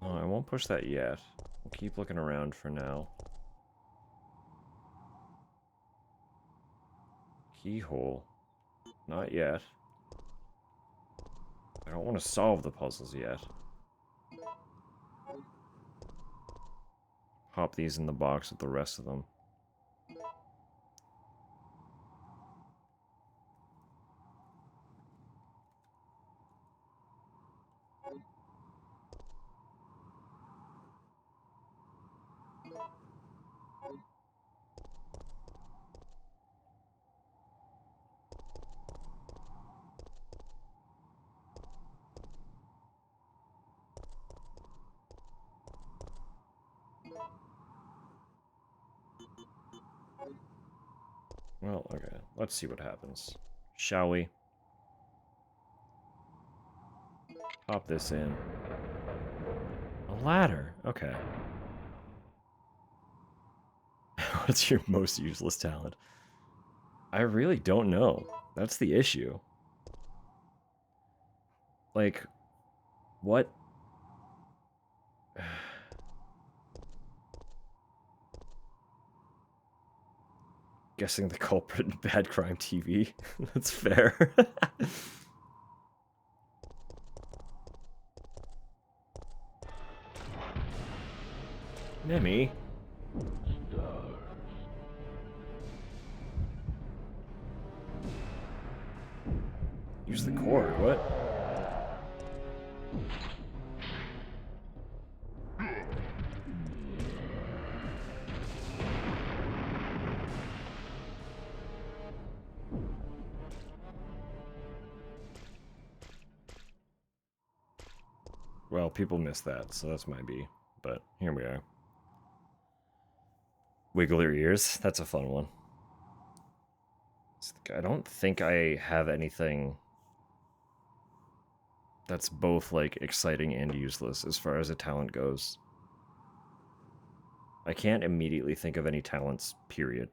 Oh, I won't push that yet. We'll keep looking around for now. Keyhole. Not yet. I don't want to solve the puzzles yet. Hop these in the box with the rest of them. Well, okay. Let's see what happens. Shall we? Pop this in. A ladder. Okay. What's your most useless talent? I really don't know. That's the issue. Like, what? Guessing the culprit in Bad Crime TV. That's fair. Nemi. Use the cord, what? Well, people miss that, so that's my B. But here we are. Wiggle your ears. That's a fun one. I don't think I have anything that's both, like, exciting and useless as far as a talent goes. I can't immediately think of any talents, period.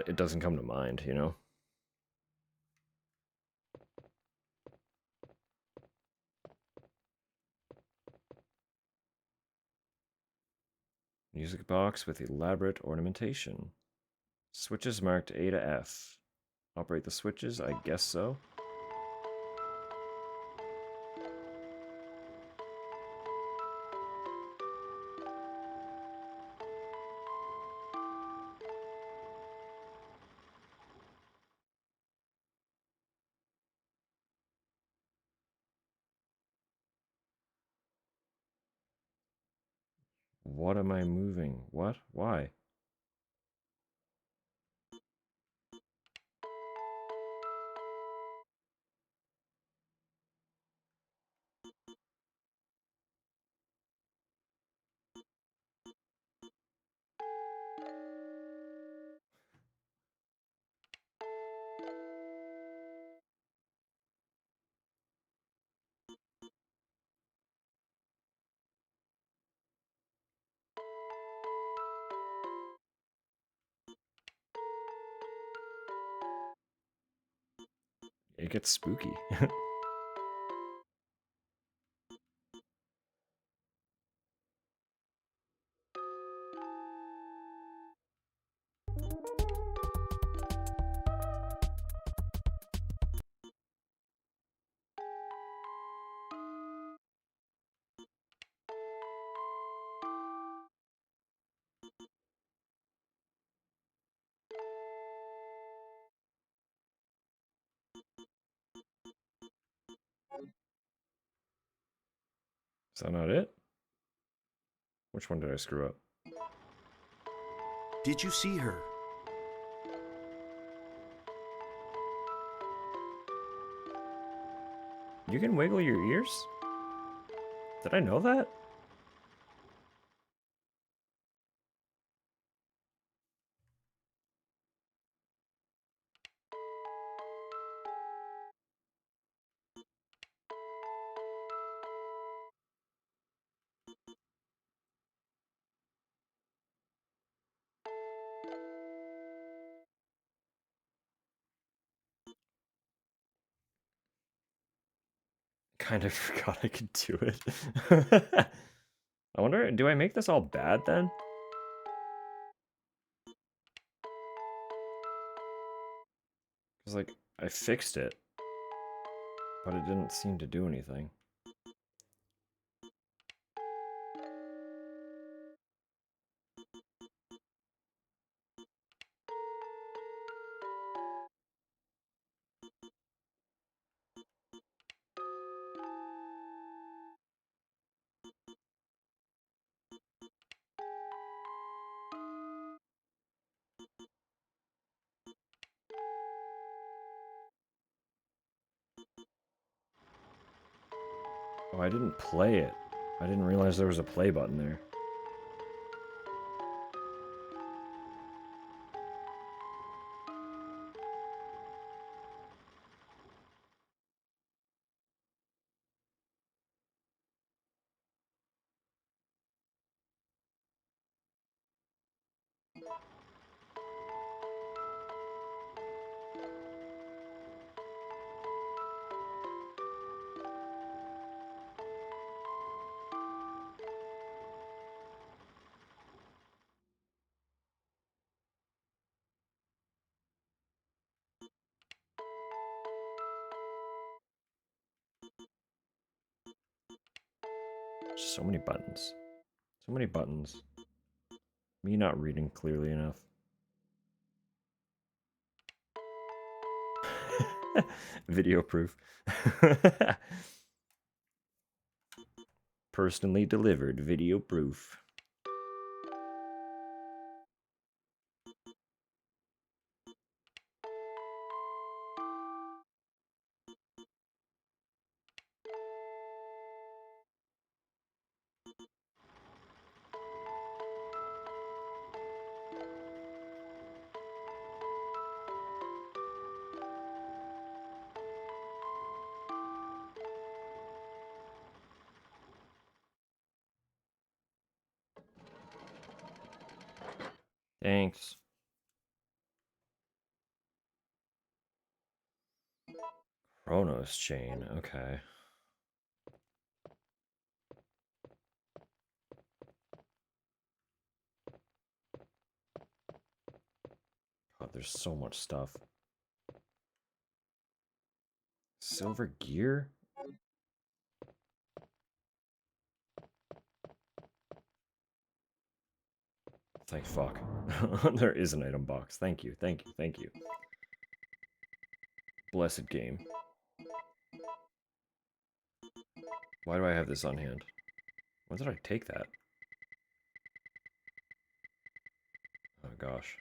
It doesn't come to mind, you know? Music box with elaborate ornamentation. Switches marked A to F. Operate the switches? I guess so. What am I moving? What? Why? It gets spooky. Is that not it? Which one did I screw up? Did you see her? You can wiggle your ears? Did I know that? Kind of forgot I could do it. I wonder, do I make this all bad then? Because, like, I fixed it, but it didn't seem to do anything. Oh, I didn't play it. I didn't realize there was a play button there. So many buttons. So many buttons. Me not reading clearly enough. Video proof. Personally delivered video proof. Thanks. Chronos chain, okay. God, there's so much stuff. Silver gear? Thank fuck. There is an item box. Thank you, thank you, thank you. Blessed game. Why do I have this on hand? When did I take that? Oh gosh.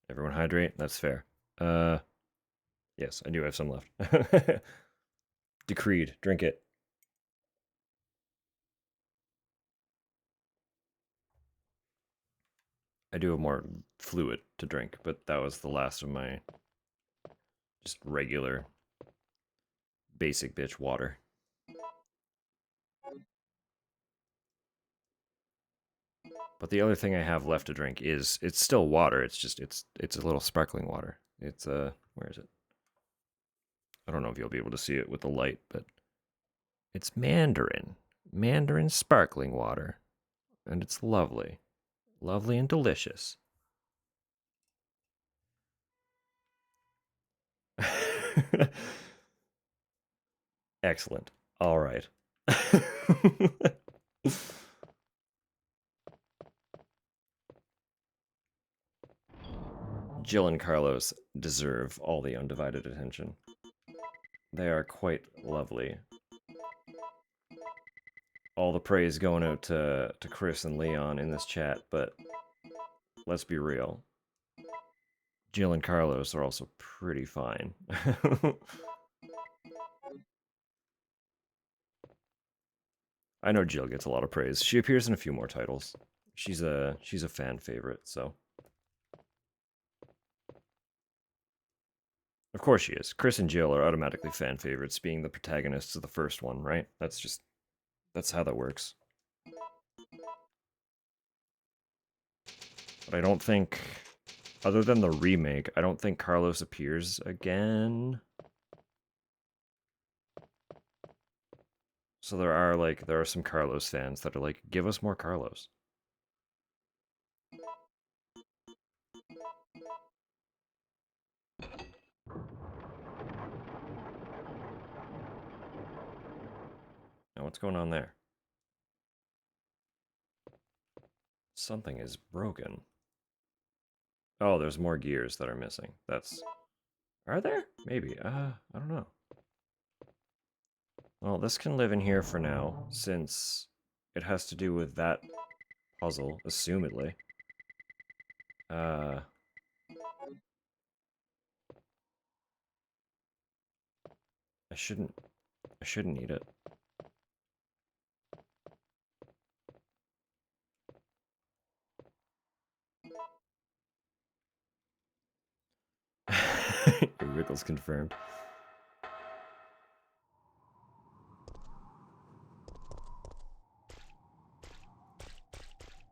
Everyone hydrate? That's fair. Yes, I do have some left. Decreed. Drink it. I do have more fluid to drink, but that was the last of my just regular basic bitch water. But the other thing I have left to drink is it's still water. It's just it's a little sparkling water. It's where is it? I don't know if you'll be able to see it with the light, but it's Mandarin. Mandarin sparkling water. And it's lovely. Lovely and delicious. Excellent. All right. Jill and Carlos deserve all the undivided attention. They are quite lovely. All the praise going out to Chris and Leon in this chat, but let's be real. Jill and Carlos are also pretty fine. I know Jill gets a lot of praise. She appears in a few more titles. She's a fan favorite, so. Of course she is. Chris and Jill are automatically fan favorites, being the protagonists of the first one, right? That's how that works. But I don't think, other than the remake, I don't think Carlos appears again. So there are some Carlos fans that are like, give us more Carlos. Now what's going on there? Something is broken. Oh, there's more gears that are missing. Are there? Maybe. I don't know. Well, this can live in here for now, since it has to do with that puzzle, assumedly. I shouldn't need it. Your Wiggles confirmed.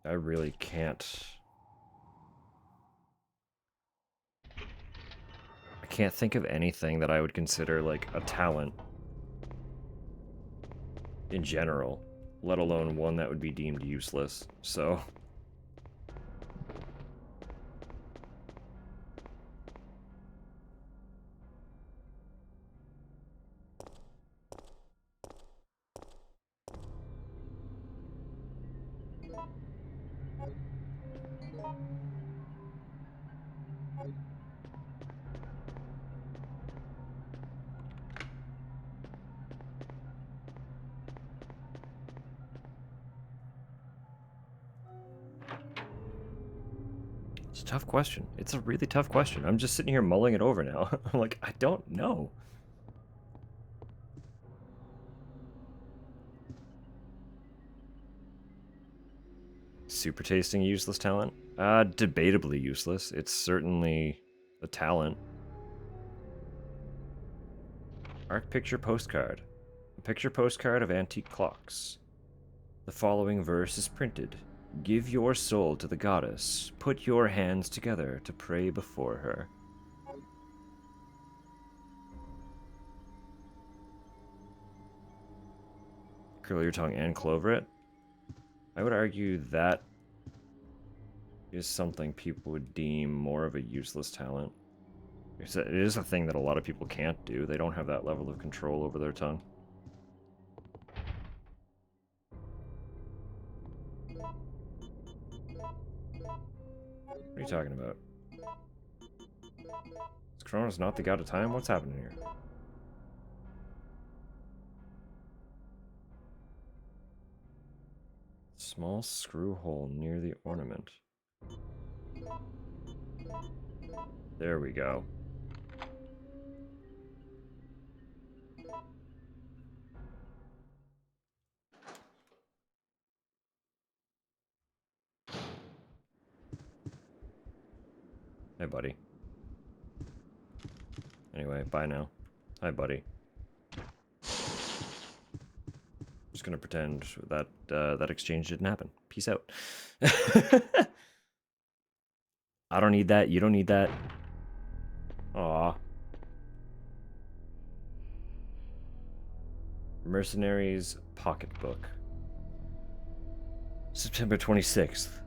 I really can't. I can't think of anything that I would consider like a talent in general, let alone one that would be deemed useless. So. It's a tough question. It's a really tough question. I'm just sitting here mulling it over now. I'm like, I don't know. Super tasting useless talent? Debatably useless. It's certainly a talent. Art picture postcard. A picture postcard of antique clocks. The following verse is printed. Give your soul to the goddess. Put your hands together to pray before her. Curl your tongue and clover it. I would argue that is something people would deem more of a useless talent. It is a thing that a lot of people can't do. They don't have that level of control over their tongue. What are you talking about? Is Kronos not the god of time? What's happening here? Small screw hole near the ornament. There we go. Hey, buddy. Anyway, bye now. Hi, buddy. Just gonna pretend that that exchange didn't happen. Peace out. I don't need that. You don't need that. Aw. Mercenaries Pocketbook. September 26th.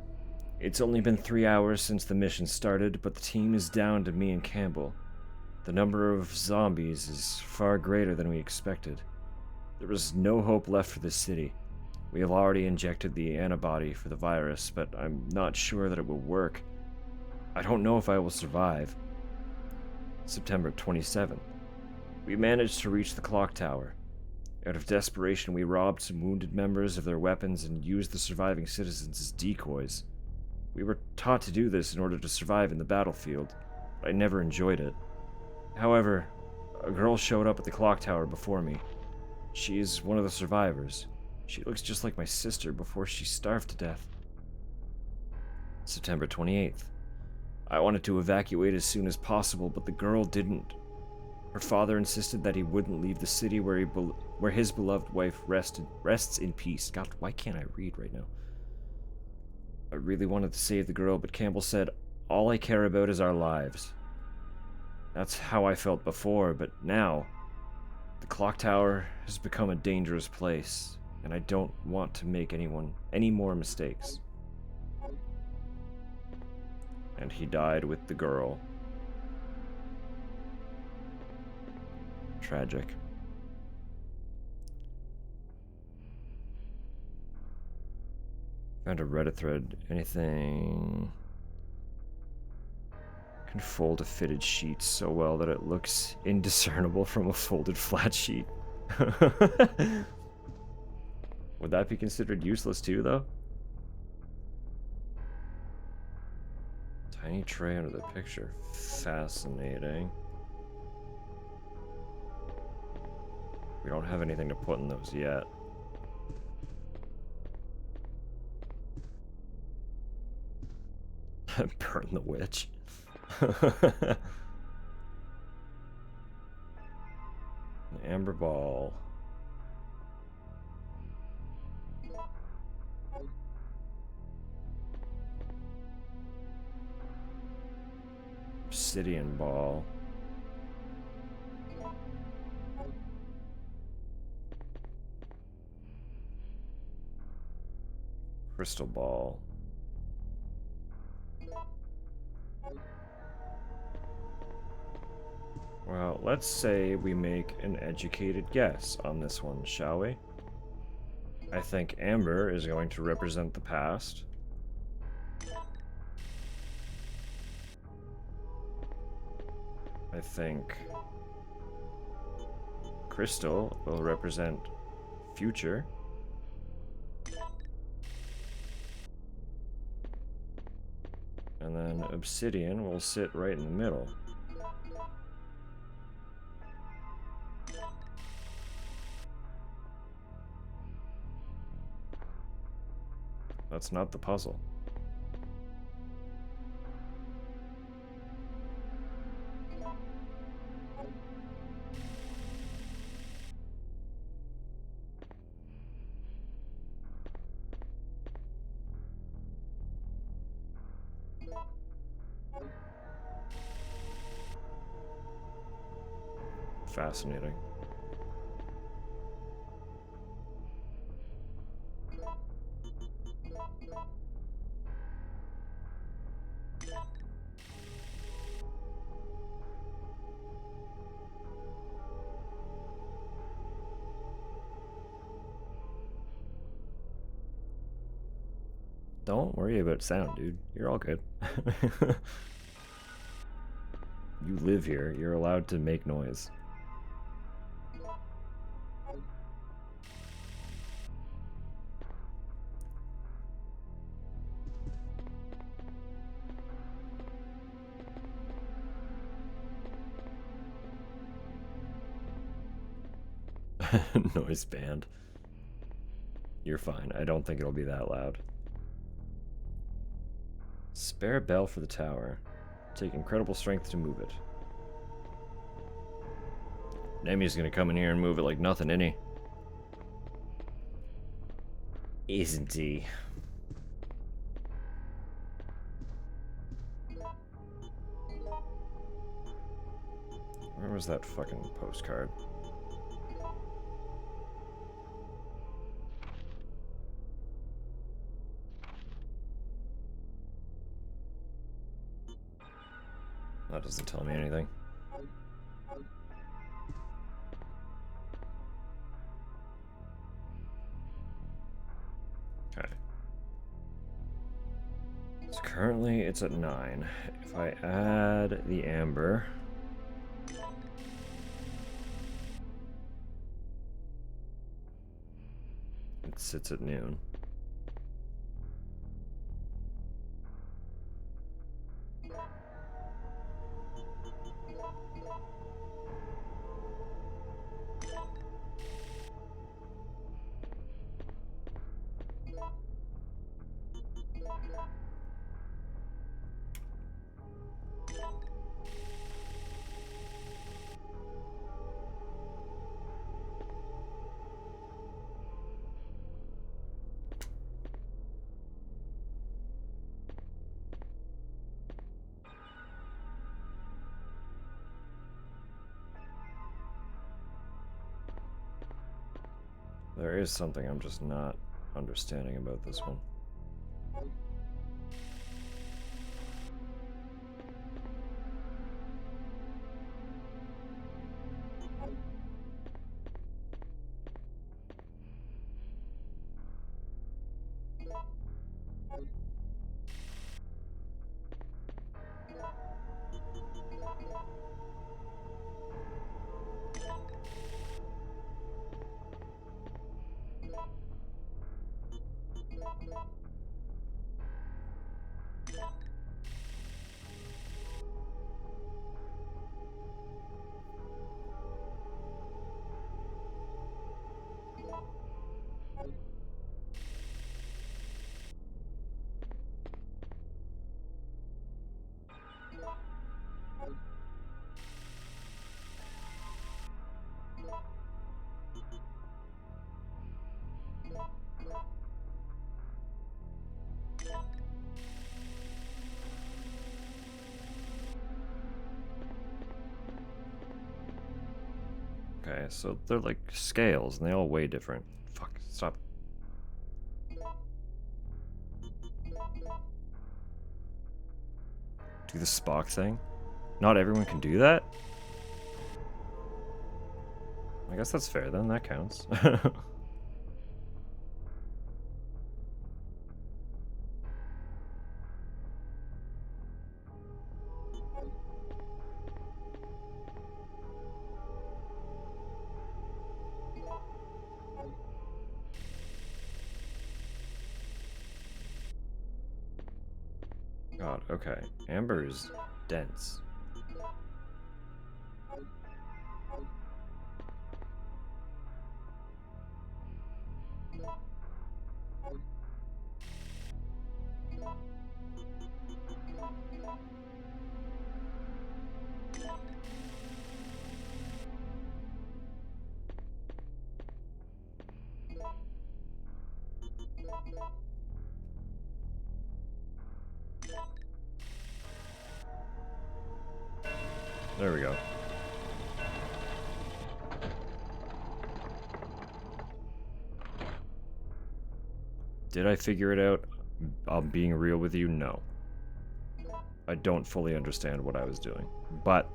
It's only been 3 hours since the mission started, but the team is down to me and Campbell. The number of zombies is far greater than we expected. There is no hope left for this city. We have already injected the antibody for the virus, but I'm not sure that it will work. I don't know if I will survive. September 27th. We managed to reach the clock tower. Out of desperation, we robbed some wounded members of their weapons and used the surviving citizens as decoys. We were taught to do this in order to survive in the battlefield, but I never enjoyed it. However, a girl showed up at the clock tower before me. She is one of the survivors. She looks just like my sister before she starved to death. September 28th. I wanted to evacuate as soon as possible, but the girl didn't. Her father insisted that he wouldn't leave the city where his beloved wife rests in peace. God, why can't I read right now? I really wanted to save the girl, but Campbell said, all I care about is our lives. That's how I felt before, but now, the clock tower has become a dangerous place, and I don't want to make any more mistakes. And he died with the girl. Tragic. Found a Reddit thread. Anything can fold a fitted sheet so well that it looks indiscernible from a folded flat sheet. Would that be considered useless too, though? Tiny tray under the picture. Fascinating. We don't have anything to put in those yet. Burn the witch. An amber ball. Obsidian ball. Crystal ball. Well, let's say we make an educated guess on this one, shall we? I think amber is going to represent the past. I think crystal will represent future. And then obsidian will sit right in the middle. That's not the puzzle. fascinating. Don't worry about sound, dude. You're all good. You live here. You're allowed to make noise. Noise band. You're fine. I don't think it'll be that loud. Spare bell for the tower. Take incredible strength to move it. Nemi's gonna come in here and move it like nothing, isn't he? Isn't he? Where was that fucking postcard? That doesn't tell me anything. Okay. So currently it's at 9. If I add the amber... it sits at noon. There is something I'm just not understanding about this one. Okay, so they're like scales, and they all weigh different. Fuck, stop. Do the Spock thing? Not everyone can do that? I guess that's fair then, that counts. God, okay. Amber is dense. There we go. Did I figure it out? I'm being real with you, no. I don't fully understand what I was doing, but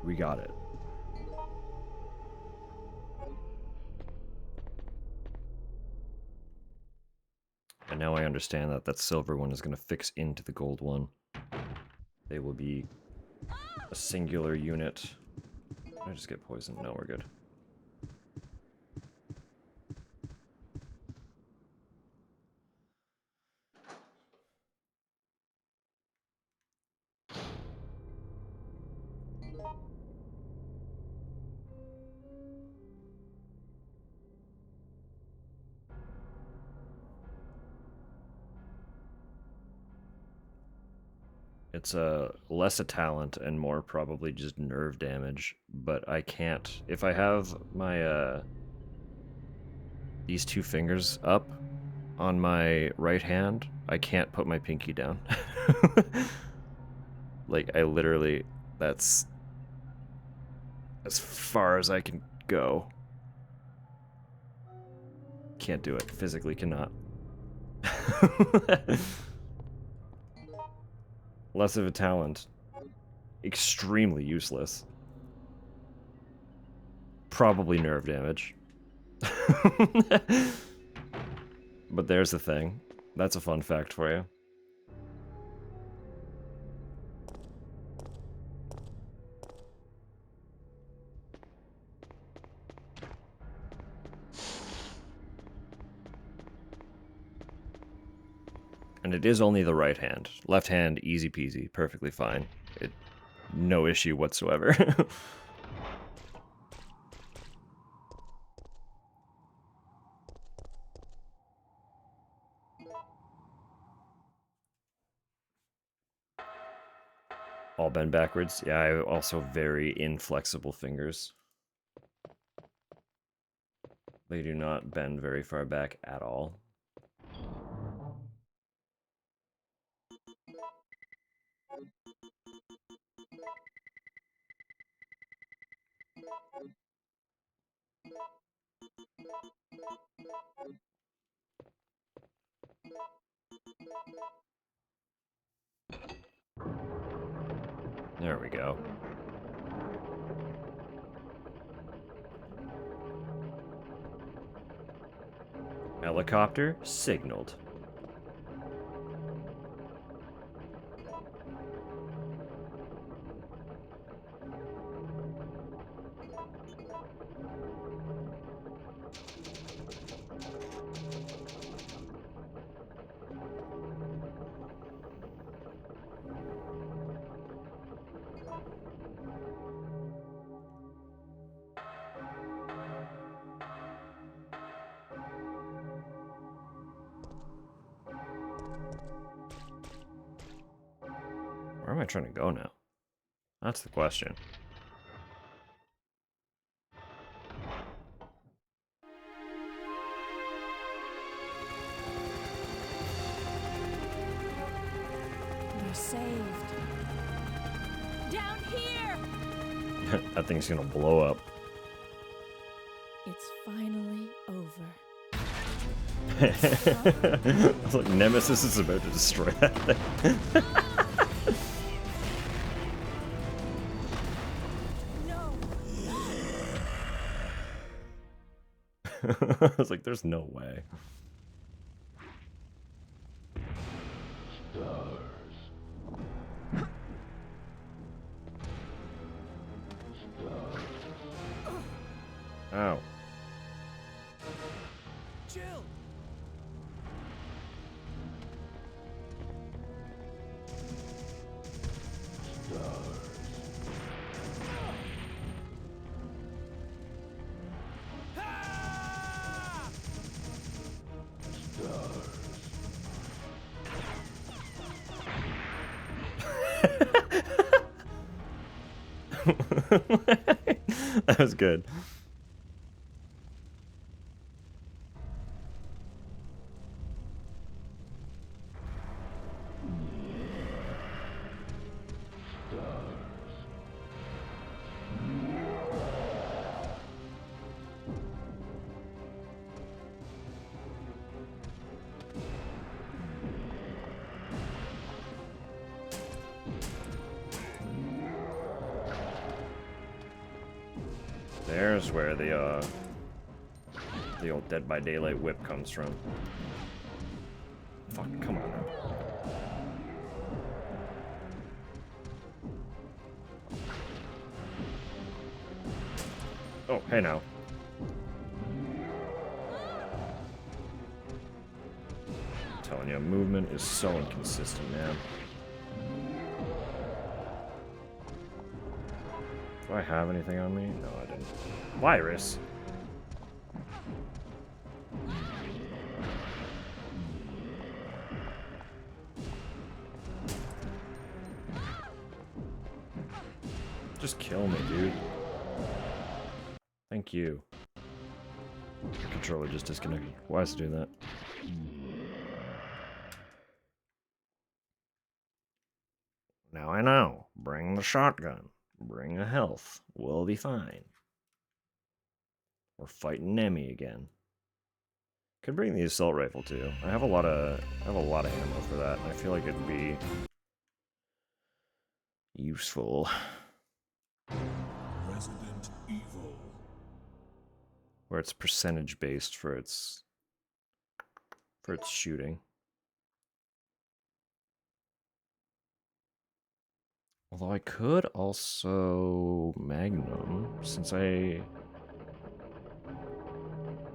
we got it. And now I understand that that silver one is going to fix into the gold one. They will be a singular unit. Did I just get poisoned? No, we're good. It's less a talent and more probably just nerve damage, but I can't. If I have my these two fingers up on my right hand, I can't put my pinky down. Like, I literally, that's as far as I can go. Can't do it. Physically cannot. Less of a talent. Extremely useless. Probably nerve damage. But there's the thing. That's a fun fact for you. And it is only the right hand. Left hand, easy peasy, perfectly fine. No issue whatsoever. All bend backwards. Yeah, I also very inflexible fingers. They do not bend very far back at all. There we go. Helicopter signaled. Where am I trying to go now? That's the question. We're saved. Down here! That thing's gonna blow up. It's finally over. I was like, Nemesis is about to destroy that thing. No! I was like, there's no way. Ow. Jill! That was good. There's where the old Dead by Daylight whip comes from. Fuck, come on now. Oh, hey now. I'm telling you, movement is so inconsistent, man. Do I have anything on me? No, I didn't. Virus? Just kill me, dude. Thank you. Controller just disconnected. Why does it do that? Now I know. Bring the shotgun. Bring a health. We'll be fine. We're fighting Nemi again. Could bring the assault rifle too. I have a lot of ammo for that. I feel like it'd be useful. Resident Evil. Where it's percentage based for its shooting. Although I could also Magnum, since I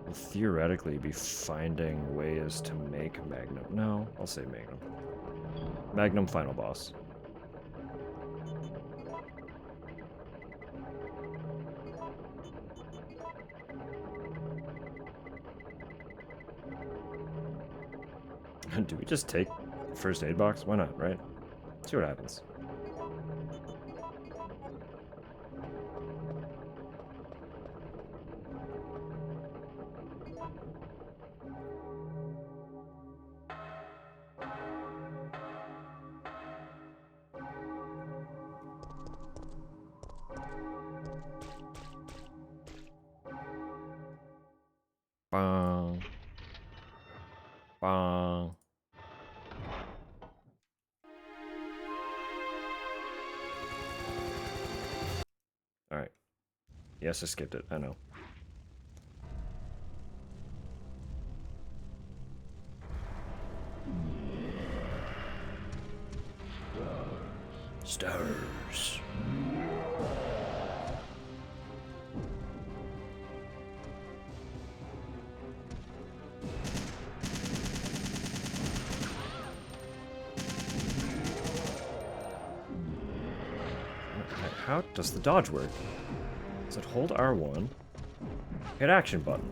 will theoretically be finding ways to make Magnum. No, I'll say Magnum. Magnum final boss. Do we just take the first aid box? Why not, right? See what happens. Bong. Bong. Alright. Yes, I skipped it. I know. Stars. How does the dodge work? Does it hold R1? Hit action button.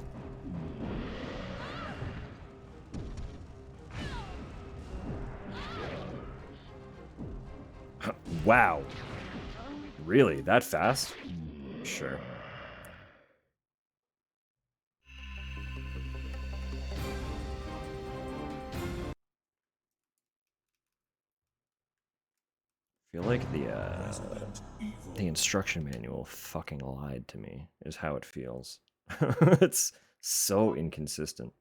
Wow. Really? That fast? Sure. I feel like the instruction manual fucking lied to me, is how it feels. It's so inconsistent.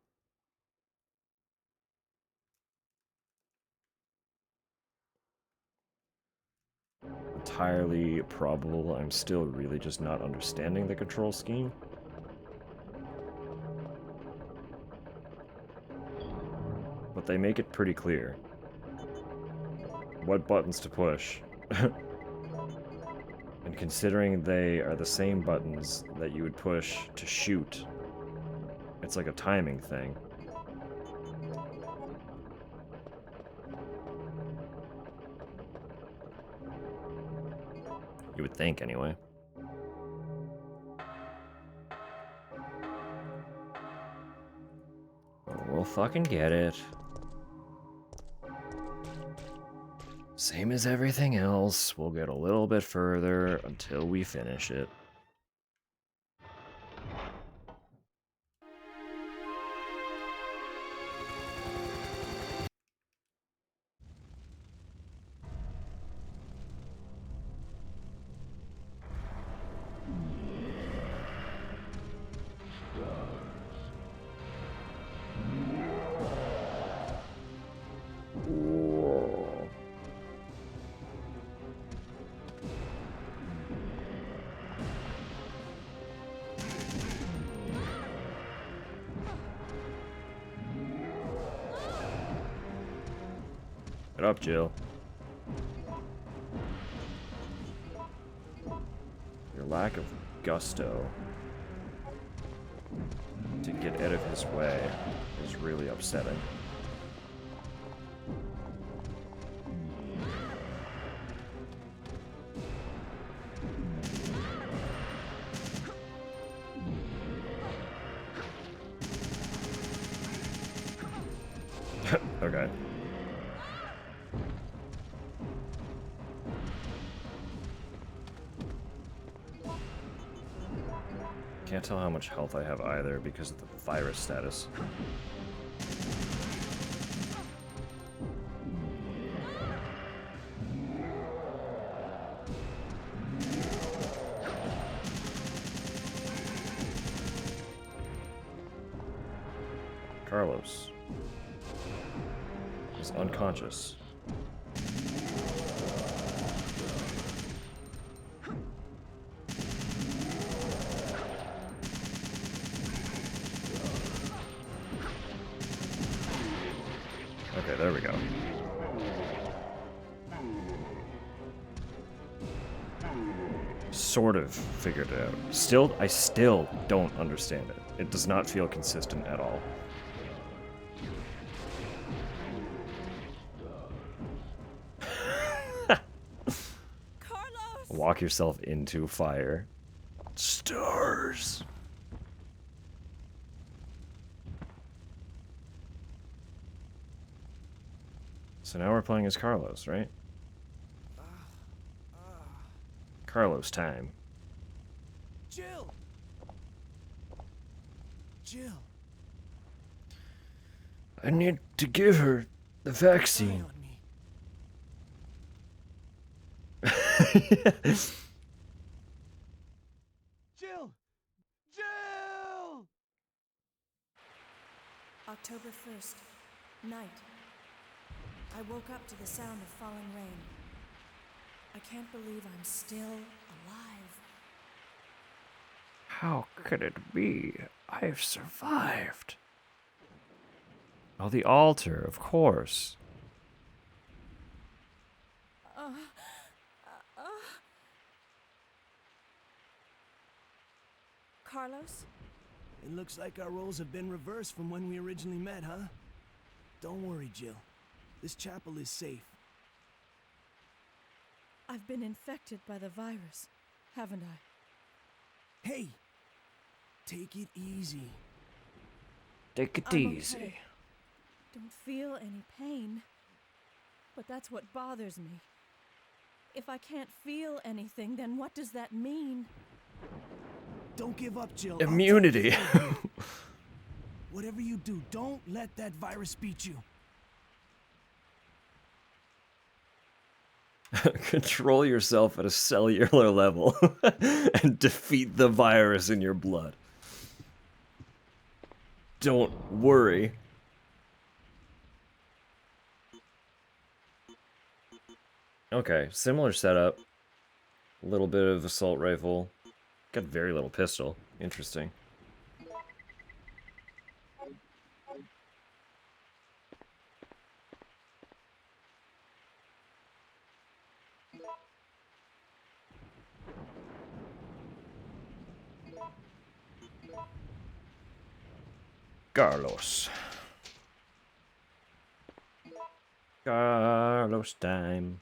Entirely probable I'm still really just not understanding the control scheme. But they make it pretty clear what buttons to push. And considering they are the same buttons that you would push to shoot, it's like a timing thing. You would think, anyway. We'll fucking get it. Same as everything else, we'll get a little bit further until we finish it. it up, Jill. Your lack of gusto to get out of his way is really upsetting. Okay. Can't tell how much health I have either because of the virus status. Carlos is unconscious. Okay, there we go. Sort of figured it out. I still don't understand it. It does not feel consistent at all. Carlos! Walk yourself into fire. Stars! So now we're playing as Carlos, right? Carlos time. Jill! Jill! I need to give her the Rely vaccine. on me. Jill! Jill! October 1st, night. I woke up to the sound of falling rain. I can't believe I'm still alive. How could it be? I've survived. Oh, the altar, of course. Carlos? It looks like our roles have been reversed from when we originally met, huh? Don't worry, Jill. This chapel is safe. I've been infected by the virus, haven't I? Hey! Take it easy. Take it I'm easy. okay. Don't feel any pain. But that's what bothers me. If I can't feel anything, then what does that mean? Don't give up, Jill. Immunity. Whatever you do, don't let that virus beat you. Control yourself at a cellular level and defeat the virus in your blood. Don't worry. Okay, similar setup. A little bit of assault rifle. Got very little pistol. Interesting. Carlos. Carlos time.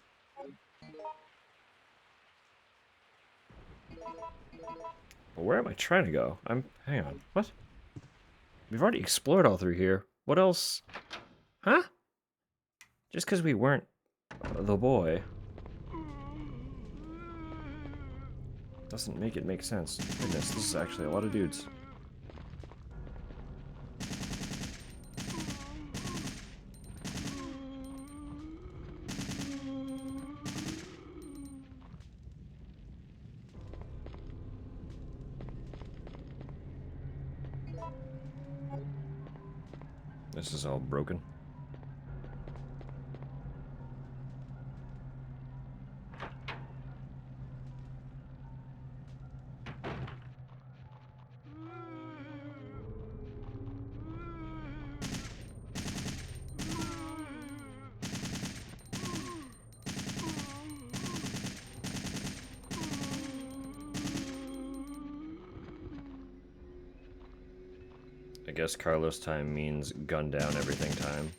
But where am I trying to go? Hang on. What? We've already explored all through here. What else? Huh? Just because we weren't the boy doesn't make it make sense. Goodness, this is actually a lot of dudes. This is all broken. I guess Carlos time means gun down everything time.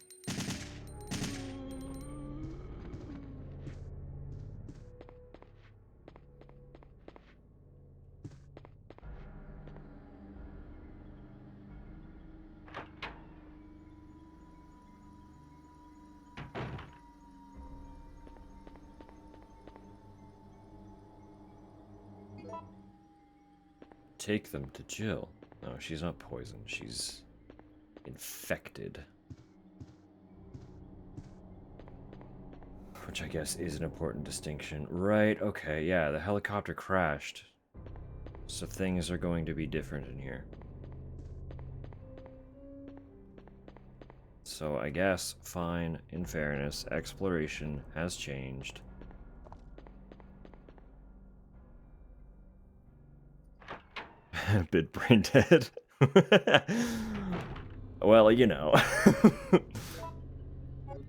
Take them to Jill. No, she's not poisoned. She's infected. Which I guess is an important distinction. Right, okay, yeah, the helicopter crashed. So things are going to be different in here. So I guess, fine, in fairness, exploration has changed. Bit brain dead. Well, you know.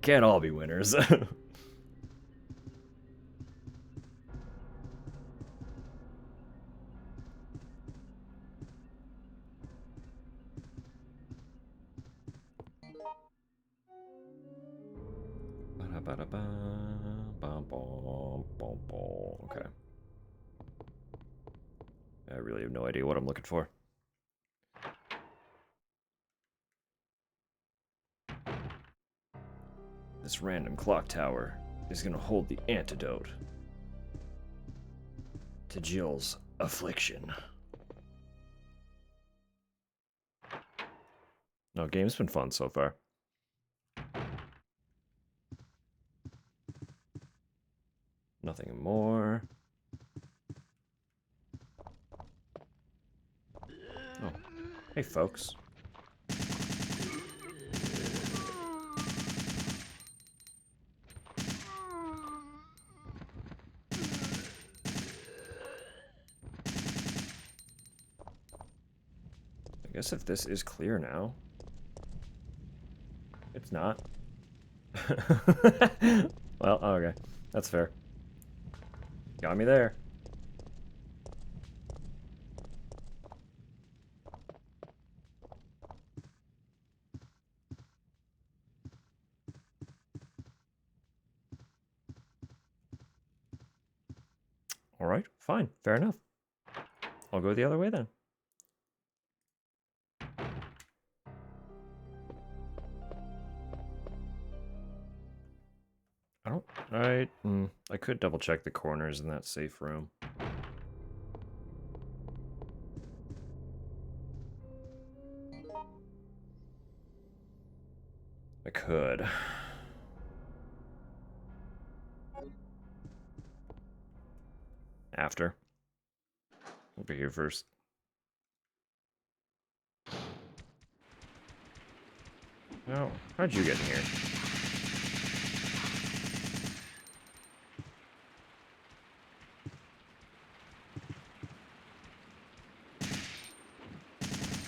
Can't all be winners. Okay. I really have no idea what I'm looking for. This random clock tower is gonna hold the antidote to Jill's affliction. No, game's been fun so far. Nothing more. Oh, hey folks. I guess if this is clear now. It's not. Well, okay. That's fair. Got me there. Alright, fine. Fair enough. I'll go the other way then. I could double check the corners in that safe room. I could. After. I'll be here first. Oh, how'd you get in here?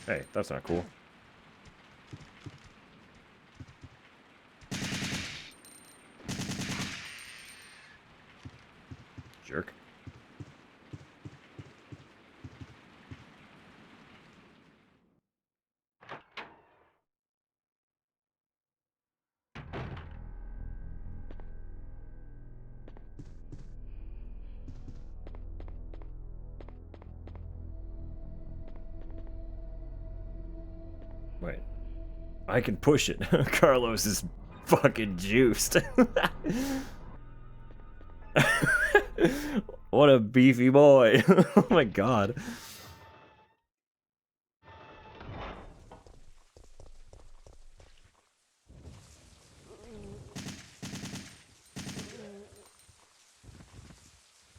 Hey, that's not cool. Jerk. Wait. I can push it. Carlos is fucking juiced. What a beefy boy. Oh my god.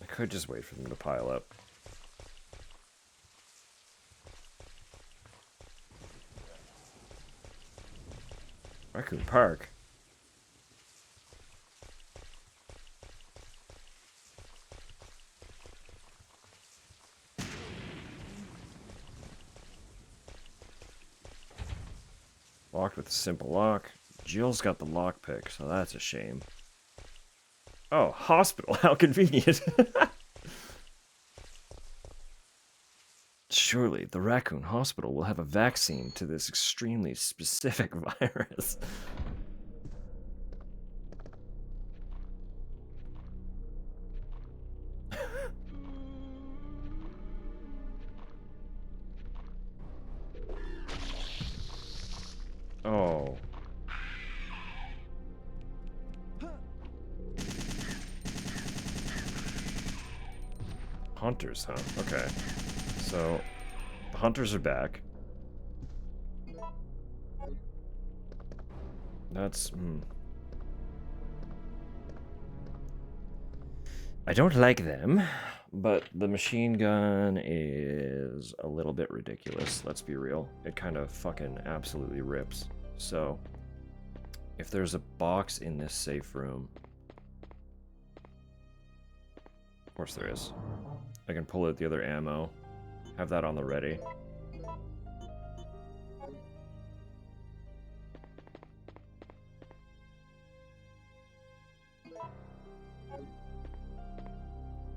I could just wait for them to pile up. Raccoon Park? Locked with a simple lock. Jill's got the lockpick, so that's a shame. Oh, hospital. How convenient. Surely the Raccoon Hospital will have a vaccine to this extremely specific virus. Oh. Hunters, huh? Okay. So, the hunters are back. That's... I don't like them, but the machine gun is a little bit ridiculous, let's be real. It kind of fucking absolutely rips. So, if there's a box in this safe room... Of course there is. I can pull out the other ammo. Have that on the ready.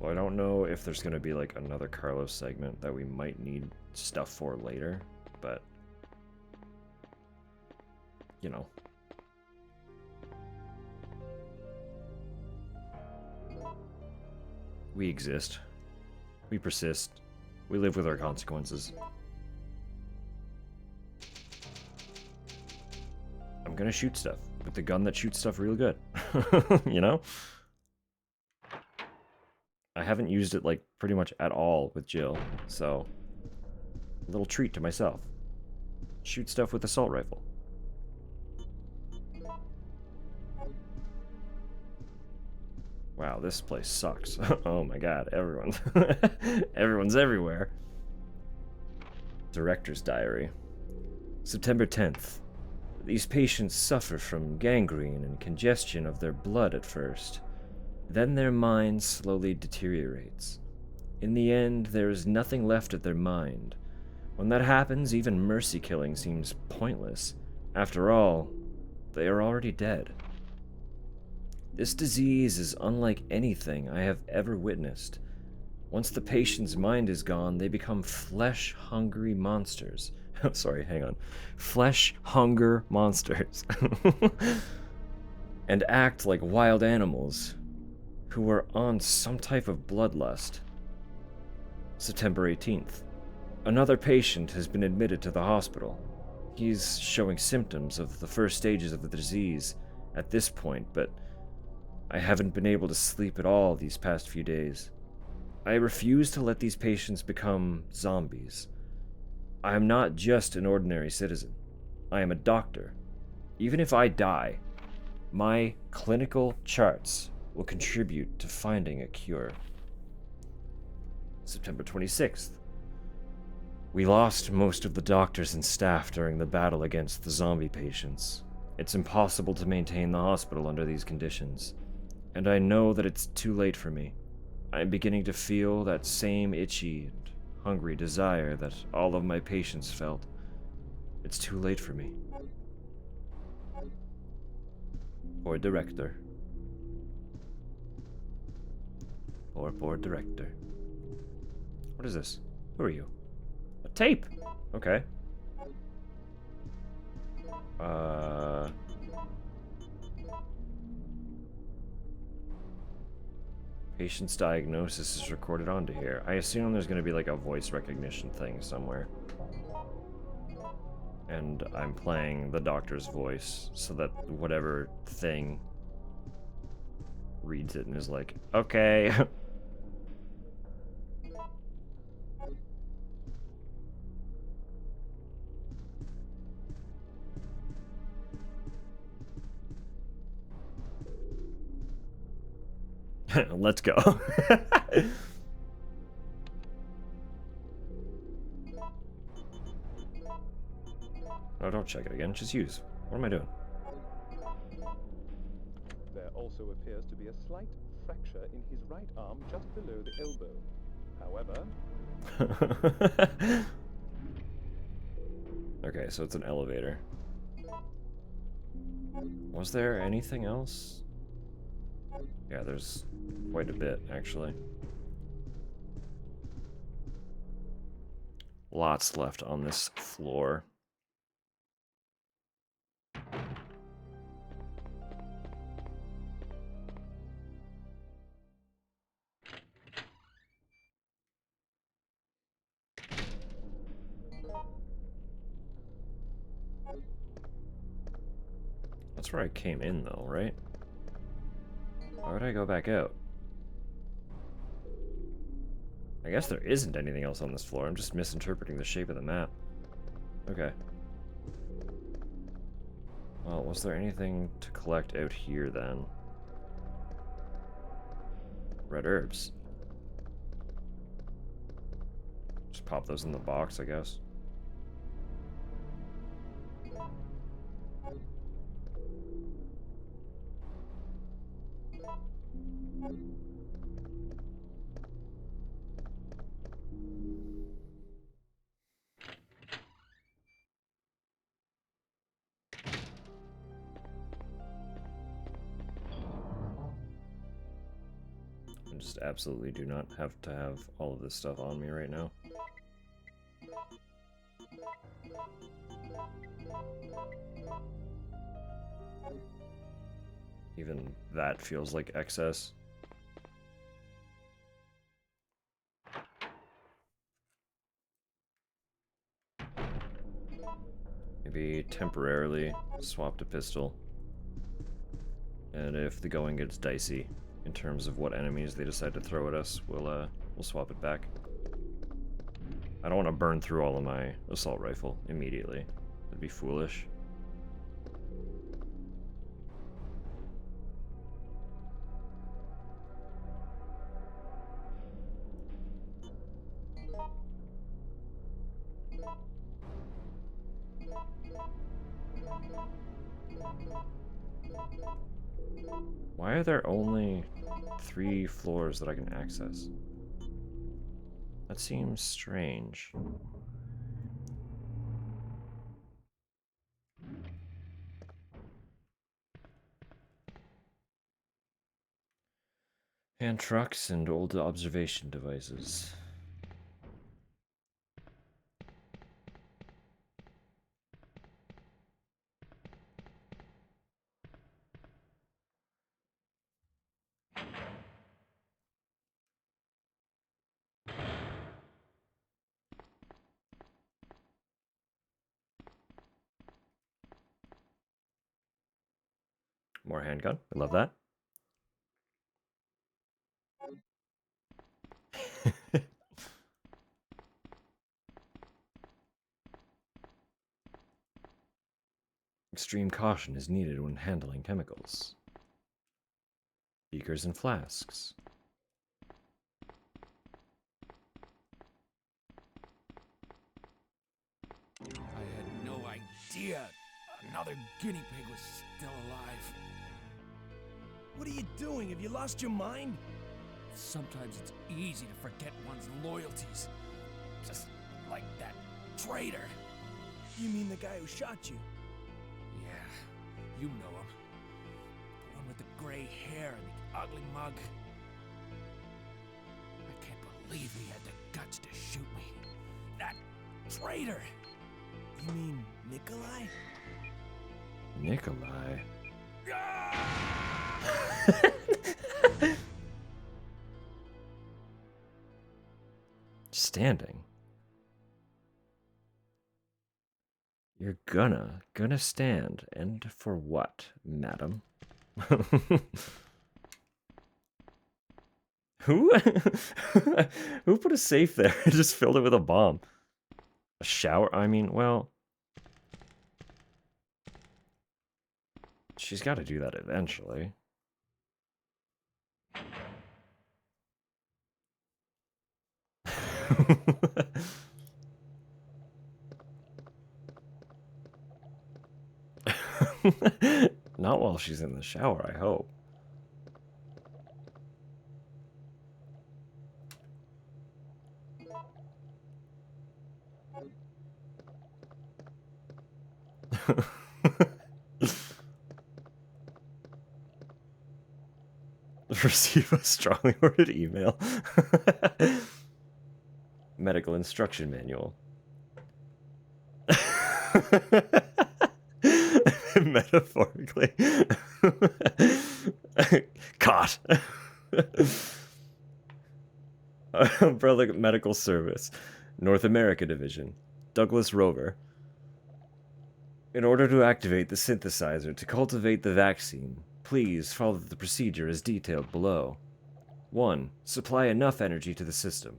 Well, I don't know if there's going to be like another Carlos segment that we might need stuff for later, but you know. We exist. We persist. We live with our consequences. I'm gonna shoot stuff with the gun that shoots stuff real good. You know? I haven't used it like pretty much at all with Jill, so a little treat to myself. Shoot stuff with assault rifle. Wow, this place sucks. Oh my god, everyone's everywhere. Director's diary. September 10th. These patients suffer from gangrene and congestion of their blood at first. Then their mind slowly deteriorates. In the end, there is nothing left of their mind. When that happens, even mercy killing seems pointless. After all, they are already dead. This disease is unlike anything I have ever witnessed. Once the patient's mind is gone, they become flesh-hungry monsters. Sorry, hang on. Flesh-hunger monsters. And act like wild animals who are on some type of bloodlust. September 18th. Another patient has been admitted to the hospital. He's showing symptoms of the first stages of the disease at this point, but I haven't been able to sleep at all these past few days. I refuse to let these patients become zombies. I am not just an ordinary citizen. I am a doctor. Even if I die, my clinical charts will contribute to finding a cure. September 26th. We lost most of the doctors and staff during the battle against the zombie patients. It's impossible to maintain the hospital under these conditions. And I know that it's too late for me. I'm beginning to feel that same itchy and hungry desire that all of my patients felt. It's too late for me. Poor director. Poor director. What is this? Who are you? A tape! Okay. Patient's diagnosis is recorded onto here. I assume there's going to be like a voice recognition thing somewhere. And I'm playing the doctor's voice so that whatever thing reads it and is like, okay. Let's go. Oh, don't check it again. Just use. What am I doing? There also appears to be a slight fracture in his right arm just below the elbow. However... Okay, so it's an elevator. Was there anything else? Yeah, there's quite a bit, actually. Lots left on this floor. That's where I came in, though, right? Why would I go back out? I guess there isn't anything else on this floor. I'm just misinterpreting the shape of the map. Okay. Well, was there anything to collect out here, then? Red herbs. Just pop those in the box, I guess. I just absolutely do not have to have all of this stuff on me right now. Even that feels like excess. Maybe temporarily swap to pistol. And if the going gets dicey in terms of what enemies they decide to throw at us, we'll swap it back. I don't want to burn through all of my assault rifle immediately. That'd be foolish. Why are there only 3 floors that I can access? That seems strange. And trucks and old observation devices. More handgun. I love that. Extreme caution is needed when handling chemicals. Beakers and flasks. I had no idea another guinea pig was still alive. What are you doing? Have you lost your mind? Sometimes it's easy to forget one's loyalties. Just like that traitor. You mean the guy who shot you? Yeah, you know him. The one with the gray hair and the ugly mug. I can't believe he had the guts to shoot me. That traitor! You mean Nikolai? Nikolai? Standing. You're gonna stand. And for what, madam? Who? Who put a safe there and just filled it with a bomb? A shower? I mean, well... She's got to do that eventually. Not while she's in the shower, I hope. Receive a strongly worded email. Medical instruction manual. Metaphorically. Caught. Umbrella Medical Service, North America Division, Douglas Rover. In order to activate the synthesizer to cultivate the vaccine, please follow the procedure as detailed below. 1. Supply enough energy to the system.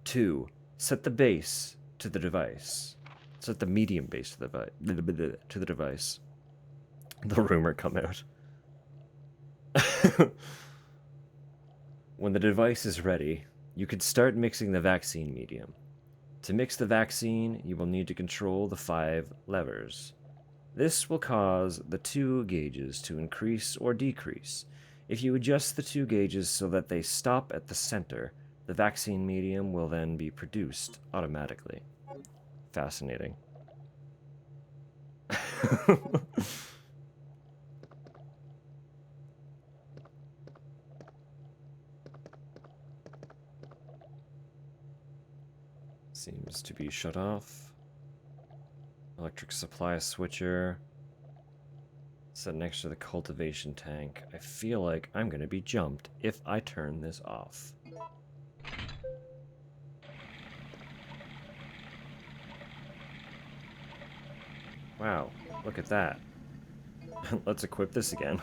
2. Set the base to the device. Set the medium base to the device. The rumor come out. When the device is ready, you can start mixing the vaccine medium. To mix the vaccine, you will need to control the 5 levers. This will cause the 2 gauges to increase or decrease. If you adjust the 2 gauges so that they stop at the center, the vaccine medium will then be produced automatically. Fascinating. Seems to be shut off. Electric supply switcher. Set next to the cultivation tank. I feel like I'm gonna be jumped if I turn this off. Wow, look at that. Let's equip this again.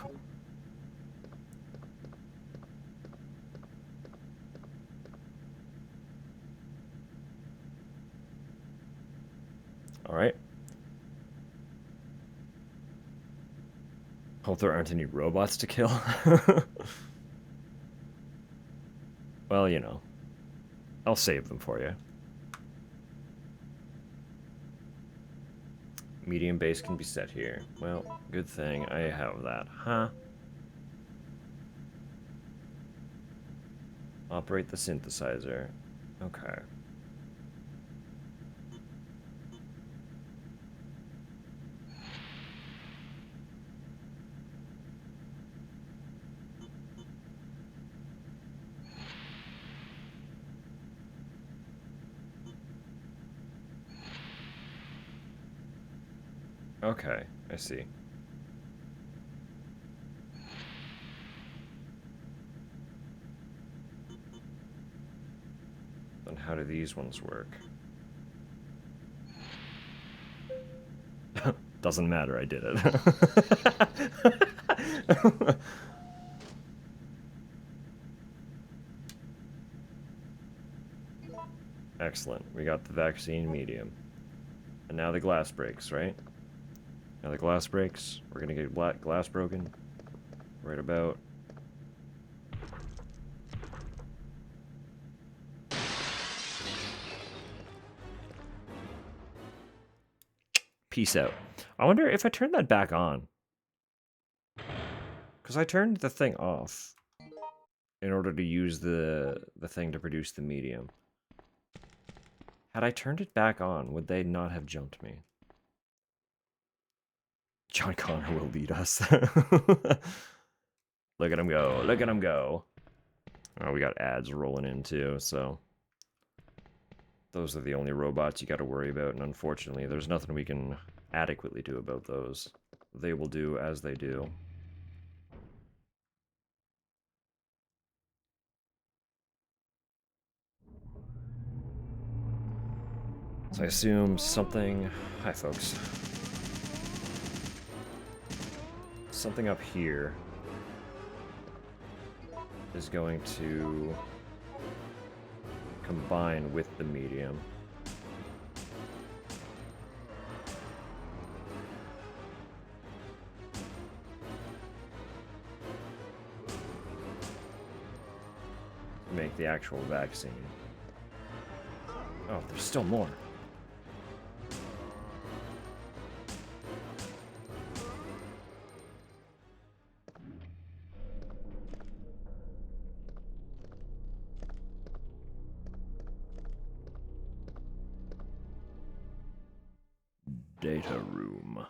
Alright. Hope there aren't any robots to kill. Well, you know. I'll save them for you. Medium base can be set here. Well, good thing I have that, huh? Operate the synthesizer. Okay. Okay, I see. Then how do these ones work? Doesn't matter, I did it. Excellent. We got the vaccine medium. And now the glass breaks, right? Now the glass breaks. We're gonna get glass broken. Right about. Peace out. I wonder if I turn that back on. Because I turned the thing off in order to use the thing to produce the medium. Had I turned it back on, would they not have jumped me? John Connor will lead us. Look at him go. Look at him go. Oh, we got ads rolling in too, so... Those are the only robots you gotta worry about, and unfortunately, there's nothing we can adequately do about those. They will do as they do. So I assume something... Hi, folks. Something up here is going to combine with the medium. Make the actual vaccine. Oh, there's still more. Data room.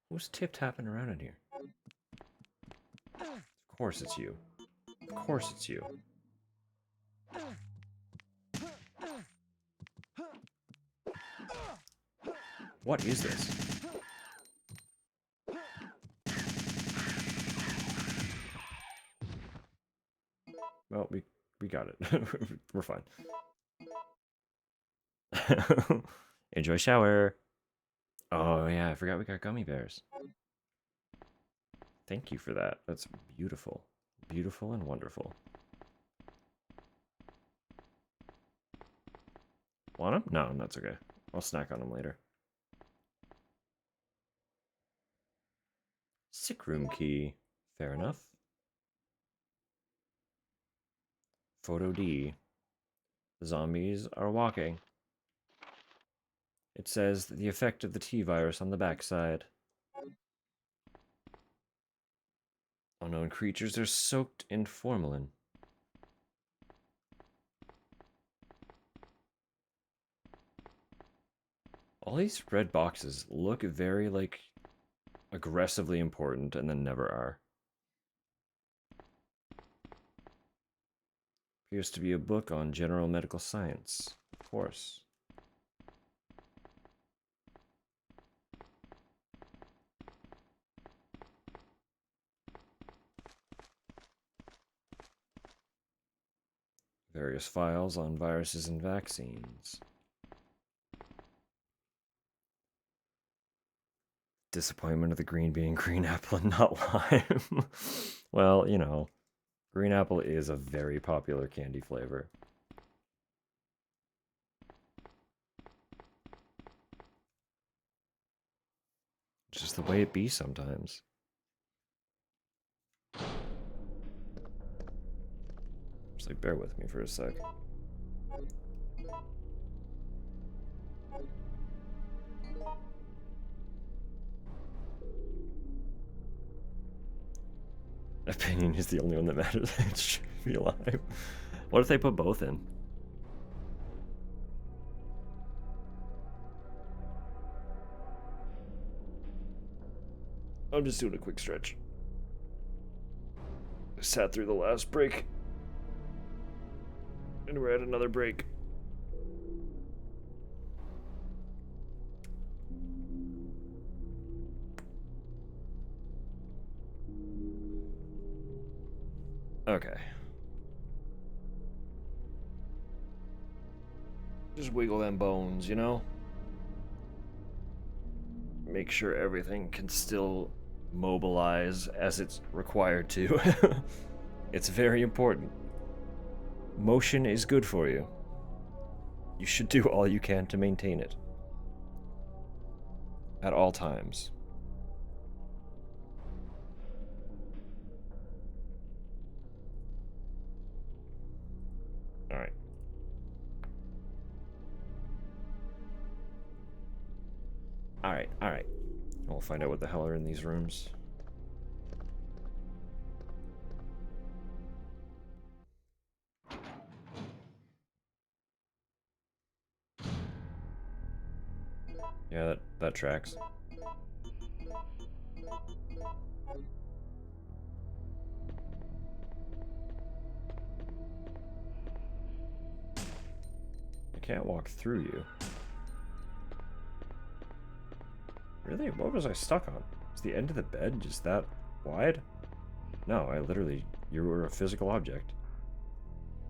Who's tip-tapping around in here? course it's you. Of course it's you. What is this? Well, we got it. We're fine. Enjoy shower. Oh yeah, I forgot we got gummy bears. Thank you for that. That's beautiful. Beautiful and wonderful. Want them? No, that's okay. I'll snack on them later. Sick room key. Fair enough. Photo D. The zombies are walking. It says the effect of the T-virus on the backside. Unknown creatures are soaked in formalin. All these red boxes look very, like, aggressively important and then never are. Appears to be a book on general medical science. Of course. Various files on viruses and vaccines. Disappointment of the green being green apple and not lime. Well, you know, green apple is a very popular candy flavor. It's just the way it be sometimes. Just like, bear with me for a sec. Opinion is the only one that matters. It should be alive. What if they put both in? I'm just doing a quick stretch. I sat through the last break. And we're at another break. Okay. Just wiggle them bones, you know? Make sure everything can still mobilize as it's required to. It's very important. Motion is good for you. You should do all you can to maintain it. At all times. Alright. Alright. We'll find out what the hell are in these rooms. Yeah, that tracks. I can't walk through you. Really? What was I stuck on? Is the end of the bed just that wide? No, you were a physical object.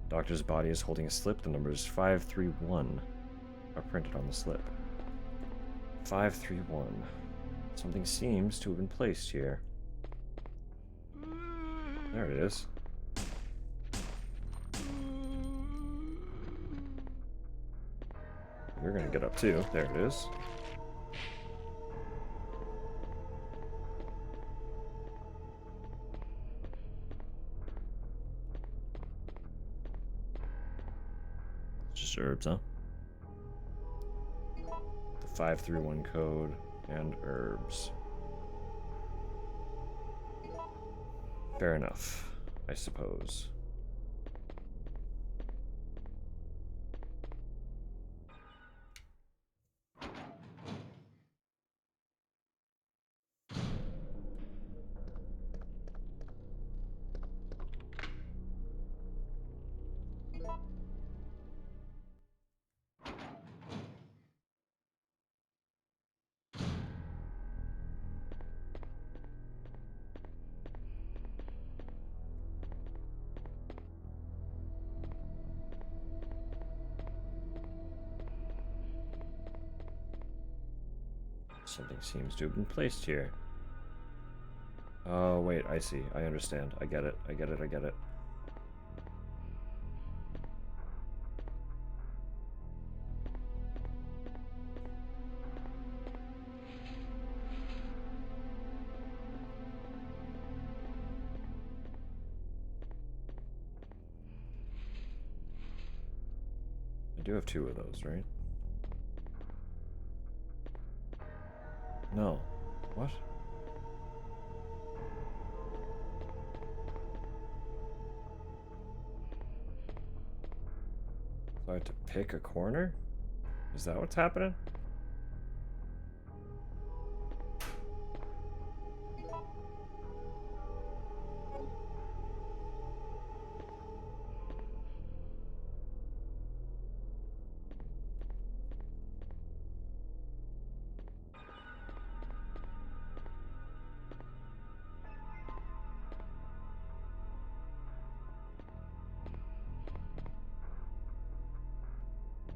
Doctor's body is holding a slip. The numbers 531 are printed on the slip. 531. Something seems to have been placed here. There it is. We're gonna get up too. There it is. Just herbs, huh? The 531 code and herbs. Fair enough, I suppose. Something seems to have been placed here. Oh, wait, I see. I understand. I get it. I get it. I get it. I do have 2 of those, right? No. What? So I have to pick a corner? Is that what's happening?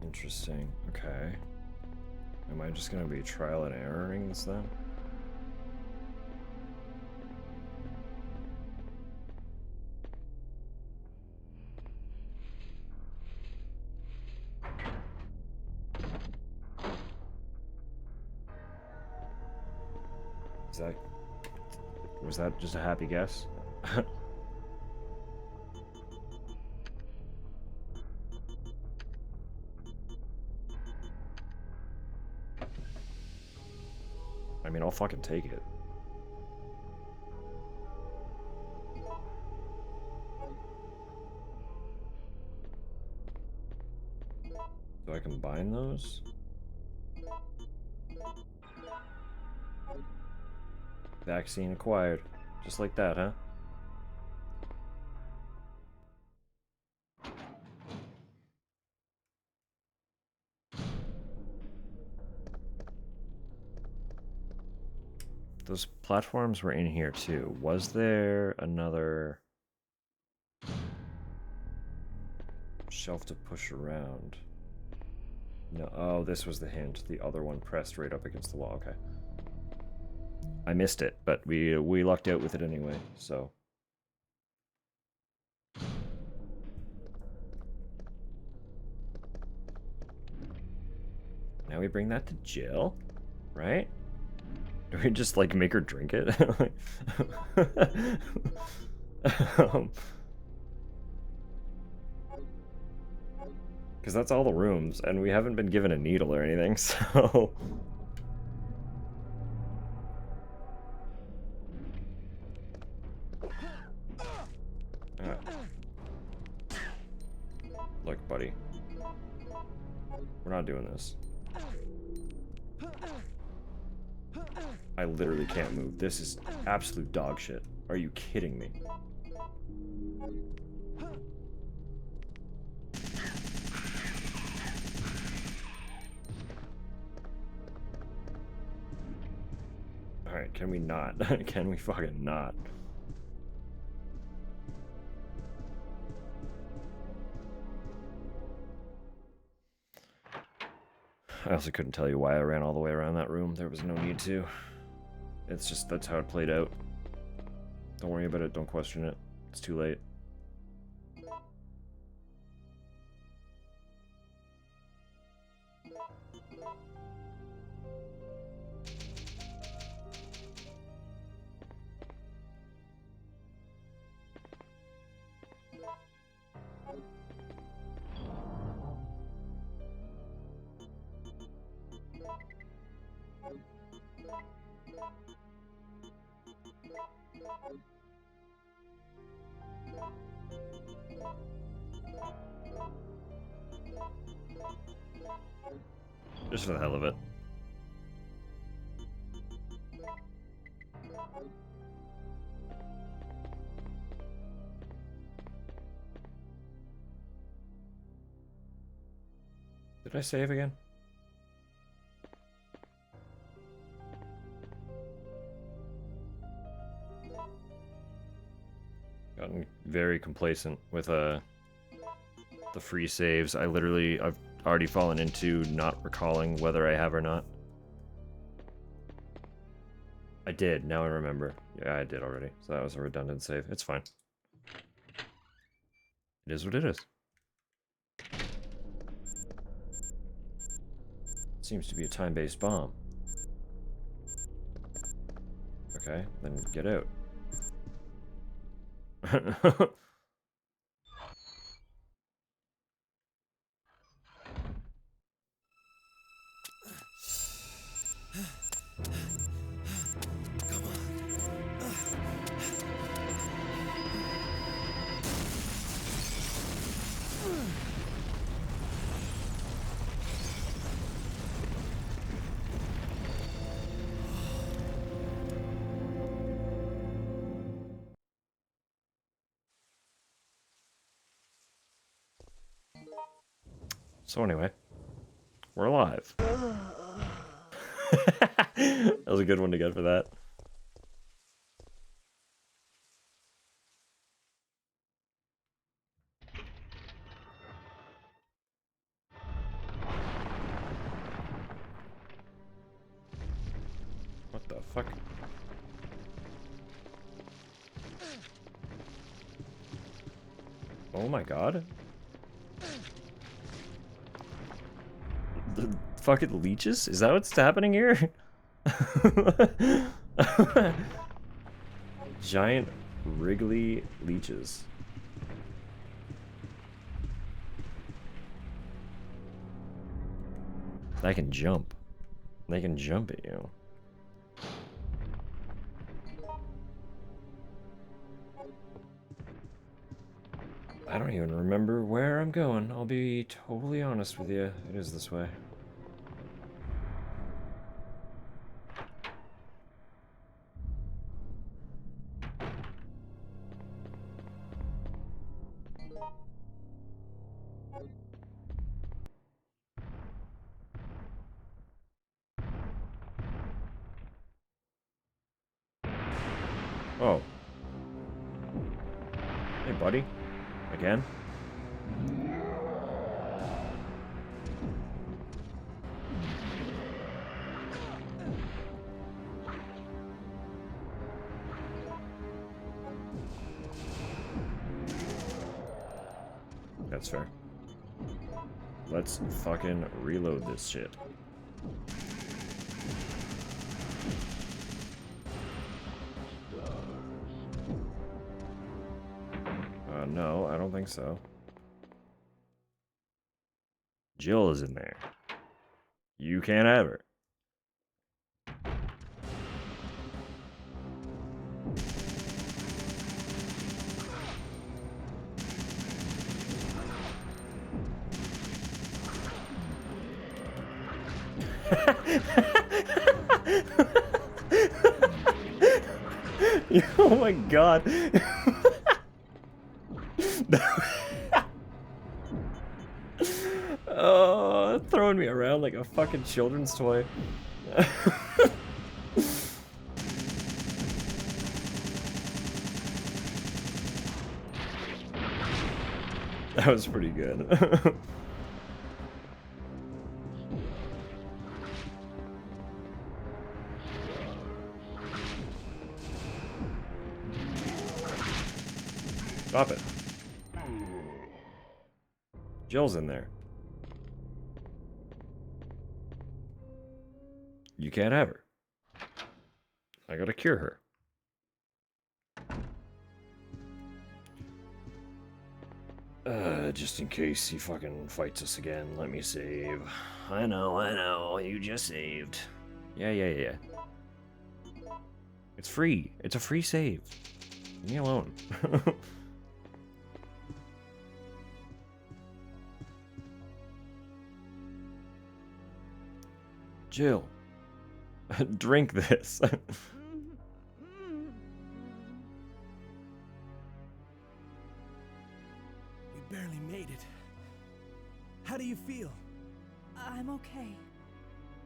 Interesting. Okay. Am I just gonna be trial and erroring this then? Is that... was that just a happy guess? I mean, I'll fucking take it. Do I combine those? Vaccine acquired. Just like that, huh? Those platforms were in here too. Was there another shelf to push around? No. Oh, this was the hint. The other one pressed right up against the wall. Okay. I missed it, but we lucked out with it anyway, so. Now we bring that to Jill, right? Do we just, like, make her drink it? Because that's all the rooms, and we haven't been given a needle or anything, so... Look, buddy. We're not doing this. I literally can't move. This is absolute dog shit. Are you kidding me? Alright, can we not? Can we fucking not? I also couldn't tell you why I ran all the way around that room. There was no need to. It's just, that's how it played out. Don't worry about it, don't question it. It's too late. Just for the hell of it. Did I save again? Gotten very complacent with the free saves. I've already fallen into not recalling whether I have or not. I did. Now I remember. Yeah, I did already. So that was a redundant save. It's fine. It is what it is. Seems to be a time-based bomb. Okay, then get out. So anyway, we're alive. That was a good one to get for that. What the fuck? Oh my god. The fucking leeches? Is that what's happening here? Giant wriggly leeches. They can jump. They can jump at you. I don't even remember where I'm going. I'll be totally honest with you. It is this way. Oh. Hey, buddy. Again? That's fair. Let's fucking reload this shit. No, I don't think so. Jill is in there. You can't have her. Oh my god. Oh, throwing me around like a fucking children's toy. That was pretty good. Stop it. Jill's in there. You can't have her. I gotta cure her. Just in case he fucking fights us again, let me save. I know, you just saved. Yeah. It's free. It's a free save. Leave me alone. Jill, drink this. We barely made it. How do you feel? I'm okay.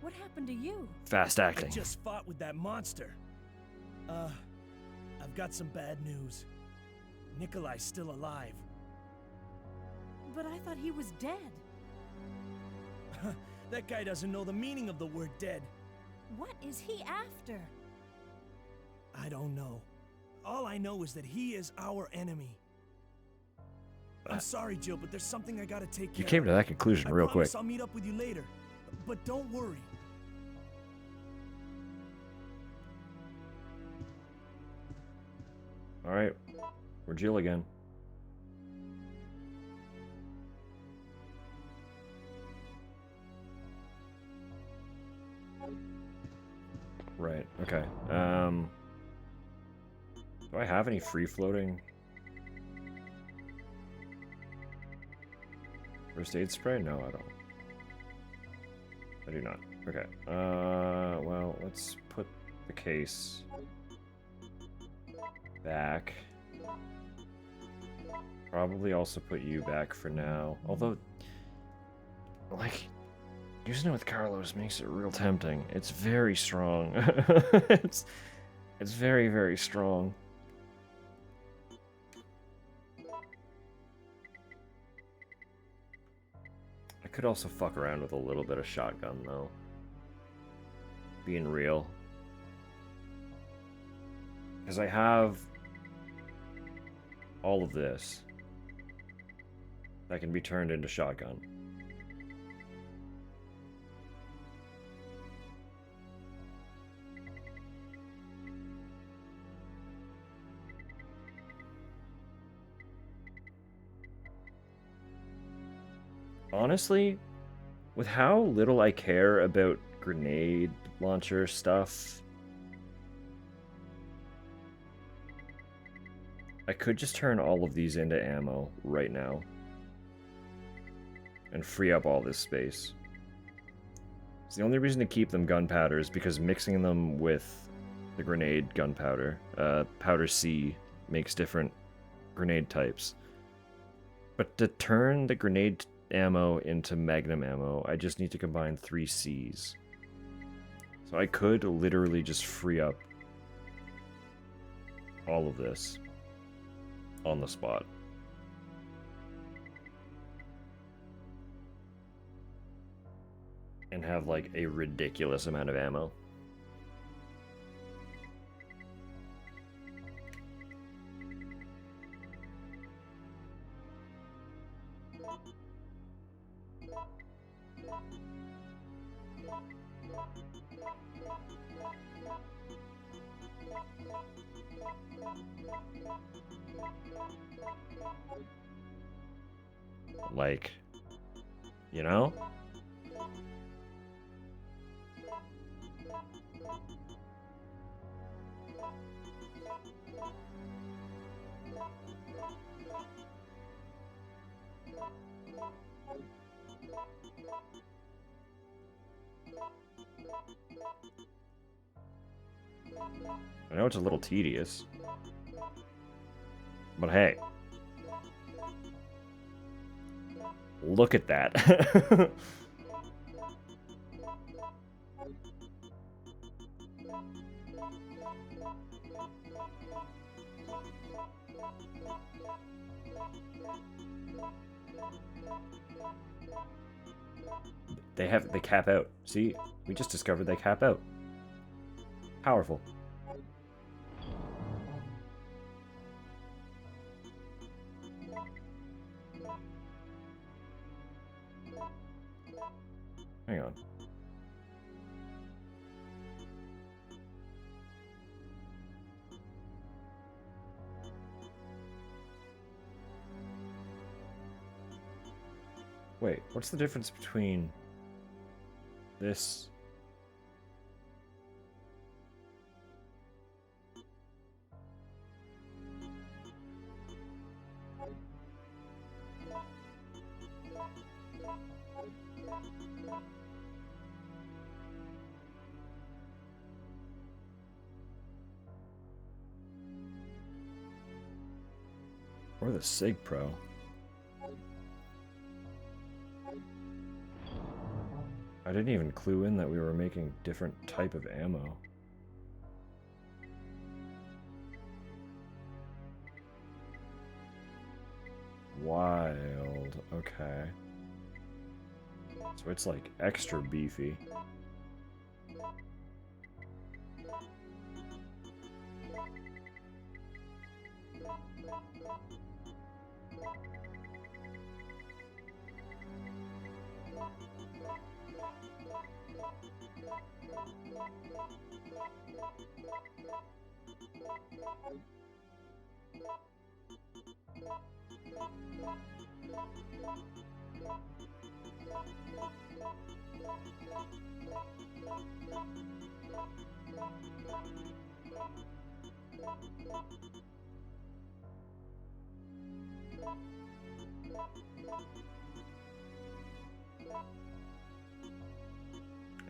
What happened to you? Fast acting. I just fought with that monster. I've got some bad news. Nikolai's still alive. But I thought he was dead. That guy doesn't know the meaning of the word dead. What is he after? I don't know. All I know is that he is our enemy. I'm sorry, Jill, but there's something I gotta take care of. You came to that conclusion real quick. I'll meet up with you later. But don't worry. Alright. We're Jill again. Right, okay. Do I have any free-floating first aid spray? No, I don't. I do not. Okay. Well, let's put the case back. Probably also put you back for now. Although, like, using it with Carlos makes it real tempting. It's very strong. it's very, very strong. I could also fuck around with a little bit of shotgun, though. Being real. Because I have all of this that can be turned into shotgun. Honestly, with how little I care about grenade launcher stuff, I could just turn all of these into ammo right now and free up all this space. It's the only reason to keep them gunpowder is because mixing them with the grenade gunpowder, powder C, makes different grenade types. But to turn the grenade ammo into magnum ammo, I just need to combine 3 C's. So I could literally just free up all of this on the spot. And have like a ridiculous amount of ammo. Like, you know? I know it's a little tedious, but hey, look at that. They cap out. See, we just discovered they cap out. Powerful. Hang on. Wait, what's the difference between this? Or the Sig Pro. I didn't even clue in that we were making different type of ammo. Wild. Okay. So it's like extra beefy.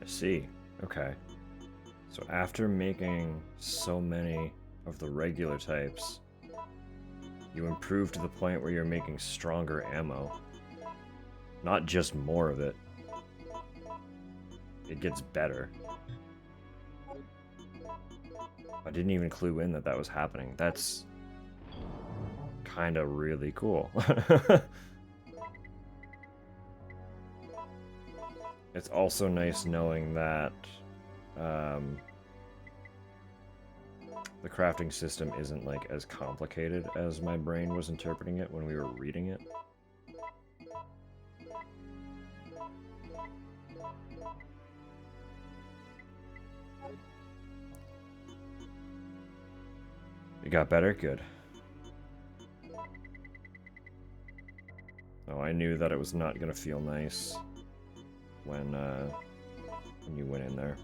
I see. Okay. So after making so many of the regular types, you improve to the point where you're making stronger ammo. Not just more of it. It gets better. I didn't even clue in that that was happening. That's kind of really cool. It's also nice knowing that the crafting system isn't like as complicated as my brain was interpreting it when we were reading it. It got better? Good. Oh, I knew that it was not gonna feel nice when you went in there.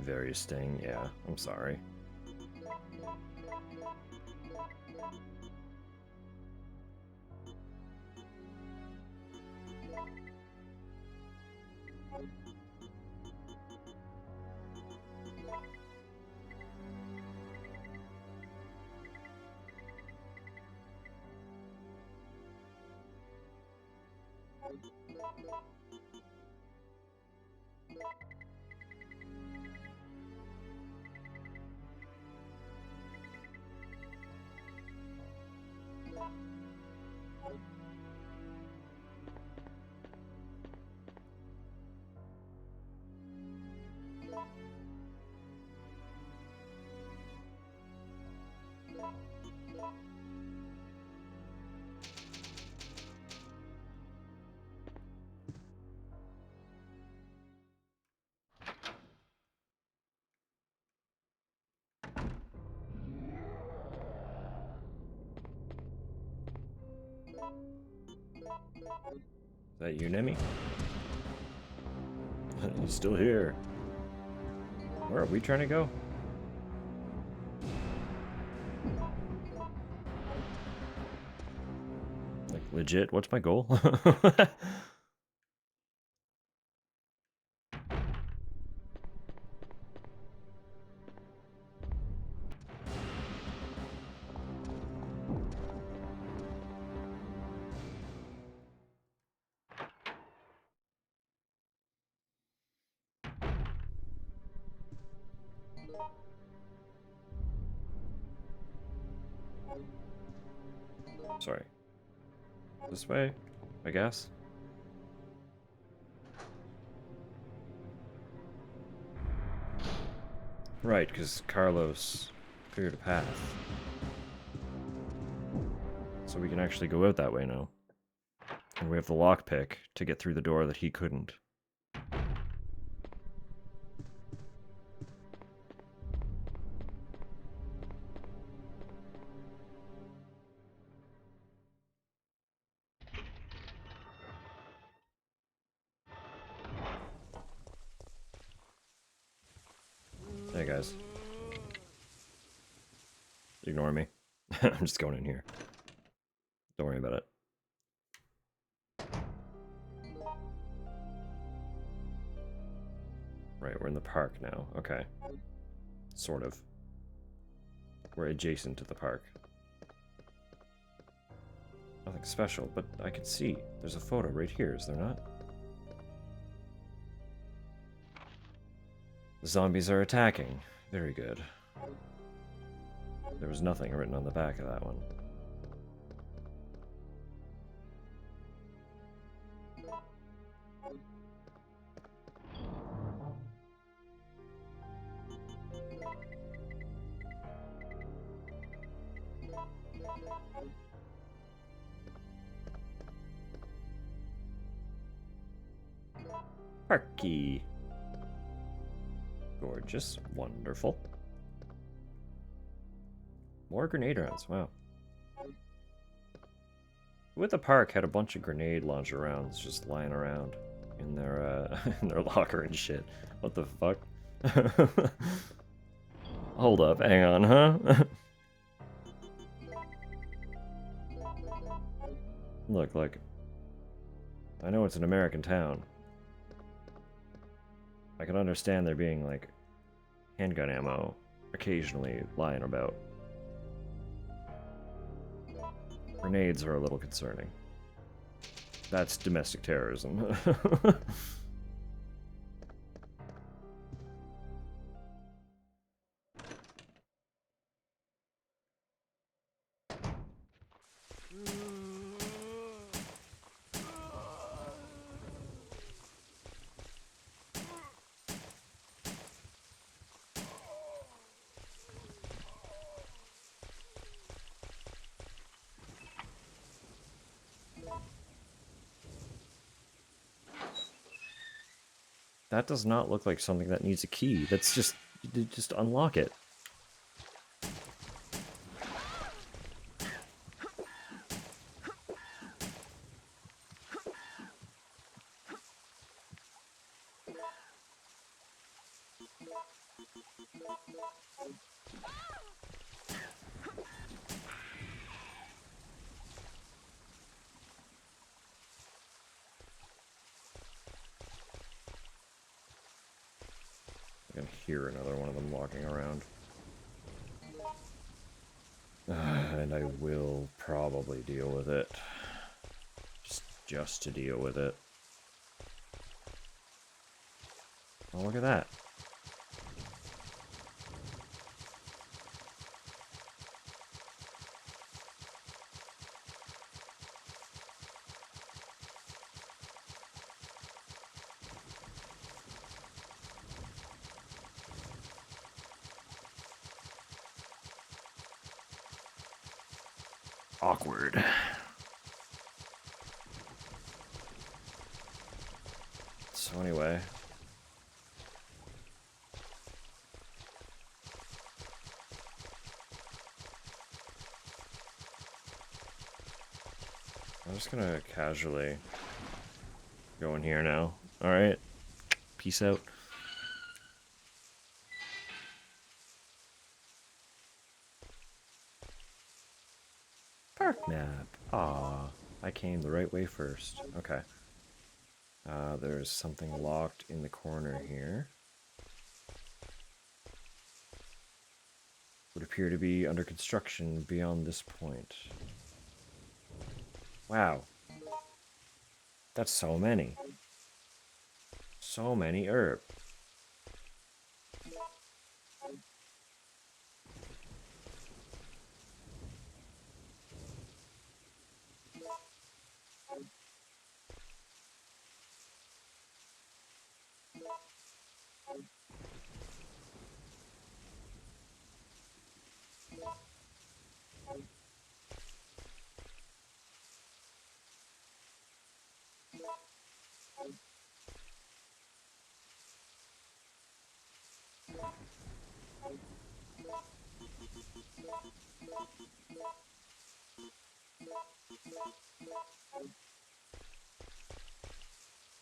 Very sting, yeah, I'm sorry. Is that you, Nemi? He's still here. Where are we trying to go? Like, legit, what's my goal? Sorry. This way, I guess. Right, because Carlos cleared a path. So we can actually go out that way now. And we have the lockpick to get through the door that he couldn't. Hey guys. Ignore me. I'm just going in here. Don't worry about it. Right, we're in the park now. Okay. Sort of. We're adjacent to the park. Nothing special, but I can see. There's a photo right here, is there not? The zombies are attacking. Very good. There was nothing written on the back of that one. Parky. Gorgeous. Wonderful. More grenade rounds. Wow. Who at the park had a bunch of grenade launcher rounds just lying around in their in their locker and shit? What the fuck? Hold up, hang on, huh? Look. I know it's an American town. I can understand there being, like, handgun ammo occasionally lying about. Grenades are a little concerning. That's domestic terrorism. That does not look like something that needs a key. That's just unlock it. I can hear another one of them walking around. And I will probably deal with it. Just to deal with it. Oh, look at that. Awkward. So anyway. I'm just gonna casually go in here now. Alright. Peace out. Park nap. Ah, I came the right way first. Okay. There's something locked in the corner here. Would appear to be under construction beyond this point. Wow. That's so many. So many herb.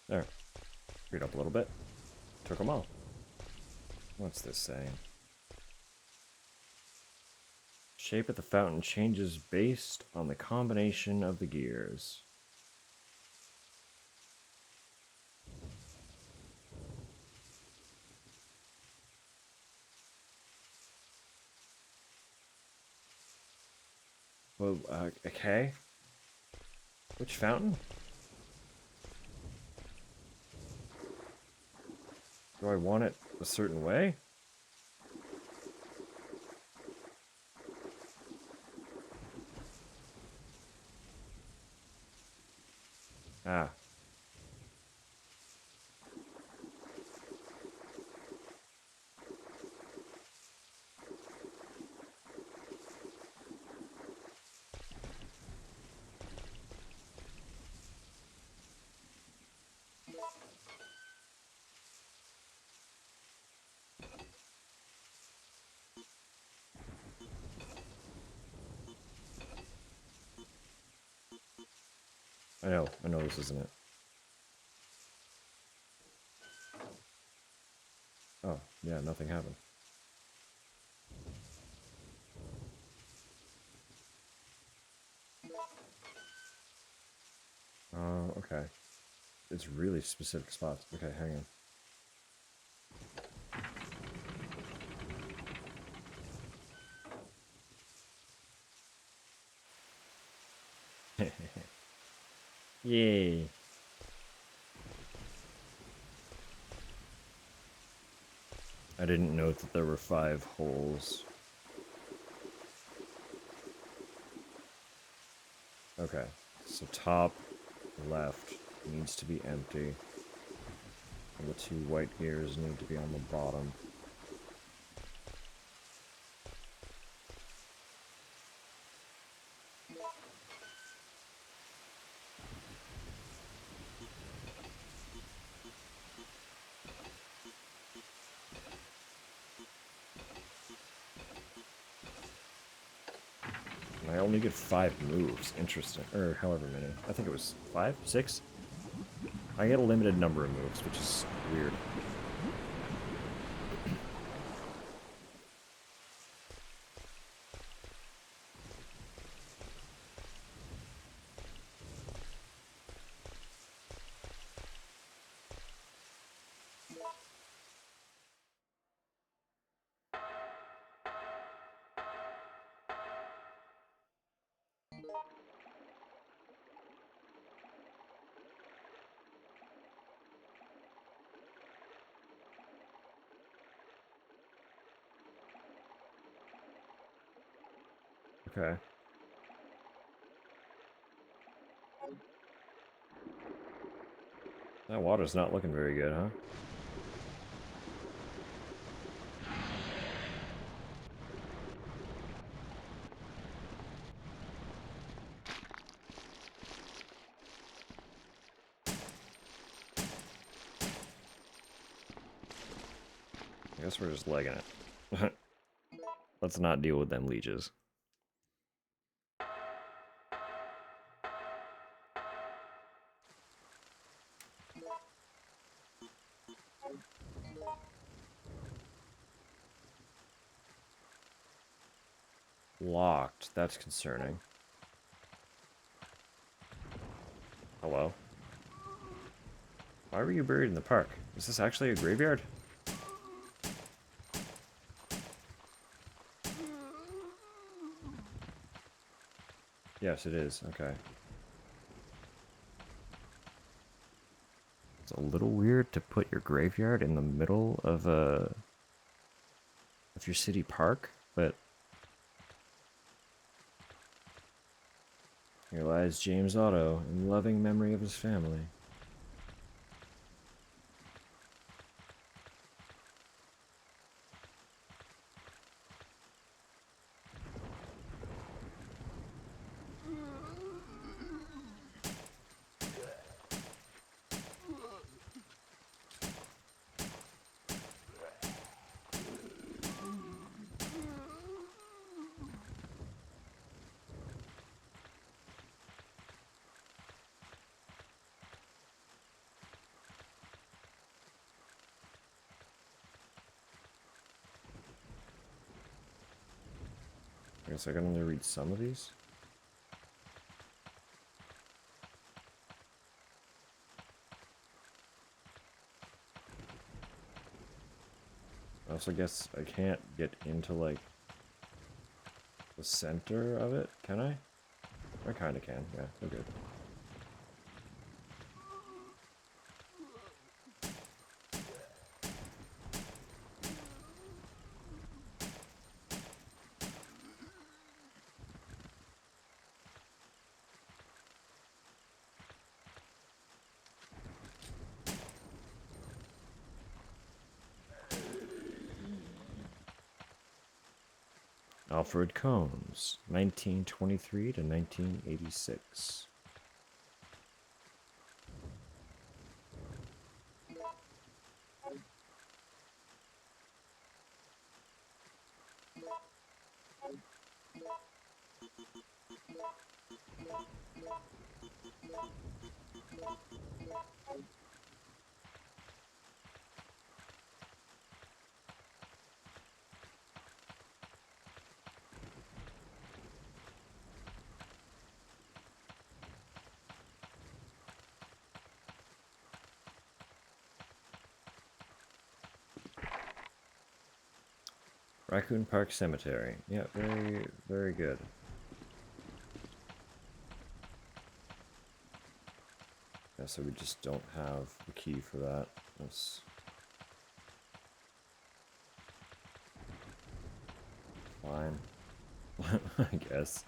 There. Read up a little bit. Took them all. What's this saying? Shape of the fountain changes based on the combination of the gears. Well, okay. Which fountain? Do I want it a certain way? Ah. I know this isn't it. Oh, yeah, nothing happened. Oh, okay. It's really specific spots. Okay, hang on. Yay. I didn't note that there were 5 holes. Okay, so top left needs to be empty. And the 2 white gears need to be on the bottom. I only get 5 moves. Interesting. Or however many. I think it was 5? 6? I get a limited number of moves, which is weird. Okay. That water's not looking very good, huh? I guess we're just legging it. Let's not deal with them leeches. Locked. That's concerning. Hello? Why were you buried in the park? Is this actually a graveyard? Yes, it is. Okay. It's a little weird to put your graveyard in the middle of your city park, but here lies James Otto in loving memory of his family. I guess I can only read some of these. I also guess I can't get into, like, the center of it, can I? I kinda can, yeah, we're good. Alfred Combs, 1923 to 1986. Raccoon Park Cemetery. Yeah, very, very good. Yeah, so we just don't have the key for that. That's fine. I guess.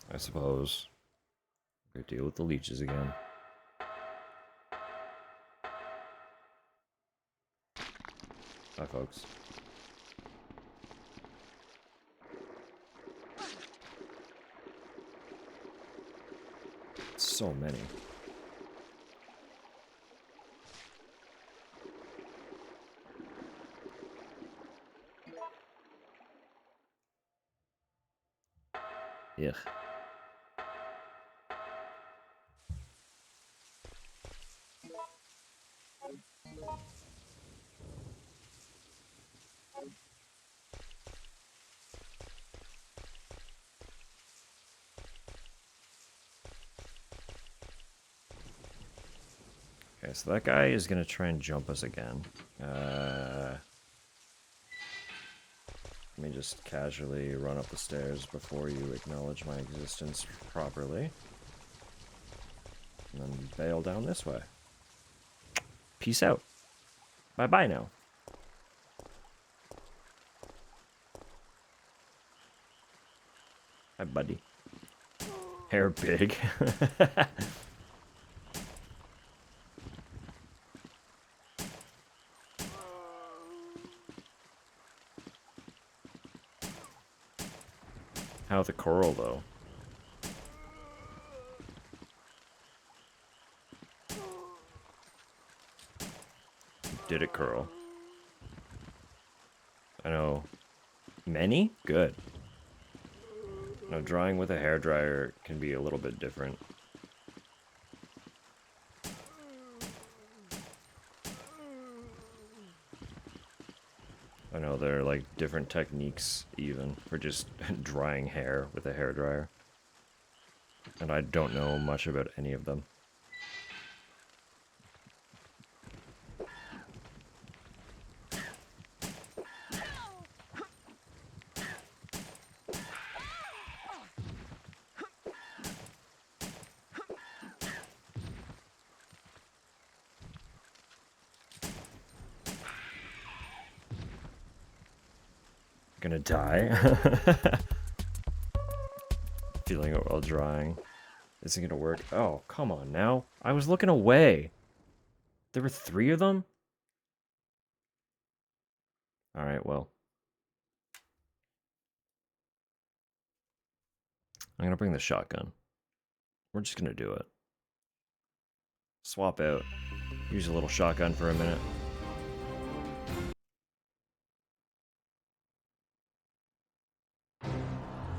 I suppose. We deal with the leeches again. Bye, folks. So many. Ugh. Okay, so that guy is gonna try and jump us again. Let me just casually run up the stairs before you acknowledge my existence properly. And then bail down this way. Peace out. Bye-bye now. Hi, buddy. Hair big. How the coral, though? Did it curl? I know. Many? Good. Now, drying with a hairdryer can be a little bit different. I know there are like different techniques even for just drying hair with a hairdryer. And I don't know much about any of them. Gonna die. Feeling it while drying. Isn't gonna work. Oh, come on now. I was looking away. There were 3 of them? Alright, well. I'm gonna bring the shotgun. We're just gonna do it. Swap out. Use a little shotgun for a minute.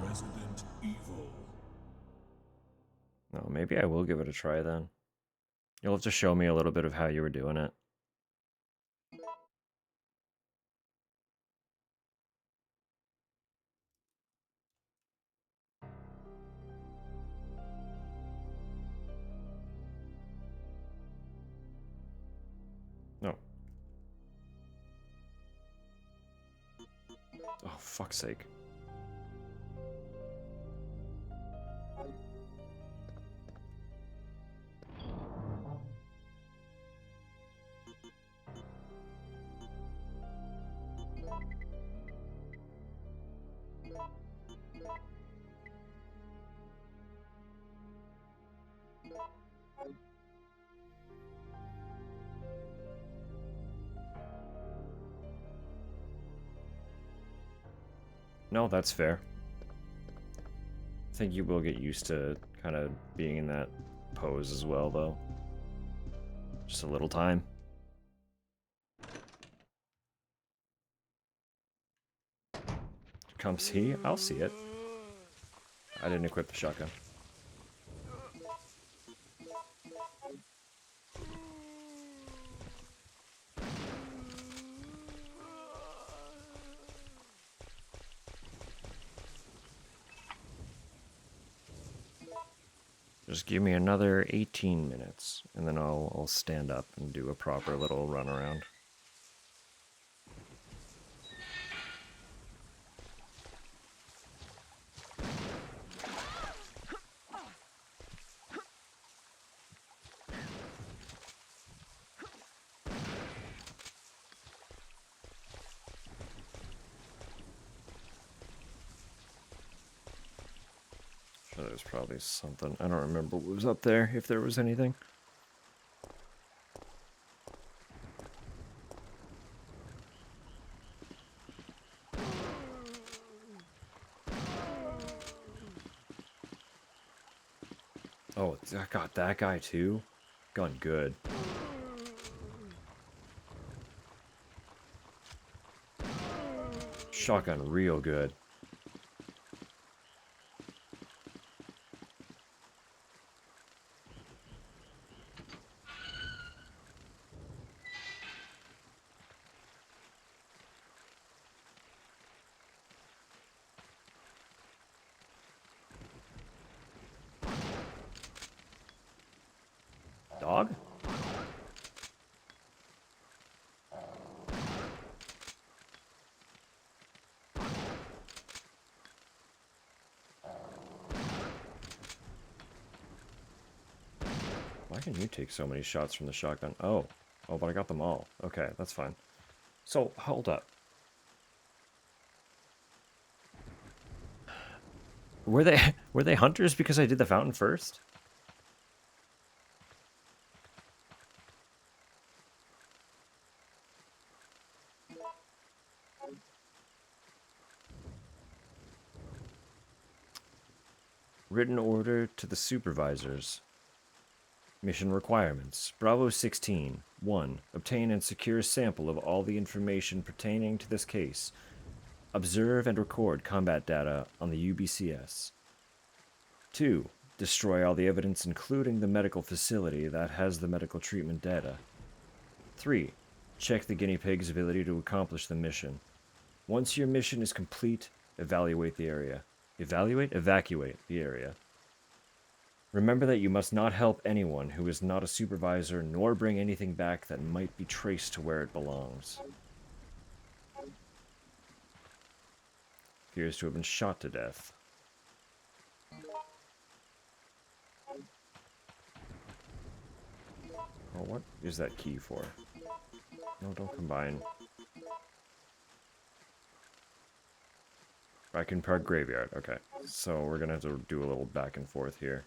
Resident Evil. No, maybe I will give it a try then. You'll have to show me a little bit of how you were doing it. No. Oh, fuck's sake. No, that's fair. I think you will get used to kind of being in that pose as well, though. Just a little time. Comes he? I'll see it. I didn't equip the shotgun. Just give me another 18 minutes, and then I'll stand up and do a proper little run around. Sure, there's probably something. I don't remember what was up there, if there was anything. Oh, I got that guy too? Gone good. Shotgun real good. Dog? Why can you take so many shots from the shotgun? Oh. Oh, but I got them all. Okay, that's fine. So, hold up. Were they hunters because I did the fountain first? Written order to the supervisors. Mission requirements. Bravo 16. 1. Obtain and secure a sample of all the information pertaining to this case. Observe and record combat data on the UBCS. 2. Destroy all the evidence including the medical facility that has the medical treatment data. 3. Check the guinea pig's ability to accomplish the mission. Once your mission is complete, evaluate the area. Evacuate the area. Remember that you must not help anyone who is not a supervisor, nor bring anything back that might be traced to where it belongs. Appears to have been shot to death. Oh, what is that key for? No, don't combine. Raccoon Park Graveyard. Okay, so we're gonna have to do a little back and forth here.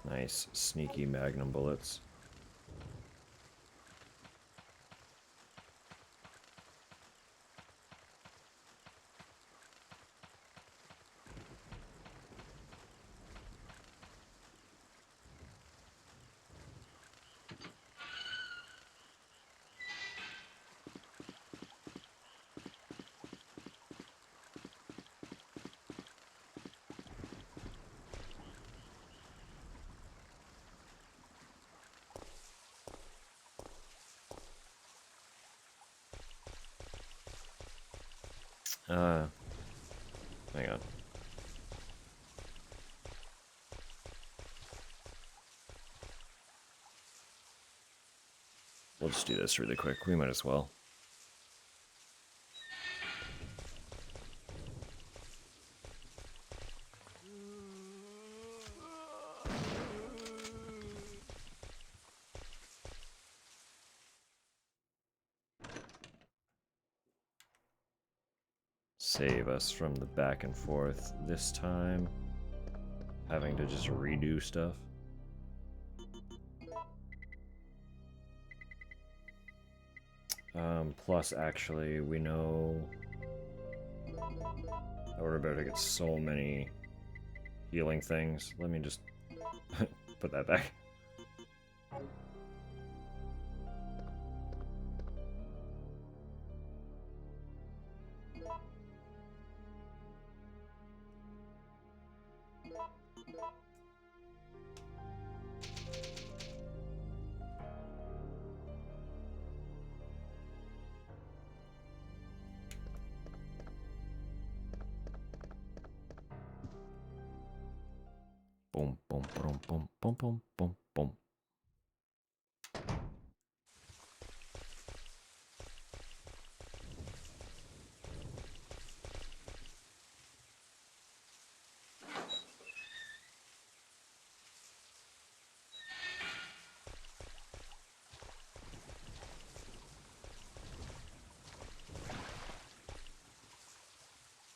Nice, sneaky magnum bullets. Hang on. We'll just do this really quick. We might as well. Save us from the back and forth this time. having to just redo stuff. Plus, actually, we know that we're about to get so many healing things. Let me just put that back. Boom, boom, boom, boom, boom, boom, boom, boom.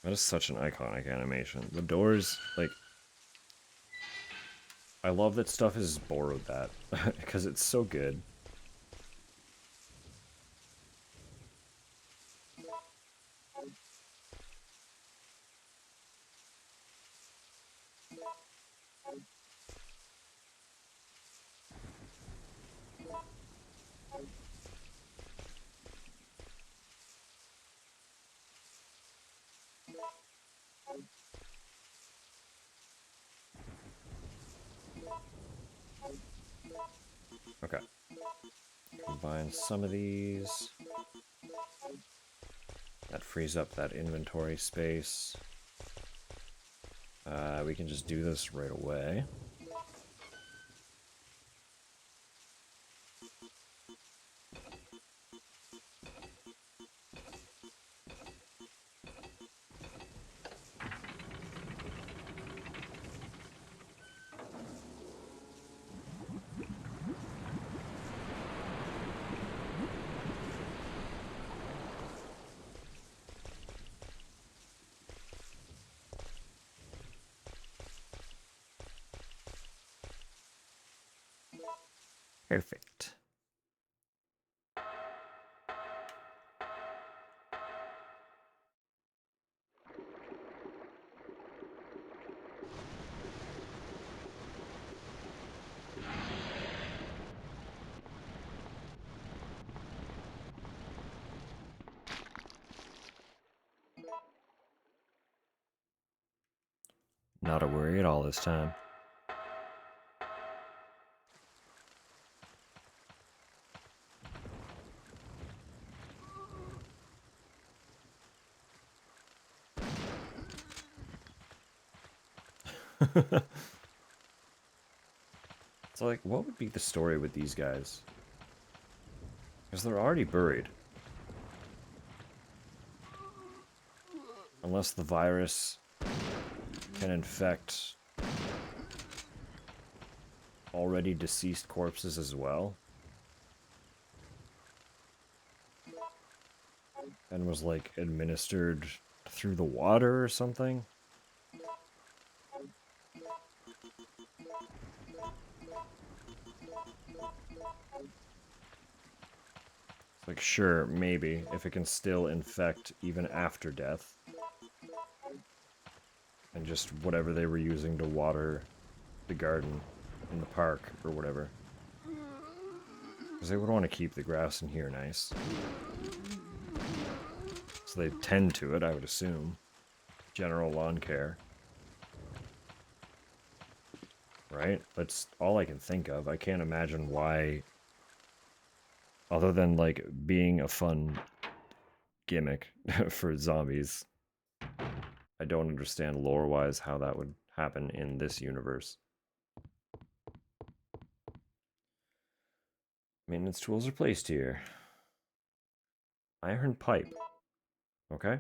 That is such an iconic animation. The doors, like, I love that stuff has borrowed that because it's so good. Okay. Combine some of these. That frees up that inventory space. We can just do this right away. Perfect. Not a worry at all this time. So, like, what would be the story with these guys? Because they're already buried. Unless the virus can infect already deceased corpses as well. And was, like, administered through the water or something. Like, sure, maybe, if it can still infect even after death. And just whatever they were using to water the garden in the park or whatever. Because they would want to keep the grass in here nice. So they tend to it, I would assume. General lawn care. Right? That's all I can think of. I can't imagine why, other than, like, being a fun gimmick for zombies. I don't understand lore-wise how that would happen in this universe. Maintenance tools are placed here. Iron pipe. Okay.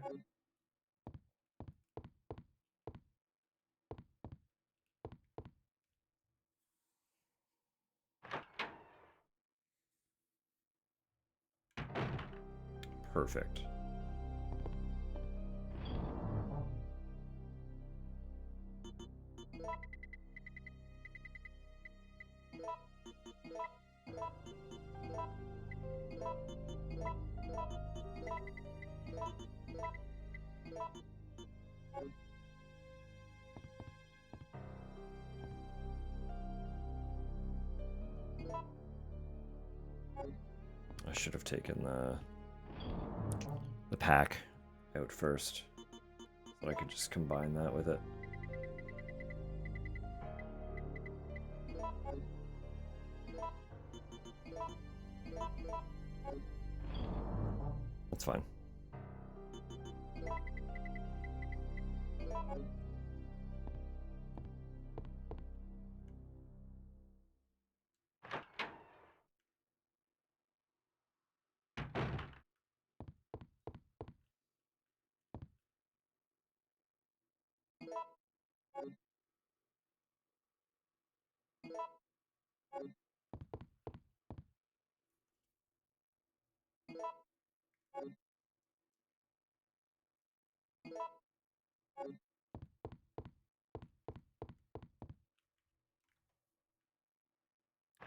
Perfect. I should have taken the pack out first, so I could just combine that with it. That's fine.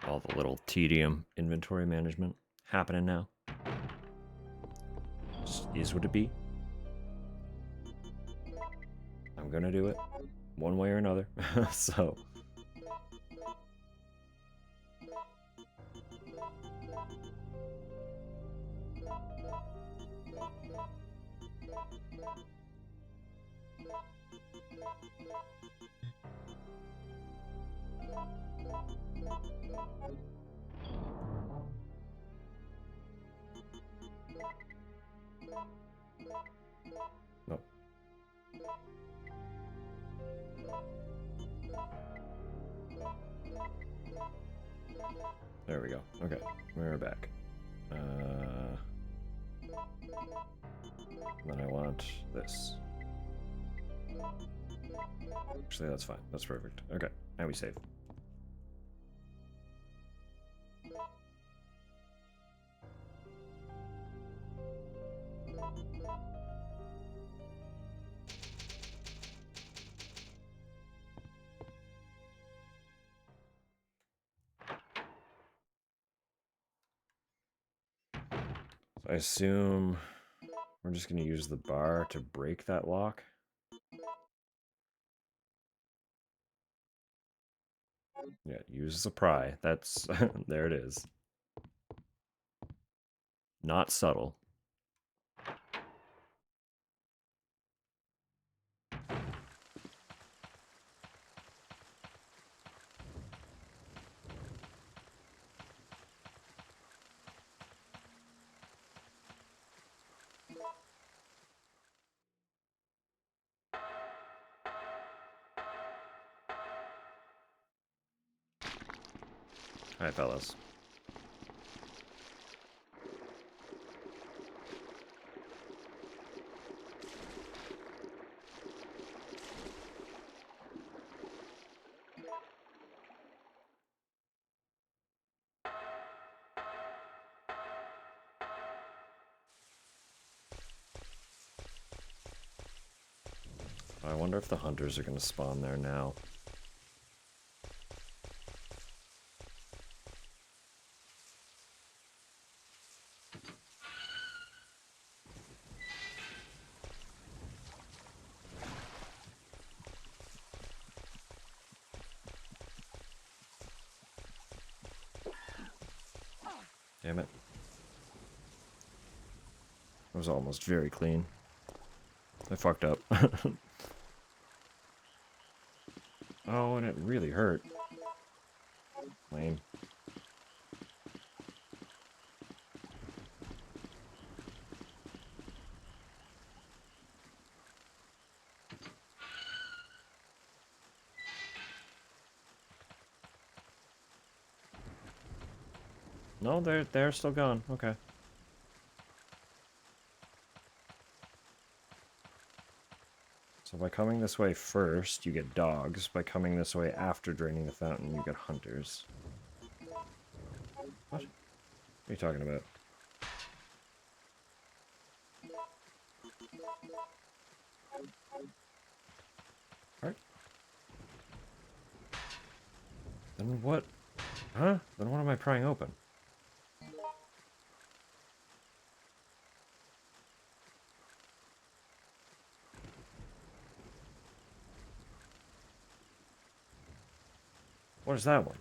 All the little tedium inventory management happening now. Just is what it be. I'm gonna do it one way or another. So no. There we go. Okay, we're back. Then I want this. Actually, that's fine. That's perfect. Okay, now we save. So I assume we're just going to use the bar to break that lock. Yeah, use the pry. That's there it is. Not subtle. Hi, fellas. I wonder if the hunters are going to spawn there now. Damn it. It was almost very clean. I fucked up. Oh, and it really hurt. Lame. No, they're still gone. Okay. So by coming this way first, you get dogs. By coming this way after draining the fountain, you get hunters. What? What are you talking about? Alright. Then what? Huh? Then what am I prying open? What is that one?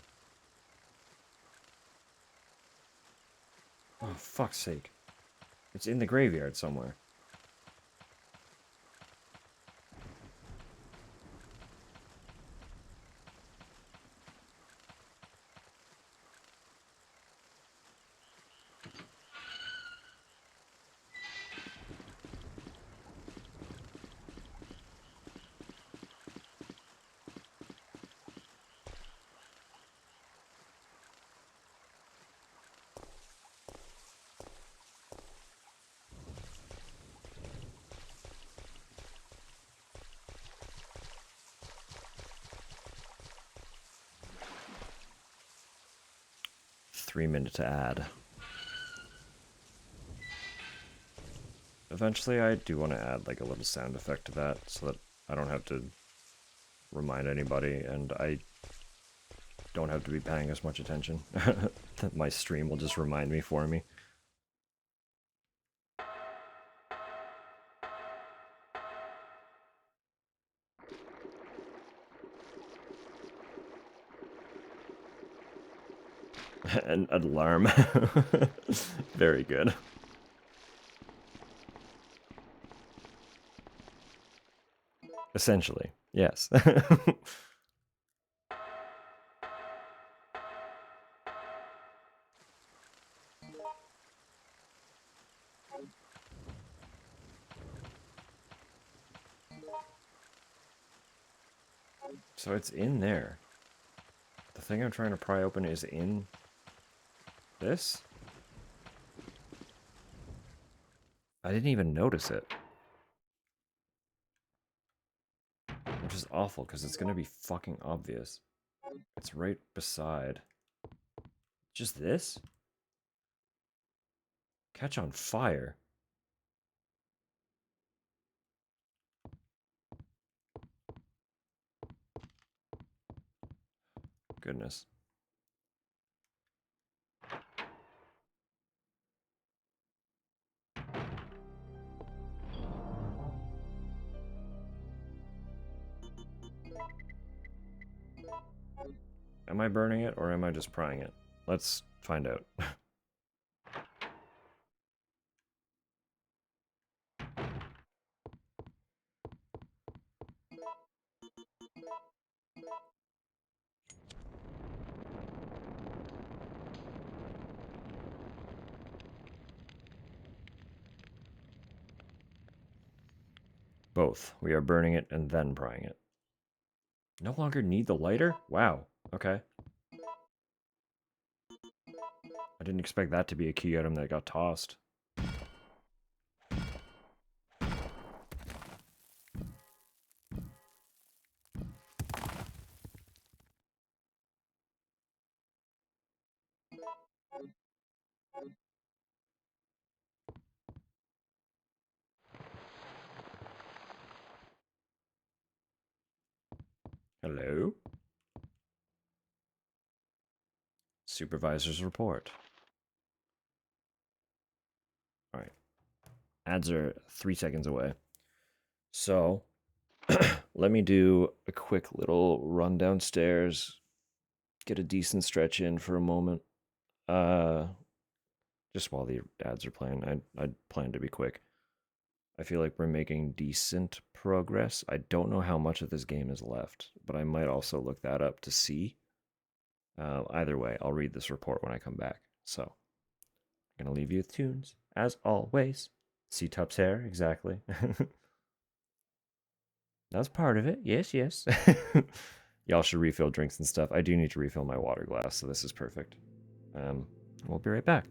Oh, fuck's sake. It's in the graveyard somewhere. Minute to add. Eventually, I do want to add like a little sound effect to that so that I don't have to remind anybody and I don't have to be paying as much attention. That my stream will just remind me for me. An alarm. Very good. Essentially, yes. So it's in there. The thing I'm trying to pry open is in this? I didn't even notice it. Which is awful, because it's going to be fucking obvious. It's right beside. Just this? Catch on fire. Goodness. Am I burning it, or am I just prying it? Let's find out. Both. We are burning it and then prying it. No longer need the lighter? Wow. Okay. I didn't expect that to be a key item that got tossed. Hello? Supervisor's report. Alright. Ads are 3 seconds away. So, let me do a quick little run downstairs. Get a decent stretch in for a moment. Just while the ads are playing. I plan to be quick. I feel like we're making decent progress. I don't know how much of this game is left, but I might also look that up to see. Either way, I'll read this report when I come back. So, I'm going to leave you with tunes, as always. C-Tup's hair, exactly. That's part of it. Yes, yes. Y'all should refill drinks and stuff. I do need to refill my water glass, so this is perfect. We'll be right back.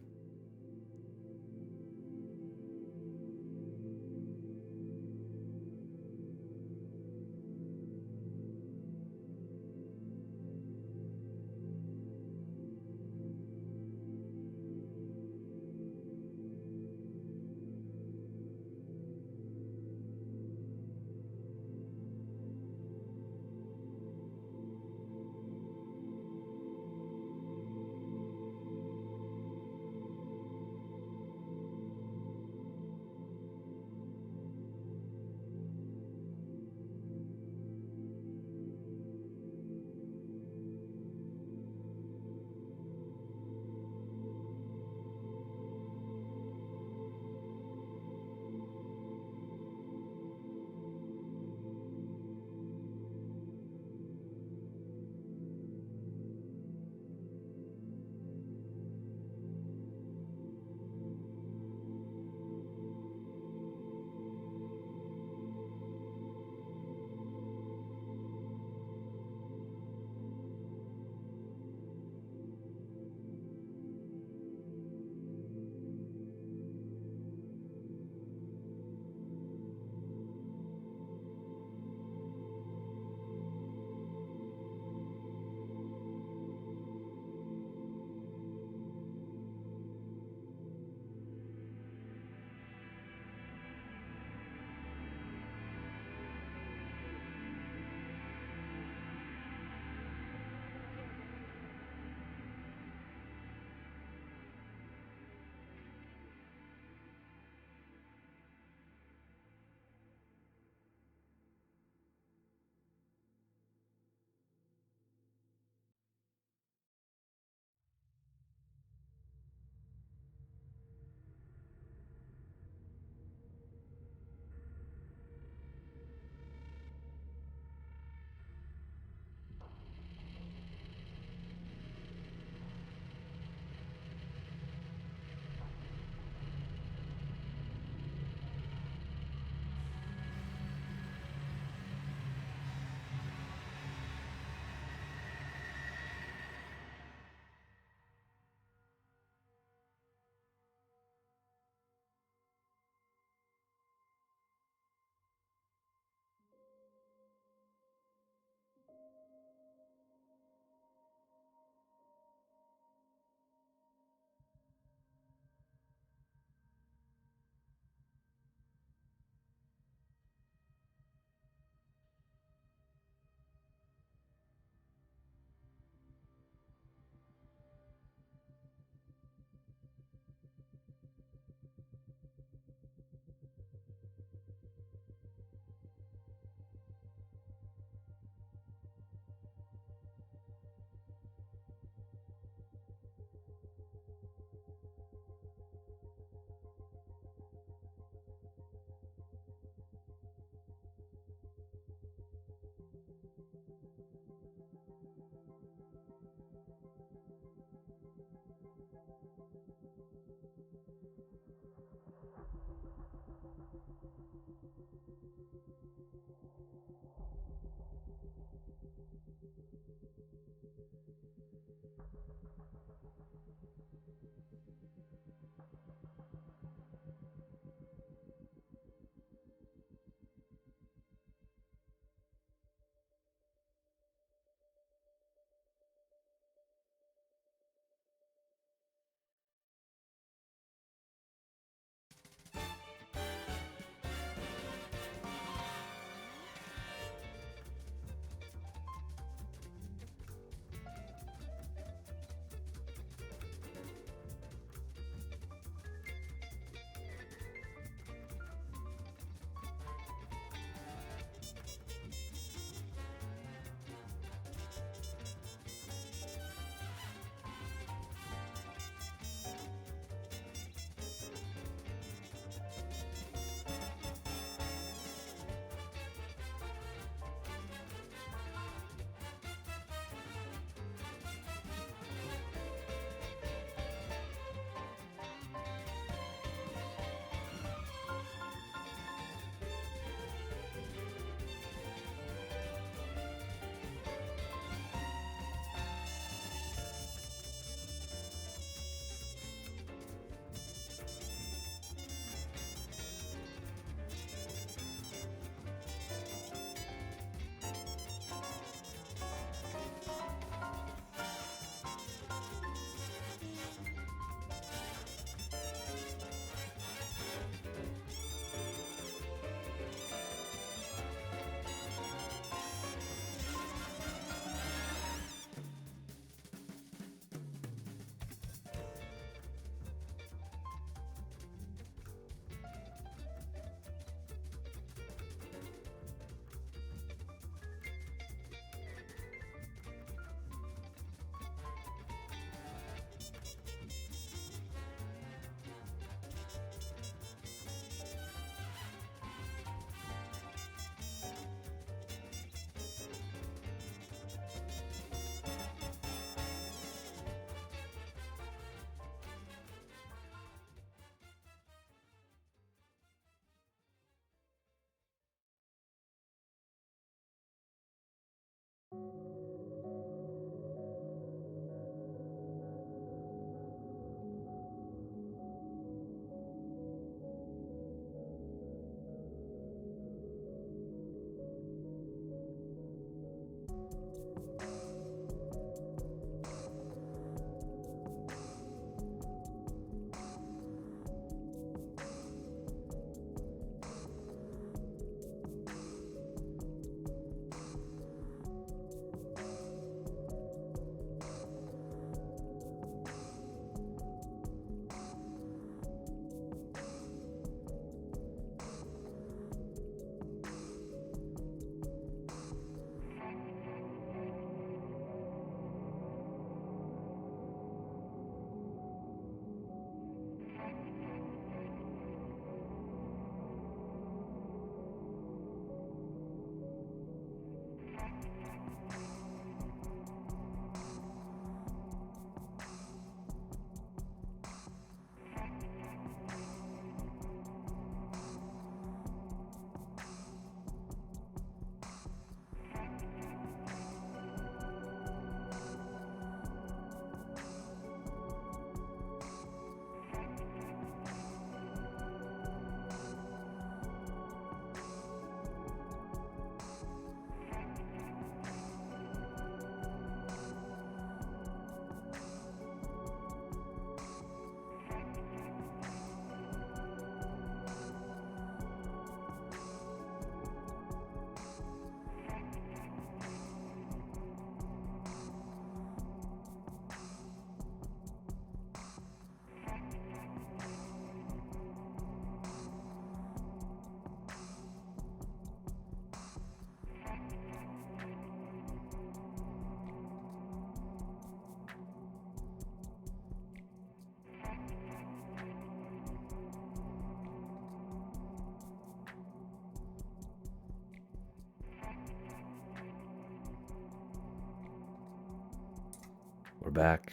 We're back.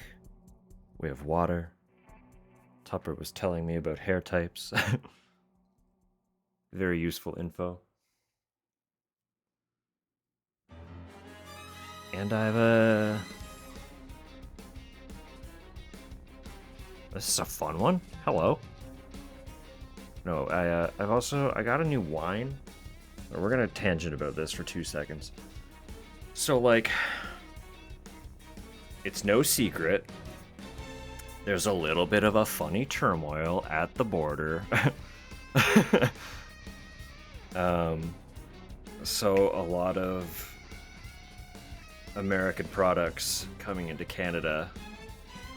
We have water. Tupper was telling me about hair types. Very useful info. And this is a fun one. Hello. No, I got a new wine. We're gonna tangent about this for 2 seconds. So, like, it's no secret. There's a little bit of a funny turmoil at the border. So a lot of American products coming into Canada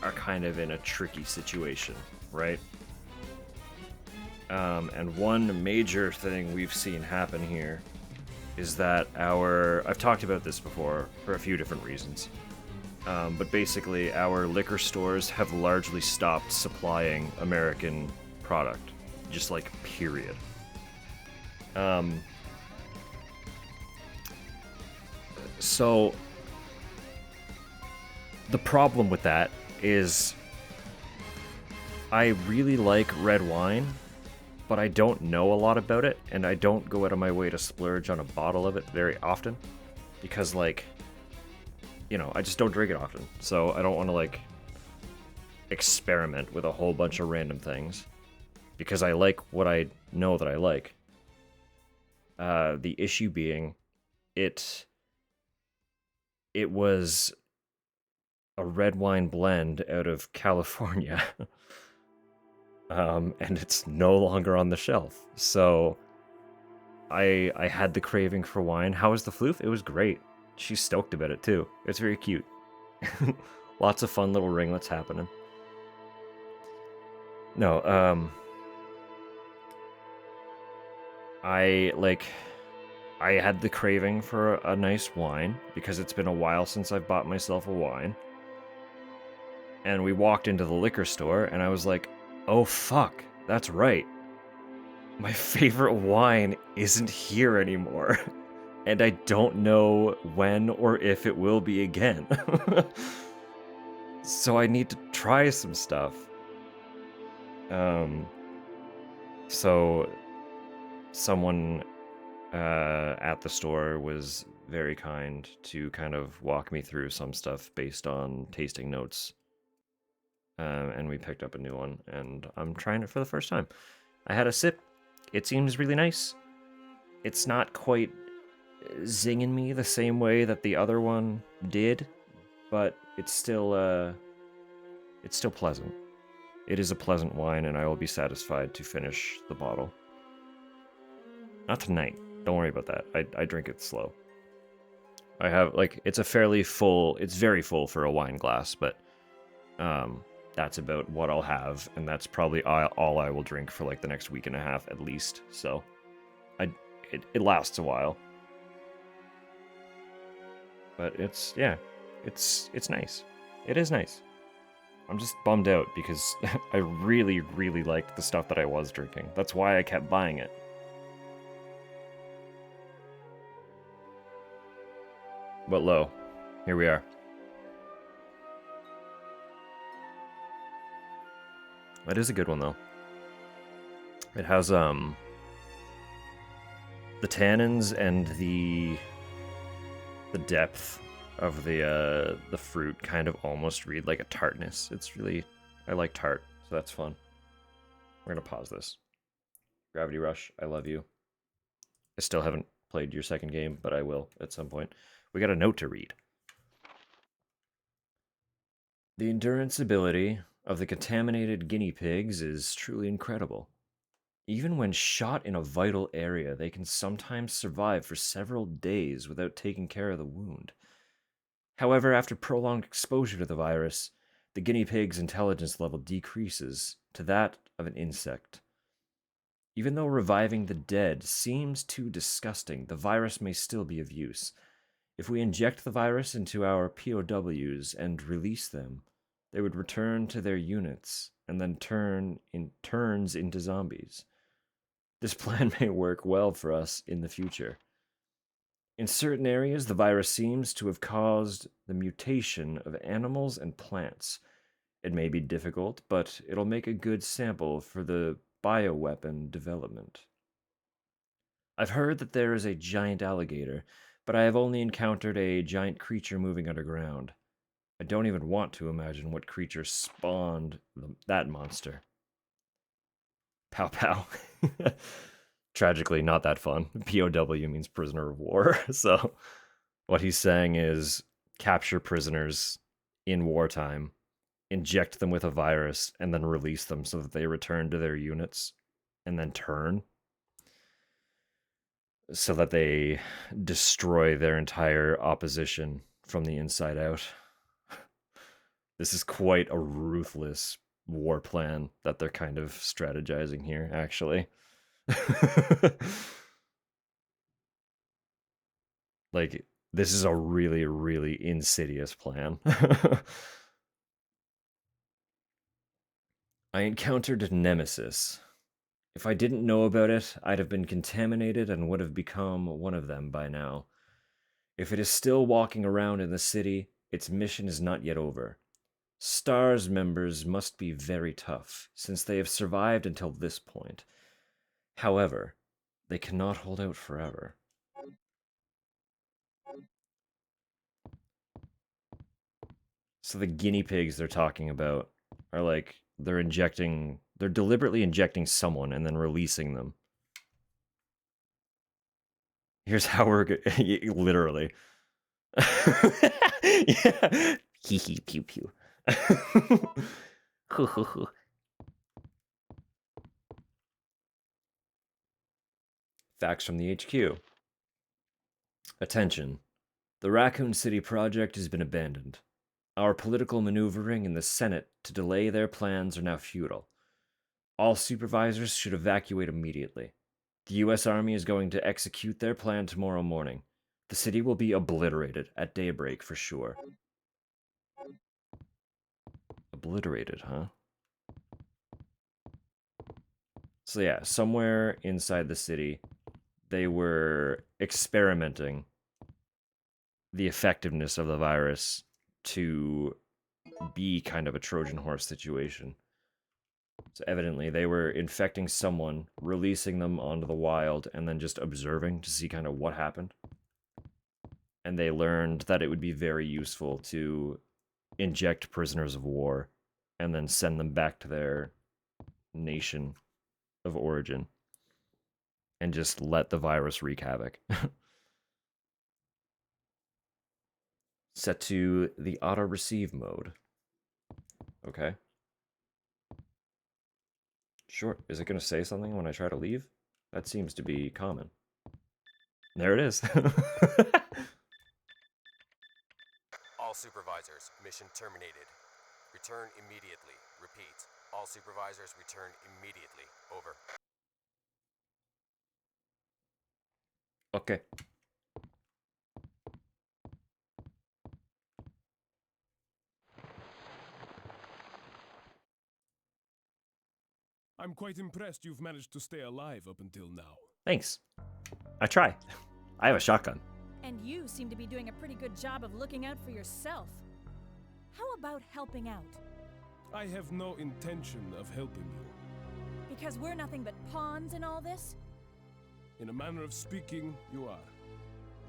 are kind of in a tricky situation, right? And one major thing we've seen happen here is that I've talked about this before for a few different reasons, but basically our liquor stores have largely stopped supplying American product, just like period. So the problem with that is I really like red wine, but I don't know a lot about it, and I don't go out of my way to splurge on a bottle of it very often, because, like, you know, I just don't drink it often, so I don't want to, like, experiment with a whole bunch of random things, because I like what I know that I like. The issue being, it was a red wine blend out of California. And it's no longer on the shelf. So I had the craving for wine. How was the floof? It was great. She's stoked about it too. It's very cute. Lots of fun little ringlets happening. No, I had the craving for a nice wine because it's been a while since I've bought myself a wine. And we walked into the liquor store and I was like, oh fuck, that's right. My favorite wine isn't here anymore. And I don't know when or if it will be again. So I need to try some stuff. So someone at the store was very kind to kind of walk me through some stuff based on tasting notes. And we picked up a new one, and I'm trying it for the first time. I had a sip. It seems really nice. It's not quite zinging me the same way that the other one did, but it's still pleasant. It is a pleasant wine, and I will be satisfied to finish the bottle. Not tonight. Don't worry about that. I drink it slow. I have, like, it's very full for a wine glass, but that's about what I'll have, and that's probably all I will drink for, like, the next week and a half at least, so it lasts a while. But it's nice. It is nice. I'm just bummed out because I really, really liked the stuff that I was drinking. That's why I kept buying it. But lo, here we are. That is a good one though. It has the tannins and the depth of the fruit kind of almost read like a tartness. It's really, I like tart, so that's fun. We're gonna pause this. Gravity Rush, I love you. I still haven't played your second game, but I will at some point. We got a note to read. The endurance ability of the contaminated guinea pigs is truly incredible. Even when shot in a vital area, they can sometimes survive for several days without taking care of the wound. However, after prolonged exposure to the virus, the guinea pig's intelligence level decreases to that of an insect. Even though reviving the dead seems too disgusting, the virus may still be of use. If we inject the virus into our POWs and release them, they would return to their units and then turns into zombies. This plan may work well for us in the future. In certain areas, the virus seems to have caused the mutation of animals and plants. It may be difficult, but it'll make a good sample for the bioweapon development. I've heard that there is a giant alligator but I have only encountered a giant creature moving underground. I don't even want to imagine what creature spawned that monster. Pow pow. Tragically, not that fun. POW means prisoner of war. So, what he's saying is capture prisoners in wartime, inject them with a virus, and then release them so that they return to their units and then turn so that they destroy their entire opposition from the inside out. This is quite a ruthless war plan that they're kind of strategizing here, actually. Like, this is a really, really insidious plan. I encountered Nemesis. If I didn't know about it, I'd have been contaminated and would have become one of them by now. If it is still walking around in the city, its mission is not yet over. STARS members must be very tough, since they have survived until this point. However, they cannot hold out forever. So the guinea pigs they're talking about are like, they're deliberately injecting someone and then releasing them. Here's how we're literally. Yeah. Hee hee pew pew. Facts from the HQ. Attention. The Raccoon City project has been abandoned. Our political maneuvering in the Senate to delay their plans are now futile. All supervisors should evacuate immediately. The U.S. Army is going to execute their plan tomorrow morning. The city will be obliterated at daybreak for sure. Obliterated, huh? So yeah, somewhere inside the city, they were experimenting the effectiveness of the virus to be kind of a Trojan horse situation. So evidently they were infecting someone, releasing them onto the wild, and then just observing to see kind of what happened. And they learned that it would be very useful to inject prisoners of war and then send them back to their nation of origin and just let the virus wreak havoc. Set to the auto receive mode. Okay. Sure. Is it going to say something when I try to leave? That seems to be common. There it is. All supervisors, mission terminated. Return immediately. Repeat. All supervisors return immediately. Over. Okay. I'm quite impressed you've managed to stay alive up until now. Thanks. I try. I have a shotgun. And you seem to be doing a pretty good job of looking out for yourself. How about helping out? I have no intention of helping you. Because we're nothing but pawns in all this? In a manner of speaking, you are.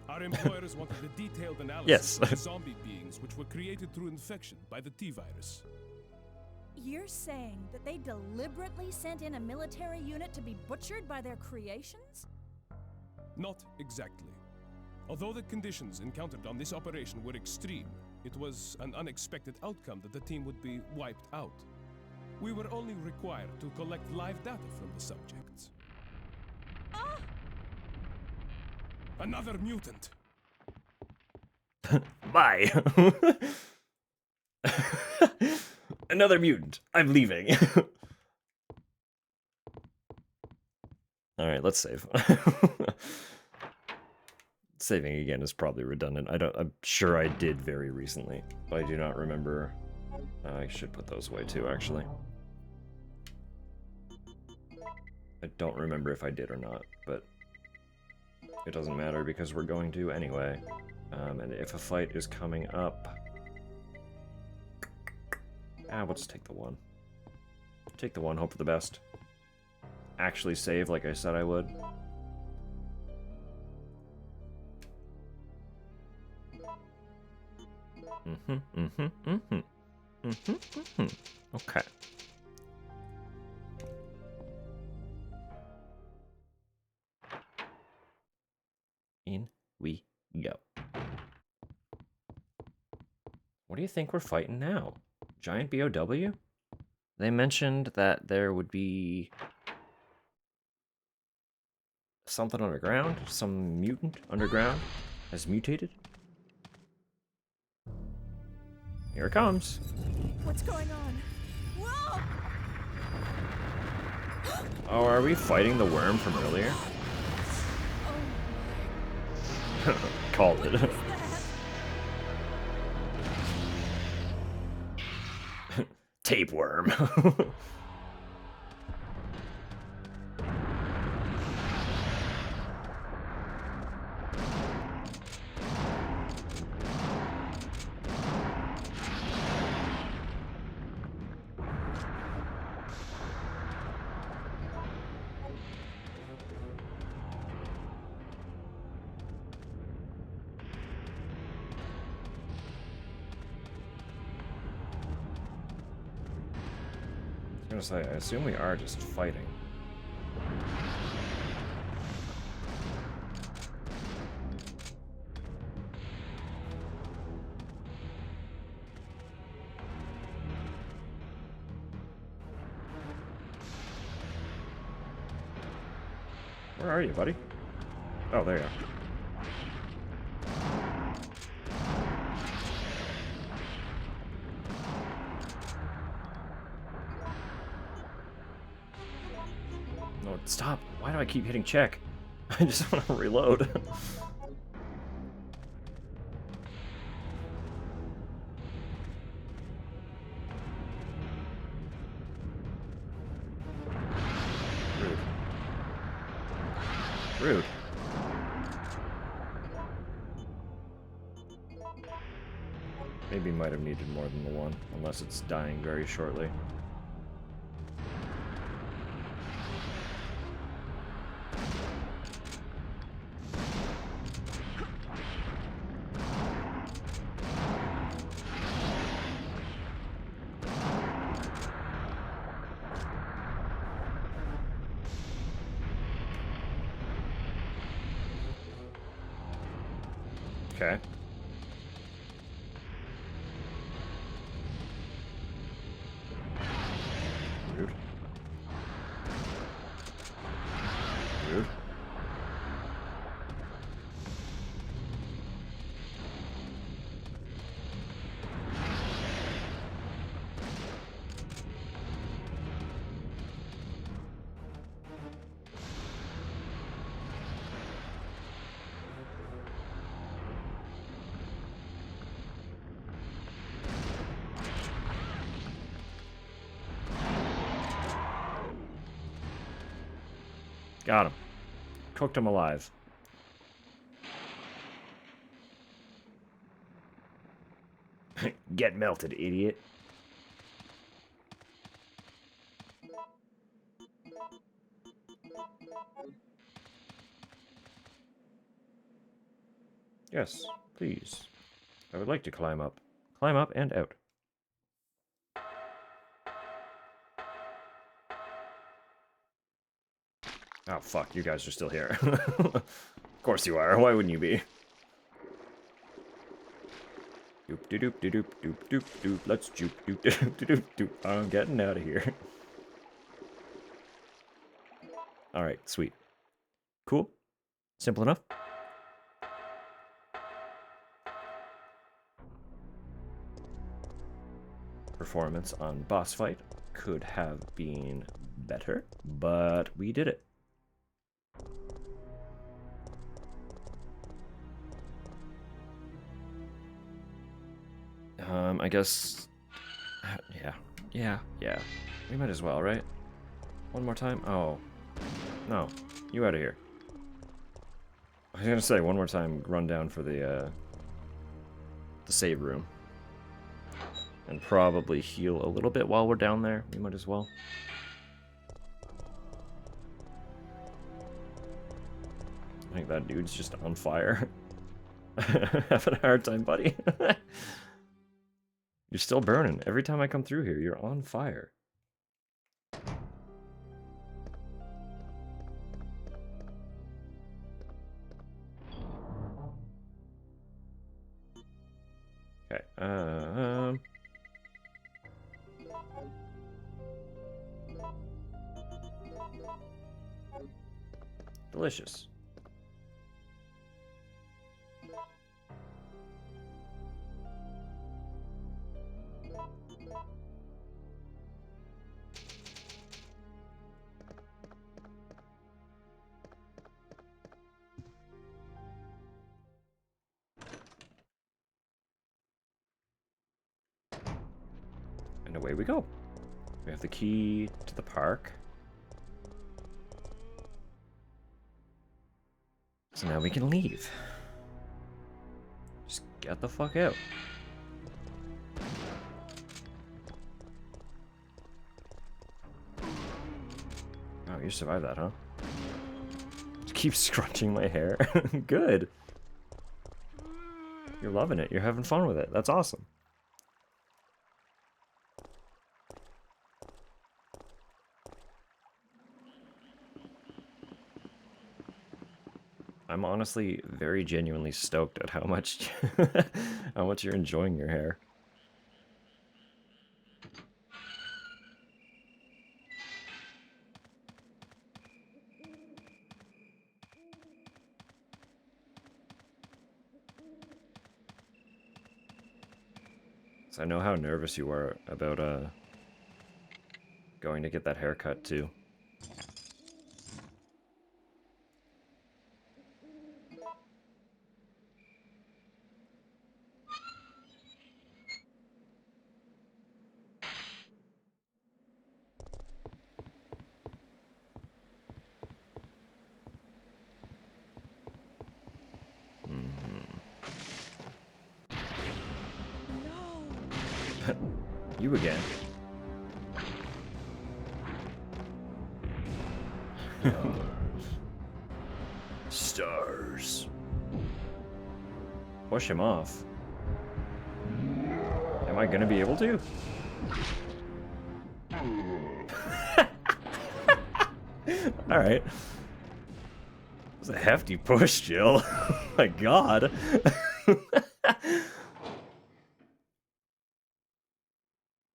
Our employers wanted a detailed analysis of the zombie beings which were created through infection by the T-virus. You're saying that they deliberately sent in a military unit to be butchered by their creations? Not exactly. Although the conditions encountered on this operation were extreme, it was an unexpected outcome that the team would be wiped out. We were only required to collect live data from the subjects. Ah! Another mutant! Bye! Another mutant. I'm leaving. Alright, let's save. Saving again is probably redundant. I'm sure I did very recently, but I do not remember. I should put those away too, actually. I don't remember if I did or not, but it doesn't matter because we're going to anyway. And if a fight is coming up... we'll just take the one. Take the one, hope for the best. Actually save like I said I would. Okay. In we go. What do you think we're fighting now? Giant BOW? They mentioned that there would be something underground, some mutant underground has mutated. Here it comes. What's going on? Whoa! Oh, are we fighting the worm from earlier? Called it. Tapeworm. I was gonna say, I assume we are just fighting. Where are you, buddy? Oh, there you are. No, stop. Why do I keep hitting check? I just want to reload. Rude. Rude. Maybe might have needed more than the one, unless it's dying very shortly. Okay. Rude. Rude. Got him. Cooked him alive. Get melted, idiot. Yes, please. I would like to climb up. Climb up and out. Oh, fuck. You guys are still here. Of course you are. Why wouldn't you be? Doop de doop de doop doop doop doop. Let's doop doop de doop de doop doop. I'm getting out of here. Alright, sweet. Cool. Simple enough. Performance on boss fight could have been better, but we did it. I guess... Yeah. We might as well, right? One more time? Oh. No. You out of here. I was gonna say, one more time, run down for the save room. And probably heal a little bit while we're down there. We might as well. I think that dude's just on fire. Having a hard time, buddy. You're still burning. Every time I come through here, you're on fire. Okay, delicious. And away we go. We have the key to the park. So now we can leave. Just get the fuck out. Oh, you survived that, huh? Just keep scrunching my hair. Good. You're loving it. You're having fun with it. That's awesome. I'm honestly very genuinely stoked at how much how much you're enjoying your hair. So I know how nervous you are about going to get that haircut too. You again. Stars. Push him off. Am I gonna be able to? Alright. That was a hefty push, Jill. Oh my god.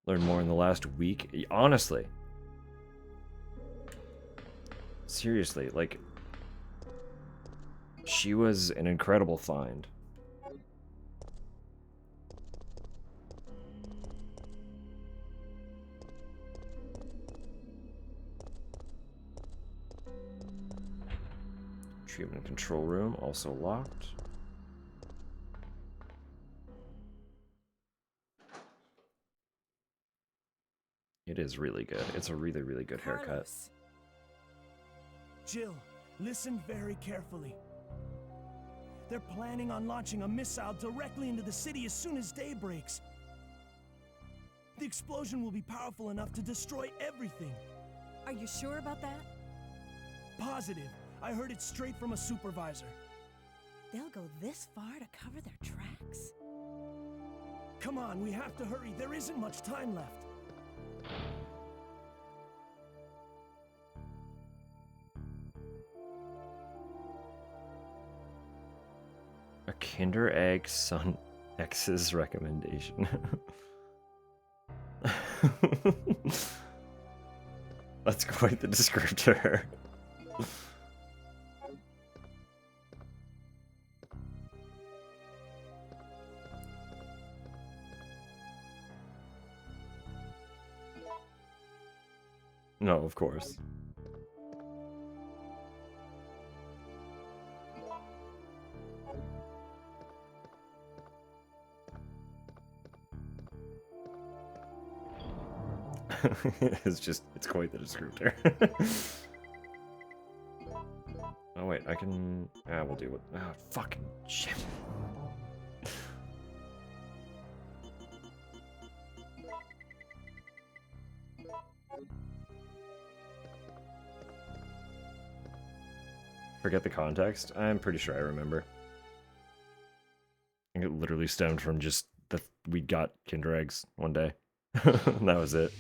Learned more in the last week. Honestly. Seriously, like... She was an incredible find. Treatment control room, also locked. It is really good. It's a really, really good haircut. Jill, listen very carefully. They're planning on launching a missile directly into the city as soon as day breaks. The explosion will be powerful enough to destroy everything. Are you sure about that? Positive. I heard it straight from a supervisor. They'll go this far to cover their tracks? Come on, we have to hurry. There isn't much time left. A Kinder Egg Son X's recommendation. That's quite the descriptor. No, of course. It's quite the descriptor. Oh wait, I can, we'll do it. Oh, fucking shit. Forget the context? I'm pretty sure I remember. I think it literally stemmed from just the we got Kinder Eggs one day. And that was it.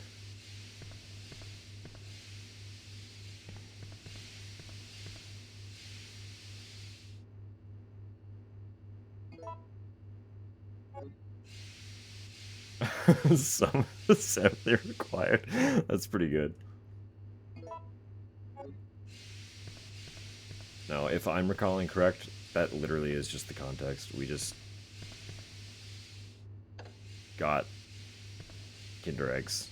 Some assembly required. That's pretty good. Now, if I'm recalling correct, that literally is just the context. We just got Kinder Eggs.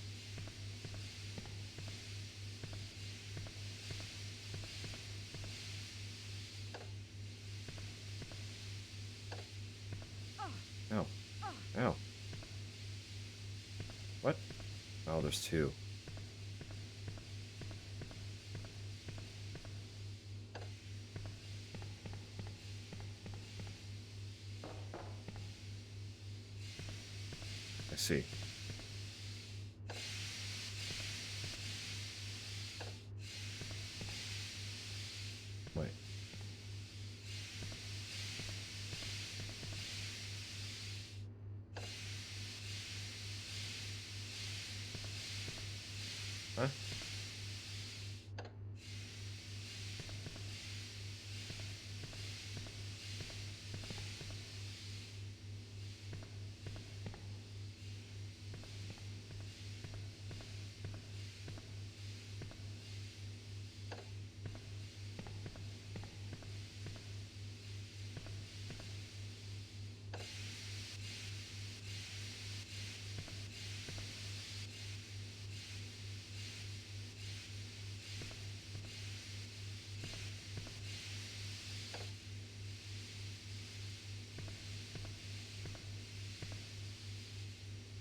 Ow. Ow. What? Oh, there's two. I see. Wait. Huh?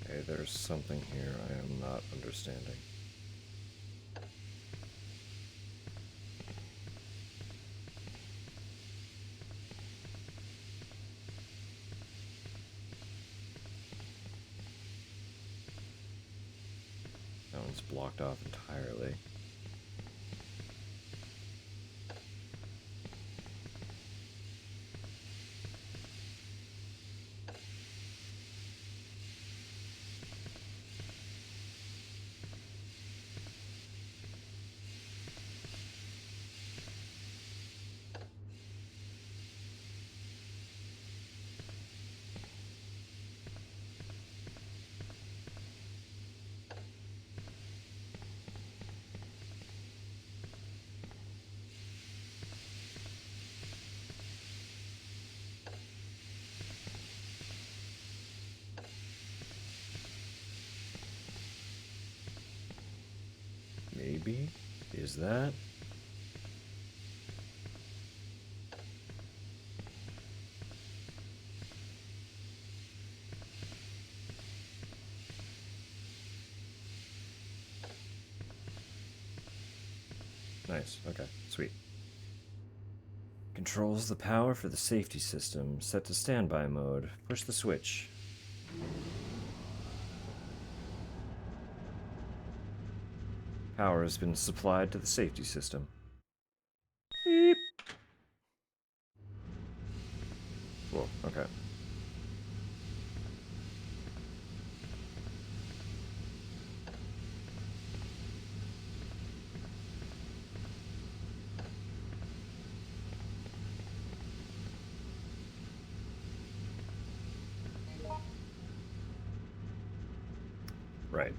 Okay, there's something here I am not understanding. That one's blocked off entirely. Maybe? Is that? Nice, okay, sweet. Controls the power for the safety system. Set to standby mode. Push the switch. Power has been supplied to the safety system. Beep. Whoa, okay. Right.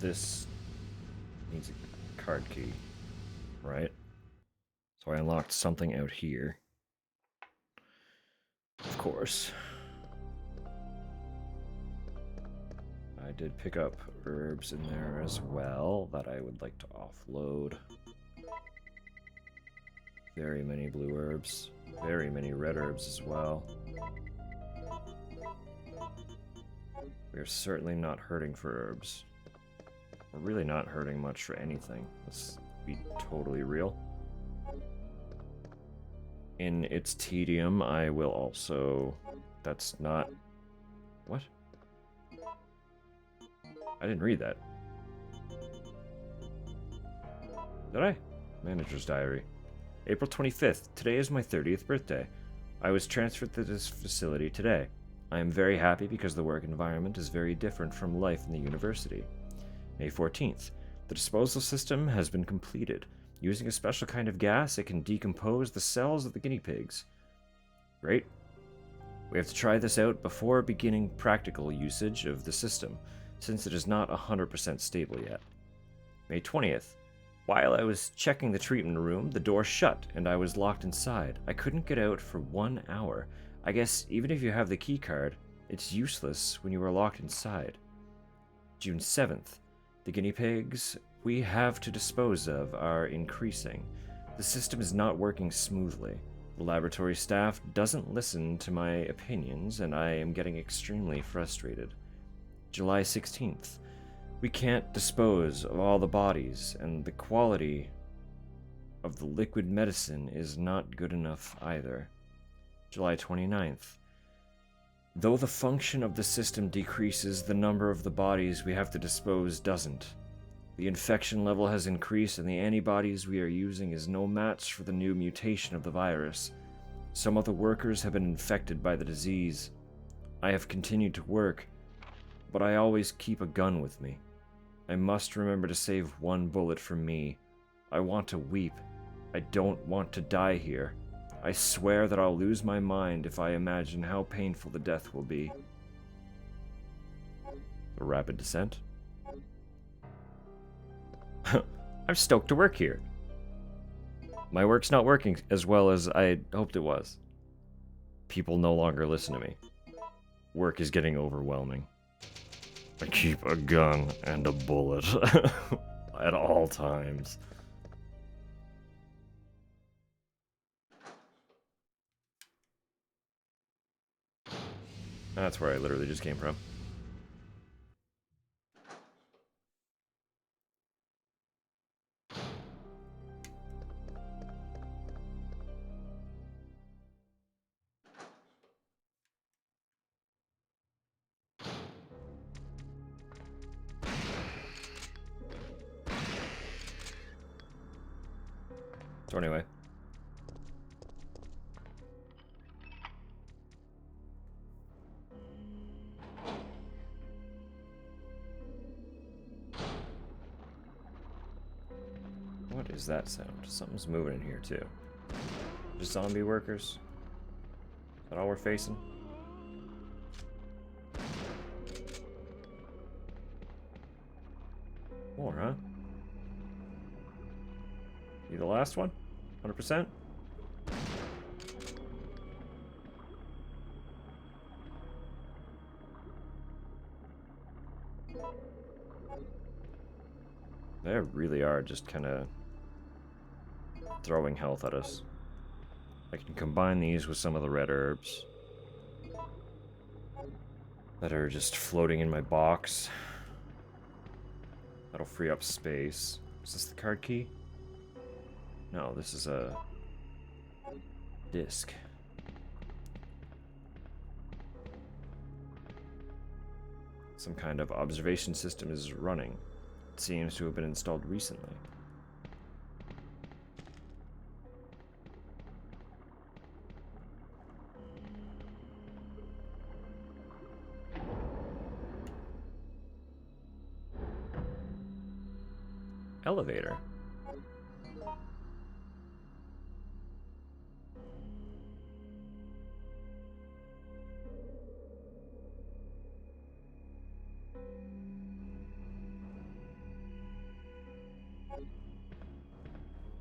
This needs a card key, right? So I unlocked something out here. Of course. I did pick up herbs in there as well that I would like to offload. Very many blue herbs. Very many red herbs as well. We are certainly not hurting for herbs. We're really not hurting much for anything. Let's be totally real. In its tedium, I will also... That's not... What? I didn't read that. Did I? Manager's diary. April 25th. Today is my 30th birthday. I was transferred to this facility today. I am very happy because the work environment is very different from life in the university. May 14th. The disposal system has been completed. Using a special kind of gas, it can decompose the cells of the guinea pigs. Great. We have to try this out before beginning practical usage of the system, since it is not 100% stable yet. May 20th. While I was checking the treatment room, the door shut and I was locked inside. I couldn't get out for 1 hour. I guess even if you have the key card, it's useless when you are locked inside. June 7th. The guinea pigs we have to dispose of are increasing. The system is not working smoothly. The laboratory staff doesn't listen to my opinions, and I am getting extremely frustrated. July 16th. We can't dispose of all the bodies, and the quality of the liquid medicine is not good enough either. July 29th. Though the function of the system decreases, the number of the bodies we have to dispose doesn't. The infection level has increased, and the antibodies we are using is no match for the new mutation of the virus. Some of the workers have been infected by the disease. I have continued to work, but I always keep a gun with me. I must remember to save one bullet for me. I want to weep. I don't want to die here. I swear that I'll lose my mind if I imagine how painful the death will be. A rapid descent. I'm stoked to work here. My work's not working as well as I hoped it was. People no longer listen to me. Work is getting overwhelming. I keep a gun and a bullet at all times. That's where I literally just came from. So anyway. What is that sound? Something's moving in here too. Just zombie workers? Is that all we're facing? More, huh? You the last one? 100%? They really are just kind of throwing health at us. I can combine these with some of the red herbs that are just floating in my box. That'll free up space. Is this the card key? No, this is a disc. Some kind of observation system is running. It seems to have been installed recently. Elevator.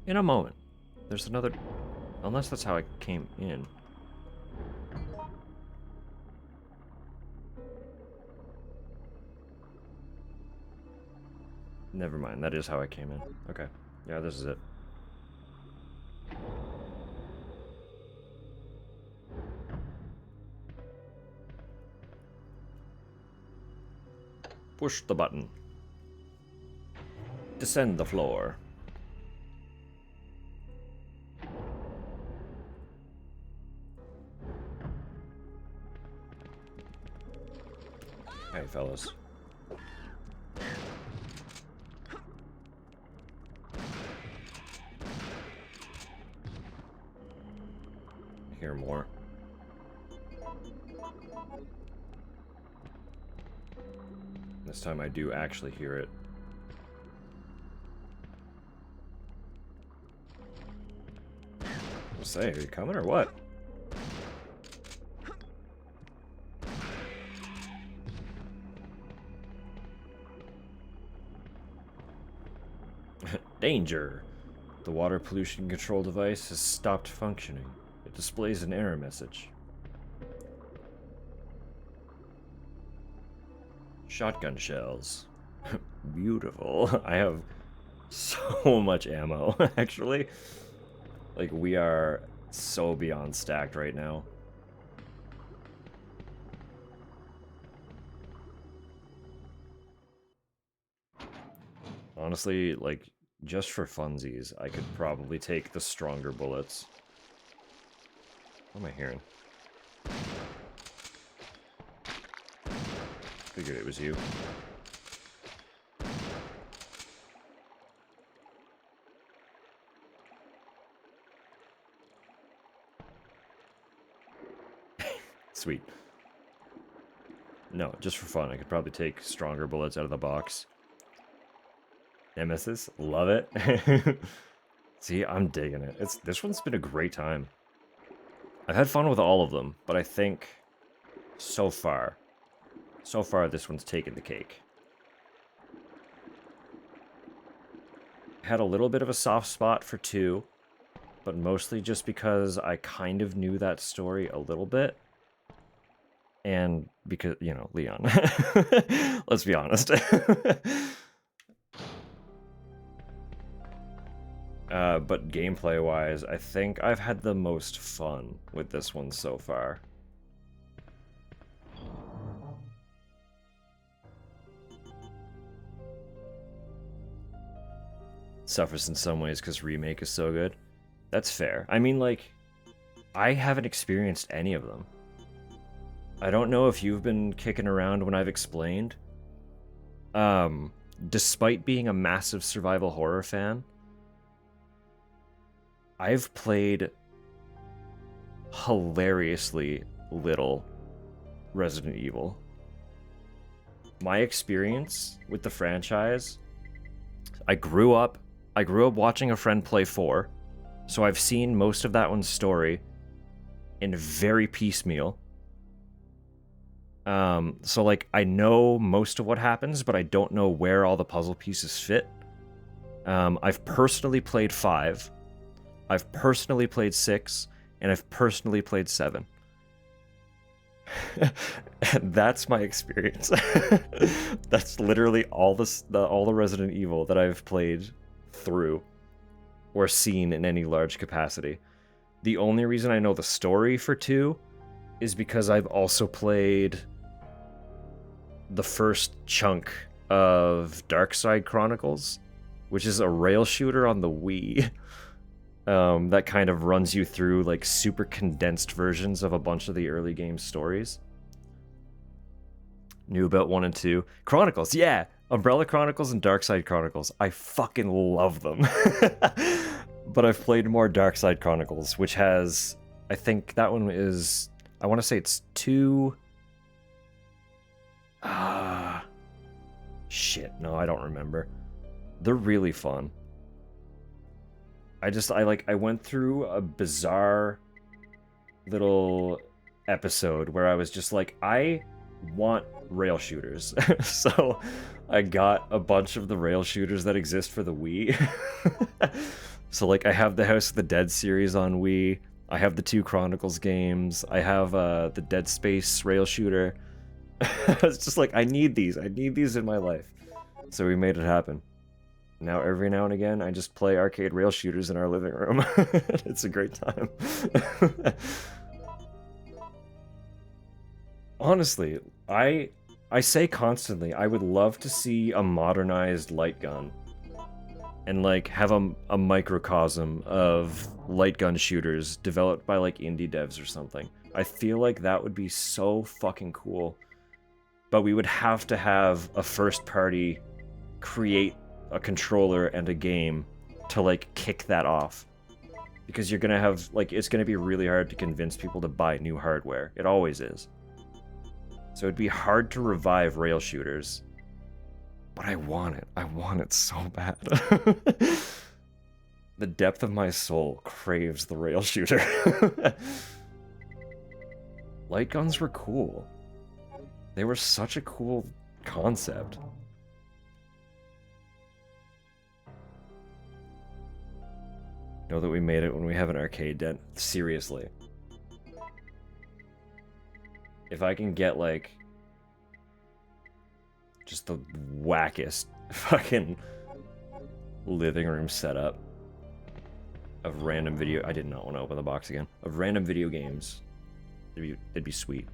In a moment. There's another... Unless that's how I came in. Never mind, that is how I came in. Okay. Yeah, this is it. Push the button. Descend the floor. Hey, fellas. Hear more. This time I do actually hear it. I'll say, are you coming or what? Danger! The water pollution control device has stopped functioning. It displays an error message. Shotgun shells. Beautiful. I have so much ammo, actually. Like, we are so beyond stacked right now. Honestly, like, just for funsies, I could probably take the stronger bullets. What am I hearing? Figured it was you. Sweet. No, just for fun, I could probably take stronger bullets out of the box. Nemesis, love it. See, I'm digging it. This one's been a great time. I've had fun with all of them, but I think so far this one's taken the cake. Had a little bit of a soft spot for 2, but mostly just because I kind of knew that story a little bit. And because, you know, Leon. Let's be honest. But gameplay-wise, I think I've had the most fun with this one so far. Suffers in some ways because Remake is so good. That's fair. I mean, like, I haven't experienced any of them. I don't know if you've been kicking around when I've explained. Despite being a massive survival horror fan, I've played hilariously little Resident Evil. My experience with the franchise, I grew up watching a friend play 4, so I've seen most of that one's story in very piecemeal. So like, I know most of what happens, but I don't know where all the puzzle pieces fit. I've personally played 5. I've personally played 6, and I've personally played 7. And that's my experience. That's literally all the Resident Evil that I've played through or seen in any large capacity. The only reason I know the story for 2 is because I've also played the first chunk of Darkside Chronicles, which is a rail shooter on the Wii. That kind of runs you through like super condensed versions of a bunch of the early game stories. Knew about 1 and 2. Chronicles, yeah! Umbrella Chronicles and Darkside Chronicles. I fucking love them. But I've played more Darkside Chronicles, which has, I think that one is, I want to say it's 2... Shit, no, I don't remember. They're really fun. I went through a bizarre little episode where I was just like, I want rail shooters. So I got a bunch of the rail shooters that exist for the Wii. So like, I have the House of the Dead series on Wii. I have the 2 Chronicles games. I have the Dead Space rail shooter. It's just like, I need these in my life. So we made it happen. Now, every now and again, I just play arcade rail shooters in our living room. It's a great time. Honestly, I say constantly, I would love to see a modernized light gun. And, like, have a microcosm of light gun shooters developed by, like, indie devs or something. I feel like that would be so fucking cool. But we would have to have a first party create a controller and a game to like kick that off, because you're gonna have like, it's gonna be really hard to convince people to buy new hardware. It always is. So it'd be hard to revive rail shooters. But I want it. I want it so bad. The depth of my soul craves the rail shooter. Light guns were cool. They were such a cool concept. Know that we made it when we have an arcade den. Seriously. If I can get, like, just the wackest fucking living room setup of random video... I did not want to open the box again. Of random video games. It'd be sweet.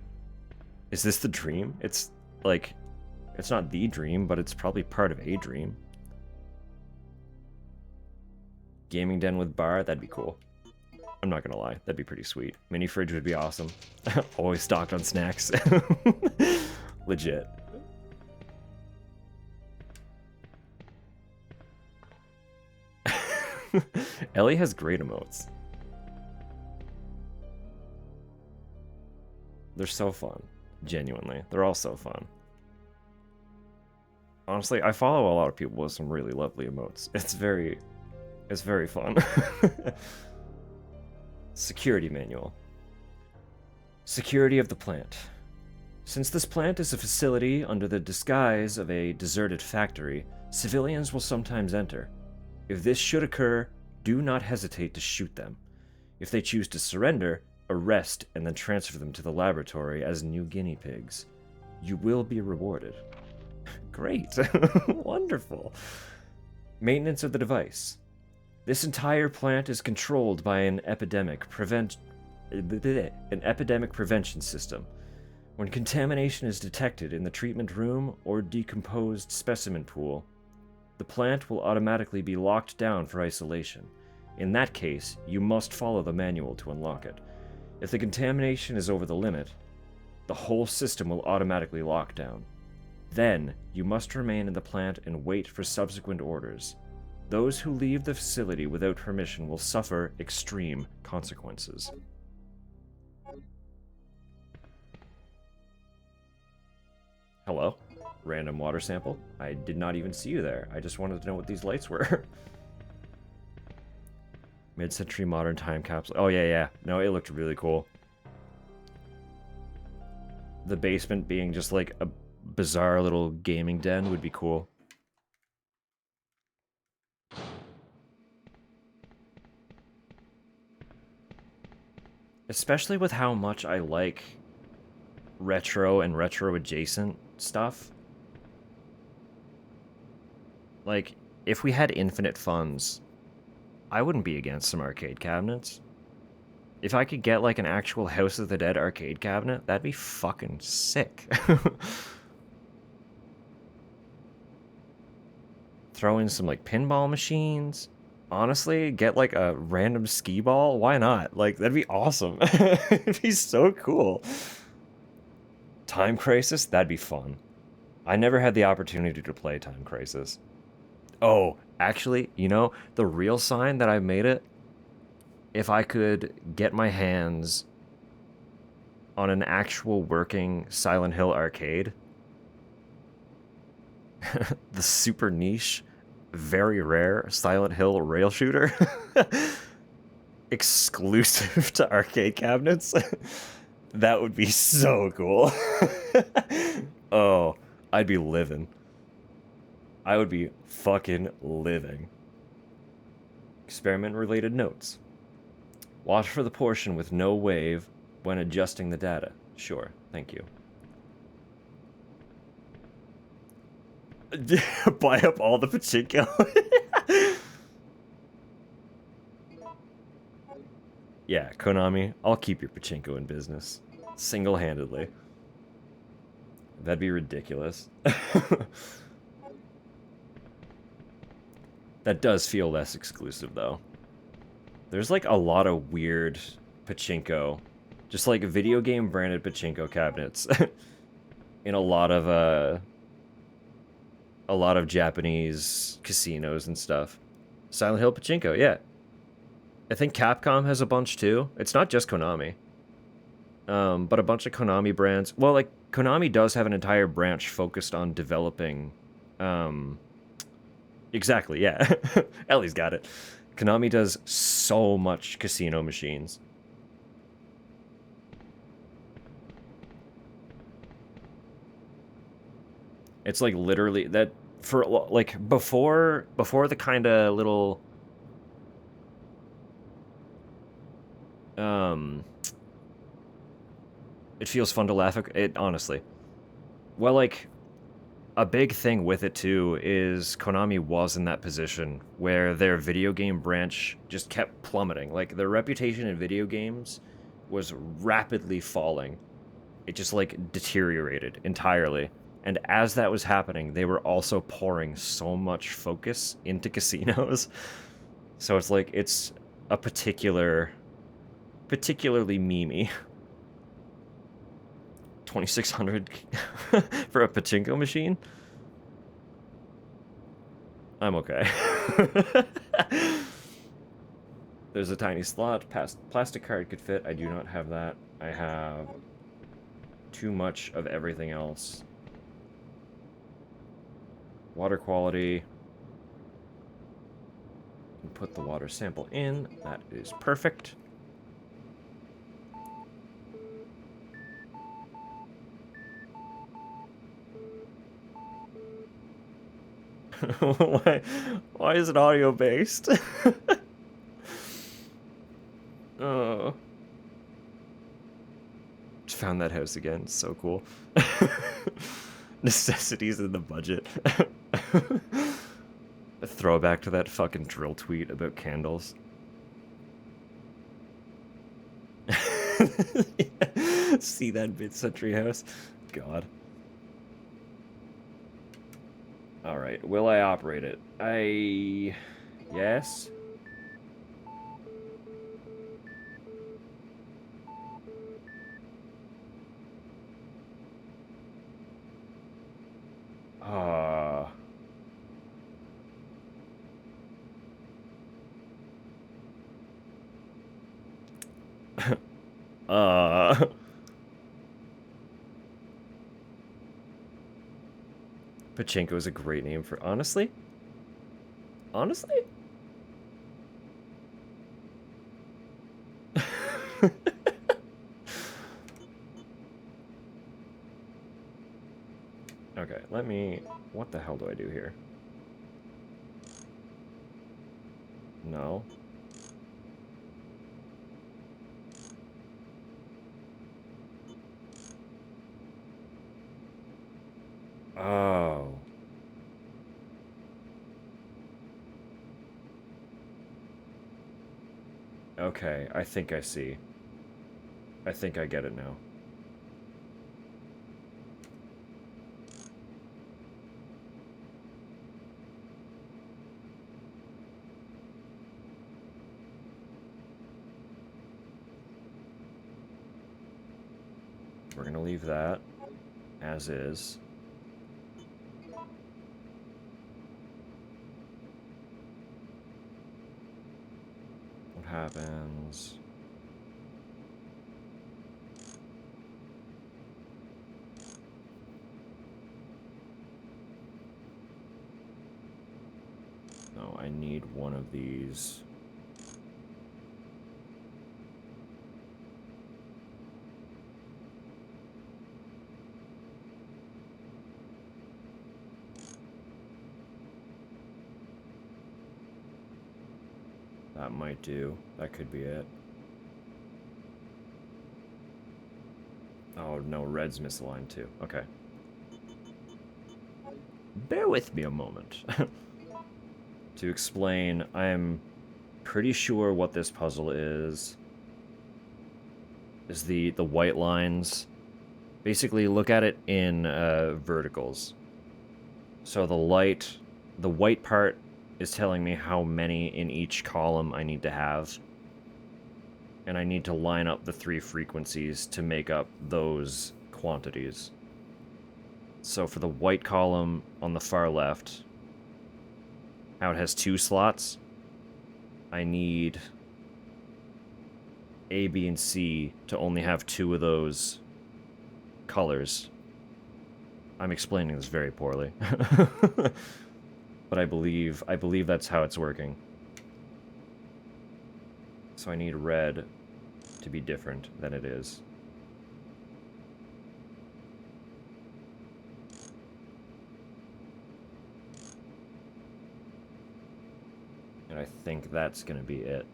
Is this the dream? It's, like... It's not the dream, but it's probably part of a dream. Gaming den with bar? That'd be cool. I'm not gonna lie. That'd be pretty sweet. Mini fridge would be awesome. Always stocked on snacks. Legit. Ellie has great emotes. They're so fun. Genuinely. They're all so fun. Honestly, I follow a lot of people with some really lovely emotes. It's very fun. Security manual. Security of the plant. Since this plant is a facility under the disguise of a deserted factory, civilians will sometimes enter. If this should occur, do not hesitate to shoot them. If they choose to surrender, arrest and then transfer them to the laboratory as new guinea pigs. You will be rewarded. Great. Wonderful. Maintenance of the device. This entire plant is controlled by an epidemic prevention system. When contamination is detected in the treatment room or decomposed specimen pool, the plant will automatically be locked down for isolation. In that case, you must follow the manual to unlock it. If the contamination is over the limit, the whole system will automatically lock down. Then, you must remain in the plant and wait for subsequent orders. Those who leave the facility without permission will suffer extreme consequences. Hello? Random water sample? I did not even see you there. I just wanted to know what these lights were. Mid-century modern time capsule. Oh, yeah. No, it looked really cool. The basement being just like a bizarre little gaming den would be cool. Especially with how much I like retro and retro adjacent stuff. Like, if we had infinite funds, I wouldn't be against some arcade cabinets. If I could get like an actual House of the Dead arcade cabinet, that'd be fucking sick. Throw in some like pinball machines. Honestly, get like a random skee ball. Why not? Like, that'd be awesome. It'd be so cool. Time Crisis? That'd be fun. I never had the opportunity to play Time Crisis. Oh, actually, you know, the real sign that I made it, if I could get my hands on an actual working Silent Hill arcade, the super niche, very rare Silent Hill rail shooter, exclusive to arcade cabinets, that would be so cool. Oh, I'd be living. I would be fucking living. Experiment-related notes. Watch for the portion with no wave when adjusting the data. Sure, thank you. Buy up all the pachinko. Yeah, Konami, I'll keep your pachinko in business. Single-handedly. That'd be ridiculous. That does feel less exclusive, though. There's, like, a lot of weird pachinko. Just, like, video game branded pachinko cabinets. In a lot of Japanese casinos and stuff. Silent Hill pachinko, yeah. I think Capcom has a bunch, too. It's not just Konami. But a bunch of Konami brands. Well, like Konami does have an entire branch focused on developing. Exactly, yeah. Ellie's got it. Konami does so much casino machines. It's like literally that for like before the kind of little it feels fun to laugh at it, honestly. Well, like a big thing with it too is Konami was in that position where their video game branch just kept plummeting. Like their reputation in video games was rapidly falling. It just like deteriorated entirely. And as that was happening, they were also pouring so much focus into casinos. So it's like it's a particularly memey. 2,600 for a pachinko machine? I'm okay. There's a tiny slot. Plastic card could fit. I do not have that. I have too much of everything else. Water quality. Put the water sample in. That is perfect. Why is it audio based? Oh. Just found that house again. So cool. Necessities in the budget. A throwback to that fucking drill tweet about candles. See that mid-century house? God. Alright, will I operate it? Yes? Pachinko is a great name for... Honestly? Honestly? Okay, let me... What the hell do I do here? No. Oh. Okay, I think I see. I think I get it now. We're gonna leave that as is. What happens? No, I need one of these. That might do. That could be it. Oh, no, red's misaligned too. Okay. Bear with me a moment. To explain, I'm pretty sure what this puzzle is the white lines. Basically, look at it in verticals. So the white part is telling me how many in each column I need to have. And I need to line up the 3 frequencies to make up those quantities. So for the white column on the far left, how it has 2 slots, I need A, B, and C to only have 2 of those colors. I'm explaining this very poorly. But I believe that's how it's working. So I need red to be different than it is. And I think that's gonna be it.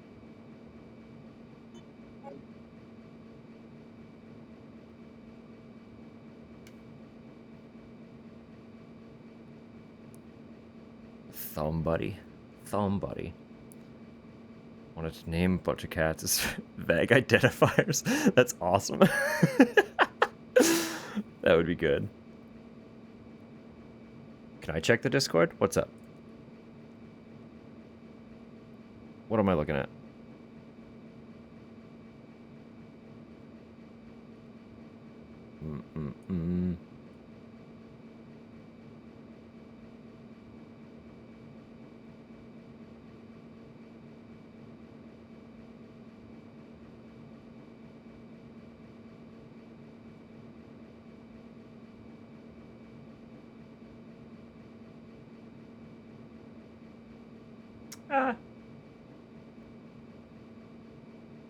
Thumb buddy. Thumb buddy. Wanted to name a bunch of cats as vague identifiers. That's awesome. That would be good. Can I check the Discord? What's up? What am I looking at?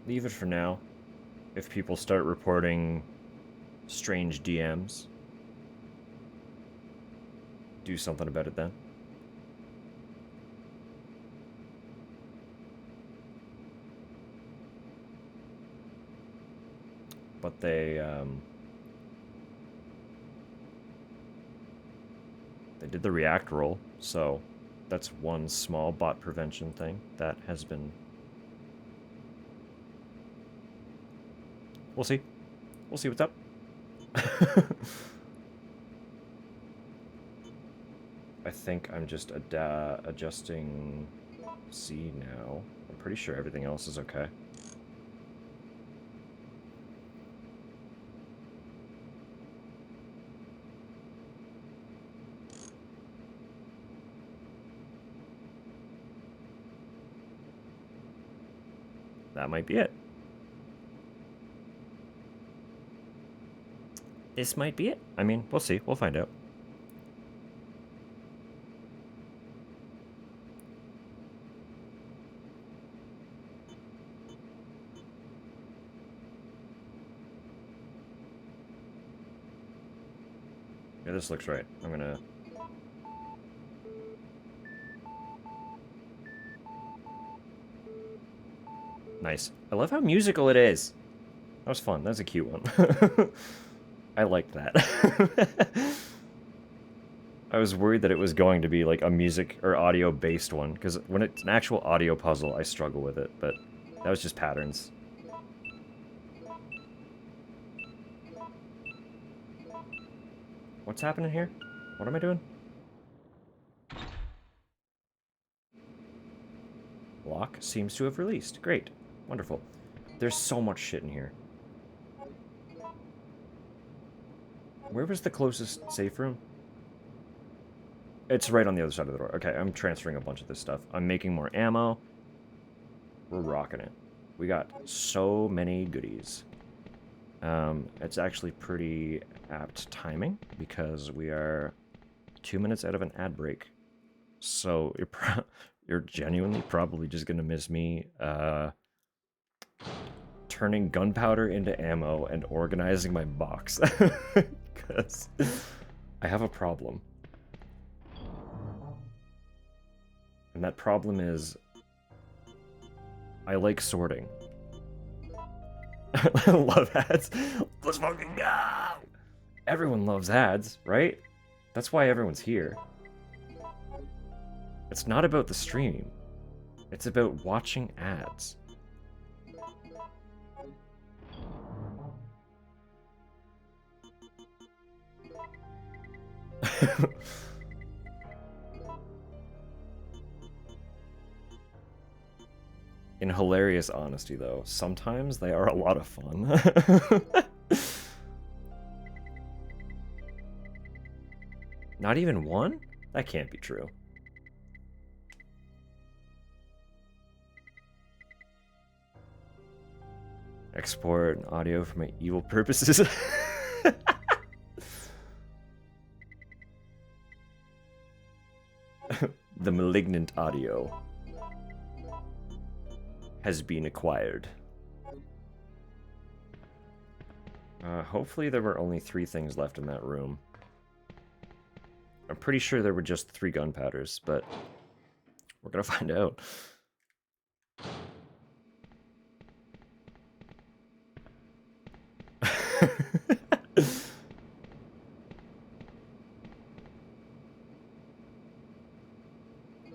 Leave it for now. If people start reporting strange DMs, do something about it then. But they did the React role, so that's one small bot prevention thing that has been... We'll see. We'll see what's up. I think I'm just adjusting C now. I'm pretty sure everything else is okay. That might be it. This might be it. I mean, we'll see. We'll find out. Yeah, this looks right. I'm gonna... Nice. I love how musical it is. That was fun. That was a cute one. I liked that. I was worried that it was going to be like a music or audio based one, because when it's an actual audio puzzle, I struggle with it, but that was just patterns. What's happening here? What am I doing? Lock seems to have released. Great. Wonderful. There's so much shit in here. Where was the closest safe room? It's right on the other side of the door. Okay, I'm transferring a bunch of this stuff. I'm making more ammo. We're rocking it. We got so many goodies. It's actually pretty apt timing because we are 2 minutes out of an ad break. So you're genuinely probably just gonna miss me turning gunpowder into ammo and organizing my box. Because I have a problem. And that problem is I like sorting. I love ads. Let's fucking go! Everyone loves ads, right? That's why everyone's here. It's not about the stream. It's about watching ads. In hilarious honesty, though, sometimes they are a lot of fun. Not even one? That can't be true. Export audio for my evil purposes. The malignant audio has been acquired. Hopefully there were only 3 things left in that room. I'm pretty sure there were just 3 gunpowders, but we're gonna find out.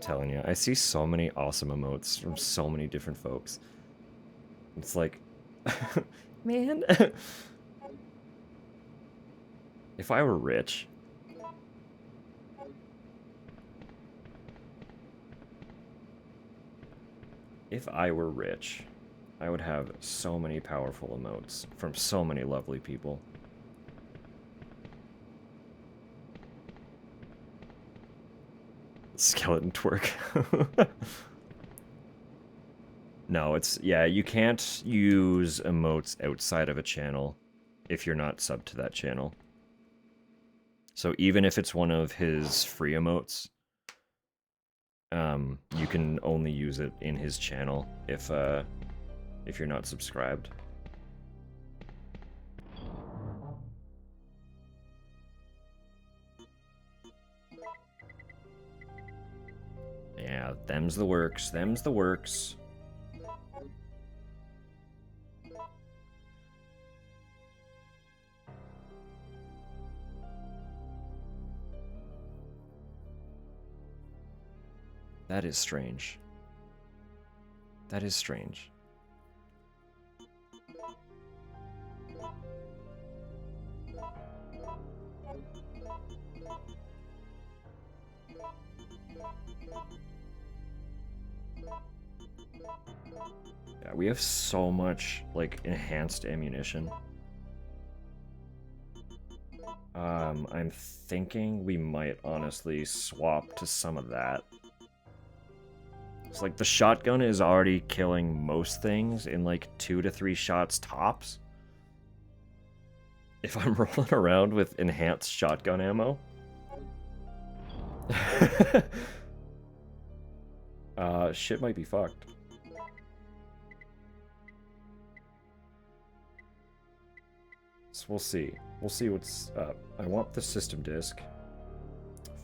Telling you, I see so many awesome emotes from so many different folks. It's like, man, if I were rich, I would have so many powerful emotes from so many lovely people. Skeleton twerk. No, it's, yeah, you can't use emotes outside of a channel if you're not subbed to that channel. So even if it's one of his free emotes, you can only use it in his channel if you're not subscribed. Yeah, them's the works, them's the works. That is strange. That is strange. Yeah, we have so much, like, enhanced ammunition. I'm thinking we might honestly swap to some of that. It's like the shotgun is already killing most things in like 2 to 3 shots tops. If I'm rolling around with enhanced shotgun ammo. Shit might be fucked. So we'll see. We'll see what's up. I want the system disk.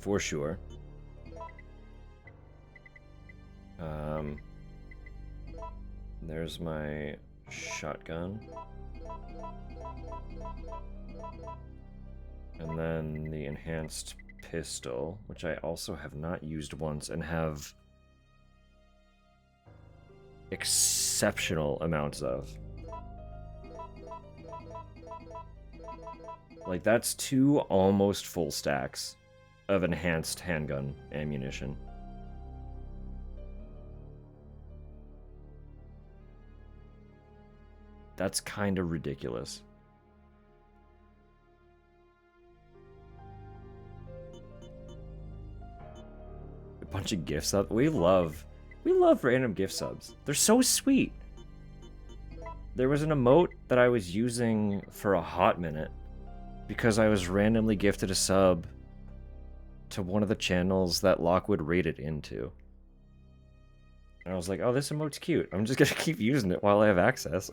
For sure. There's my shotgun. And then the enhanced pistol, which I also have not used once and have exceptional amounts of. Like, that's 2 almost full stacks of enhanced handgun ammunition. That's kind of ridiculous. A bunch of gift subs. We love random gift subs. They're so sweet. There was an emote that I was using for a hot minute because I was randomly gifted a sub to one of the channels that Lockwood rated into. And I was like, oh, this emote's cute. I'm just gonna keep using it while I have access.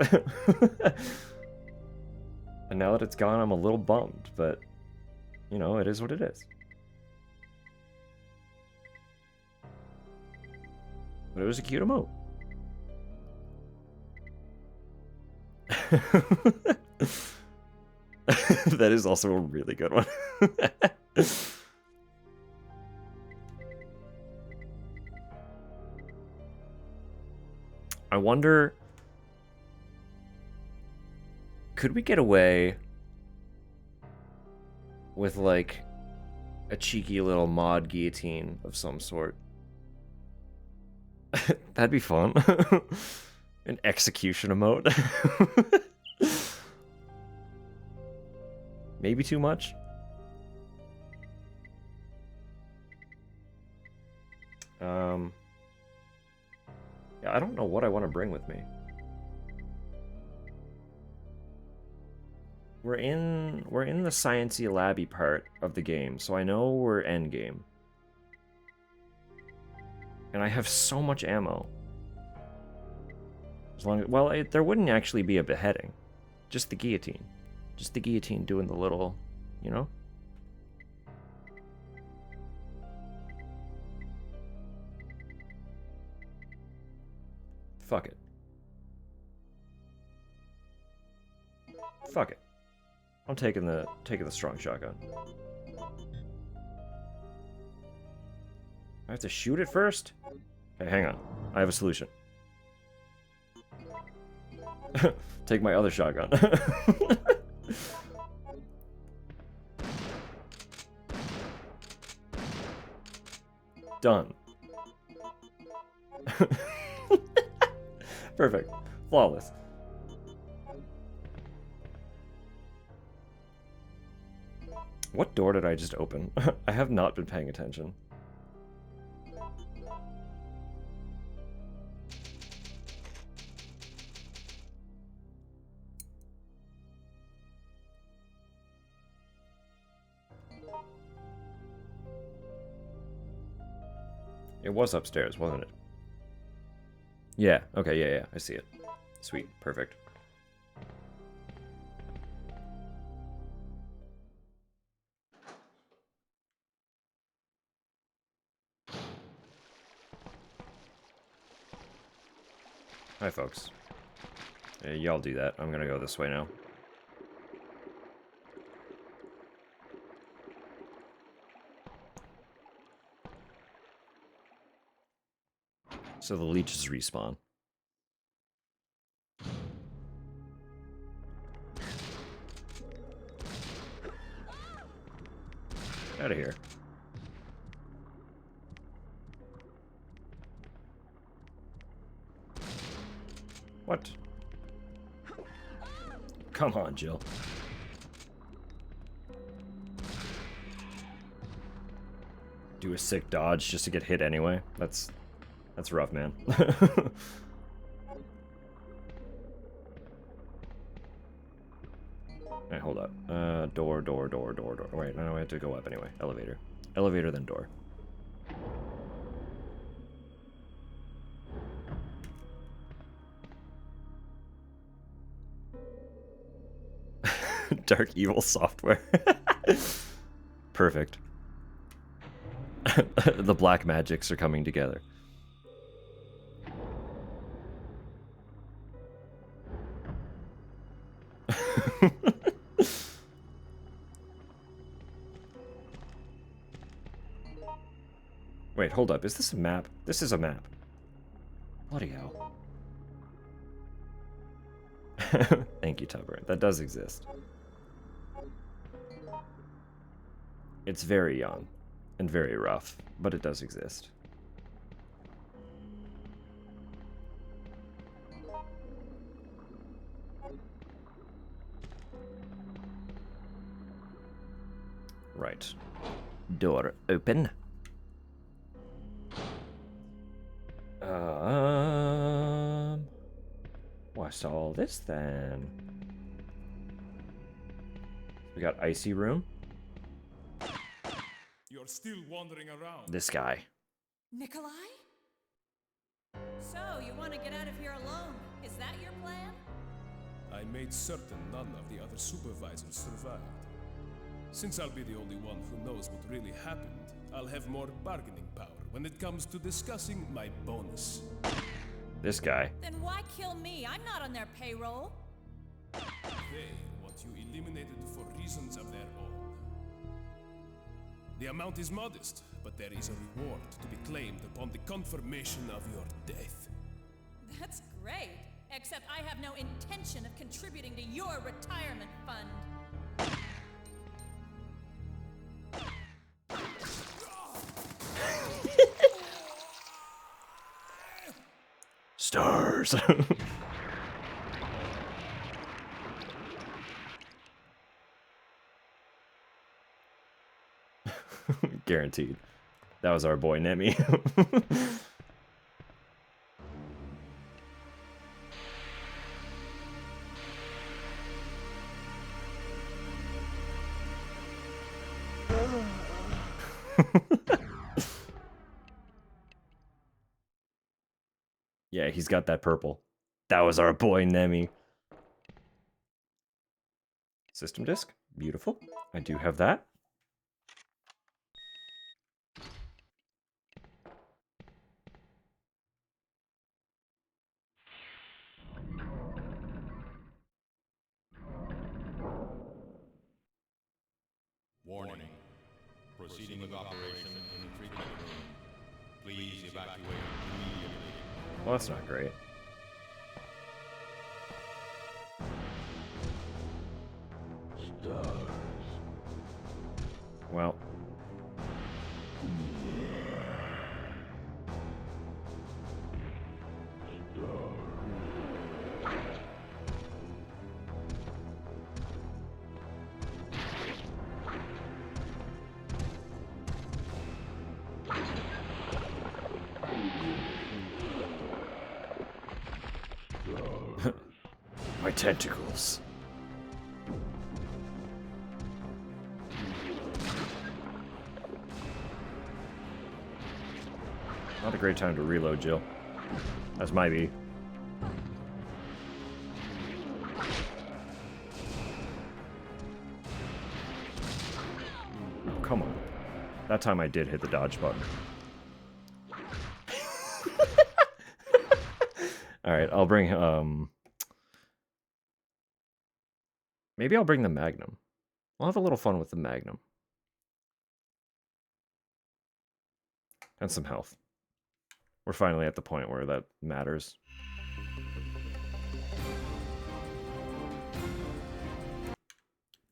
And now that it's gone, I'm a little bummed, but, you know, it is what it is. But it was a cute emote. That is also a really good one. I wonder, could we get away with, like, a cheeky little mod guillotine of some sort? That'd be fun. An execution emote. Maybe too much? Yeah, I don't know what I want to bring with me. We're in the sciencey labby part of the game, so I know we're end game. And I have so much ammo. As long as, well, there wouldn't actually be a beheading. Just the guillotine. Just the guillotine doing the little, you know? Fuck it. Fuck it. I'm taking the strong shotgun. I have to shoot it first? Okay, hang on. I have a solution. Take my other shotgun. Done. Perfect. Flawless. What door did I just open? I have not been paying attention. It was upstairs, wasn't it? Yeah, okay, yeah, I see it. Sweet, perfect. Hi, folks. Y'all do that. I'm gonna go this way now. So the leeches respawn. Out of here. What? Come on, Jill. Do a sick dodge just to get hit anyway. That's rough, man. Alright, hold up. Door. Wait, no, I have to go up anyway. Elevator. Elevator, then door. Dark evil software. Perfect. The black magics are coming together. Wait, hold up. Is this a map? This is a map. Bloody hell. Thank you, Tupper. That does exist. It's very young and very rough, but it does exist. Right. Door open. What's all this then? We got icy room. You're still wandering around. This guy. Nikolai? So, you want to get out of here alone? Is that your plan? I made certain none of the other supervisors survived. Since I'll be the only one who knows what really happened, I'll have more bargaining power when it comes to discussing my bonus. This guy. Then why kill me? I'm not on their payroll. They want you eliminated for reasons of their own. The amount is modest, but there is a reward to be claimed upon the confirmation of your death. That's great. Except I have no intention of contributing to your retirement fund. Stars. Guaranteed. That was our boy Nemi. Yeah, he's got that purple. That was our boy Nemi. System disk. Beautiful. I do have that. Warning. Proceeding with operation in the treatment room. Please evacuate immediately. Well, that's not great. Well. My tentacles. Not a great time to reload, Jill. As might be. Oh, come on. That time I did hit the dodge button. Alright, I'll bring, maybe I'll bring the Magnum. I'll have a little fun with the Magnum. And some health. We're finally at the point where that matters.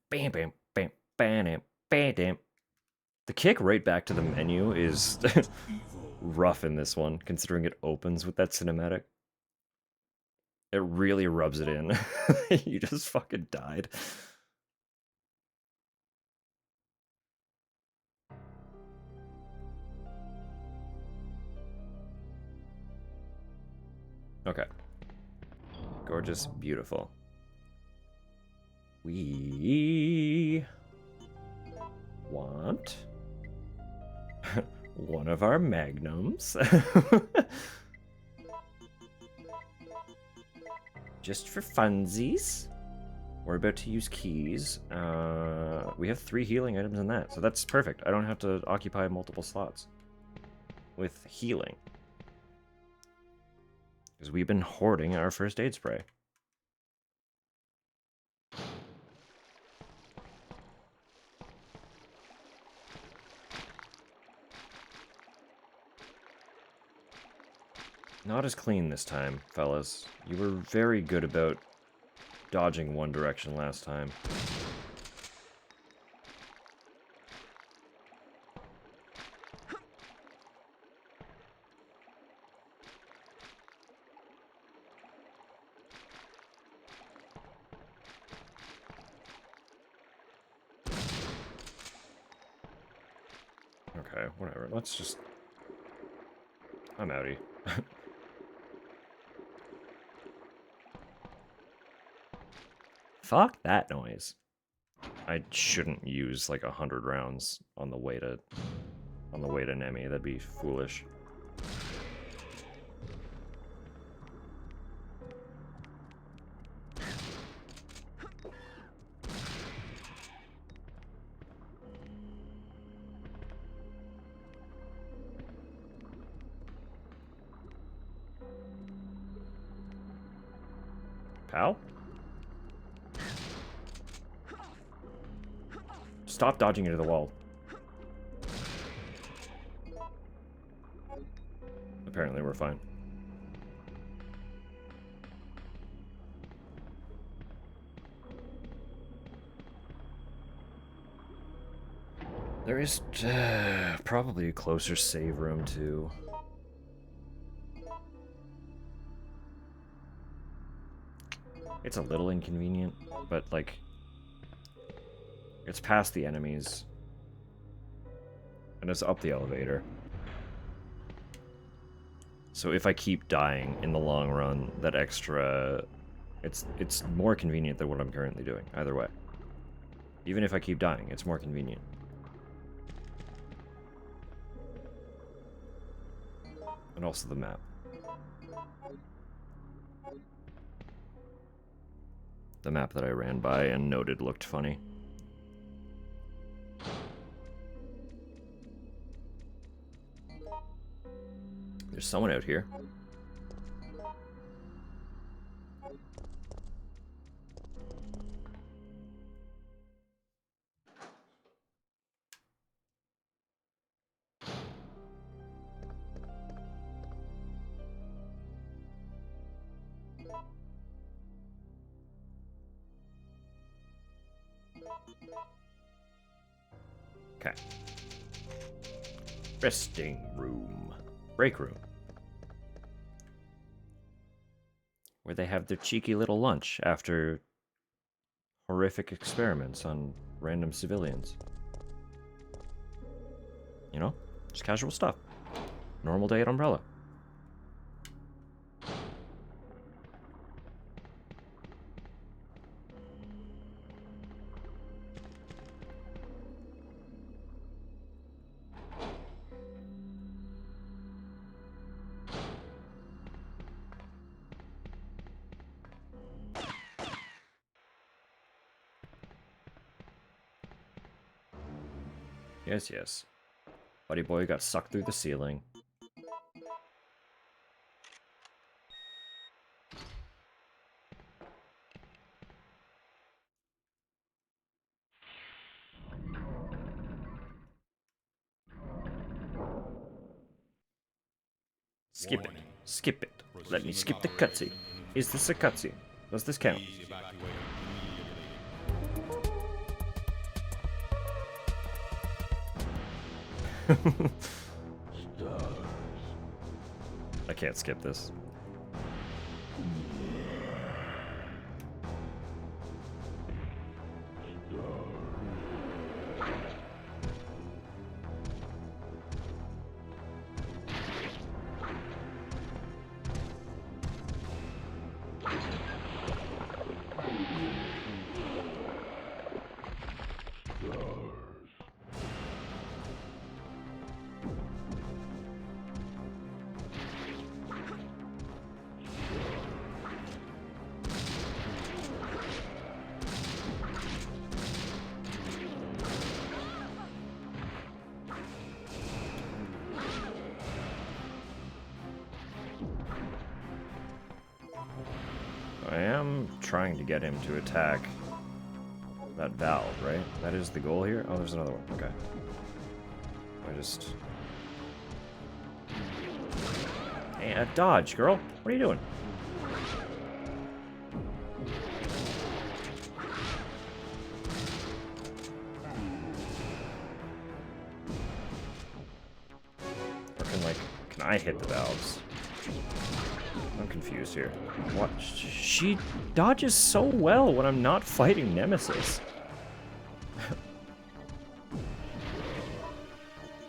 Bam, bam, bam, bam, bam, bam. The kick right back to the menu is rough in this one, considering it opens with that cinematic. It really rubs it in. You just fucking died. Okay. Gorgeous, beautiful. We want one of our magnums. Just for funsies. We're about to use keys. We have 3 healing items in that, so that's perfect. I don't have to occupy multiple slots with healing. Because we've been hoarding our first aid spray. Not as clean this time, fellas. You were very good about dodging one direction last time. Okay, whatever. Let's just... I'm outie. Fuck that noise. I shouldn't use like 100 rounds on the way to Nemi. That'd be foolish. Pal? Stop dodging into the wall. Apparently we're fine. There is probably a closer save room too. It's a little inconvenient, but like, it's past the enemies. And it's up the elevator. So if I keep dying in the long run, that extra... It's more convenient than what I'm currently doing, either way. Even if I keep dying, it's more convenient. And also the map. The map that I ran by and noted looked funny. There's someone out here. Okay. Resting room. Break room. Where they have their cheeky little lunch after horrific experiments on random civilians. You know? Just casual stuff. Normal day at Umbrella. Yes, yes. Buddy boy got sucked through the ceiling. Skip it. Skip it. Let me skip the cutscene. Is this a cutscene? Does this count? I can't skip this. I am trying to get him to attack that valve, right? That is the goal here? Oh, there's another one. Okay. I just... Hey, dodge, girl. What are you doing? Or can I hit the valves? I'm confused here. What? She dodges so well when I'm not fighting Nemesis.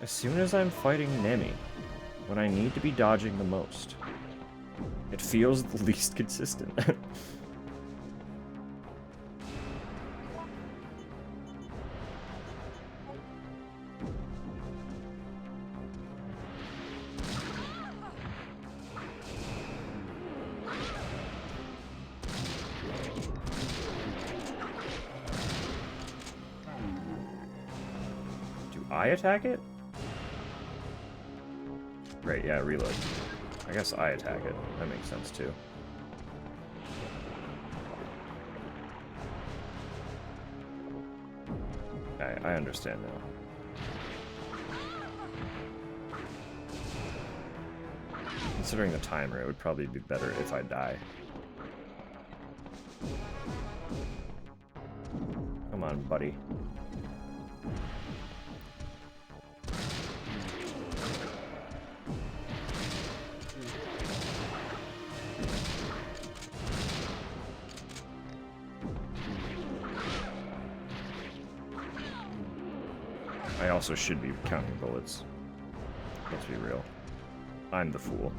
As soon as I'm fighting Nemi, when I need to be dodging the most, it feels the least consistent. I attack it? Right, yeah, reload. I guess I attack it. That makes sense too. I understand now. Considering the timer, it would probably be better if I die. Come on, buddy. I also should be counting bullets. Let's be real. I'm the fool.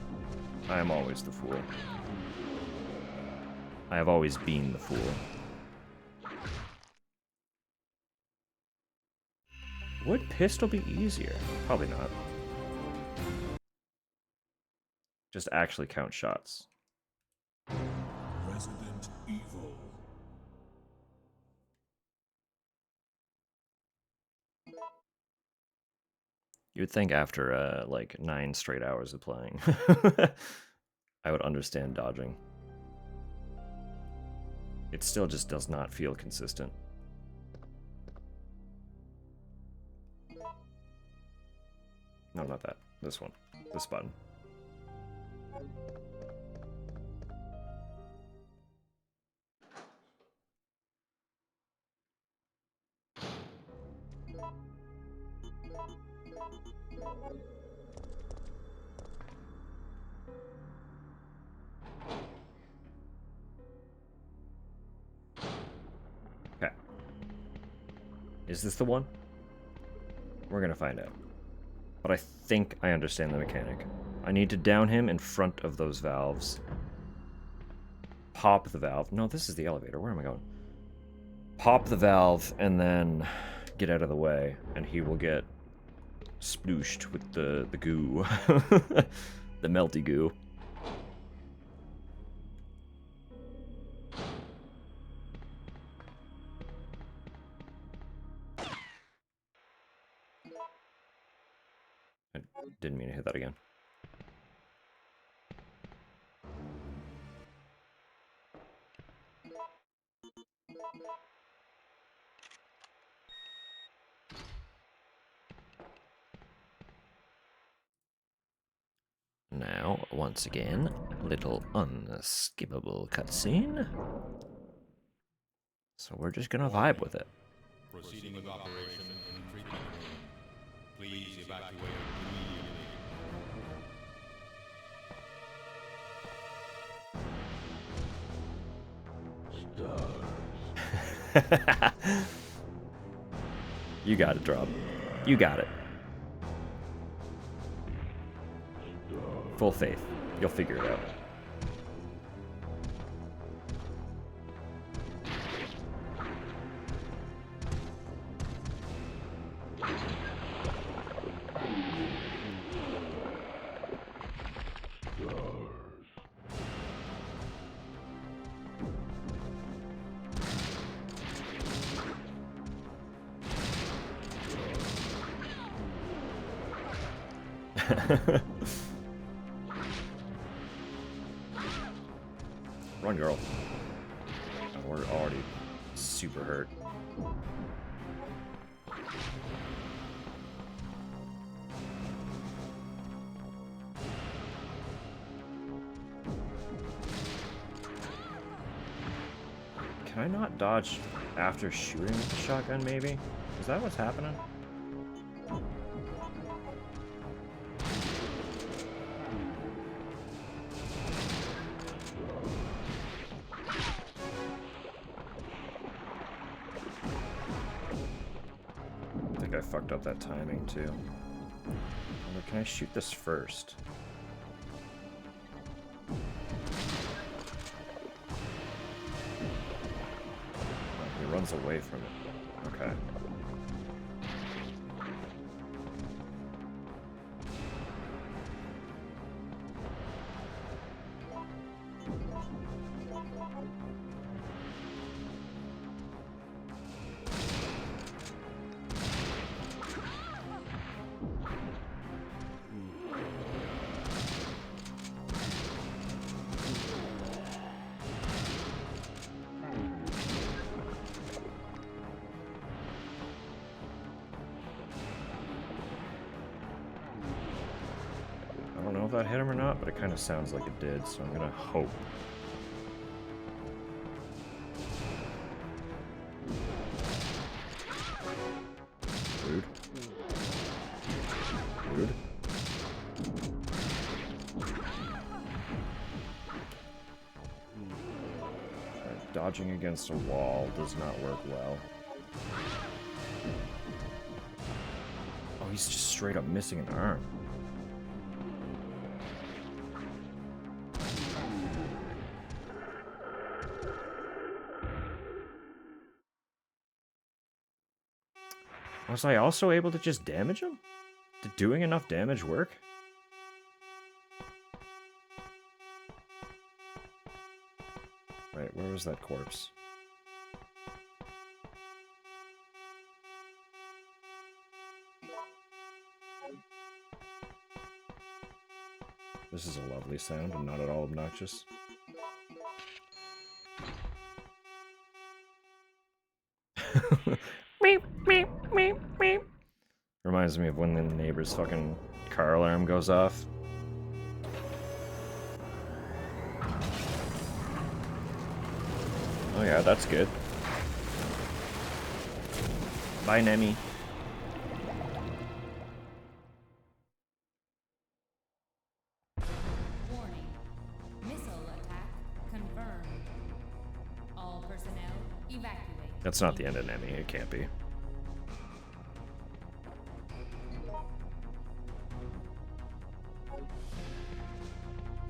I am always the fool. I have always been the fool. Would pistol be easier? Probably not. Just actually count shots. Resident Evil. You'd think after like 9 straight hours of playing, I would understand dodging. It still just does not feel consistent. No, not that. This one. This button. Okay. Is this the one? We're gonna find out. But I think I understand the mechanic. I need to down him in front of those valves. Pop the valve. No, this is the elevator. Where am I going? Pop the valve and then get out of the way, and he will get splooshed with the goo. The melty goo. I didn't mean to hit that again. Now, once again, a little unskippable cutscene. So we're just gonna vibe with it. Proceeding with operation in the treatment room. Please evacuate immediately. You got it, Drop. You got it. Full faith. You'll figure it out. Run, girl. Oh, we're already super hurt. Can I not dodge after shooting with the shotgun, maybe? Is that what's happening? I think I fucked up that timing, too. Or can I shoot this first? He runs away from it. Okay. I don't know if that hit him or not, but it kind of sounds like it did, so I'm gonna hope. Rude. Rude. Alright, dodging against a wall does not work well. Oh, he's just straight up missing an arm. Was I also able to just damage him? Did doing enough damage work? Wait, where was that corpse? This is a lovely sound and not at all obnoxious. Meep, meep, meep, meep. Reminds me of when the neighbor's fucking car alarm goes off. Oh yeah, that's good. Bye, Nemi. Warning. Missile attack confirmed. All personnel evacuate. That's not the end of Nemi, it can't be.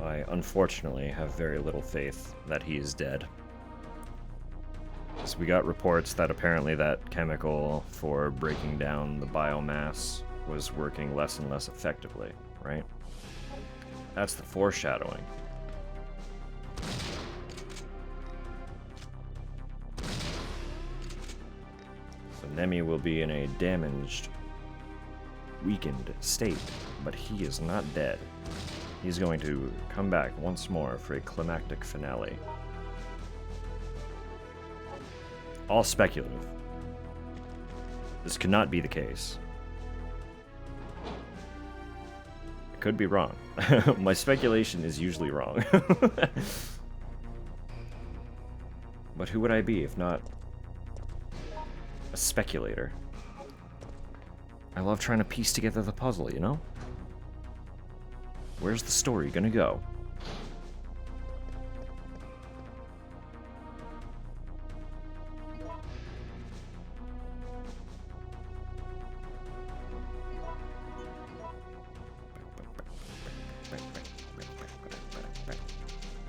I unfortunately have very little faith that he is dead. So we got reports that apparently that chemical for breaking down the biomass was working less and less effectively, right? That's the foreshadowing. So Nemi will be in a damaged, weakened state, but he is not dead. He's going to come back once more for a climactic finale. All speculative. This could not be the case. I could be wrong. My speculation is usually wrong. But who would I be if not a speculator? I love trying to piece together the puzzle, you know? Where's the story gonna go?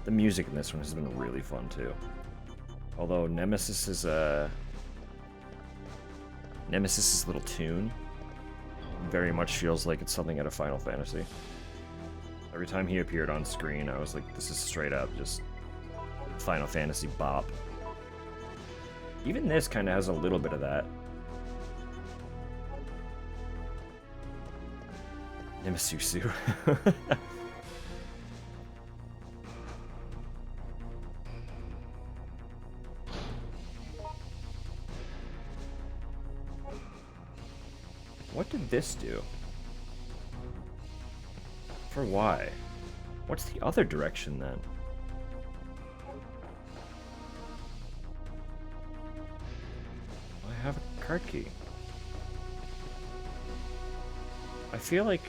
The music in this one has been really fun too. Although Nemesis's little tune very much feels like it's something out of Final Fantasy. Every time he appeared on screen, I was like, this is straight up just Final Fantasy bop. Even this kind of has a little bit of that. Nemesusu. What did this do? For why? What's the other direction then? I have a card key. I feel like...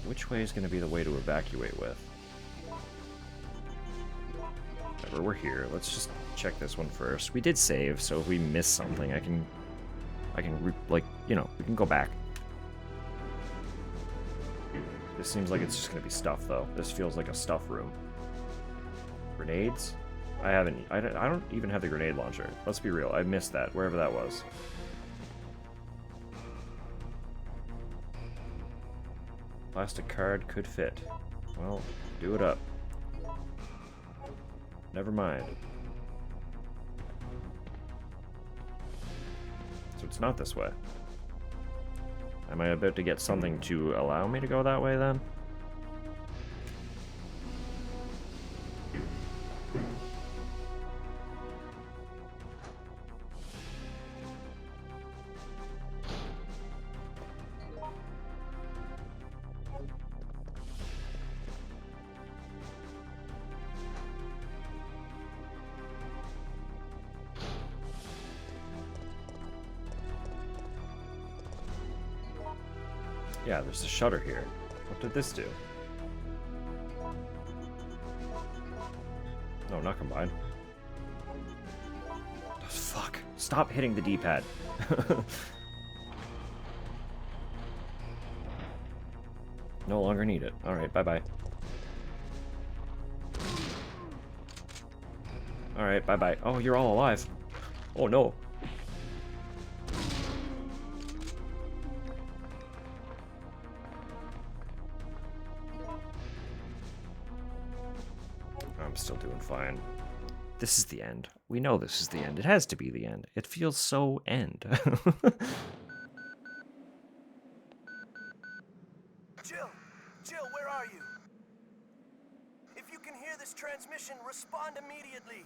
Which way is going to be the way to evacuate with? Whatever, we're here. Let's just check this one first. We did save, so if we miss something, I can like, you know, we can go back. This seems like it's just gonna be stuff, though. This feels like a stuff room. Grenades? I don't even have the grenade launcher. Let's be real, I missed that, wherever that was. Plastic card could fit. Well, do it up. Never mind. So it's not this way. Am I about to get something to allow me to go that way then? Yeah, there's a shutter here. What did this do? No, not combined. Oh, fuck. Stop hitting the D-pad. No longer need it. Alright, bye-bye. Alright, bye-bye. Oh, you're all alive. Oh, no. I'm still doing fine. This is the end. We know this is the end. It has to be the end. It feels so end. Jill, where are you? If you can hear this transmission, respond immediately.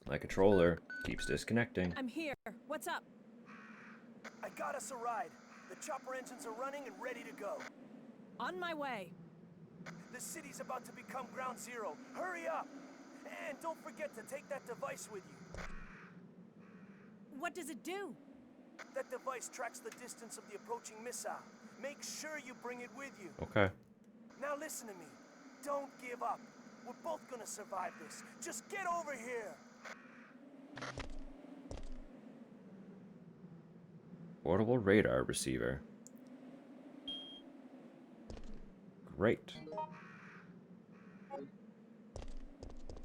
My controller keeps disconnecting. I'm here. What's up? I got us a ride. The chopper engines are running and ready to go. On my way. The city's about to become ground zero. Hurry up! And don't forget to take that device with you. What does it do? That device tracks the distance of the approaching missile. Make sure you bring it with you. Okay. Now listen to me. Don't give up. We're both gonna survive this. Just get over here! Portable radar receiver. Great.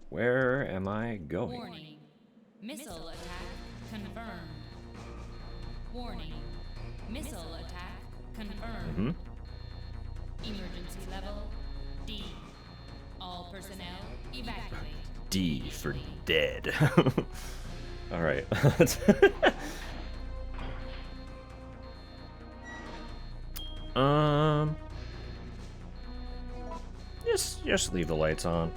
Where am I going? Warning. Missile attack confirmed. Warning. Missile attack confirmed. Emergency level D. All personnel evacuate. D for dead. All right. Just leave the lights on.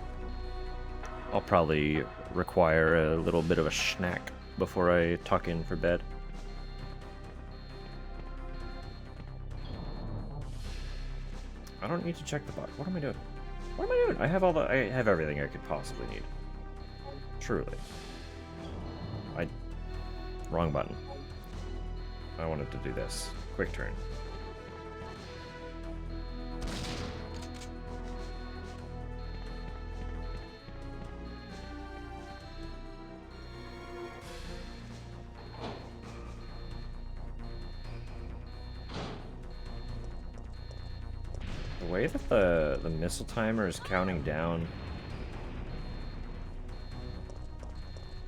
I'll probably require a little bit of a snack before I tuck in for bed. I don't need to check the box. What am I doing? What am I doing? I have everything I could possibly need. Truly. Wrong button. I wanted to do this. Quick turn. The way that the missile timer is counting down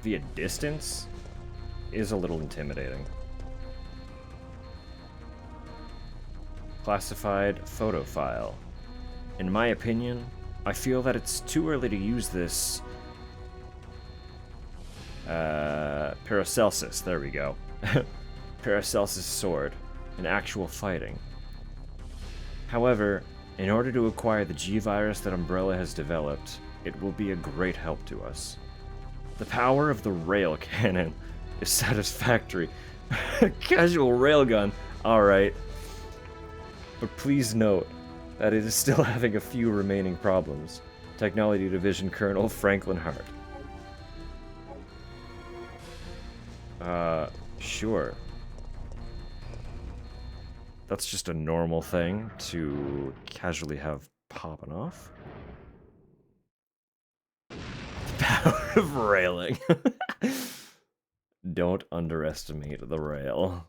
via distance is a little intimidating. Classified photo file. In my opinion, I feel that it's too early to use this Paracelsus, there we go. Paracelsus sword in actual fighting. However, in order to acquire the G-Virus that Umbrella has developed, it will be a great help to us. The power of the rail cannon is satisfactory. Casual railgun, alright. But please note that it is still having a few remaining problems. Technology Division Colonel Franklin Hart. Sure. That's just a normal thing to casually have popping off. The power of railing. Don't underestimate the rail.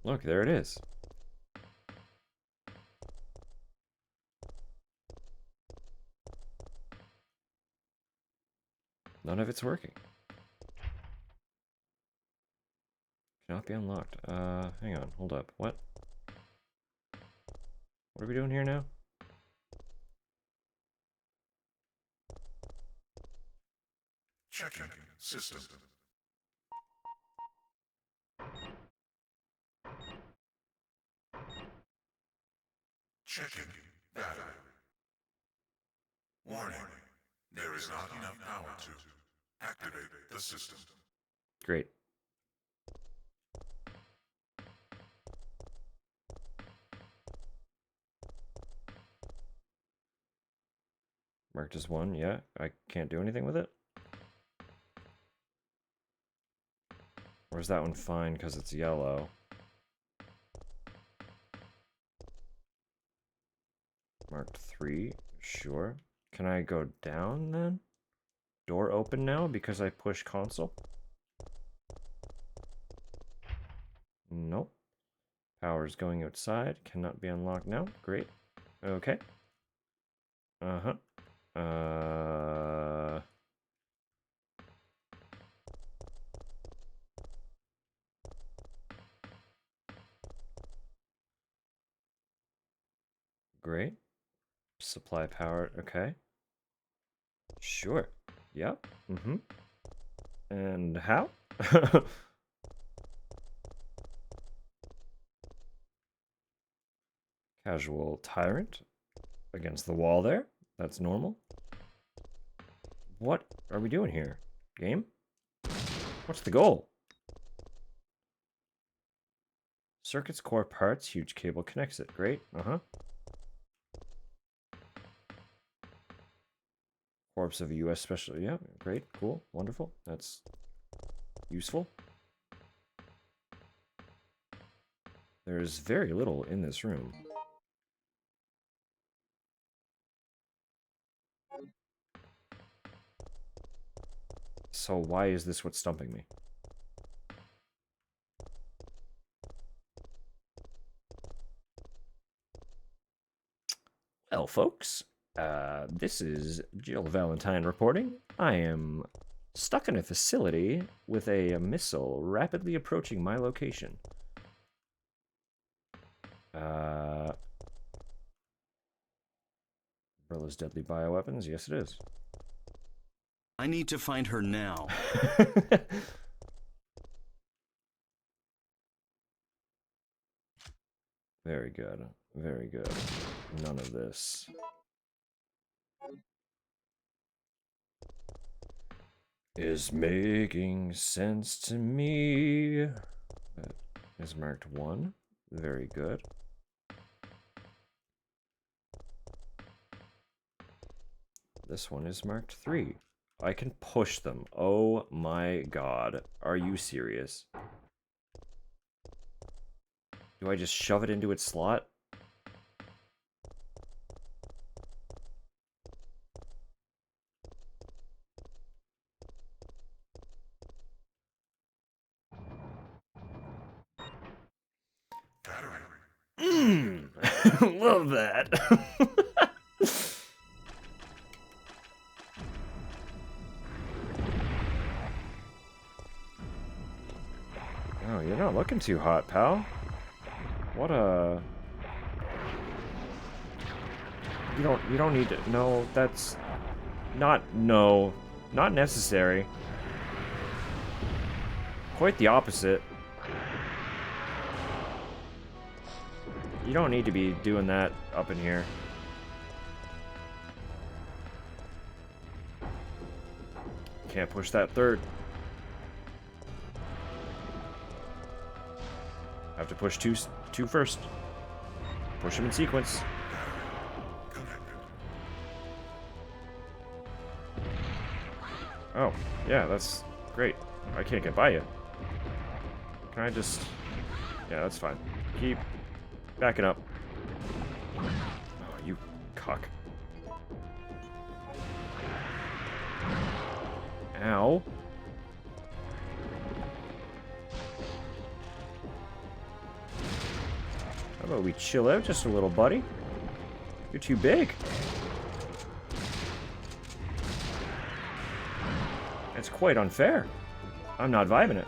Look, there it is. None of it's working. Cannot be unlocked. Hang on, hold up. What? What are we doing here now? Checking system. Checking battery. Warning. There is not enough power to activate the system. Great. Marked as 1, yeah. I can't do anything with it. Or is that one fine because it's yellow? Marked 3, sure. Can I go down then? Door open now because I push console? Nope. Power's going outside. Cannot be unlocked now. Great. Okay. Uh-huh. Great. Supply power. Okay. Sure. Yep. Mm-hmm. And how? Casual tyrant against the wall there. That's normal. What are we doing here? Game? What's the goal? Circuit's core parts, huge cable connects it. Great. Uh-huh. Corpse of a U.S. special. Yeah, great. Cool. Wonderful. That's useful. There's very little in this room. So why is this what's stumping me? Well, folks, this is Jill Valentine reporting. I am stuck in a facility with a missile rapidly approaching my location. Umbrella's deadly bioweapons? Yes, it is. I need to find her now. Very good. Very good. None of this. Is making sense to me. That is marked 1. Very good. This one is marked 3. I can push them. Oh my god. Are you serious? Do I just shove it into its slot? Love that. Oh, you're not looking too hot, pal. What a... You don't need to... No, that's... Not... No. Not necessary. Quite the opposite. You don't need to be doing that up in here. Can't push that third. Have to push two first. Push them in sequence. Oh, yeah, that's great. I can't get by you. Can I just... Yeah, that's fine. Keep backing up. Oh, you cuck. Ow. How about we chill out just a little, buddy? You're too big. It's quite unfair. I'm not vibing it.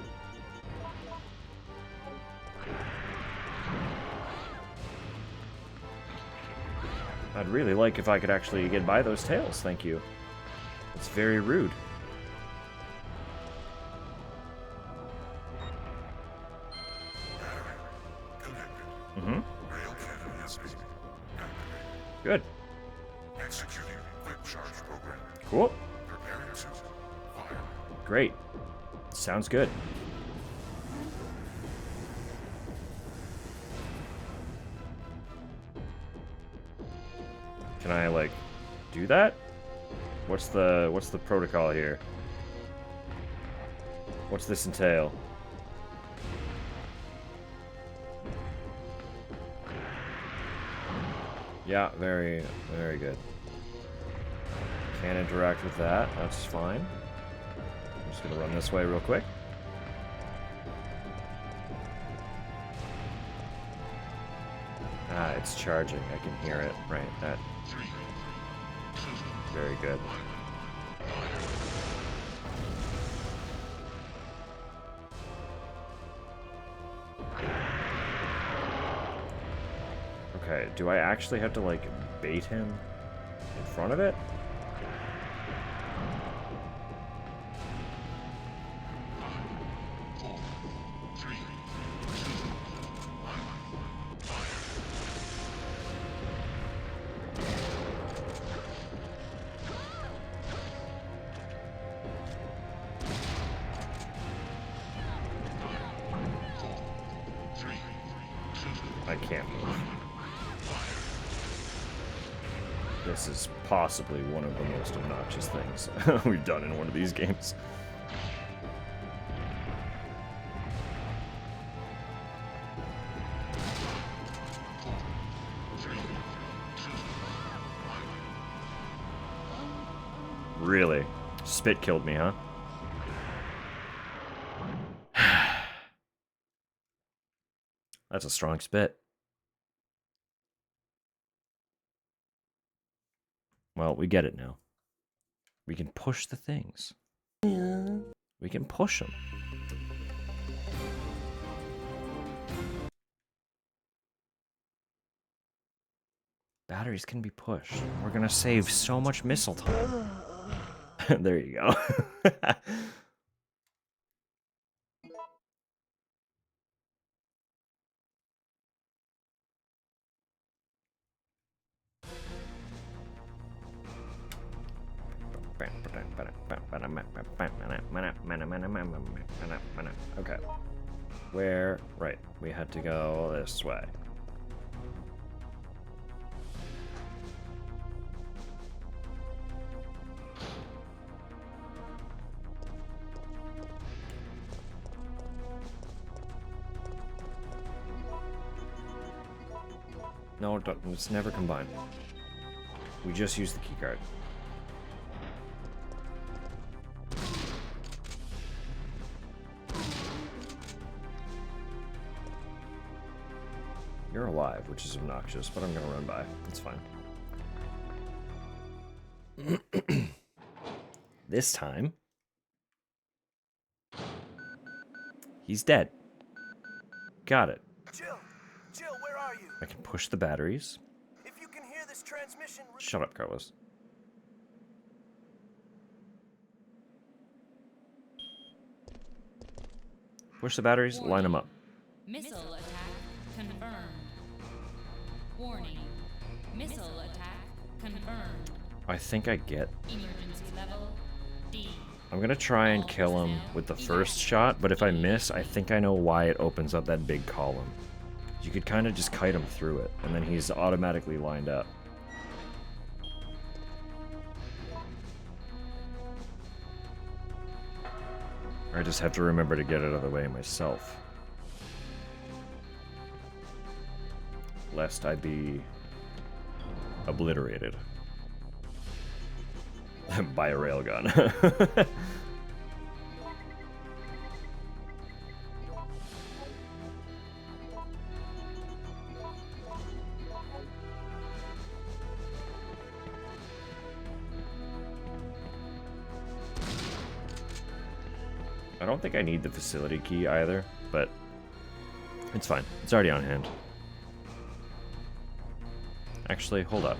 I'd really like if I could actually get by those tails, thank you. It's very rude. Mm-hmm. Good. Executing quick charge program. Cool. Preparing to fire. Great. Sounds good. Can I, like, do that? What's the protocol here? What's this entail? Yeah, very, very good. Can't interact with that. That's fine. I'm just gonna run this way real quick. Ah, it's charging. I can hear it. Right, that. Very good. Okay, Okay, do I actually have to, like, bait him in front of it? I can't move. This is possibly one of the most obnoxious things we've done in one of these games. Really? Spit killed me, huh? That's a strong spit. Well, we get it now. We can push the things. Yeah. We can push them. Batteries can be pushed. We're gonna save so much missile time. There you go. Okay. Where? Right. We had to go this way. No, don't, let's never combine. We just use the keycard. You're alive, which is obnoxious, but I'm gonna run by. It's fine. This time, he's dead. Got it. Jill, where are you? I can push the batteries. If you can hear this transmission, Shut up, Carlos. Push the batteries, line them up. Missile attack confirmed. Warning. Missile attack confirmed. I think I get. Emergency level D. I'm gonna try and kill him with the first shot, but if I miss, I think I know why it opens up that big column. You could kind of just kite him through it, and then he's automatically lined up. I just have to remember to get out of the way myself. Lest I be obliterated by a railgun. I don't think I need the facility key either, but it's fine. It's already on hand. Actually, hold up.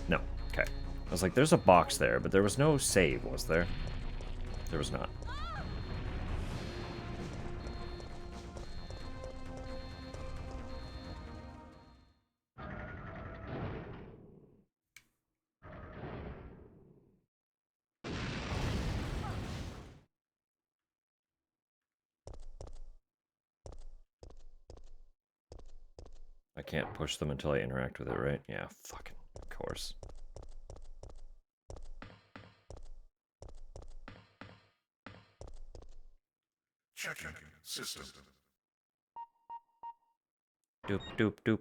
No. Okay. I was like, there's a box there, but there was no save, was there? There was not. I can't push them until I interact with it, right? Yeah, fucking, of course. Checking system. Doop, doop, doop.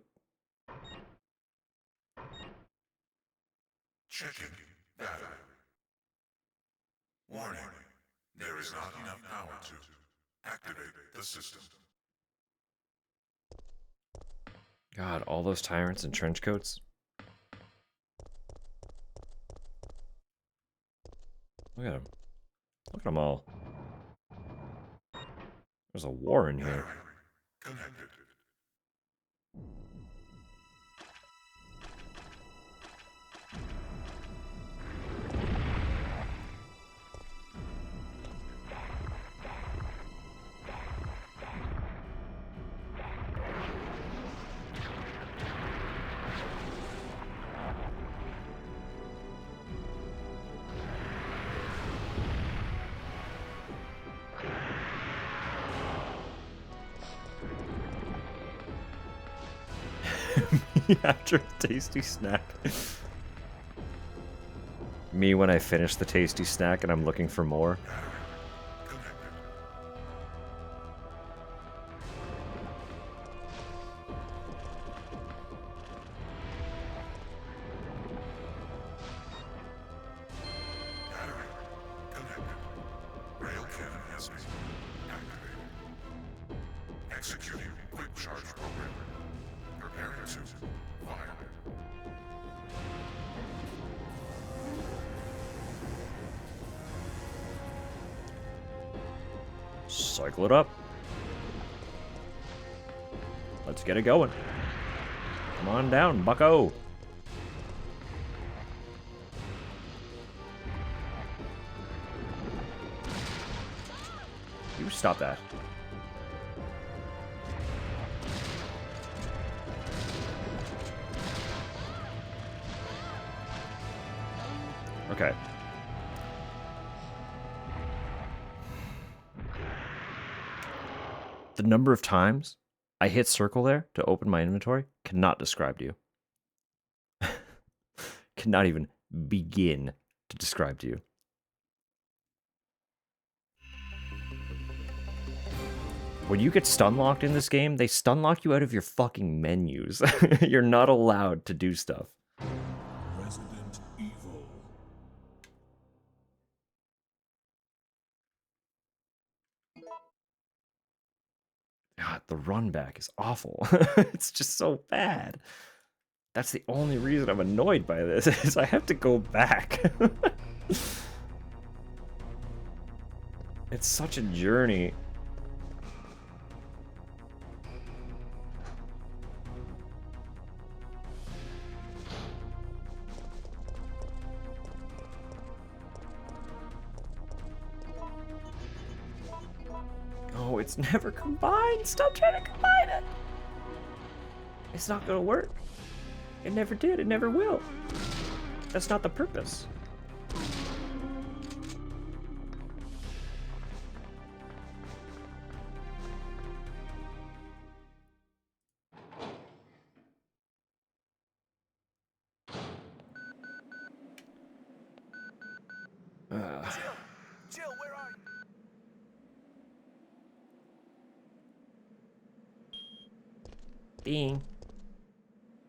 Checking battery. Warning. There is not enough power to activate the system. God, all those tyrants in trench coats. Look at them. Look at them all. There's a war in here. Connected. Me after a tasty snack. Me when I finish the tasty snack and I'm looking for more. Rail cannon has been activated. Executing quick charge program. Prepare to fire. Cycle it up. Let's get it going. Come on down, bucko. You stop that. Okay. The number of times I hit circle there to open my inventory cannot describe to you. Cannot even begin to describe to you. When you get stun locked in this game, they stun lock you out of your fucking menus. You're not allowed to do stuff. Resident Evil. God, the run back is awful. It's just so bad. That's the only reason I'm annoyed by this, is I have to go back. It's such a journey. Oh, it's never combined. Stop trying to combine it. It's not gonna work. It never did. It never will. That's not the purpose. Jill, where are you? Bing.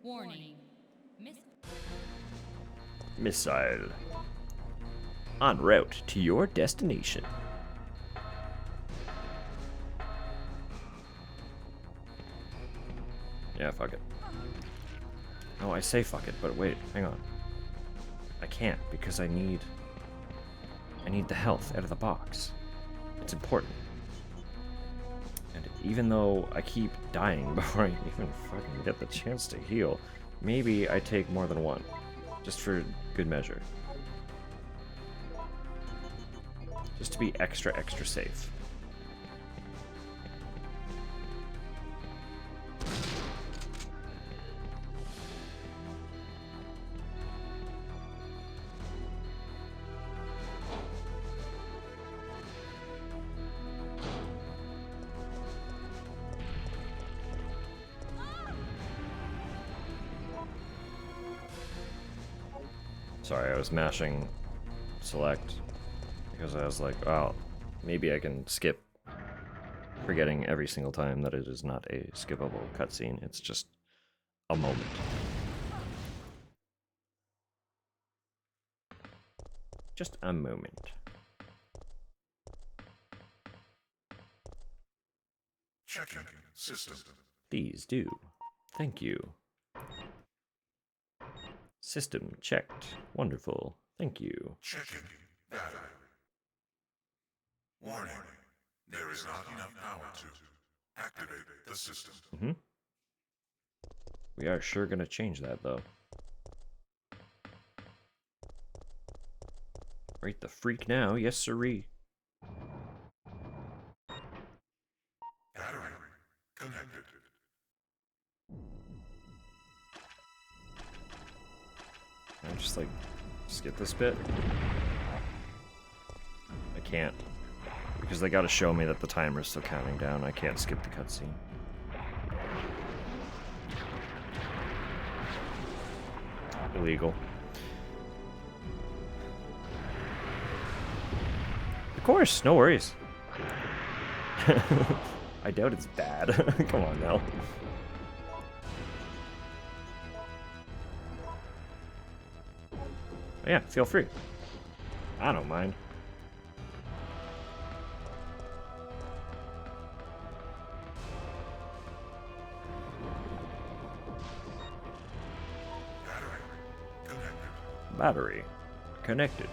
Warning. Missile. En route to your destination. Yeah, fuck it. No, I say fuck it, but wait, hang on. I can't because I need the health out of the box. It's important. And even though I keep dying before I even fucking get the chance to heal, maybe I take more than one. Just for good measure. Just to be extra safe. Sorry, I was mashing select because I was like, oh, maybe I can skip, forgetting every single time that it is not a skippable cutscene. It's just a moment. Just a moment. Checking system. Please do. Thank you. System checked. Wonderful. Thank you. Checking data. Warning. There is not enough power to activate the system. Mm-hmm. We are sure gonna change that, though. Right the freak now. Yes, sirree. Battery connected. Can I just, like, skip this bit? I can't. Because they gotta show me that the timer is still counting down. I can't skip the cutscene. illegal. Of course, no worries. I doubt it's bad. Come on now. Yeah, feel free. I don't mind. Battery connected.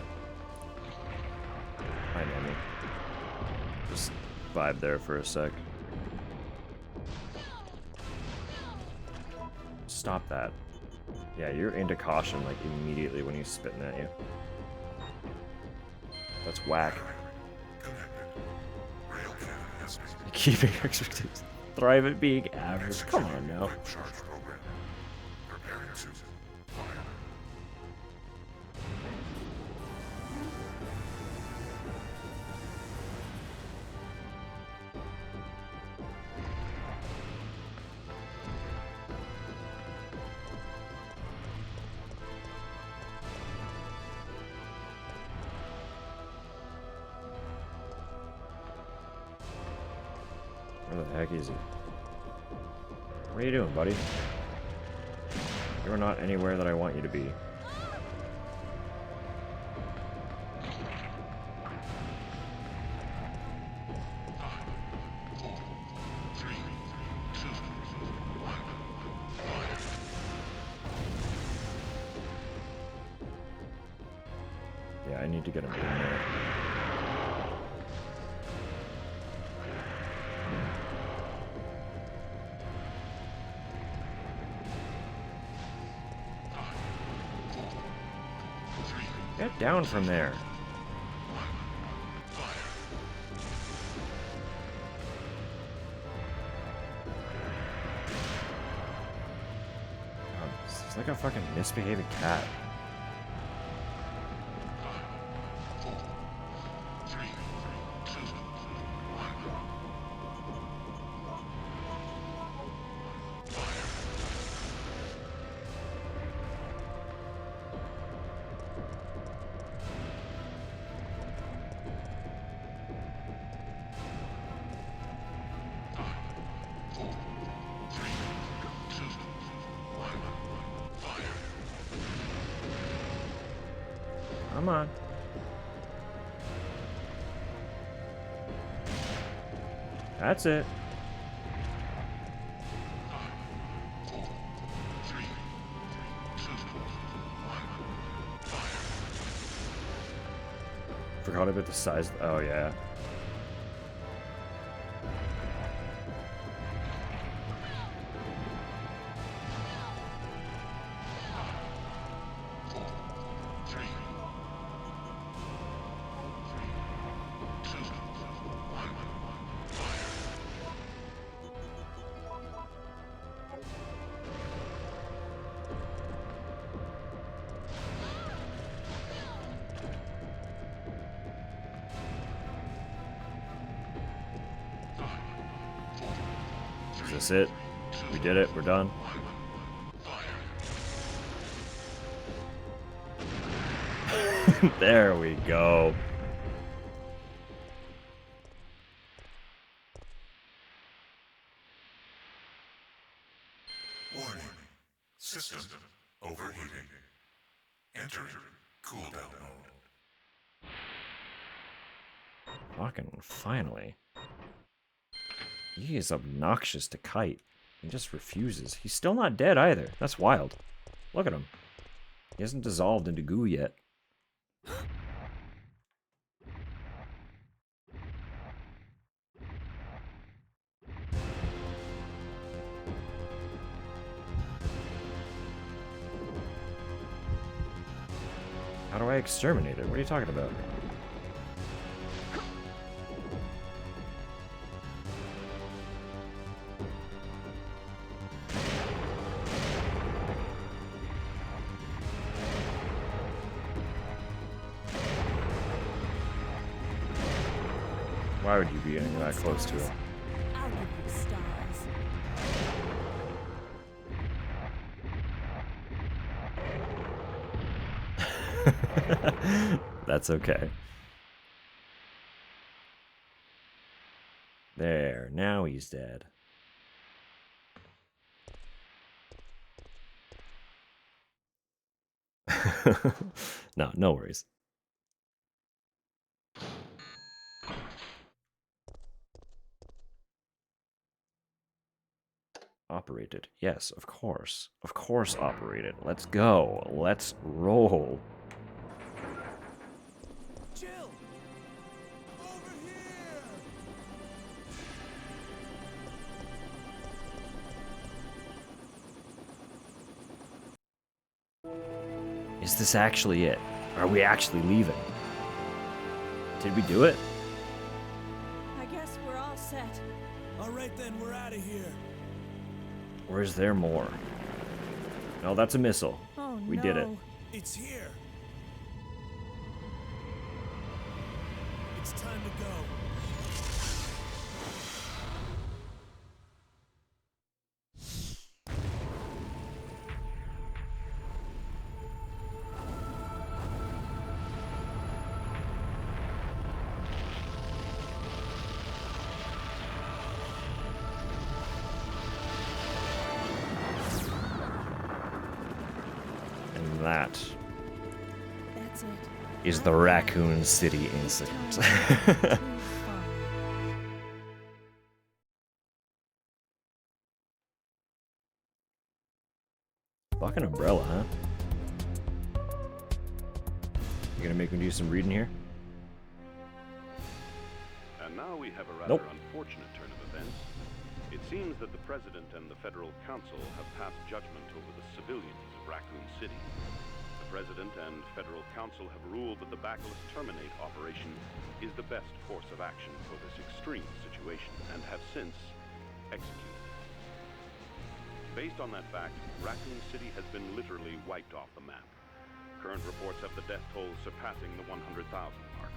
Hi, Nami. Just vibe there for a sec. Stop that. Yeah, you're into caution like immediately when he's spitting at you. That's whack. Keeping expectations. Thrive at being average. Come on now. Where the heck is he? What are you doing, buddy? You're not anywhere that I want you to be. Yeah, I need to get him in there. Get down from there. It's like a fucking misbehaving cat. Come on. That's it. Forgot about the size. Oh, yeah. Is this it? We did it. We're done. There we go. Warning. System overheating. Entering cooldown mode. Fucking finally. He is obnoxious to Kite. He just refuses. He's still not dead either. That's wild. Look at him. He hasn't dissolved into goo yet. How do I exterminate it? What are you talking about? Why would you be getting that close to it? I'll give you stars. That's okay. There, now he's dead. No worries. Operated. Yes, of course. Of course operated. Let's go. Let's roll. Jill! Over here! Is this actually it? Are we actually leaving? Did we do it? I guess we're all set. All right then, we're out of here. Or is there more? No, that's a missile. Oh, we did it. It's here. It's time to go. And that That's it. is the Raccoon City incident. Fucking umbrella, huh? You gonna make me do some reading here? And now we have a rather Nope. unfortunate turn of events. It seems that the President and the Federal Council have passed judgment over the civilians of Raccoon City. The President and Federal Council have ruled that the Bacillus Terminate operation is the best course of action for this extreme situation, and have since executed. Based on that fact, Raccoon City has been literally wiped off the map. Current reports have the death toll surpassing the 100,000 mark.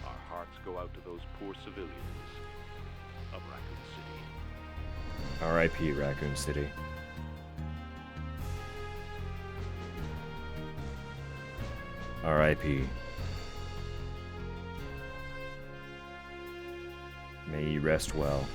Our hearts go out to those poor civilians of Raccoon City. R.I.P. Raccoon City. R.I.P. May you rest well.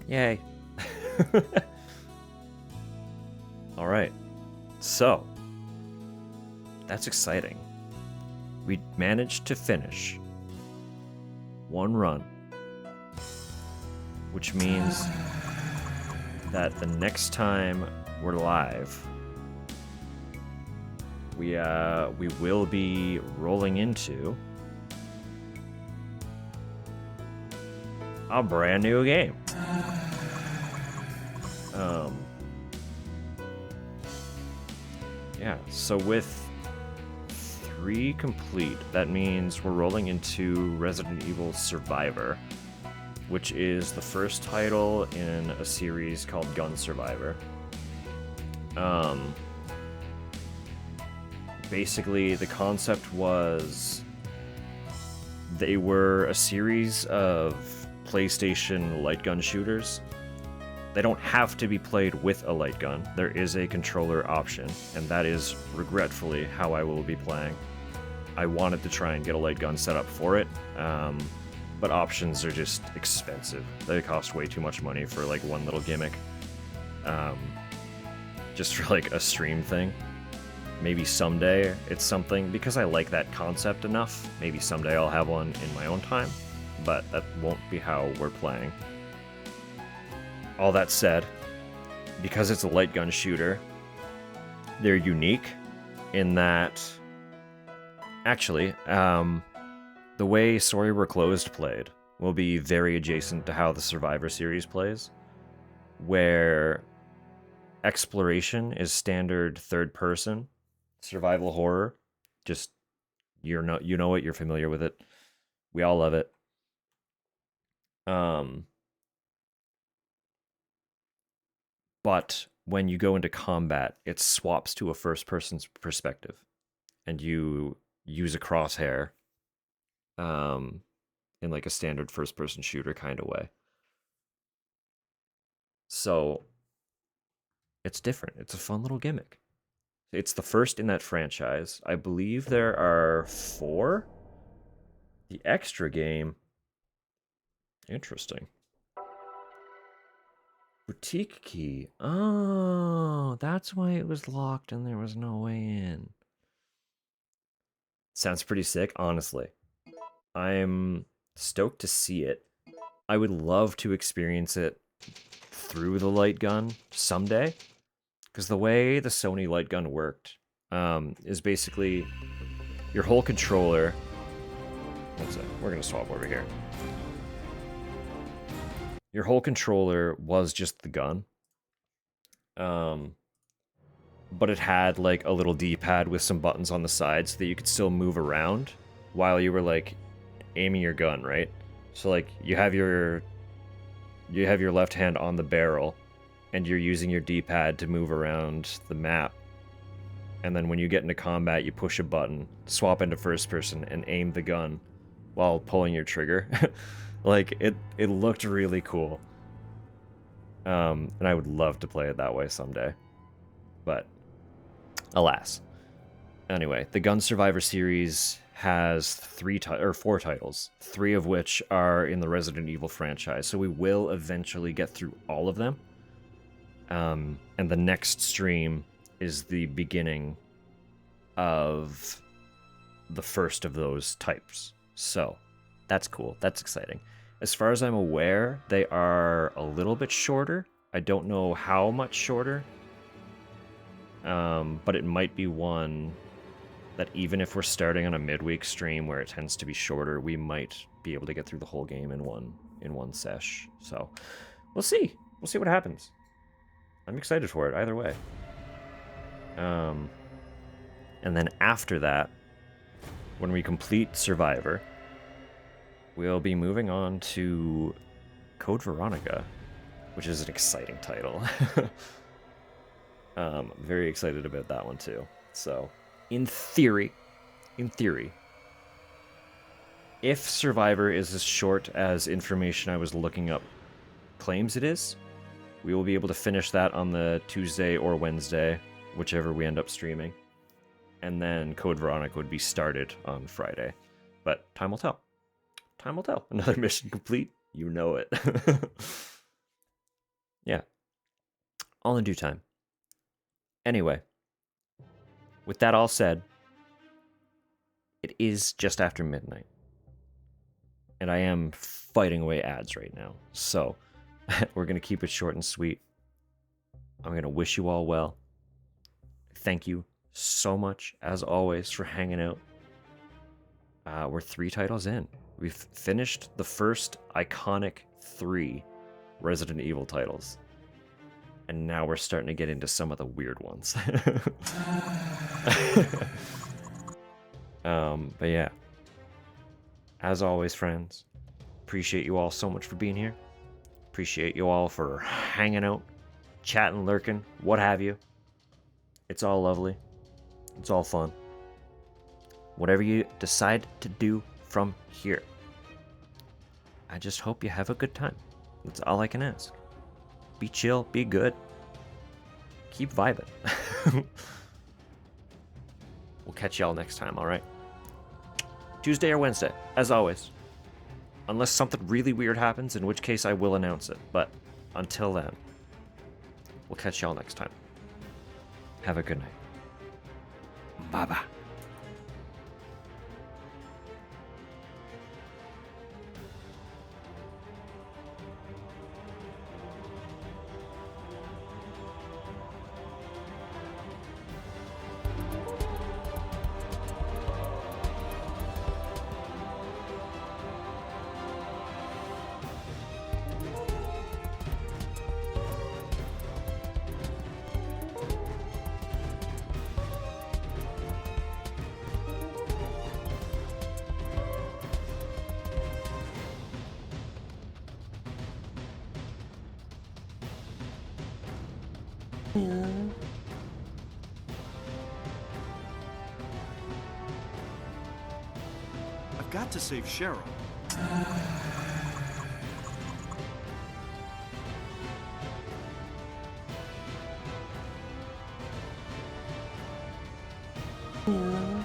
Yay. All right. So, that's exciting. We managed to finish one run, which means that the next time we're live, we will be rolling into a brand new game. Yeah, so with 3 complete, that means we're rolling into Resident Evil Survivor, which is the first title in a series called Gun Survivor. Basically, the concept was they were a series of PlayStation light gun shooters. They don't have to be played with a light gun. There is a controller option, and that is regretfully how I will be playing. I wanted to try and get a light gun set up for it, but options are just expensive. They cost way too much money for like one little gimmick. Just for like a stream thing. Maybe someday it's something, because I like that concept enough, maybe someday I'll have one in my own time, but that won't be how we're playing. All that said, because it's a light gun shooter, they're unique in that, actually, the way Sorry We're Closed played will be very adjacent to how the Survivor series plays, where exploration is standard third person, survival horror, just you know it, you're familiar with it. We all love it. But when you go into combat, it swaps to a first person's perspective, and you use a crosshair in like a standard first person shooter kind of way. So it's different. It's a fun little gimmick. It's the first in that franchise. I believe there are 4. The extra game. Interesting. Boutique key. Oh, that's why it was locked and there was no way in. Sounds pretty sick, honestly. I'm stoked to see it. I would love to experience it through the light gun someday. Because the way the Sony light gun worked is basically your whole controller. One sec, we're going to swap over here. Your whole controller was just the gun. But it had like a little D-pad with some buttons on the side so that you could still move around while you were like aiming your gun, right? So like you have your left hand on the barrel and you're using your D-pad to move around the map. And then when you get into combat, you push a button, swap into first person, and aim the gun while pulling your trigger. Like, it looked really cool. And I would love to play it that way someday. But, alas. Anyway, the Gun Survivor series has 4 titles, 3 of which are in the Resident Evil franchise. So we will eventually get through all of them. And the next stream is the beginning of the first of those types. So, that's cool. That's exciting. As far as I'm aware, they are a little bit shorter. I don't know how much shorter. But it might be one that even if we're starting on a midweek stream where it tends to be shorter, we might be able to get through the whole game in one sesh. So, we'll see. We'll see what happens. I'm excited for it either way. And then after that, when we complete Survivor, we'll be moving on to Code Veronica, which is an exciting title. Very excited about that one too. So, in theory, if Survivor is as short as information I was looking up claims it is, we will be able to finish that on the Tuesday or Wednesday, whichever we end up streaming. And then Code Veronica would be started on Friday. But time will tell. Time will tell. Another mission complete. You know it. Yeah. All in due time. Anyway. With that all said, it is just after midnight. And I am fighting away ads right now. So, we're going to keep it short and sweet. I'm going to wish you all well. Thank you so much, as always, for hanging out. We're 3 titles in. We've finished the first iconic 3 Resident Evil titles. And now we're starting to get into some of the weird ones. But yeah. As always, friends, appreciate you all so much for being here. Appreciate you all for hanging out, chatting, lurking, what have you. It's all lovely. It's all fun. Whatever you decide to do from here, I just hope you have a good time. That's all I can ask. Be chill, be good. Keep vibing. We'll catch y'all next time, alright? Tuesday or Wednesday, as always. Unless something really weird happens, in which case I will announce it. But until then, we'll catch y'all next time. Have a good night. Bye-bye. I've got to save Cheryl. Yeah.